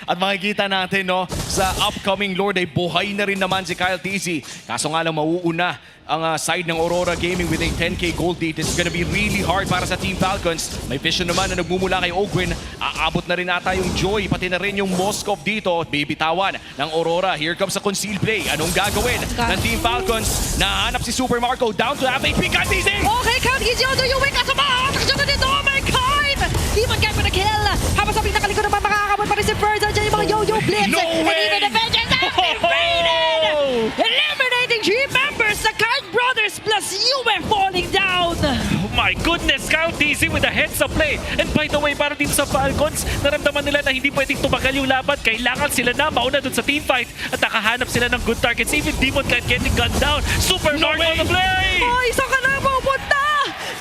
At makikita natin no, sa upcoming Lord ay buhay na rin naman si Caldeezy. Kaso nga lang mauuna ang side ng Aurora Gaming with a 10k gold lead. This is gonna be really hard para sa Team Falcons. May vision naman na nagmumula kay Ogwen. Aabot na rin ata yung Joy, pati na rin yung Moskov dito. Bibitawan ng Aurora. Here comes a concealed play. Anong gagawin ng Team Falcons? Nahanap si Super Marco down to FAP. Caldeezy! Okay, Caldeezy on the way. Kaso maatak siya na dito. Oh my God! Di man kaya pa na kill. Habang sa pinakalikod naman makakabot pa rin si Ferds. Andiyan yung mga yo-yo blitz. No way! And even the vengeance activated! Eliminating 3 members. The Kite Brothers plus UM falling down. Oh my goodness, Caldeezy with a heads-up play. And by the way, para dito sa Falcons, naramdaman nila na hindi pwedeng tumagal yung laban. Kailangan sila na mauna dun sa team fight at nakahanap sila ng good targets. Even Demon Knight getting gunned down. Super Marco on the play! Oh, isa ka na pupunta!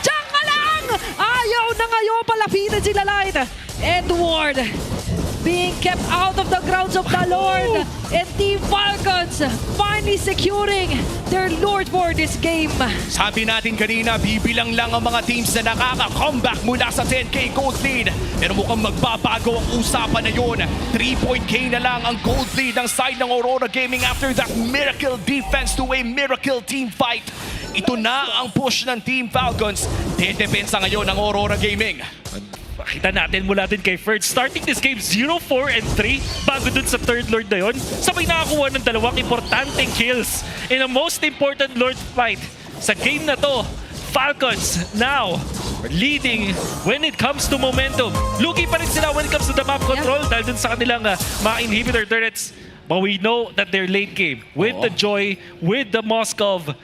Diyan ka lang! Ayaw na ngayon palapitin sila Light. Edward being kept out of the grounds of the Lord. And Team Falcons finally securing their Lord for this game. Sabi natin kanina, bibilang lang ang mga teams na nakaka-comeback mula sa 10K gold lead. Pero mukhang magbabago ang usapan na yun. 3-point-K na lang ang gold lead ng side ng Aurora Gaming after that miracle defense to a miracle team fight. Ito na ang push ng Team Falcons. Dedepensa ngayon ng Aurora Gaming. Makita natin mula din kay Ferd. Starting this game 0-4-3 bago dun sa third Lord na yun. Sabay nakakuha ng dalawang importanteng kills in a most important Lord fight. Sa game na to, Falcons now leading when it comes to momentum. Lugi pa rin sila when it comes to the map control dahil dun sa kanilang mga inhibitor turrets. But we know that their late game, with the Joy, with the Moskov,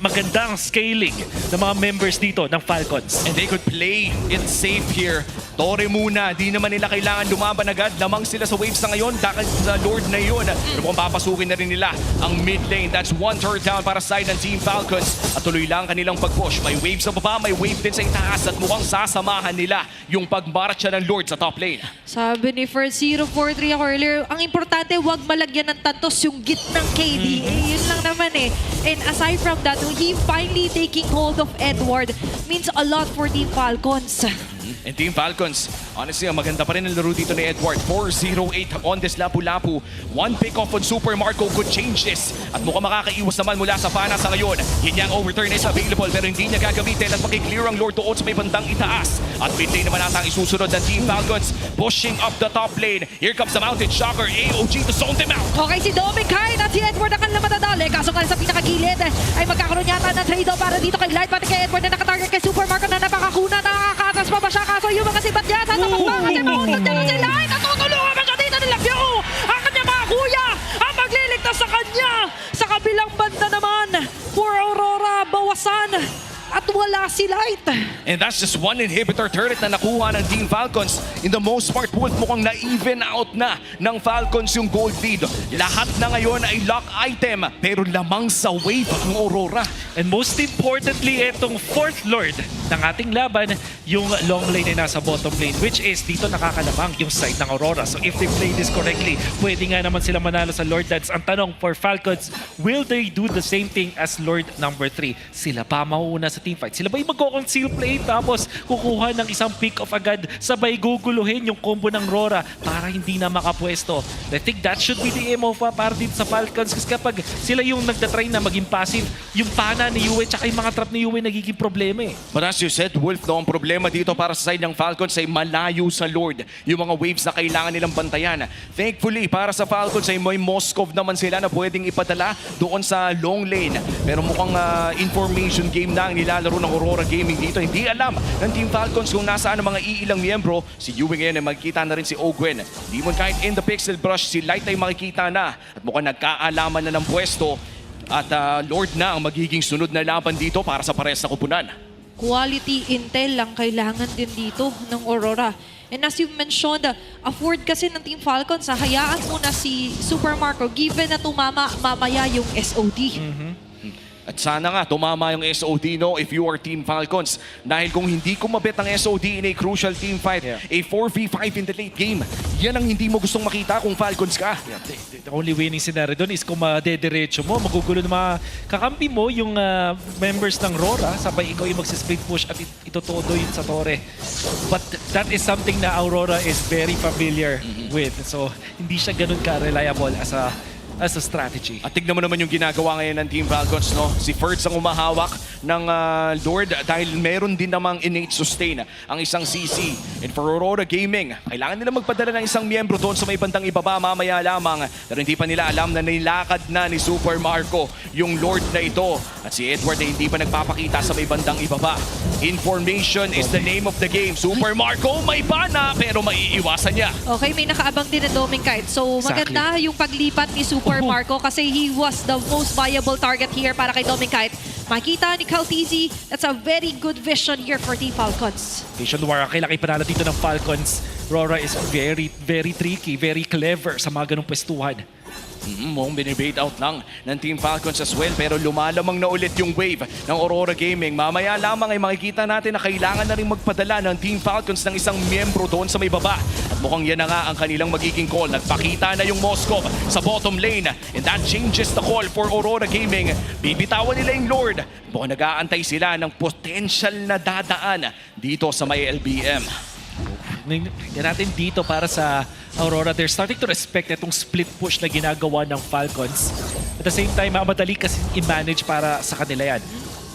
magandang scaling ng mga members dito ng Falcons. And they could play it safe here. Tore muna, di naman nila kailangan lumaban agad. Lamang sila sa waves sa ngayon, dahil sa Lord na yun. Pero mukhang papasukin na rin nila ang mid lane. That's 1 down para side ng Team Falcons. At tuloy lang kanilang pag-push. May waves sa baba, may wave din sa itaas. At mukhang sasamahan nila yung pagmarcha ng Lord sa top lane. Sabi ni First 0-4-3 ako earlier, ang importante wag malagyan ng tantos yung gitnang KDA. Yun lang naman eh. And aside from that, he finally taking hold of Edward means a lot for Team Falcons. And Team Falcons, honestly, ang maganda pa rin ang laro dito ni Edward. 4-0-8 on this Lapu-Lapu. One pick-off on Super Marco could change this. At mukhang makakaiwas naman mula sa pana sa ngayon. Yun yung overturn is available pero hindi niya gagamitin at makiklear ang Lord doon sa may bandang itaas. At mid lane naman ata ang isusunod ng Team Falcons. Pushing up the top lane. Here comes the Mountain Shocker. AOG to zone them out. Okay, si Dominic Kine at si Edward ang kanilang matadali. Kaso nga sa pinakagilid ay magkakaroon yata ng trade-off para dito kay Light. Pati kay Edward na nakatarget kay Super Marco na napakakuna. Nakakatas pa ba siya? Kaso yung mga sibat niya, tatapak pa kasi maunod niya na si Light. Natutulungan pa siya dito nila Pyo. Ang kanyang mga kuya ang magliligtas sa kanya. Sa kabilang banda naman, for Aurora, bawasan. At wala si Light. And that's just one inhibitor turret na nakuha ng Team Falcons. In the most part, Wolf, mukhang na-even out na ng Falcons yung gold lead. Lahat na ngayon ay lock item, pero lamang sa wave ang Aurora. And most importantly, itong fourth Lord ng ating laban, yung long lane ay nasa bottom lane, which is dito nakakalamang yung side ng Aurora. So if they play this correctly, pwede nga naman sila manalo sa Lord Dance. Ang tanong for Falcons, will they do the same thing as Lord number 3? Sila pa mauuna sa teamfight. Sila ba yung magko-conceal play tapos kukuha ng isang pick-off agad, sabay guguluhin yung combo ng RORA para hindi na makapwesto? I think that should be the MO para dito sa Falcons kasi kapag sila yung nagtatry na maging passive, yung pana ni Yue tsaka yung mga trap ni Yue nagiging problema eh. But as you said, Wolf, no, ang problema dito para sa side ng Falcons ay malayo sa Lord. Yung mga waves na kailangan nilang bantayan. Thankfully, para sa Falcons ay may Moskov naman sila na pwedeng ipadala doon sa long lane. Pero mukhang information game na ang nilalaro ng Aurora Gaming dito. Hindi alam ng Team Falcons kung nasaan ang mga iilang miyembro. Si Yue ngayon ay makikita na rin si Ogwen. Di mo kahit in the pixel brush, si Light ay makikita na. At mukhang nagkaalaman na ng pwesto. At Lord na ang magiging sunod na laban dito para sa parehas na kupunan. Quality intel lang kailangan din dito ng Aurora. And as you mentioned, afford kasi ng Team Falcons, hayaan muna si Super Marco given na tumama mamaya yung SOD. At sana nga tumama yung SOD, no, if you are Team Falcons. Dahil kung hindi kumabit ang SOD in a crucial team fight, a 4v5 in the late game, yan ang hindi mo gustong makita kung Falcons ka. The only winning scenario doon is kung madediretso mo, magugulo ng mga kakampi mo, yung members ng RORA, sabay ikaw yung magsisplit push at itotodo yun sa Torre. But that is something na Aurora is very familiar with. So hindi siya ganun ka-reliable as a strategy. At tignan mo naman yung ginagawa ngayon ng Team Falcons, no? Si Ferds ang umahawak ng Lord dahil meron din namang innate sustain ang isang CC. And for Aurora Gaming, kailangan nila magpadala ng isang miyembro doon sa may bandang ibaba mamaya lamang. Pero hindi pa nila alam na nilakad na ni Super Marco yung Lord na ito. At si Edward ay hindi pa nagpapakita sa may bandang ibaba. Information is the name of the game. Super Marco may bana pero maiiwasan niya. Okay, may nakaabang din na Dominic. So maganda yung paglipat ni Super Marco kasi he was the most viable target here para kay Dominic. Makita ni Caltizi, that's a very good vision here for Team Falcons. Vision War, kailangan ipanalo dito ng Falcons. RORA is very, very tricky, very clever sa mga ganung pwestuhan. Mukhang binibait out lang ng Team Falcons as well pero lumalamang na ulit yung wave ng Aurora Gaming. Mamaya lamang ay makikita natin na kailangan na rin magpadala ng Team Falcons ng isang miyembro doon sa may baba. At At mukhang yan na nga ang kanilang magiging call. Nagpakita na yung Moscow sa bottom lane. And that changes the call for Aurora Gaming. Bibitawan nila yung Lord. Mukhang nag-aantay sila ng potential na dadaan dito sa may LBM. Tingnan natin dito para sa Aurora. They're starting to respect itong split push na ginagawa ng Falcons. At the same time, madali kasi i-manage para sa kanila yan.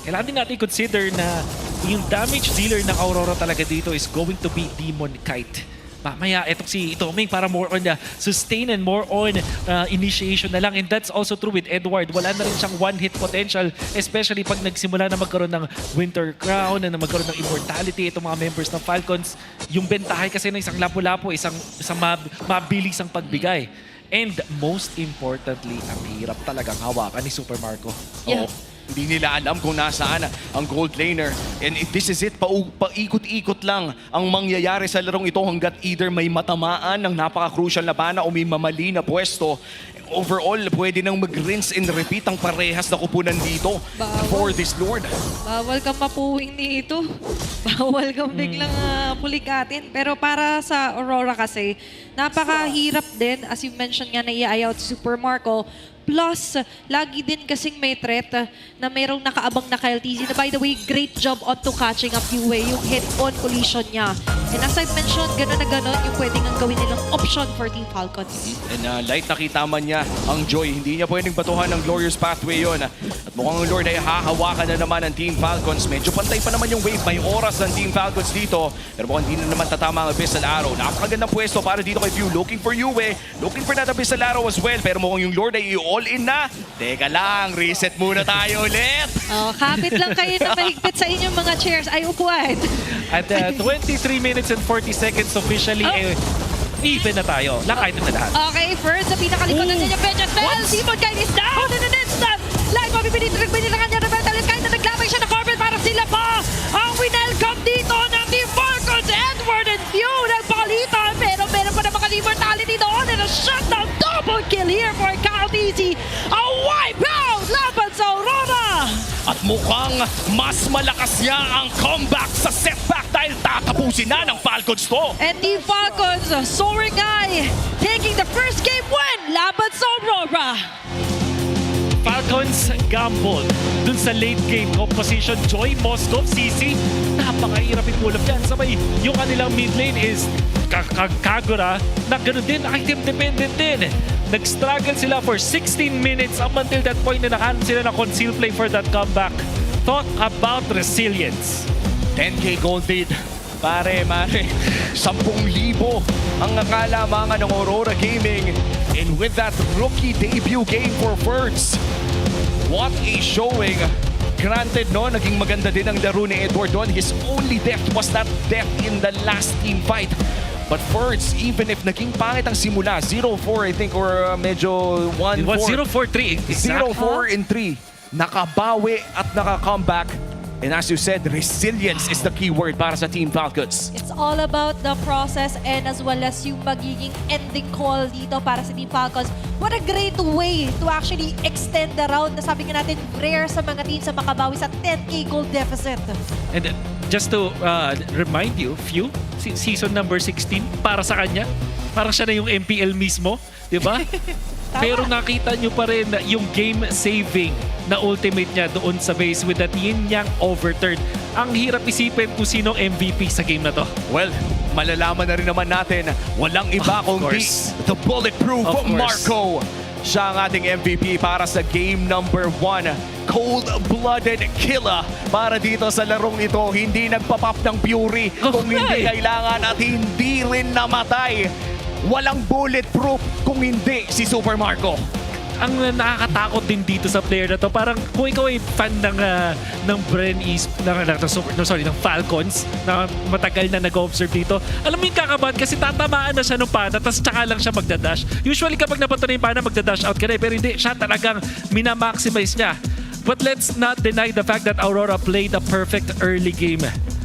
Kailangan din natin consider na yung damage dealer ng Aurora talaga dito is going to be Demon Kite. Mamaya, etong si Toming para more on the sustain and more on initiation na lang. And that's also true with Edward. Wala na rin siyang one-hit potential, especially pag nagsimula na magkaroon ng Winter Crown, na magkaroon ng Immortality itong mga members ng Falcons. Yung bentahe kasi ng isang lapu-lapu, isang mabilis ang pagbigay. And most importantly, ang hirap talagang hawakan ni Super Marco. Yeah. Hindi nila alam kung nasaan ang gold laner. And this is it, paikot-ikot lang ang mangyayari sa larong ito hanggat either may matamaan ng napaka-crucial na bana o may mamali na pwesto. Overall, pwede nang mag-rinse and repeat ang parehas na kupunan dito for this Lord. Bawal kang mapuwing dito. Bawal kang biglang pulikatin. Pero para sa Aurora kasi, napakahirap din, as you mentioned nga na i-eye out si Super Marco. Plus, lagi din kasing may threat na mayroong nakaabang na KLTZ na by the way, great job onto catching up Yue, yung head-on collision niya. And as I mentioned, gano'n na gano'n yung pwedeng ang gawin nilang option for Team Falcons. And Light, nakita man niya ang Joy. Hindi niya pwedeng batuhan ng Glorious Pathway yon. At mukhang ang Lord ay hahawakan na naman ng Team Falcons. Medyo pantay pa naman yung wave. May oras ng Team Falcons dito. Pero mukhang hindi na naman tatama ang Abyssal Arrow. Napakagandang pwesto para dito kay View. Looking for Yue. Looking for that Abyssal Arrow as well. Pero mukhang yung Lord ay all-in na. Teka lang, reset muna tayo ulit. Oh, kapit lang kayo na mahigpit sa inyong mga chairs. Ay, upuan. At 23 minutes and 40 seconds officially, even na tayo. Lock-item na lahat. Okay, first, sa pinakalikod na niya, Benja's Bell. Demon Kite is down in an instant. Live, mabibinitrag nila kanya na Metal. Kahit na naglamay siya na Corbin para sila pa. Ang winelcome dito ng Team Falcons, Edward and View. Nagpakalitan, pero meron pa na mga immortality doon. And a shutdown, double kill here for KLTZ. A wipeout laban sa Aurora. At mukhang mas malakas niya ang comeback sa setback dahil tatapusin na ng Falcons to. And Team Falcons, soaring high, taking the first game win laban sa Aurora. Falcons gamble dun sa late game composition. Joy, Moscow, CC, napakahirap i-pull up yan. Sabay, yung kanilang mid lane is Kagura na ganoon din, item dependent din. Nag-struggle sila for 16 minutes up until that point na nakahan sila ng conceal play for that comeback. Talk about resilience. 10K gold lead. Mare, 10,000 ang nakalamangan ng Aurora Gaming. And with that rookie debut game for Ferds, what a showing. Granted, no, naging maganda din ang laro ni Edward doon. His only death was that death in the last team fight. But Ferds, even if naging pangit ang simula, 0-4 I think, or medyo 1-4. 0-4-3. 0-4-3. Nakabawi at naka-comeback. And as you said, resilience is the key word para sa Team Falcons. It's all about the process and as well as yung magiging ending call dito para sa Team Falcons. What a great way to actually extend the round na sabi nga natin, rare sa mga teams sa makabawi sa 10K goal deficit. And just to remind you, Few, season number 16, para sa kanya, parang siya na yung MPL mismo, di ba? Pero nakita nyo pa rin yung game-saving na ultimate niya doon sa base with that yin-yang overturn. Ang hirap isipin kung sinong MVP sa game na to. Well, malalaman na rin naman natin, walang iba kundi the bulletproof Marco. Siya ang ating MVP para sa game number 1. Cold-blooded killer para dito sa larong ito. Hindi nagpapap ng Fury kung hindi kailangan at hindi rin namatay. Walang bulletproof kung hindi si Super Marco. Ang nakakatakot din dito sa player na to, parang kung ikaw ay fan ng Bren East, ng Falcons, na matagal na nag-observe dito, alam mo yung kakabahan kasi tatamaan na siya ng pana, tapos tsaka lang siya magdadash. Usually kapag napato na yung pana, magdadash out ka na, pero hindi, siya talagang minamaximize niya. But let's not deny the fact that Aurora played a perfect early game.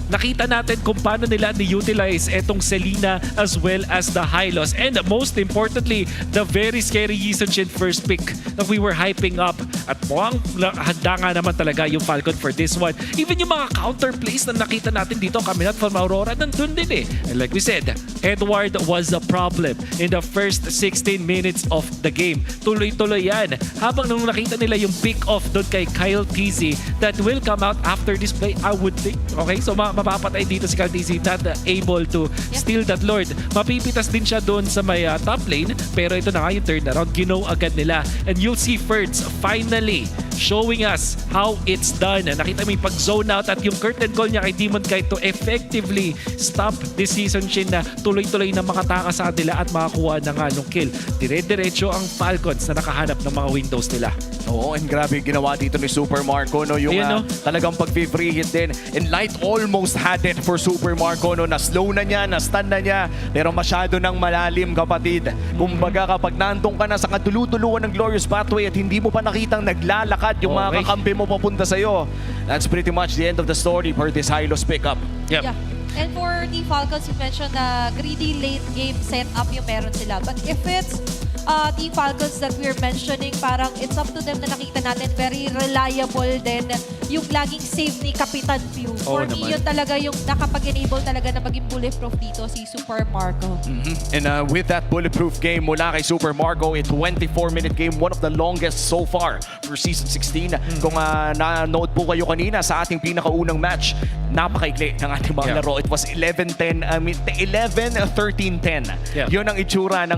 nakita natin kung paano nila ni-utilize etong Selena as well as the Hylos. And most importantly, the very scary Yisonshin first pick that we were hyping up. At mukhang handa nga naman talaga yung Falcon for this one. Even yung mga counter plays na nakita natin dito, Caminat from Aurora, nandun din eh. And like we said, Edward was a problem in the first 16 minutes of the game. Tuloy-tuloy yan. Habang nung nakita nila yung pick-off doon kay Kyle TZ that will come out after this play, I would think. Okay, so mapapatay dito si Kyle TZ, not able to steal that Lord. Mapipitas din siya doon sa may top lane, pero ito na nga yung turnaround. Ginaw agad nila. And you'll see Ferds finally showing us how it's done. Nakita mo yung pag-zone out at yung curtain call niya kay Demon Kite to effectively stop this season Shin na tuloy-tuloy na makatakas sa kanila at makakuha na nga nung kill. Dire-diretso ang Falcons na nakahanap ng mga windows nila. Oo, and grabe yung ginawa dito ni Super Marco, no? Yung talagang pag-free hit din. And Light almost had it for Super Marco, no? Na-slow na niya, na-stun na niya, pero masyado nang malalim, kapatid. Kumbaga, kapag nandun ka na sa katulutuluan ng Glorious Pathway at hindi mo pa nakitang naglalakad yung mga kakampi mo papunta sa'yo, that's pretty much the end of the story for this Hylos pickup. Yep. Yeah. And for the Falcons, you mentioned na greedy late game setup yung meron sila. But if it's the Falcons that we're mentioning, parang it's up to them na nakita natin very reliable din yung laging save ni Kapitan Pew. For me, yun talaga yung nakapag-enable talaga na maging bulletproof dito si Super Marco. And with that bulletproof game mula kay Super Marco, a 24-minute game, one of the longest so far for Season 16. Kung na-note po kayo kanina sa ating pinakaunang match, napakaikli ng ating mga laro. It was 11-13-10. Yun ang itsura ng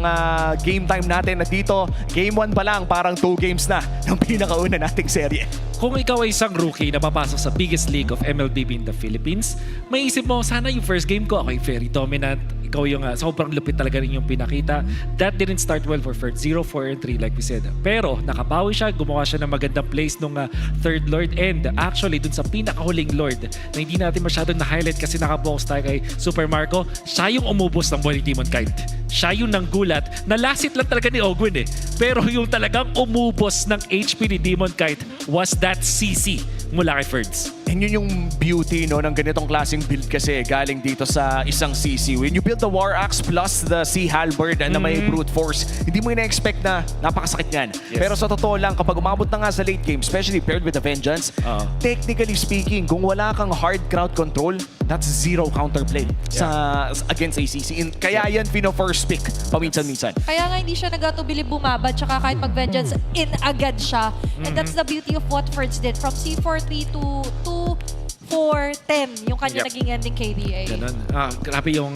game time natin na dito. Game 1 pa lang, parang 2 games na ng pinakauna nating serye. Kung ikaw ay isang rookie na papasok sa biggest league of MLBB in the Philippines, may isip mo, sana yung first game ko, okay, very dominant. Ikaw yung sobrang lupit talaga rin yung pinakita. That didn't start well for Ferd. 0-4-3 like we said. Pero nakabawi siya, gumawa siya ng magandang plays nung third Lord. And actually, dun sa pinakahuling Lord na hindi natin masyadong na-highlight kasi nakabox tayo kay Super Marco, siya yung umubos ng buhay ni Demon Kite. Siya yung nanggulat. Nalasit lang talaga ni Ogwin eh. Pero yung talagang umubos ng HP ni Demon Kite was that CC mula kay Ferds. And yun yung beauty, no, ng ganitong klaseng build kasi galing dito sa isang CC. When you build the War Axe plus the Sea Halberd na may brute force, hindi mo ina-expect na napakasakit yan. Pero sa totoo lang, kapag umabot na nga sa late game, especially paired with the Vengeance, technically speaking, kung wala kang hard crowd control, that's zero counterplay sa against ACC. Kaya yan first pick paminsan-minsan. Kaya nga hindi siya nagatubili bumaba, tsaka kahit mag-Vengeance, in agad siya. And that's the beauty of what Ferds did. From C4-3 to 4-10 yung kanya naging ending KDA. Ganun. Grabe yung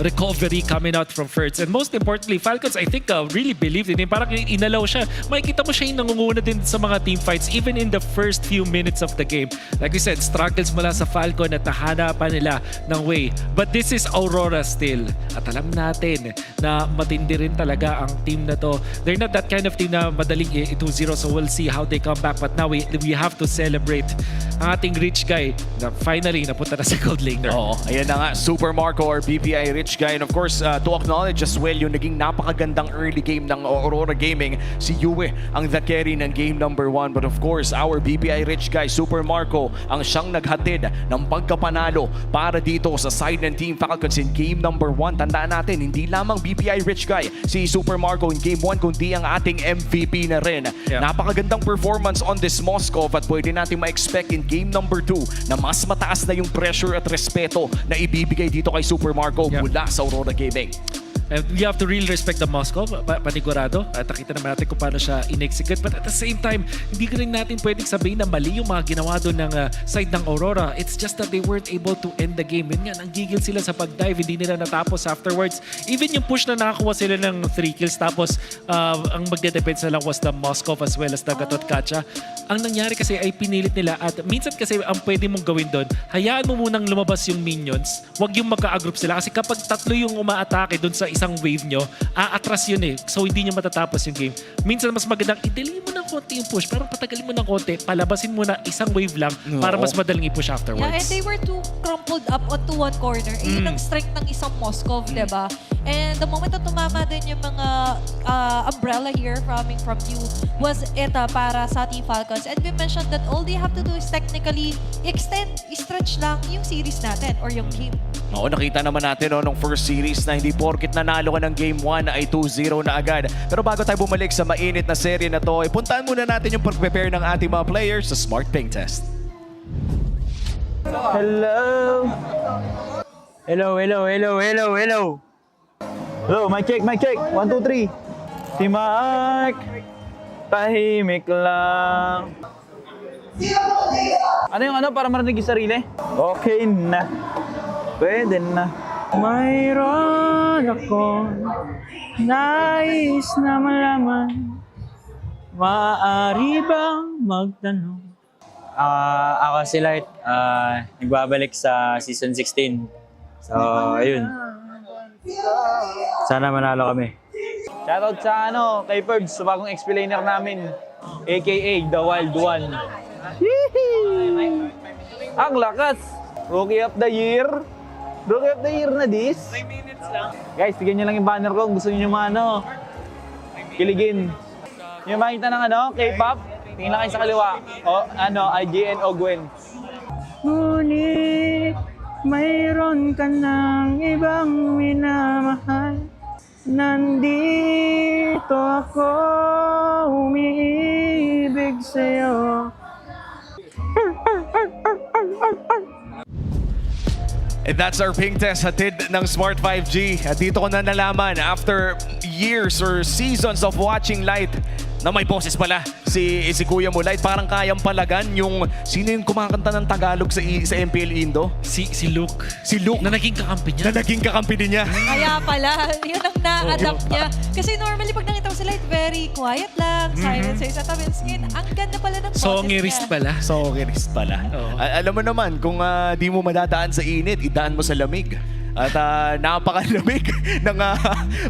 recovery coming out from Ferds. And most importantly, Falcons, I think, really believed in him. Parang inalaw siya. Makikita mo siya yung nangunguna din sa mga team fights even in the first few minutes of the game. Like we said, struggles mula sa Falcon at nahanapan nila ng way. But this is Aurora still. At alam natin na matindi rin talaga ang team na to. They're not that kind of team na madaling 2-0, so we'll see how they come back. But now we have to celebrate ang ating rich guy na finally napunta na sa gold laner. Oo, ayan na nga, Super Marco or BPI Rich Guy. And of course, to acknowledge as well yung naging napakagandang early game ng Aurora Gaming, si Yue ang the carry ng game number 1. But of course, our BPI Rich Guy, Super Marco, ang siyang naghatid ng pagkapanalo para dito sa side ng Team Falcons in game number 1. Tandaan natin, hindi lamang BPI Rich Guy si Super Marco in game 1, kundi ang ating MVP na rin. Napakagandang performance on this Moscow at pwede natin ma-expect in game number 2 na mas mataas na yung pressure at respeto na ibibigay dito kay Super Marco mula sa Aurora Gaming. And we have to really respect the Moscow, panigurado. At nakita naman natin kung paano siya in-execute. But at the same time, hindi rin natin pwedeng sabihin na mali yung mga ginawa doon ng side ng Aurora. It's just that they weren't able to end the game. Yun nga, nanggigil sila sa pag-dive. Hindi nila natapos afterwards. Even yung push na nakakuha sila ng 3 kills. Tapos, ang magde-depends na lang was the Moscow as well as the Gatot Kacha. Ang nangyari kasi ay pinilit nila. At minsan kasi ang pwede mong gawin doon, hayaan mo munang lumabas yung minions. Huwag yung magka-group sila. Kasi kapag tatlo yung umaatake doon sa isang wave nyo, aatras yun eh. So hindi nyo matatapos yung game. Minsan mas magandang i-delay mo ng konti yung push, pero patagalin mo ng konti, palabasin mo na isang wave lang para mas madaling i-push afterwards. Yeah, and they were too crumpled up onto one corner. Yun ang strength ng isang Moskov, diba? And the moment na tumama din yung mga umbrella here coming from you was it para sa Team Falcons. And we mentioned that all they have to do is technically stretch lang yung series natin or yung game. Oo, nakita naman natin nung first series na hindi porkit nanalo ka ng Game 1 ay 2-0 na agad. Pero bago tayo bumalik sa mainit na serye na to, puntahan muna natin yung pag-prepare ng ating mga players sa Smart Ping Test. Hello! Hello, hello, hello, hello, hello! Hello, mic check, mic check! 1, 2, 3! Si Mark! Tahimik lang! Ano yung ano para marinig yung sarili? Okay na. Pwede na. Mayroon ako nais na malaman. Maaari bang magtanong? Ako si Light, nagbabalik sa Season 16. So, ayun. Sana manalo kami. Shoutout sa kay Perbs, sa bagong explainer namin. AKA The Wild One. Ang lakas! Rookie of the Year! Rookie of the Year na this? 3 minutes lang. Guys, tignan nyo lang yung banner ko kung gusto nyo yung kiligin. Yung makita ng K-pop, tingin lang kayo sa kaliwa. IGN o Gwen. Ngunit, mayroon ka ng ibang minamahal. Nandito ako, umiibig sa'yo. And that's our ping test hatid ng Smart 5G. At dito ko na nalaman after years or seasons of watching Light na may boses pala si Kuya mo. Light, parang kayang palagan yung sino yung kumakanta ng Tagalog sa MPL Indo? Si Luke. Si Luke. Na naging kakampi niya. Na naging kakampi din niya. Kaya pala, yun ang na-adapt niya. Kasi normally pag nakita mo sila, very quiet lang, silent sa isa tabi skin. Ang ganda pala ng boses Songirist niya. pala. Songirist pala. Alam mo naman, kung di mo madadaan sa init, idaan mo sa lamig. At napakalamig ng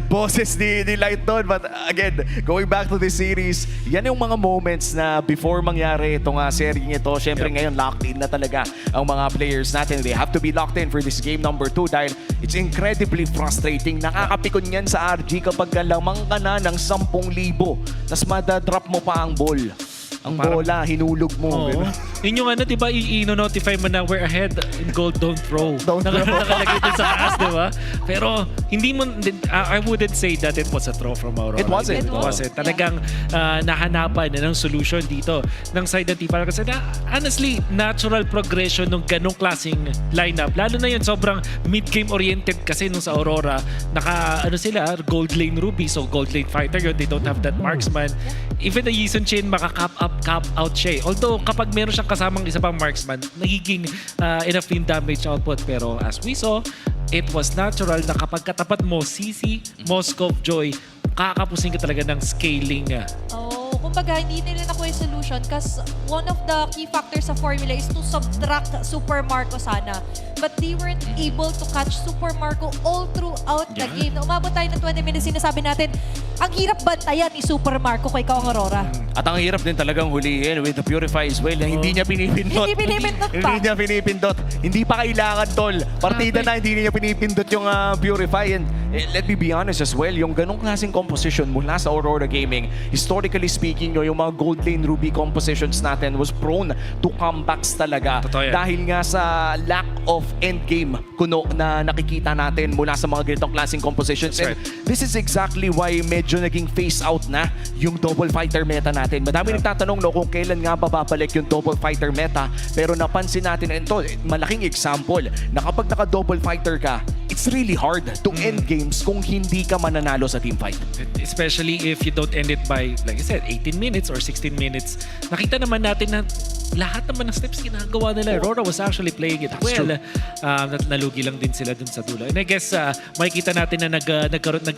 boses ni Light doon. But again, going back to this series, yan yung mga moments na before mangyari itong serie ito. Siyempre ngayon, locked in na talaga ang mga players natin. They have to be locked in for this game number 2 dahil it's incredibly frustrating. Nakakapikon yan sa RG kapag lamang ka na ng 10,000. Tapos madadrop mo pa ang ball. Ang bola, hinulog mo. Yun yung diba, i-notify mo na we're ahead in gold, don't throw. Nakalagay din sa taas, diba? Pero, hindi mo, I wouldn't say that it was a throw from Aurora. It wasn't. It wasn't. Talagang nahanapan ng solution dito ng side ng Tifal. Kasi honestly, natural progression ng ganong klaseng lineup. Lalo na yun, sobrang mid-game oriented kasi nung sa Aurora, sila, gold lane Ruby, so gold lane fighter yun. They don't have that marksman. Even the Yisun Chin, maka-cap up, cap out siya. Although, kapag meron siyang kasamang isa pang marksman, nagiging enough yung damage output. Pero as we saw, it was natural na kapag katapat mo, CC, Moskov, Joy, kakapusin ka talaga ng scaling. Kumbaga, hindi nila nakuha yung solution kasi one of the key factors sa formula is to subtract Super Marco sana. But they weren't able to catch Super Marco all throughout the game. Na umabot tayo ng 20 minutes, sinasabi natin, ang hirap bantayan ni Super Marco kay Kaong Aurora. At ang hirap din talagang huliin with the Purify as well na hindi niya pinipindot. Hindi pinipindot pa. Hindi niya pinipindot. Hindi pa kailangan, tol. Partida na, hindi niya pinipindot yung Purify. And let me be honest as well, yung ganong klaseng composition mula sa Aurora Gaming, historically speaking, yung mga gold lane Ruby compositions natin was prone to comebacks talaga. Dahil nga sa lack of endgame kuno na nakikita natin mula sa mga ganitong klaseng compositions. And this is exactly why medyo naging face out na yung double fighter meta natin. Madami nagtatanong kung kailan nga babalik yung double fighter meta. Pero napansin natin, ito, malaking example na kapag naka-double fighter ka, it's really hard to end games kung hindi ka mananalo sa team fight. Especially if you don't end it by, like I said, 18 minutes or 16 minutes. Nakita naman natin na lahat naman ng steps ginagawa nila. RORA was actually playing it well. Nalugi lang din sila dun sa dulo. And I guess makikita natin na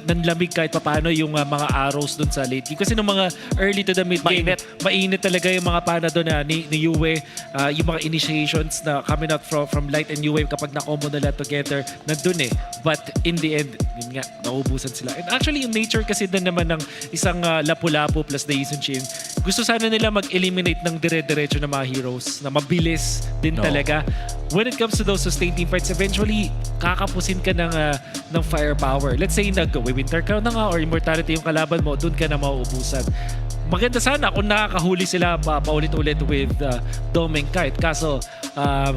nanlamig kahit papaano yung mga arrows dun sa late game. Kasi nung mga early to the mid game, mainit talaga yung mga pana doon ni Yue. Yung mga initiations na coming out from light and Yue kapag na-combo nila together, nandun eh. But in the end, yun nga, naubusan sila. And actually, yung nature kasi din naman ng isang Lapu-Lapu plus the Yisun-Shin, gusto sana nila mag-eliminate ng dire-diretso ng mga heroes na mabilis din talaga. When it comes to those sustained team fights, eventually, kakapusin ka ng firepower. Let's say, nag-winter crown na nga or immortality yung kalaban mo, dun ka na mauubusan. Maganda sana kung nakakahuli sila paulit-ulit with Domeng Kite. Kaso,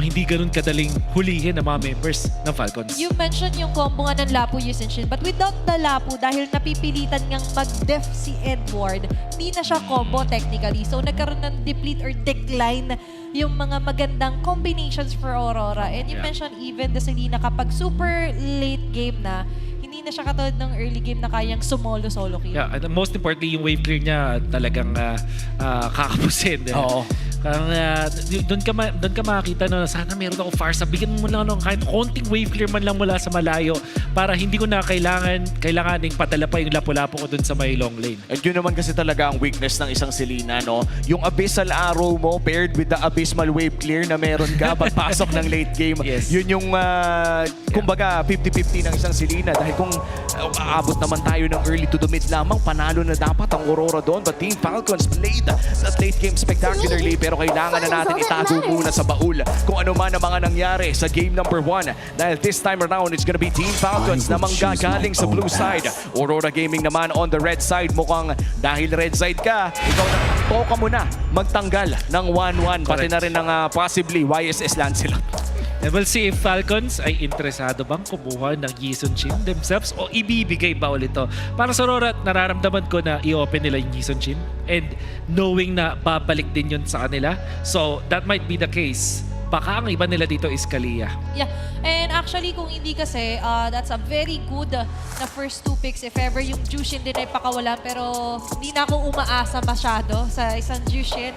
hindi ganun kadaling hulihin ng mga members ng Falcons. You mentioned yung combo nga ng Lapu Yisun-Shin, but without the Lapu, dahil napipilitan ngang mag-def si Edward, hindi na siya combo technically. So nagkaroon ng deplete or decline yung mga magandang combinations for Aurora. And you mentioned even the Selena kapag super late game na, hindi na siya katulad ng early game na kayang sumolo-solo kill. Yeah, and most importantly, yung wave clear niya talagang kakapusin. Oo. Doon ka makakita na sana meron ako Farsa. Bigyan mo lang kahit konting wave clear man lang mula sa malayo para hindi ko na kailanganing padala pa yung Lapu-Lapu ko doon sa may long lane. At yun naman kasi talaga ang weakness ng isang Selena, no? Yung abyssal arrow mo paired with the abysmal wave clear na meron ka pagpasok ng late game. Yun yung, kumbaga, 50-50 ng isang Selena. Dahil kung aabot naman tayo ng early to the mid lamang, panalo na dapat ang Aurora doon. But Team Falcons played that late game spectacularly. Pero kailangan na natin itago muna sa baul kung ano man ang mga nangyari sa game number 1. Dahil this time around, it's gonna be Team Falcons na manggagaling sa blue side. Aurora Gaming naman on the red side. Mukhang dahil red side ka, ikaw na toka mo na magtanggal ng 1-1. Pati na rin ng possibly YSS Lancelot. And we'll see if Falcons ay interesado bang kumuha ng Yisun-Shin themselves o ibibigay ba ulit ito. Para sa Aurora, nararamdaman ko na i-open nila yung Yisun-Shin and knowing na babalik din yun sa kanila. So that might be the case. Baka ang iba nila dito is Kalia. Yeah, and actually kung hindi kasi, that's a very good na first 2 picks if ever yung Jushin din ay pakawalan. Pero hindi na ako umaasa masyado sa isang Jushin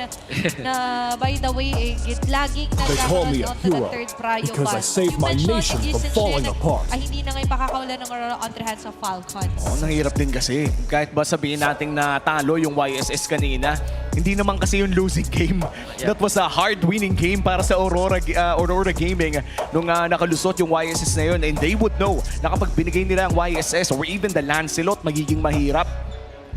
na by the way, laging nagkakaroon onto the third prio because I ban. saved my nation from falling apart. Ay hindi na ngayon pakakawalan ng Aurora on the hands of Falcons. Nahirap din kasi. Kahit ba sabihin natin na talo yung YSS kanina, hindi naman kasi yung losing game. That was a hard winning game para sa Aurora Gaming nung nakalusot yung YSS na yun. And they would know na kapag binigay nila ang YSS or even the Lancelot, magiging mahirap.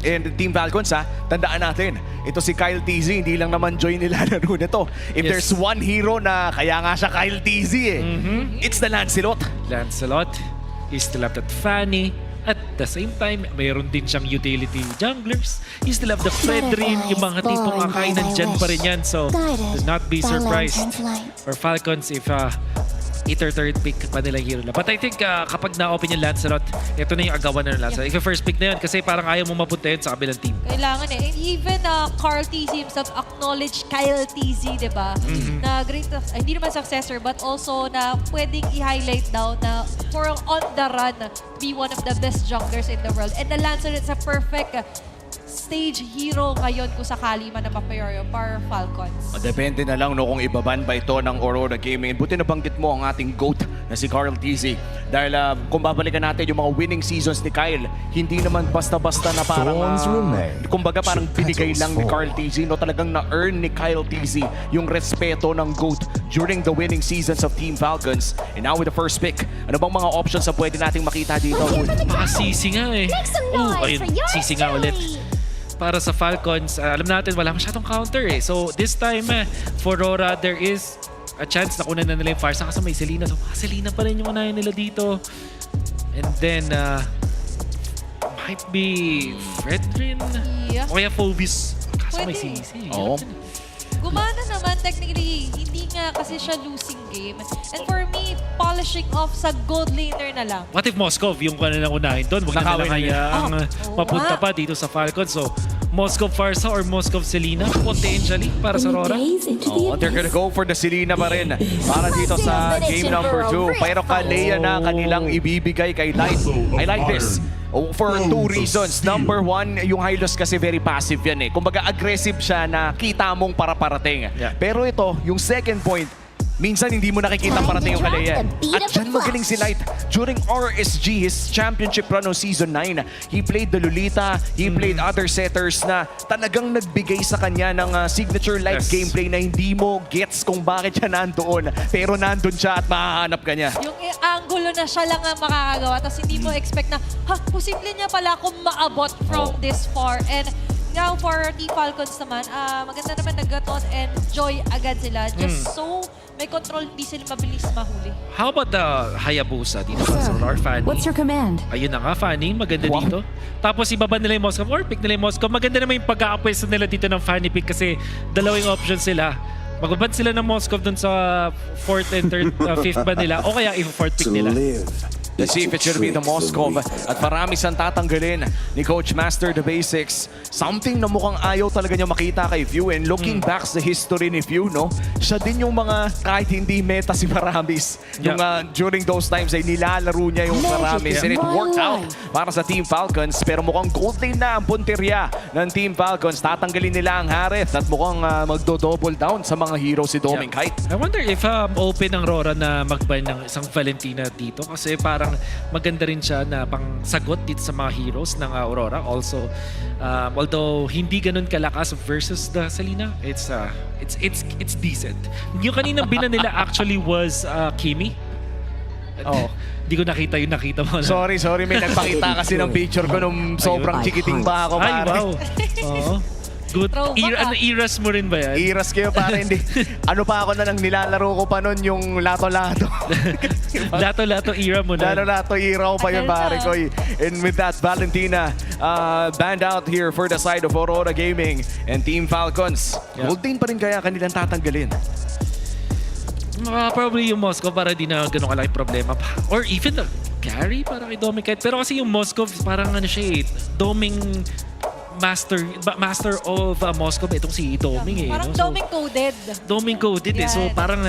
And Team Falcons, tandaan natin, ito si Kyle TZ, hindi lang naman join nila laro nito. If there's one hero na kaya nga siya Kyle TZ it's the Lancelot. Lancelot, he still have that Fanny. At the same time, mayroon din siyang utility junglers. You still have the Fredrin, yung mga tipong akain nandyan pa rin yan. So, do not be surprised for Falcons if third pick pa nila hero na. But I think kapag na-open yung Lancelot, ito na yung agawan na ng Lancelot. If first pick na yun, kasi parang ayaw mo mapunta yun sa kabilang team. Kailangan eh. And even Carl TZ himself acknowledged Kyle TZ, di ba? Na great, hindi naman successor, but also na pwedeng i-highlight daw na for on the run, be one of the best junglers in the world. And the Lancelot is a perfect stage hero ngayon kung sakali man na mapayoryo para Falcons. Depende na lang kung ibaban ba ito ng Aurora Gaming. Buti nabanggit mo ang ating GOAT na si Carl TZ. Dahil kung babalikan natin yung mga winning seasons ni Kyle, hindi naman basta-basta na parang kumbaga parang binigay lang ni Carl TZ. No, talagang na-earn ni Kyle TZ yung respeto ng GOAT during the winning seasons of Team Falcons. And now with the first pick, ano bang mga options na pwede nating makita dito? Sisi nga eh. Ayun, Sisi nga ulit. Para sa Falcons, alam natin wala masyadong counter eh. So this time for Aurora, there is a chance na kunan na nila yung Farsa kasi may Selena. So Selena pa rin yung unahin nila dito. And then, might be Fredrin. O kaya Phoebus. Kaso may Sisi. Gumana naman technically, hindi nga kasi siya losing game. And for me, polishing off sa gold laner na lang. What if Moskov yung kanilang unahin doon? Huwag na lang hayaang mapunta pa dito sa Falcons. So, Moskov Farsa or Moskov Selena potentially para sa RORA. Oh, they're gonna go for the Selena pa rin para dito sa game number 2. Pero Kalea na kanilang ibibigay kay Light. I like this. Oh, for 2 reasons. Number 1, yung Hylos kasi very passive yan eh. Kumbaga aggressive siya na kita mong para-parating. Pero ito, yung second point, minsan hindi mo nakikita parating yung Kalea. At dyan magaling si Light. During RSG, his championship run on Season 9, he played the Lolita, he played other setters na talagang nagbigay sa kanya ng signature Light gameplay na hindi mo gets kung bakit siya nandoon. Pero nandun siya at mahahanap ka niya. Yung angulo na siya lang ang makakagawa, tapos hindi mo expect na, posible niya pala akong maabot from this far. And now for Team Falcons naman, maganda naman nag-gatot and joy agad sila. Just so may control, hindi sila mabilis mahuli. How about the Hayabusa dito sa Solar Fanny? What's your command? Ayun na nga, Fanny. Maganda dito. Tapos ibaba nila yung Moskov or pick nila yung Moskov. Maganda naman yung pag-a-apwesto nila dito ng Fanny pick kasi dalawang options sila. Magbabad sila ng Moskov dun sa 4th and 5th ba nila o kaya i-4th pick nila. Let's see if it should be the Moskov. At marami siyang tatanggalin ni Coach Master the Basics. Something na mukhang ayaw talaga niya makita kay Few. And looking back sa history ni Few, no? Siya din yung mga kahit hindi meta si Paramis. Yung during those times ay nilalaro niya yung Paramis. And it worked out para sa Team Falcons. Pero mukhang gold lane na ang punteriya ng Team Falcons. Tatanggalin nila ang Harith at mukhang magdo-double down sa mga hero si Doming Kite. I wonder if open ang RORA na mag-ban ng isang Valentina dito kasi parang maganda rin siya na pang sagot dito sa mga heroes ng Aurora. Also, although hindi ganun kalakas versus the Selena, it's decent. Yung kanina binan nila actually was Kimi. Oh, hindi ko nakita yung nakita mo. Sorry, may nagpakita kasi ng picture ko nung sobrang chikiting pa ako, pare. Ay, wow. Oo. Good. Iras mo rin ba yan? Iras kayo para hindi. Ano pa ako na nang nilalaro ko pa nun yung lato-lato. Lato-lato era mo na. Lato-lato era ko pa yun, pare ko. And with that, Valentina banned out here for the side of Aurora Gaming and Team Falcons. Gold din pa rin kaya kanilang tatanggalin. Probably yung Moskov para di na ganun kalaki problema pa. Or even the carry para kay Doming Kite. Pero kasi yung Moskov parang ano siya Doming master of Moskov itong si Doming Parang no? Doming coded. Doming coded so parang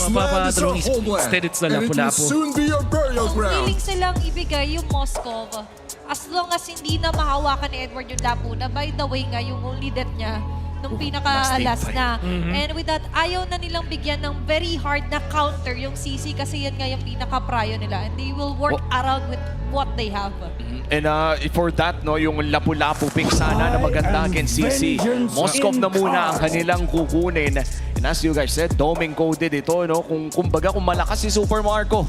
mapapadrawing instead it's the lapu-lapu. Ang willing silang ibigay yung Moskov as long as hindi na mahawakan ni Edward yung lapu na by the way nga yung only death niya nung pinaka-last na. And with that, ayaw na nilang bigyan ng very hard na counter yung CC kasi yan nga yung pinaka-prayo nila. And they will work around with what they have. And for that, no, yung lapu-lapu pick sana na maganda against CC. Moskov na muna ang kanilang kukunin. And as you guys said, Doming coded ito, no? Kumbaga kung malakas si Super Marco,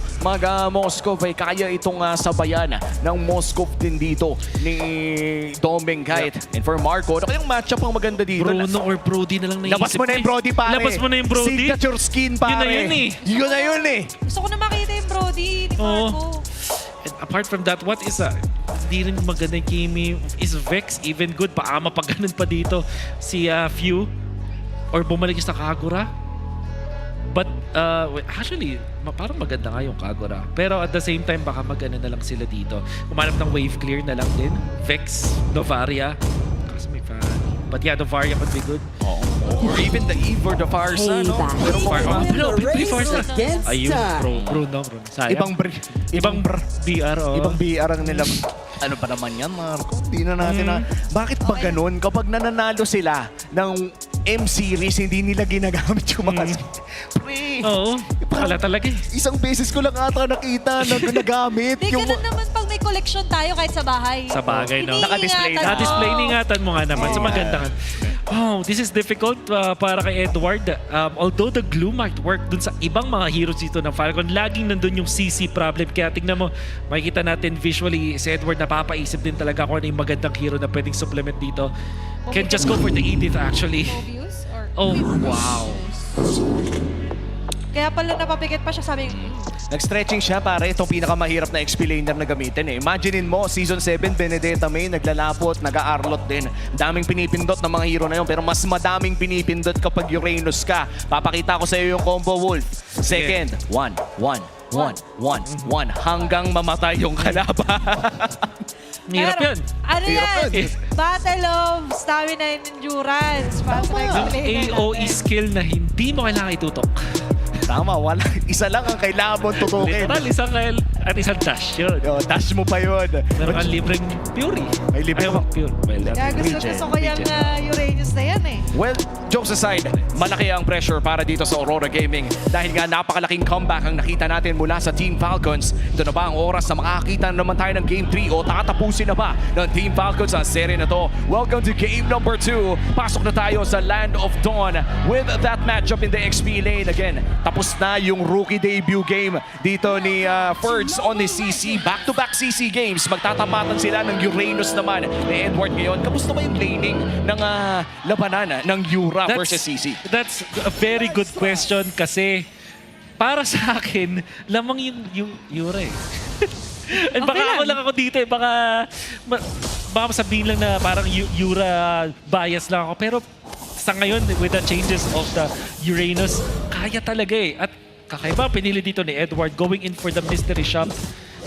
Moskov ay kaya itong sabayan ng Moskov din dito ni Doming Kite. And for Marco, ano kayong matchup ang maganda dito? Bruno or Brody na lang naisip. Labas mo na yung Brody, pare. Labas mo na yung Brody. Signature skin, pare. Yun na yun Yun na yun Gusto ko na makita yung Brody ni Marco. And apart from that, what is di rin maganda yung Kimi. Is Vex even good? Baka mapaganon pa dito si Few. Or bumalik sa Kagura. But actually, parang maganda nga yung Kagura. Pero at the same time, baka magana na lang sila dito. Kumanap ng wave clear na lang din. Vex, Novaria. Kasi may fan. But yeah, Novaria could be good. Or even the Eve or the Farsa, no? Pero Farsa. Ayun, bro. Sayang. Ibang BR, Ibang BR ang nila. Ano pa naman yan, Marco? Hindi na natin na... Bakit ba ganun? Kapag nananalo sila ng M-Series, hindi nila ginagamit yung mga... Pre! Oo. Wala talaga Isang beses ko lang ata nakita na nagamit. Hindi, ganun naman pag may collection tayo kahit sa bahay. Sa bagay, no? Naka-display na. Naka-display, ingatan mo nga naman. So maganda nga. Oh, this is difficult para kay Edward. Although the glue might work dun sa ibang mga heroes dito ng Falcon, laging nandun yung CC problem. Kaya tignan mo, makikita natin visually si Edward napapaisip din talaga kung ano yung magandang hero na pwedeng supplement dito. Can just go for the Edith actually. Oh, wow. Kaya pala napabigat pa siya, sabi Nag-stretching siya para itong pinakamahirap na XP laner na gamitin eh. Imaginein mo, Season 7, Benedetta May, naglalapot, nag-aarlot din. Daming pinipindot ng mga hero na yun, pero mas madaming pinipindot kapag Uranus ka. Papakita ko sa iyo yung combo Wolf. Second, 1, 1, 1, 1, 1, hanggang mamatay yung kalaban. Hirap Pero, yun. Ano Hirap yan? yun. Battle of stamina and endurance. Yung AOE skill na hindi mo kailangan itutok. Tama, wala. Isa lang ang kailangan mong tutukin. Literal, isang L at isang dash yun. Yo, dash mo pa yun. Meron kang libreng Fury. May libreng Fury. Well, Kaya gusto ko yung Uranus na yan eh. Well, jokes aside, malaki ang pressure para dito sa Aurora Gaming dahil nga napakalaking comeback ang nakita natin mula sa Team Falcons. Ito na ba ang oras na makakita naman tayo ng Game 3 o tatapusin na ba ng Team Falcons ang serye na to? Welcome to Game number 2. Pasok na tayo sa Land of Dawn with that matchup in the XP lane. Again, tapos na yung rookie debut game dito ni Ferds on the CC. Back-to-back CC games. Magtatapatan sila ng Uranus naman ni Edward ngayon. Kamusta ba yung laning ng labanan ng Yura versus CC? That's a very good question kasi para sa akin, lamang yung Yura eh. And baka ako lang ako dito eh. Baka masabihin lang na parang Yura bias lang ako. Pero sa ngayon, with the changes of the Uranus, kaya talaga eh. At kakaiba pinili dito ni Edward going in for the mystery shop,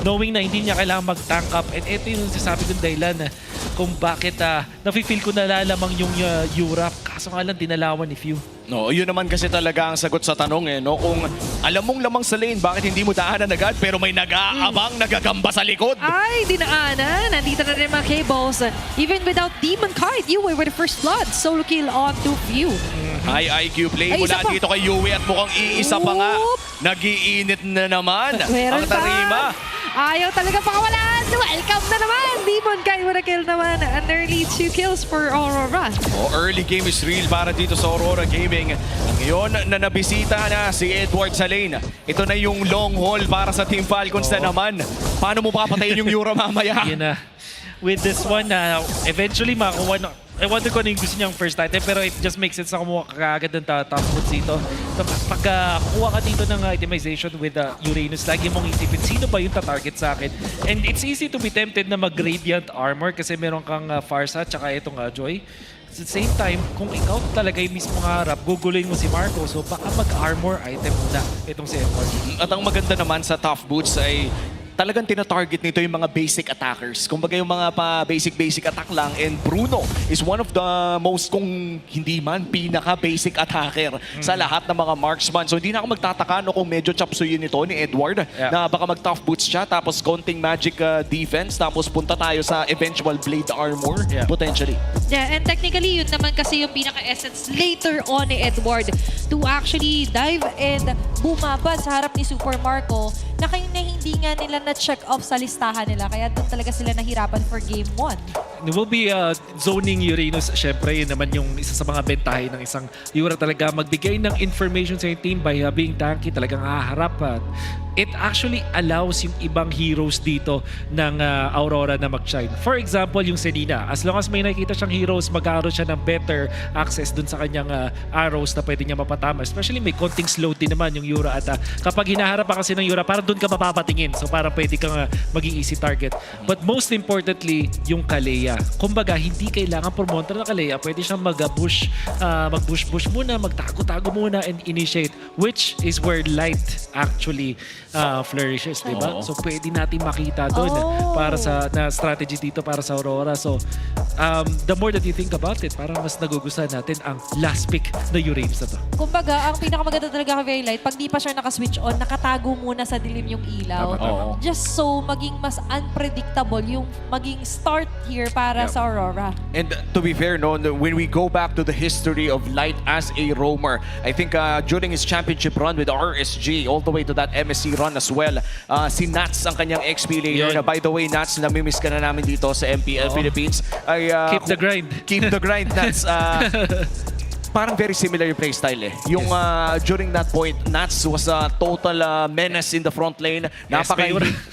knowing na hindi niya kailangan mag-tank up. And ito yung sasabi kong dahilan kung bakit nafe-feel ko nalalamang yung Yura. Kaso nga lang dinalawan ni Few. No, yun naman kasi talaga ang sagot sa tanong eh, no? Kung alam mong lamang sa lane, bakit hindi mo daanan agad pero may nag-aabang, nagagamba sa likod? Ay, dinaanan. Nandito na rin mga cables. Even without Demon Kite, Yue with the first blood. Solo kill on to Few. High IQ play mula dito kay Yue at mukhang iisa pa nga. Nag-iinit na naman ang tarima. Ayaw talaga pakawalan. Welcome na naman. Demon Kite with a kill naman. And early 2 kills for Aurora. Early game is real para dito sa Aurora Gaming. Ngayon na nabisita na si Edward sa lane. Ito na yung long haul para sa Team Falcons na naman. Paano mo papatayin yung Yura mamaya? Yun na. With this one, eventually makakuha na. I wonder kung ano yung gusto niyang first item, pero it just makes sense na kumuha kaagad ng top boots dito. Pag kuha ka dito ng itemization with Uranus, lagi mong isipin, sino ba yung tatarget sa akin? And it's easy to be tempted na mag-Radiant Armor kasi meron kang Farsa tsaka itong Joy. At the same time, kung ikaw talaga yung mismo harap, guguluhin mo si Marco, so baka mag-armor item muna itong si Edward. At ang maganda naman sa tough boots ay talagang tina-target nito yung mga basic attackers. Kumbaga yung mga basic attack lang. And Bruno is one of the most, kung hindi man, pinaka-basic attacker sa lahat ng mga marksman. So hindi na ako magtataka no kung medyo chapsuyin nito ni Edward na baka mag-tough boots siya tapos konting magic defense tapos punta tayo sa eventual blade armor potentially. Yeah, and technically yun naman kasi yung pinaka-essence later on ni Edward to actually dive and bumaba sa harap ni Super Marco na hindi nga nila na-check off sa listahan nila. Kaya doon talaga sila nahirapan for game 1. It will be zoning Uranus. Siyempre, yun naman yung isa sa mga bentahe ng isang Yura talaga. Magbigay ng information sa yung team by being tanky. Talagang haharap. It actually allows yung ibang heroes dito ng Aurora na mag-shine. For example, yung Selena. As long as may nakikita siyang heroes, mag-aaroon siya ng better access dun sa kanyang arrows na pwede niya mapatama. Especially may konting slow din naman yung Yura. At kapag hinaharap pa kasi ng Yura, parang dun ka mapapatingin. So parang pwede kang maging easy target. But most importantly, yung Kalea. Kumbaga, hindi kailangan promonter ng Kalea. Pwede siyang mag-push muna, magtago-tago muna and initiate. Which is where Light actually flourishes, diba? So pwede natin makita doon para sa strategy dito para sa Aurora. So the more that you think about it, parang mas nagugustuhan natin ang last pick na Uranus na to. Kumbaga, ang pinakamaganda talaga kay Light, pag di pa siya naka-switch on, nakatago muna sa dilim yung ilaw. Just so maging mas unpredictable yung maging start here para sa Aurora. And to be fair, no, when we go back to the history of Light as a roamer, I think during his championship run with RSG, all the way to that MSC run as well, si Nats ang kanyang XP layer. By the way, Nats, namimiss ka na namin dito sa MPL Philippines. Ay, keep the grind. Keep the grind, Nats. Parang very similar yung playstyle eh. Yung during that point, Nats was a total menace in the front lane.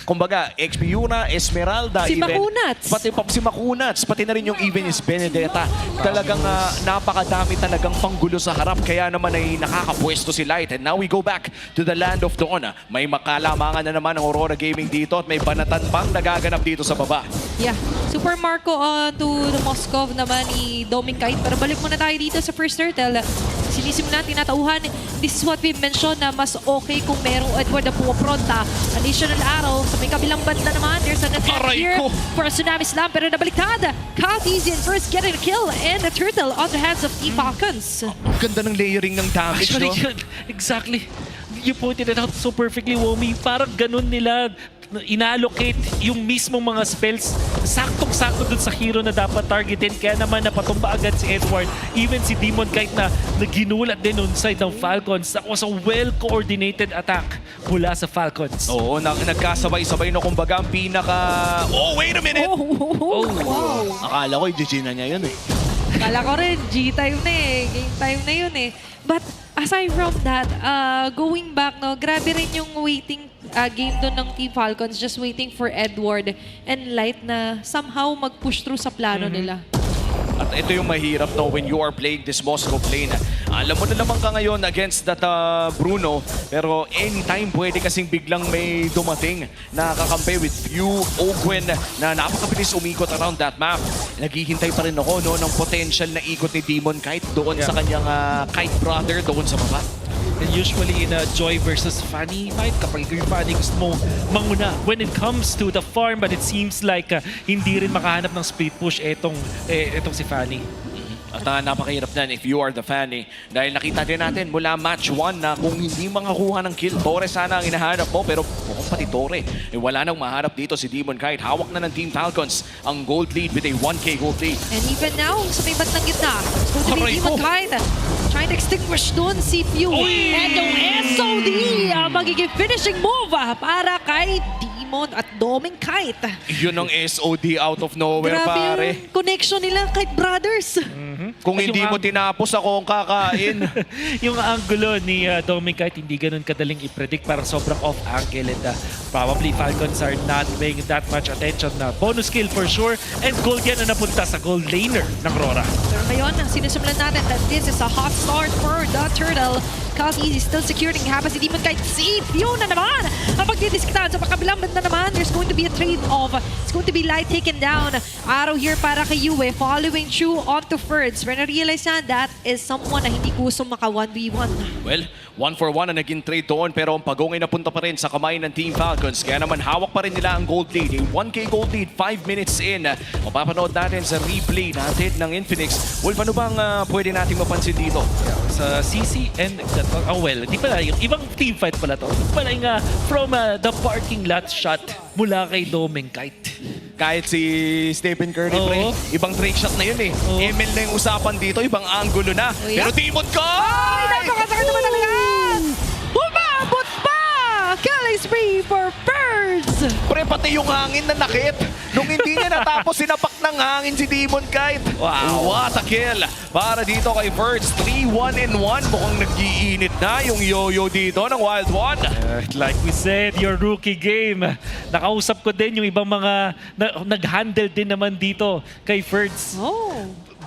Kumbaga, XP Yuna, Esmeralda, si Makunats. Si Makunats, pati na rin yung even is Benedetta. Talagang napakadami talagang panggulo sa harap. Kaya naman ay nakakapwesto si Light. And now we go back to the Land of Dawn. May makalamangan na naman ang Aurora Gaming dito at may banatan pang nagaganap dito sa baba. Yeah. Super Marco on to the Moskov naman ni Doming Kite. Pero balik muna tayo dito sa first turtle. sinisimulan, tinatauhan. This is what we mentioned na mas okay kung merong Edward na pumapronta. Additional arrow. Sa may kabilang banda naman, there's an attack here for a Tsunami Slam. Pero nabaliktad. Easy and first getting a kill and a turtle on the hands of Team Falcons. Ang ganda ng layering ng damage, Actually, no? exactly. You pointed it out so perfectly, Womi. Parang ganun nila ina-allocate yung mismong mga spells saktong-sakto dun sa hero na dapat targetin. Kaya naman napatumba agad si Edward. Even si Demon kahit na naginulat din on side ng Falcons. That was a well-coordinated attack mula sa Falcons. Oo, nagkasabay-sabay na kumbaga ang pinaka... Oh, wait a minute! Wow. Akala ko, GG na niya yun eh. Kala ko rin, G-time na eh. Game time na yun eh. But aside from that, going back, no, grabe rin yung waiting game doon ng Team Falcons, just waiting for Edward and Light na somehow mag-push through sa plano nila. At ito yung mahirap, no, when you are playing this Moscow lane. Alam mo na naman ka ngayon against that Bruno, pero anytime pwede kasing biglang may dumating na kakampi with you, Ogwen, na napakabilis umikot around that map. Naghihintay pa rin ako, no, ng potential na ikot ni Demon Kite doon sa kanyang Kite brother doon sa baba. And usually in a Joy versus Fanny fight, kapag yung Fanny gusto mo manguna when it comes to the farm, but it seems like hindi rin makahanap ng split push etong si Fanny. At napakahirap na if you are the Fanny. Dahil nakita din natin mula match 1 na kung hindi makakuha ng kill, Torre sana ang hinahanap mo. Pero mukhang pati Torre, wala nang maharap dito si Demon Kite. Hawak na ng Team Falcons ang gold lead with a 1K gold lead. And even now, sa may bandang gitna, it's going to be Demon Kite trying to extinguish doon si Pew. And yung SOD, magiging finishing move para kay Demon at Doming Kite. Yun ang SOD out of nowhere, Grabe pare. yung connection nila, Kite Brothers. Kung hindi mo tinapos, ako ang kakain. Yung angulo ni Doming Kite hindi ganun kadaling i-predict, parang sobrang off-angle and probably Falcons are not paying that much attention na bonus kill for sure and gold yan na napunta sa gold laner ng RORA. Pero ngayon, sinisimulan natin that this is a hot start for the Turtle. Easy still securing habang si Demon Kite. Si Pew na naman ang pagdidiskitahan sa pagkabilang banda naman. There's going to be a trade-off. It's going to be Light taken down. Arrow here para kay Yue following through onto Ferds. When na-realize na that is someone na hindi kusong maka 1v1. Well, 1-for-1 na naging trade doon pero ang pagungay napunta pa rin sa kamay ng Team Falcons. Kaya naman hawak pa rin nila ang gold lead. A 1K gold lead 5 minutes in. Mapapanood natin sa replay natin ng Infinix. Wolf, ano bang pwede nating mapansin dito? Sa CC and hindi pala yung ibang team fight pala to. Pala yung from the parking lot shot mula kay Doming Kite. Kahit si Stephen Curry, pre, ibang trick shot na yun eh. ML na yung usapan dito, ibang angulo na. Pero Demon Kite! Ay, napakasakit naman talaga! Umabot pa! Killing spree for Birds! Pre, pati yung hangin na nakit. Nung hindi niya natapos, sinapak ng hangin si Demon Kite. Wow! What a kill! Para dito kay Birds, 3-1-1. Mukhang nag-iinit na yung yo-yo dito ng Wild One. Like we said, your rookie game. Nakausap ko din yung ibang mga nag-handle din naman dito kay Ferds.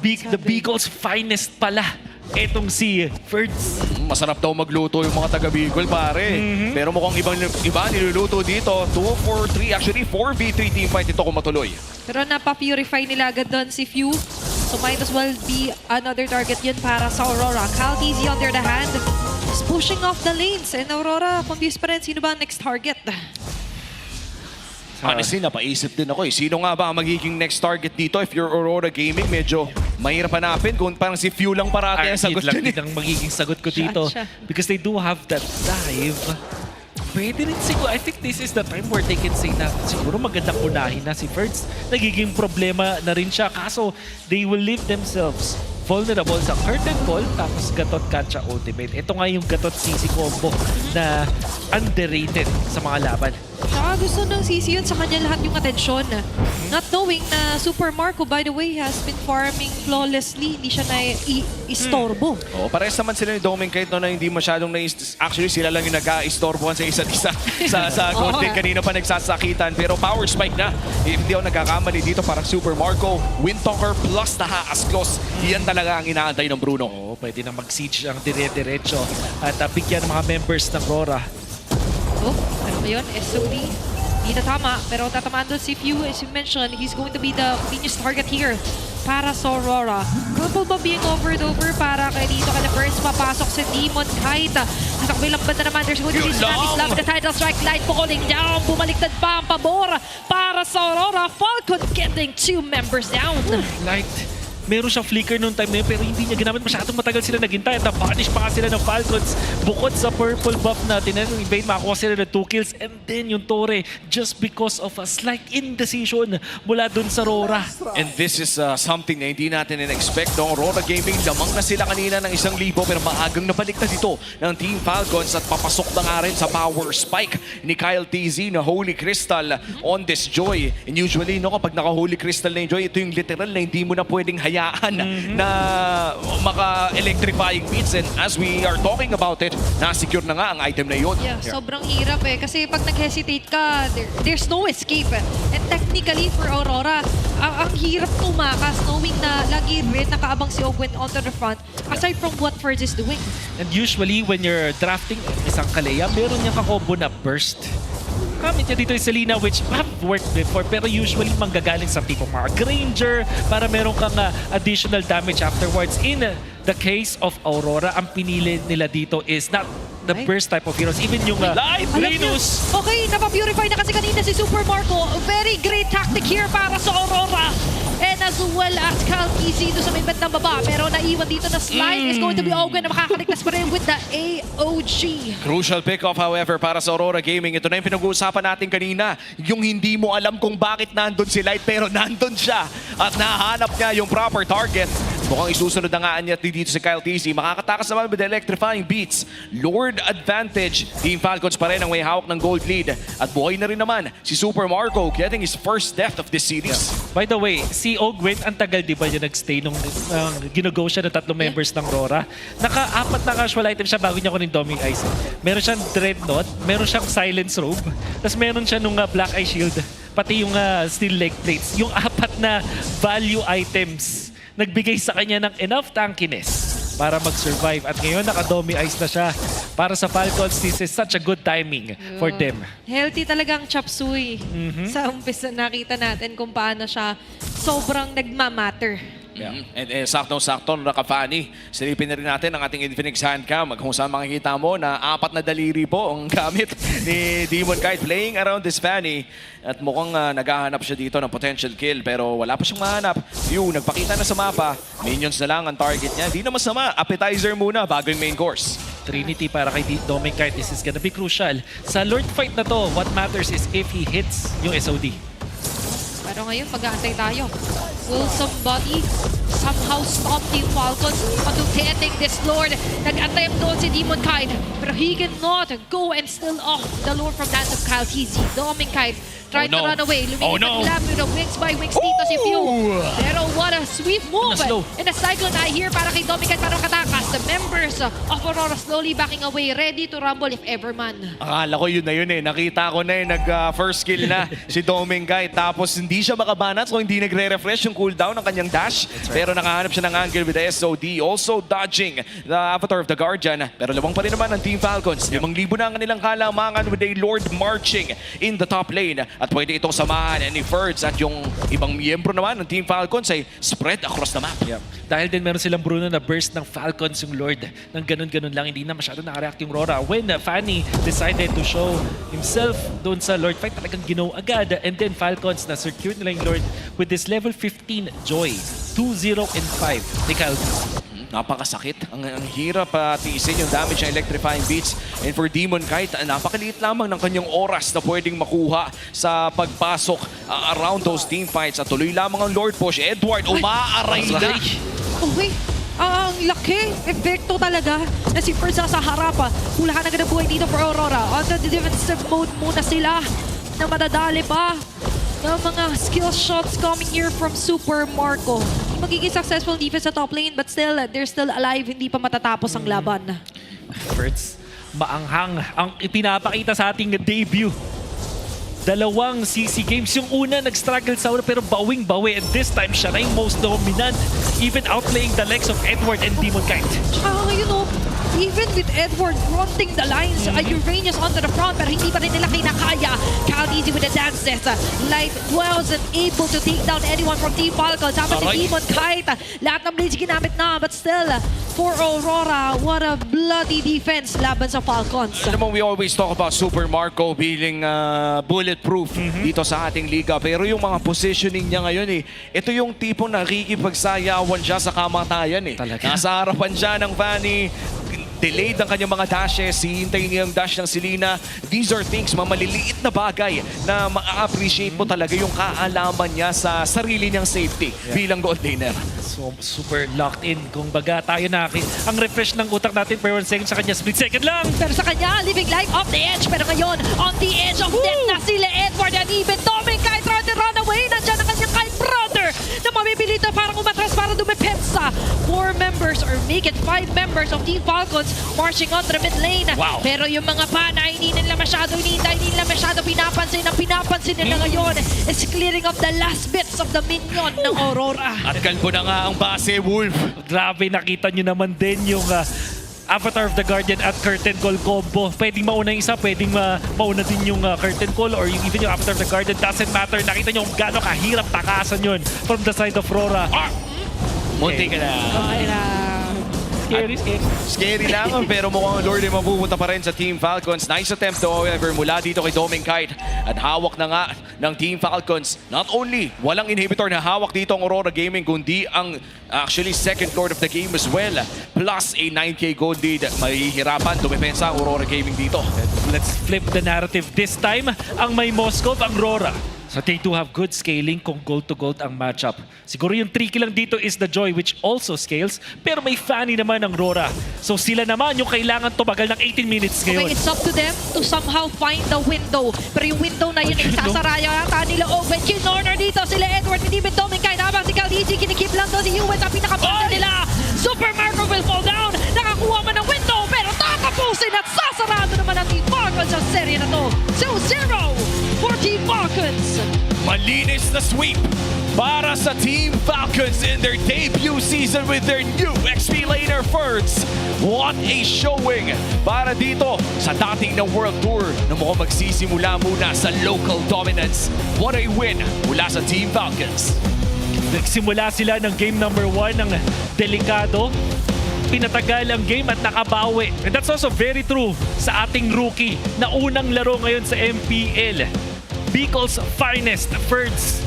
The Beagle's finest pala. Etong si Ferds. Masarap daw magluto yung mga taga-Bicol, pare. Pero mukhang iba niluluto dito. 2-4-3, actually 4v3 team fight ito kung matuloy. Pero napa-purify nila agad doon si Few. So might as well be another target yun para sa Aurora. Easy on the other hand. Just pushing off the lanes. And Aurora, confused pa rin. Sino ba ang next target? Honestly, napaisip din ako eh. Sino nga ba ang magiging next target dito? If you're Aurora Gaming, medyo mahirap hanapin. Kung parang si Few lang parati ang sagot lang dyan din ang magiging sagot ko dito. Because they do have that dive. Pwede rin siguro. I think this is the time where they can say na siguro magandang unahin na si Ferds. Nagiging problema na rin siya. Kaso, they will leave themselves vulnerable sa curtain call tapos Gatot Katcha ultimate. Ito nga yung Gatot CC combo na underrated sa mga laban. Tsaka gusto ng CC yun sa kanya lahat yung atensyon. Not knowing na Super Marco, by the way, has been farming flawlessly. Hindi siya na-istorbo. Parehas naman sila ni Doming Kite na hindi masyadong actually sila lang yung nag-a-istorbohan sa isa't isa sa gold league. Kanina pa nagsasakitan. Pero power spike na. Hindi ako nagkakamali dito parang Super Marco. Windtalker plus Asklos. Yan talaga ang inaantay ng Bruno. Pwede na mag-siege ang dire-diretso at bigyan ng mga members ng RORA. Ano ba yun? SOD. Hindi na tama, pero tatamaan doon si Few. As you mentioned, he's going to be the convenience target here. para sa Aurora. Purple ba being over para kay dito kay Burns papasok sa Demon Kite. Sa kabilang banda naman, there's going to be Tsunamis Love. The title strike light falling down. Bumaliktad pa ang pabor para sa Aurora. Falcon getting 2 members down. Light. Meron siyang flicker noong time na yun pero hindi niya ginamit. Masyadong matagal sila naghintay at na-punish pa sila ng Falcons. Bukod sa purple buff natin, invade makakuha sila ng 2 kills and then yung Torre just because of a slight indecision mula dun sa RORA. And this is something na hindi natin in-expect. No? RORA Gaming, lamang na sila kanina ng 1,000 pero maagang nabalik na dito ng Team Falcons at papasok na nga rin sa power spike ni Kyle TZ na Holy Crystal on this Joy. And usually, no, kapag naka-Holy Crystal na yung Joy, ito yung literal na hindi mo na pwedeng hayaan na maka-electrifying beats. And as we are talking about it, na-secure na nga ang item na yun. Yeah, sobrang hirap eh. Kasi pag nag-hesitate ka, there's no escape. And technically for Aurora, ang hirap tumakas knowing na lagi rin nakaabang si Ogwen onto the front aside from what Ferds is doing. And usually when you're drafting isang Kalea, meron niyang kakombo na burst. Kamit niya dito yung Selena which have worked before pero usually manggagaling sa tipong mga Granger para meron kang additional damage afterwards. In the case of Aurora, ang pinili nila dito is not the burst type of heroes. Even yung Light Venus. Okay, napapurify na kasi kanina si Super Marco. Very great tactic here para sa Aurora. And as well as Cal TZ dito sa may bandang baba. Pero naiwan dito na slide is going to be Ogwen na makakaligtas pa rin with the AOG. Crucial pick-off however para sa Aurora Gaming. Ito na yung pinag-uusapan natin kanina. Yung hindi mo alam kung bakit nandun si Light pero nandun siya. At nahanap niya yung proper target. Mukhang isusunod na nga niya dito si Kyle TZ. Makakatakas naman with the electrifying beats. Lord advantage. Team Falcons pa rin ang may hawak ng gold lead. At buhay na rin naman si Super Marco getting his first death of this series. By the way, si Ogwen, ang tagal di ba niya nag-stay nung ginago siya ng 3 members ng RORA. Naka-4 na casual item siya bago niya kunin Doming Eyes. Meron siyang Dreadnought, meron siyang Silence Robe, tapos meron siya nung Black Eye Shield, pati yung Steel Leg Plates. Yung 4 na value items nagbigay sa kanya ng enough tankiness para mag-survive. At ngayon, naka-Domi Eyes na siya. Para sa Falcons, this is such a good timing for them. Healthy talagang Chop Suey. Sa umpisa nakita natin kung paano siya sobrang nagmamatter. Yeah. And sakto-sakto naka-funny. Silipin na rin natin ang ating Infinix Handcam. Kung saan makikita mo na 4 na daliri po ang gamit ni Demon Kite playing around this Fanny. At mukhang naghahanap siya dito ng potential kill pero wala pa siyang mahanap. Nagpakita na sa mapa. Minions na lang ang target niya. Hindi na masama. Appetizer muna bago yung main course. Trinity para kay Doming Kite. This is gonna be crucial. Sa Lord fight na to, what matters is if he hits yung SOD. Pero ngayon, mag-aantay tayo. Will somebody somehow stop Team Falcons onto hitting this Lord? Nag-antay ang doon si Demon Kite. Pero he cannot go and steal off the Lord from that of Kyle TZ. Doming Kite trying to run away. Lumilipat lang with the wings by wings dito si Pew. Pero what a sweet move. And a Cyclone Eye here para kay Doming Kite para makatakas. The members of Aurora slowly backing away, ready to rumble if ever man. Akala ko yun na yun eh. Nakita ko na nag-first kill na si Doming Kite. Tapos hindi siya makabanat so hindi nagre-refresh yung cooldown ng kanyang dash. Pero nakahanap siya ng angle with the SOD. Also dodging the avatar of the Guardian. Pero lawang pa rin naman ang Team Falcons. 5,000 na ang kanilang kalamangan with a Lord marching in the top lane. At pwede itong samahan ni Ferds at yung ibang miyembro naman ng Team Falcons ay spread across the map. Dahil din meron silang Bruno na burst ng Falcons yung Lord. Nang ganun-ganun lang, hindi na masyado nakareact yung RORA. When Fanny decided to show himself doon sa Lord fight, talagang ginaw agad. And then Falcons na secured nila yung Lord with this level 15 Joy. 2-0 and 5 ni Kyle. Napakasakit. Ang hirap tiisin yung damage ng electrifying beats. And for Demon Kite, napakaliit lamang ng kanyang oras na pwedeng makuha sa pagpasok around those team fights. At tuloy lamang ang Lord push. Edward, umaaray na. Okay. Ang laki. Epekto talaga na si Ferds sa harap. Hulahan agad ang buhay dito for Aurora. On the defensive mode muna sila na madadali pa ng mga skill shots coming here from Super Marco. Magiging successful defense sa top lane but still, they're still alive. Hindi pa matatapos ang laban. Ferds, maanghang ang ipinapakita sa ating debut. 2 CC games. Yung una, nag-struggle sa una pero bawing-bawi. And this time, siya na yung most dominant. Even outplaying the legs of Edward and Demon Kite. Tsaka you know, even with Edward fronting the lines, Uranus onto the front, pero hindi pa rin nila kinakaya. Cal Easy with the dances. Light wasn't able to take down anyone from Team Falcons. Sama si Demon Kite. Lahat ng blades ginamit na, but still, for Aurora, what a bloody defense laban sa Falcons. Alam mo, we always talk about Super Marco being bulletproof dito sa ating liga. Pero yung mga positioning niya ngayon ito yung tipong nakikipagsayawan siya sa kamatayan Nasa harapan siya ng Fanny. Delayed ang kanyang mga dashes, hihintayin niya yung dash ng Selena. These are things, maliliit na bagay na ma-appreciate mo talaga yung kaalaman niya sa sarili niyang safety bilang gold laner. So, super locked in. Kung baga tayo ang refresh ng utak natin per 1 second sa kanya, split second lang. Pero sa kanya, living life off the edge. Pero ngayon, on the edge of death na sila Edward and even Tommy Kite trying to run away. Nandiyan ang kanyang Kite brother na mapipilito parang umatras para dumepensa. 4 members or make it 5 members of Team Falcons marching on the mid lane. Wow. Pero yung mga pana, hindi nila masyado hinihintay, hindi nila masyado pinapansin. Ang pinapansin nila ngayon is clearing up the last bits of the minion ng Aurora. At kalbo na nga ang base, Wolf. Grabe, nakita nyo naman din yung Avatar of the Guardian at Curtain Call combo. Pwedeng mauna yung isa, pwedeng mauna din yung Curtain Call or even yung Avatar of the Guardian. Doesn't matter. Nakita nyo kung gaano kahirap takasan yun from the side of RORA. Munti ka na. Okay na. Scary lang, pero mukhang Lord ay mapupunta pa rin sa Team Falcons. Nice attempt however mula dito kay Doming Kite. At hawak na nga ng Team Falcons. Not only walang inhibitor na hawak dito ang Aurora Gaming, kundi ang actually second Lord of the game as well. Plus a 9k gold lead. Mahihirapan dumepensa ang Aurora Gaming dito. Let's flip the narrative. This time, ang may Moscow, ang RORA. So they do have good scaling kung gold to gold ang matchup. Siguro yung tricky lang dito is the Joy which also scales, pero may Fanny naman ang RORA. So sila naman yung kailangan tumagal ng 18 minutes ngayon. Okay, it's up to them to somehow find the window. Pero yung window na yun ay sasaraya yata nila Oven. Kinorner dito sila Edward, hindi ba Doming Kite habang si Caldici kinikip lang doon si US ang pinakabanda nila. Super Marco will fall down. Nakakuha man ng window pero tatapusin at sasarado naman ang Team Falcons sa serye na to. 2-0 for Team Falcons. Malinis na sweep para sa Team Falcons in their debut season with their new XP laner Ferds. What a showing para dito sa dating na World Tour na mukhang magsisimula muna sa local dominance. What a win mula sa Team Falcons. Nagsimula sila ng game number 1 ng delikado. Pinatagal ang game at nakabawi. And that's also very true sa ating rookie na unang laro ngayon sa MPL. Bicol's finest, Ferds.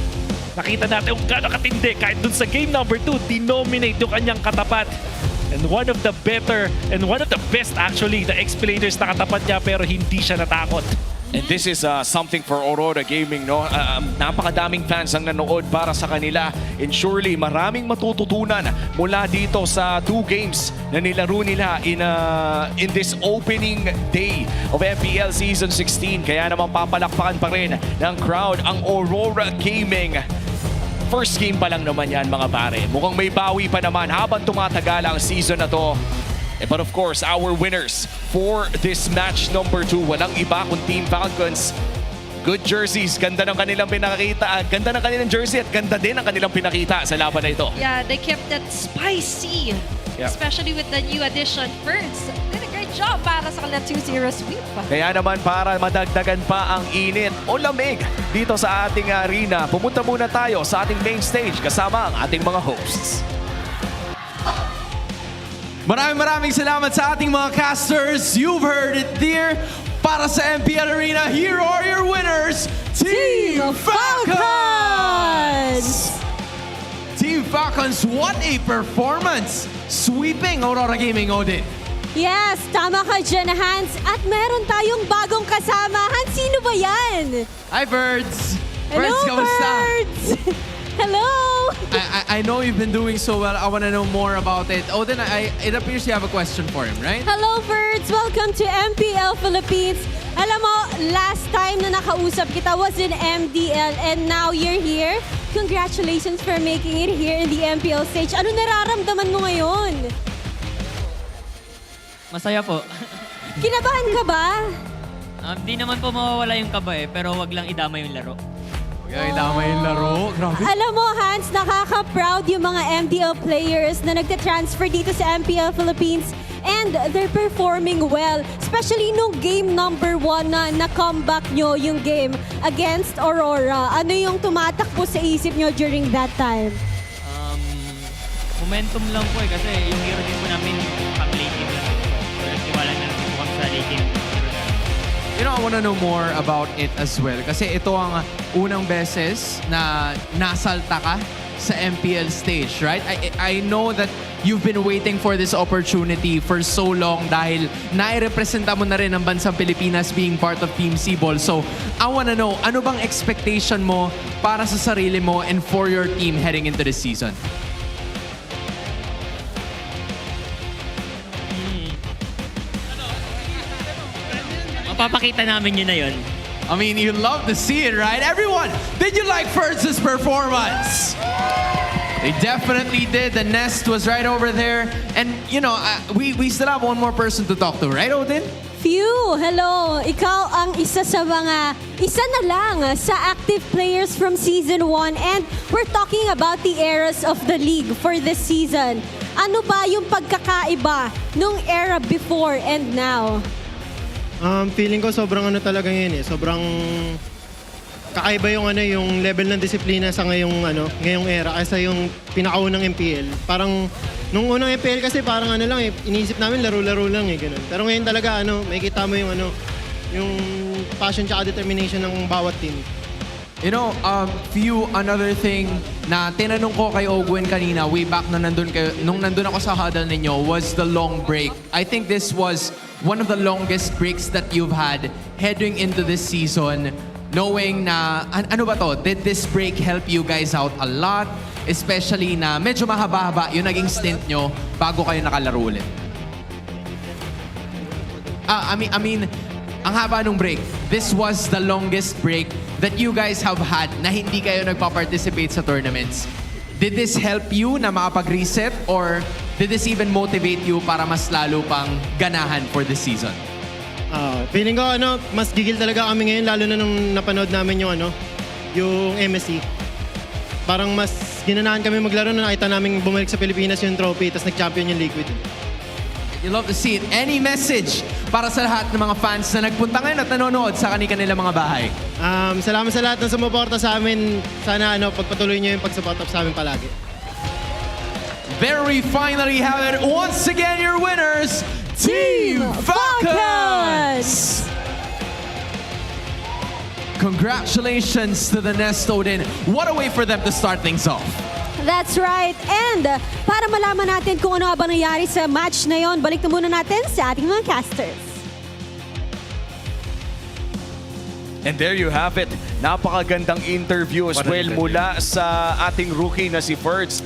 Nakita natin kung gaano katindi. Kahit dun sa game number 2, dinominate yung kanyang katapat. And one of the better, and one of the best actually, the explainers na katapat niya pero hindi siya natakot. And this is something for Aurora Gaming, no? Napakadaming fans ang nanood para sa kanila. And surely, maraming matututunan mula dito sa 2 games na nilaro nila in this opening day of MPL Season 16. Kaya naman papalakpakan pa rin ng crowd ang Aurora Gaming. First game pa lang naman yan, mga pare. Mukhang may bawi pa naman habang tumatagal ang season na to. But of course, our winners for this match number 2, walang iba kung Team Falcons. Good jerseys, ganda ng kanilang pinakita, ganda ng kanilang jersey at ganda din ang kanilang pinakita sa laban na ito. Yeah, they kept that spicy, especially with the new addition Ferds. Did a great job para sa kanilang 2-0 sweep. Kaya naman para madagdagan pa ang init o lamig dito sa ating arena, pumunta muna tayo sa ating main stage kasama ang ating mga hosts. Maraming salamat sa ating mga casters. You've heard it there. Para sa MPL Arena, here are your winners, Team Falcons! Team Falcons, what a performance! Sweeping Aurora Gaming, Odin. Yes, tama ka dyan, Hans. At meron tayong bagong kasama. Hans, sino ba yan? Hi, Birds! Hello, Birds, kamusta? Birds! Hello! I know you've been doing so well. I want to know more about it. Odin, it appears you have a question for him, right? Hello, Birds! Welcome to MPL Philippines. Alam mo, last time na nakausap kita was in MDL and now you're here. Congratulations for making it here in the MPL stage. Ano nararamdaman mo ngayon? Masaya po. Kinabahan ka ba? Di naman po mawawala yung kaba pero wag lang idama yung laro. Idama yung laro. Grabe. Alam mo, Hans, nakaka-proud yung mga MDL players na nagta-transfer dito sa MPL Philippines. and they're performing well. Especially nung game number 1 na comeback nyo yung game against Aurora. Ano yung tumatakbo sa isip nyo during that time? Momentum lang po kasi yung hero din po namin pang late game lang po. So nagtiwala na lang po kami sa late game. You know, I want to know more about it as well. Kasi ito ang unang beses na nasalta ka sa MPL stage, right? I know that you've been waiting for this opportunity for so long dahil nai-representa mo na rin ang bansang Pilipinas being part of Team Cebol. So, I want to know, ano bang expectation mo para sa sarili mo and for your team heading into this season? Mapapakita namin yun na yun. I mean, you love to see it, right? Everyone, did you like Fertz's performance? They definitely did. The nest was right over there. And, you know, we still have one more person to talk to, right, Odin? Phew! Hello! Ikaw ang isa na lang sa active players from Season 1 and we're talking about the eras of the league for this season. Ano ba yung pagkakaiba nung era before and now? Feeling ko sobrang ano talaga ngayon eh. Sobrang kakaiba yung yung level ng disiplina sa ngayong era kaysa yung pinakaunang MPL. Parang nung unang MPL kasi parang lang eh, iniisip namin laro-laro lang eh, ganun. Pero ngayon talaga makikita mo yung passion tsaka determination ng bawat team. You know, another thing na tinanong ko kay Ogwen kanina, way back nung nandun ako sa huddle ninyo, was the long break. I think this was one of the longest breaks that you've had heading into this season, knowing na, ano ba to, did this break help you guys out a lot? Especially na medyo mahaba-haba yung naging stint nyo bago kayo nakalaro ulit. I mean, ang haba nung break. This was the longest break that you guys have had na hindi kayo nagpa-participate sa tournaments. Did this help you na makapag-reset or did this even motivate you para mas lalo pang ganahan for this season? Feeling ko mas gigil talaga kami ngayon lalo na nung napanood namin yung MSC. Parang mas ginanahan kami maglaro na nakita namin bumalik sa Pilipinas yung trophy tapos nag-champion yung Liquid. You love to see it. Any message para sa lahat ng mga fans na nagpunta ngayon at nanonood sa kanilang mga bahay? Salamat sa lahat ng sumuporta sa amin. Sana pagpatuloy niyo yung pagsuporta sa amin palagi. There we finally have it. Once again, your winners, Team Falcons! Congratulations to the Nest, Odin. What a way for them to start things off. That's right. And para malaman natin kung ano ba nangyari sa match na yon, balik na muna natin sa ating mga casters. And there you have it. Napakagandang interview as well mula sa ating rookie na si Fertz.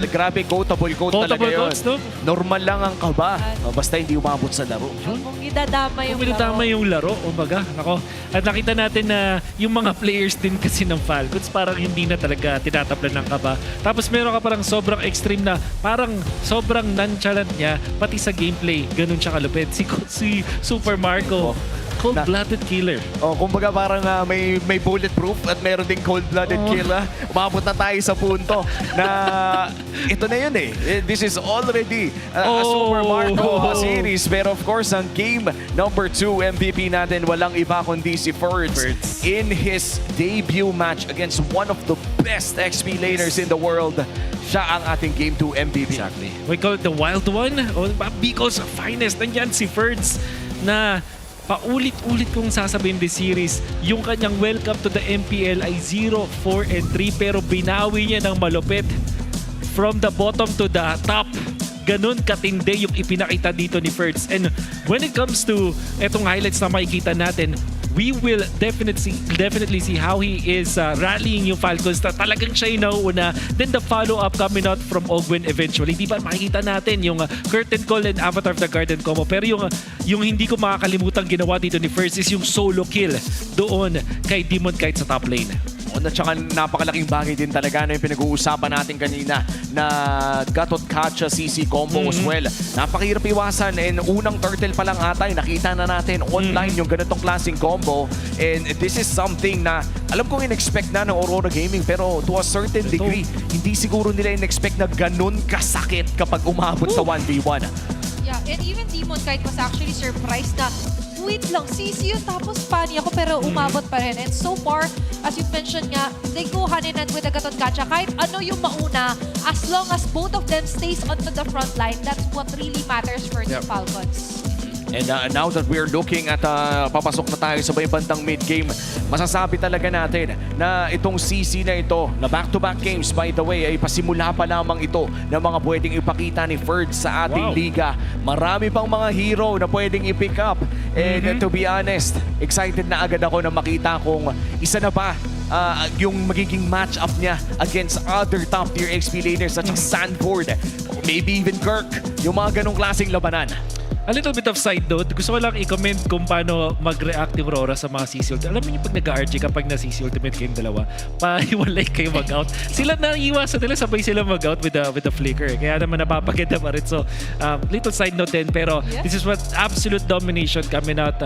Grabe, quotable talaga yun. Normal lang ang kaba. Basta hindi umabot sa laro. Kung idadama yung laro, umaga. Nako. At nakita natin na yung mga players din kasi ng Falcons parang hindi na talaga tinatablan ng kaba. Tapos meron ka parang sobrang extreme na parang sobrang nonchalant niya pati sa gameplay. Ganun siya kalupit. Si Super Marco. Cold-blooded killer. Kumbaga parang may bulletproof at meron ding cold-blooded killer. Umabot na tayo sa punto na ito na yun eh. This is already a Super Marco series. Pero of course, ang game number 2 MVP natin, walang iba kundi si Fertz. In his debut match against one of the best XP laners in the world, siya ang ating Game 2 MVP. Exactly. We call it the Wild One. Bicos finest. Nandyan si Fertz na paulit-ulit kong sasabihin this series, yung kanyang welcome to the MPL ay 0-4-3 pero binawi niya ng malupit from the bottom to the top. Ganun katindi yung ipinakita dito ni Fertz. And when it comes to etong highlights na makikita natin, we will definitely see how he is rallying yung Falcons na talagang siya yung nauuna. Then the follow-up coming out from Ogwen eventually. Di ba makikita natin yung curtain call and Avatar of the Garden combo. Pero yung hindi ko makakalimutan ginawa dito ni Fertz is yung solo kill doon kay Demon Kite sa top lane. At saka napakalaking bagay din talaga na yung pinag-uusapan natin kanina na Gatot Kacha CC combo as well. Napakahirap iwasan and unang turtle pa lang atay nakita na natin online yung ganitong klaseng combo and this is something na alam kong in-expect na ng Aurora Gaming pero to a certain degree hindi siguro nila in-expect na ganun kasakit kapag umabot sa 1v1. Yeah, And even Demon Kite was actually surprised na, wait lang, CC yun, tapos funny ako, pero umabot pa rin. And so far, as you mentioned nga, they go hand in hand with the Gatot-Gacha. Kahit ano yung mauna, as long as both of them stays onto the front line, that's what really matters for the Falcons. And now that we're looking at papasok na tayo sa may bandang mid-game, masasabi talaga natin na itong CC na ito, na back-to-back games by the way, ay pasimula pa lamang ito ng mga pwedeng ipakita ni Ferd sa ating liga. Marami pang mga hero na pwedeng i-pick up. And to be honest, excited na agad ako na makita kung isa na ba yung magiging match-up niya against other top-tier XP laners such as Sanford, maybe even Kirk, yung mga ganong klaseng labanan. A little bit of side note, gusto ko lang i-comment kung paano mag-react yung RORA sa mga CC Ultimate. Alam niyo pag nag-RG kapag na CC Ultimate kayong dalawa, pahiwalay kayo mag-out. Sila naiiwasan nila, sabay sila mag-out with the flicker. Kaya naman napapaganda pa rin. So, little side note din. Pero this is what absolute domination coming out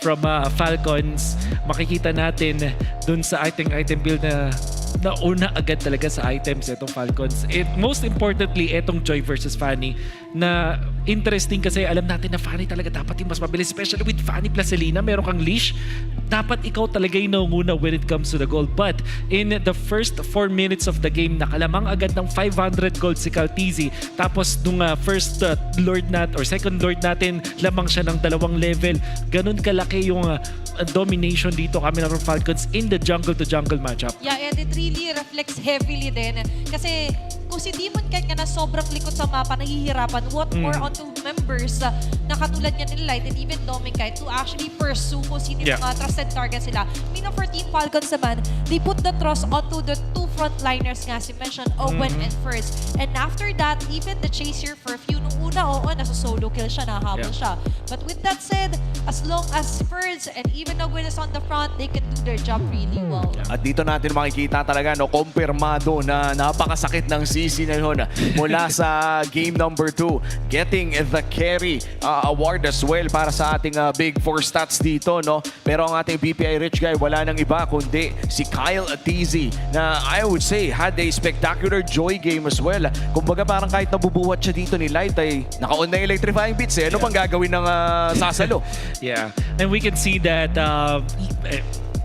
from Falcons. Makikita natin dun sa item build na nauna agad talaga sa items itong Falcons. Most importantly, itong Joy versus Fanny na interesting kasi alam natin na Fanny talaga dapat yung mas mabilis, especially with Fanny plus Selena, meron kang leash, dapat ikaw talaga yung naunguna when it comes to the gold. But in the first 4 minutes of the game, nakalamang agad ng 500 gold si Caltizi. Tapos nung first Lord or second Lord natin, lamang siya ng 2 level. Ganun kalaki yung domination dito kami ng Falcons in the jungle-to-jungle matchup. Yeah, and it really reflects heavily din. Kasi kung si Demon Kite nga na sobrang likod sa mapa, nahihirapan, what more onto members na katulad niya ni Light and even Demon Kite to actually pursue kung sino yung mga trusted target sila. I mean, for Team Falcons naman, they put the trust onto the 2 frontliners nga, si mentioned Owen and First. And after that, even the chase here for a few, nung una, nasa solo kill siya, nahabol siya. But with that said, as long as First and even Owen is on the front, they can do their job really well. At dito natin makikita talaga, kumpirmado na napakasakit ng CC na yun mula sa game number 2. Getting the carry award as well para sa ating big 4 stats dito. Pero ang ating BPI Rich Guy, wala nang iba kundi si Kyle Atizi na I would say had a spectacular Joy game as well. Kumbaga parang kahit nabubuhat siya dito ni Light ay naka-on na electrifying bits. Ano pang gagawin ng sasalo? Yeah, and we can see that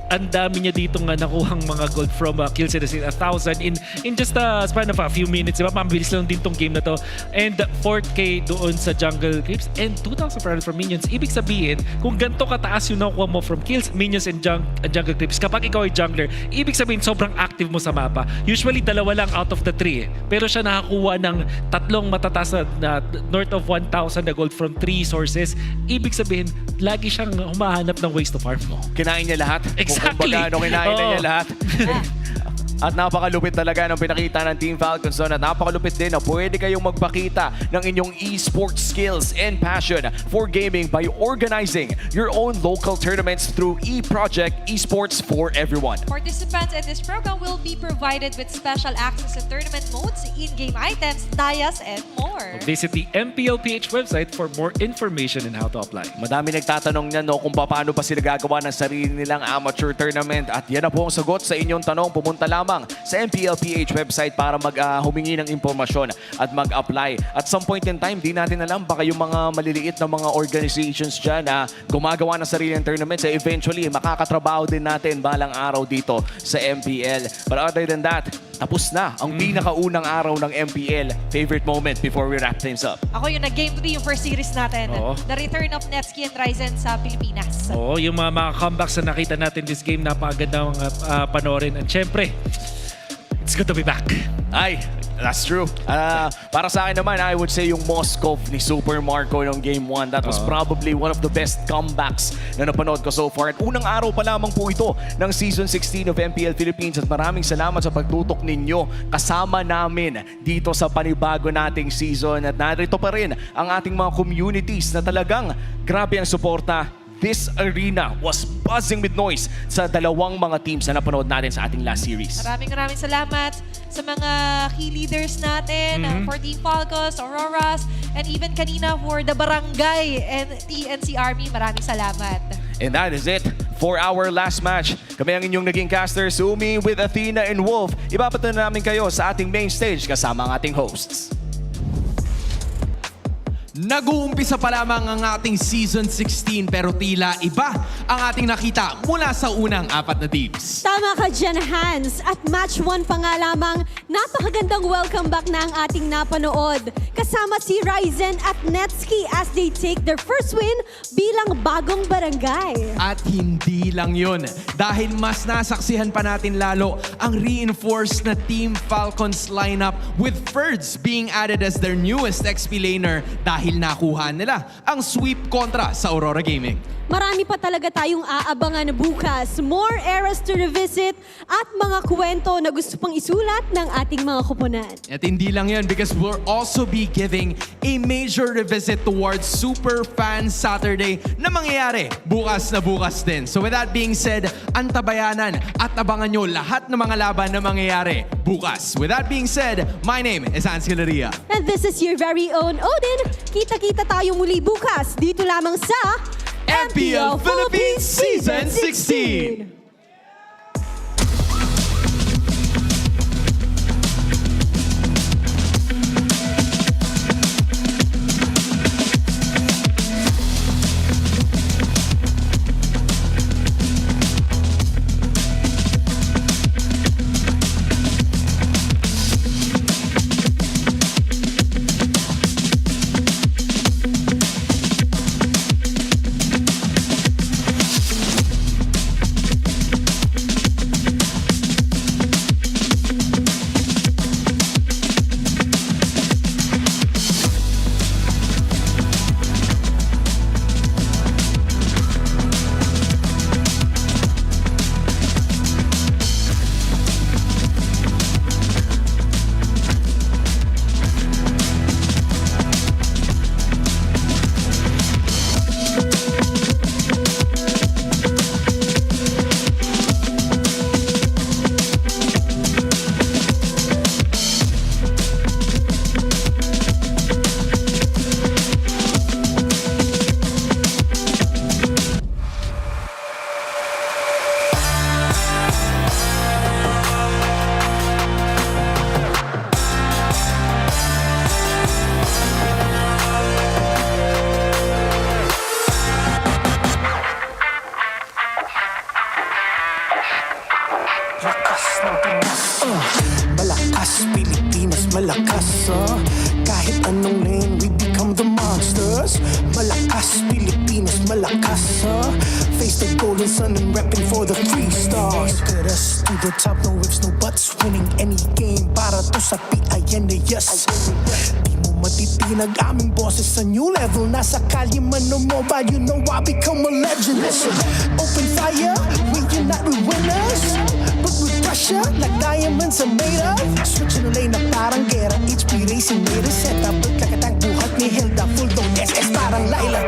ang dami niya dito nga nakuhang mga gold from kills in 1,000 in just a span of a few minutes. Diba? Mabilis lang din tong game na to. And 4K doon sa jungle creeps and 2,000 per from minions. Ibig sabihin, kung ganito kataas yung nakuha mo from kills, minions, and jungle creeps, kapag ikaw ay jungler, ibig sabihin sobrang active mo sa mapa. Usually, 2 lang out of the 3. Pero siya nakakuha ng 3 matataas na north of 1,000 na gold from 3 sources. Ibig sabihin, lagi siyang humahanap ng ways to farm mo. Kinain niya lahat. Exactly. Kung kinain na niya lahat. At napakalupit talaga ng pinakita ng Team Falcons doon. At napakalupit din na pwede kayong magpakita ng inyong esports skills and passion for gaming by organizing your own local tournaments through eProject Esports for Everyone. Participants in this program will be provided with special access to tournament modes, in-game items, dayas, and more. Visit the MPL PH website for more information on how to apply. Madami nagtatanong niyan kung paano pa sila gagawa ng sarili nilang amateur tournament. At yan na po ang sagot sa inyong tanong. Pumunta lamang sa MPL PH website para humingi ng impormasyon at mag-apply. At some point in time, di natin alam, baka yung mga maliliit na mga organizations dyan na gumagawa ng sariling tournaments, eventually makakatrabaho din natin balang araw dito sa MPL. But other than that, tapos na ang pinakaunang araw ng MPL. Favorite moment before we wrap things up? Ako yung nag-game 3 yung first series natin. The return of Netski and Ryzen sa Pilipinas. Yung mga comebacks na nakita natin this game, napakagandang panoorin. And syempre, it's good to be back. Ay, that's true. Para sa akin naman, I would say yung Moskov ni Super Marco ng Game 1. That was probably one of the best comebacks na napanood ko so far. At unang araw pa lamang po ito ng Season 16 of MPL Philippines. At maraming salamat sa pagtutok ninyo kasama namin dito sa panibago nating season. At narito pa rin ang ating mga communities na talagang grabe ang suporta. This arena was buzzing with noise sa dalawang mga teams na napanood natin sa ating last series. Maraming salamat sa mga key leaders natin, for Team Falcons, Auroras, and even kanina for the Barangay and TNC Army. Maraming salamat. And that is it for our last match. Kami ang inyong naging casters, Umi with Athena and Wolf. Ibabato na namin kayo sa ating main stage kasama ang ating hosts. Nag-uumpisa pa lamang ang ating Season 16 pero tila iba ang ating nakita mula sa unang 4 na teams. Tama ka dyan, Hans. At match 1 pa nga lamang, napakagandang welcome back na ang ating napanood. Kasama si Ryzen at Netski as they take their first win bilang bagong barangay. At hindi lang yun, dahil mas nasaksihan pa natin lalo ang reinforced na Team Falcons lineup with Ferds being added as their newest XP laner dahil nakuha nila ang sweep kontra sa Aurora Gaming. Marami pa talaga tayong aabangan bukas. More eras to revisit at mga kwento na gusto pang isulat ng ating mga kupunan. At hindi lang yan because we'll also be giving a major revisit towards Super Fan Saturday na mangyayari bukas na bukas din. So with that being said, antabayanan at abangan nyo lahat ng mga laban na mangyayari bukas. With that being said, my name is Hans Hilaria. And this is your very own Odin. Kita-kita tayo muli bukas dito lamang sa MPL Philippines Season 16! Malakas, Pilipinas, malakas kahit anong lane, we become the monsters. Malakas, Pilipinas, malakas face the golden sun and repping for the 3 stars. Get us to the top, no ifs, no buts. Winning any game para to sa PIN, yes. Di mo matitinag aming boses sa new level. Nasa kalye man o mobile, you know I become a legend. Listen, open fire, we unite, we winners. But with pressure, like diamonds are made of. Switching the lane na parang gera. HP racing, may reset up. Kakatang buhat ni Hilda, full dome SS parang Laila.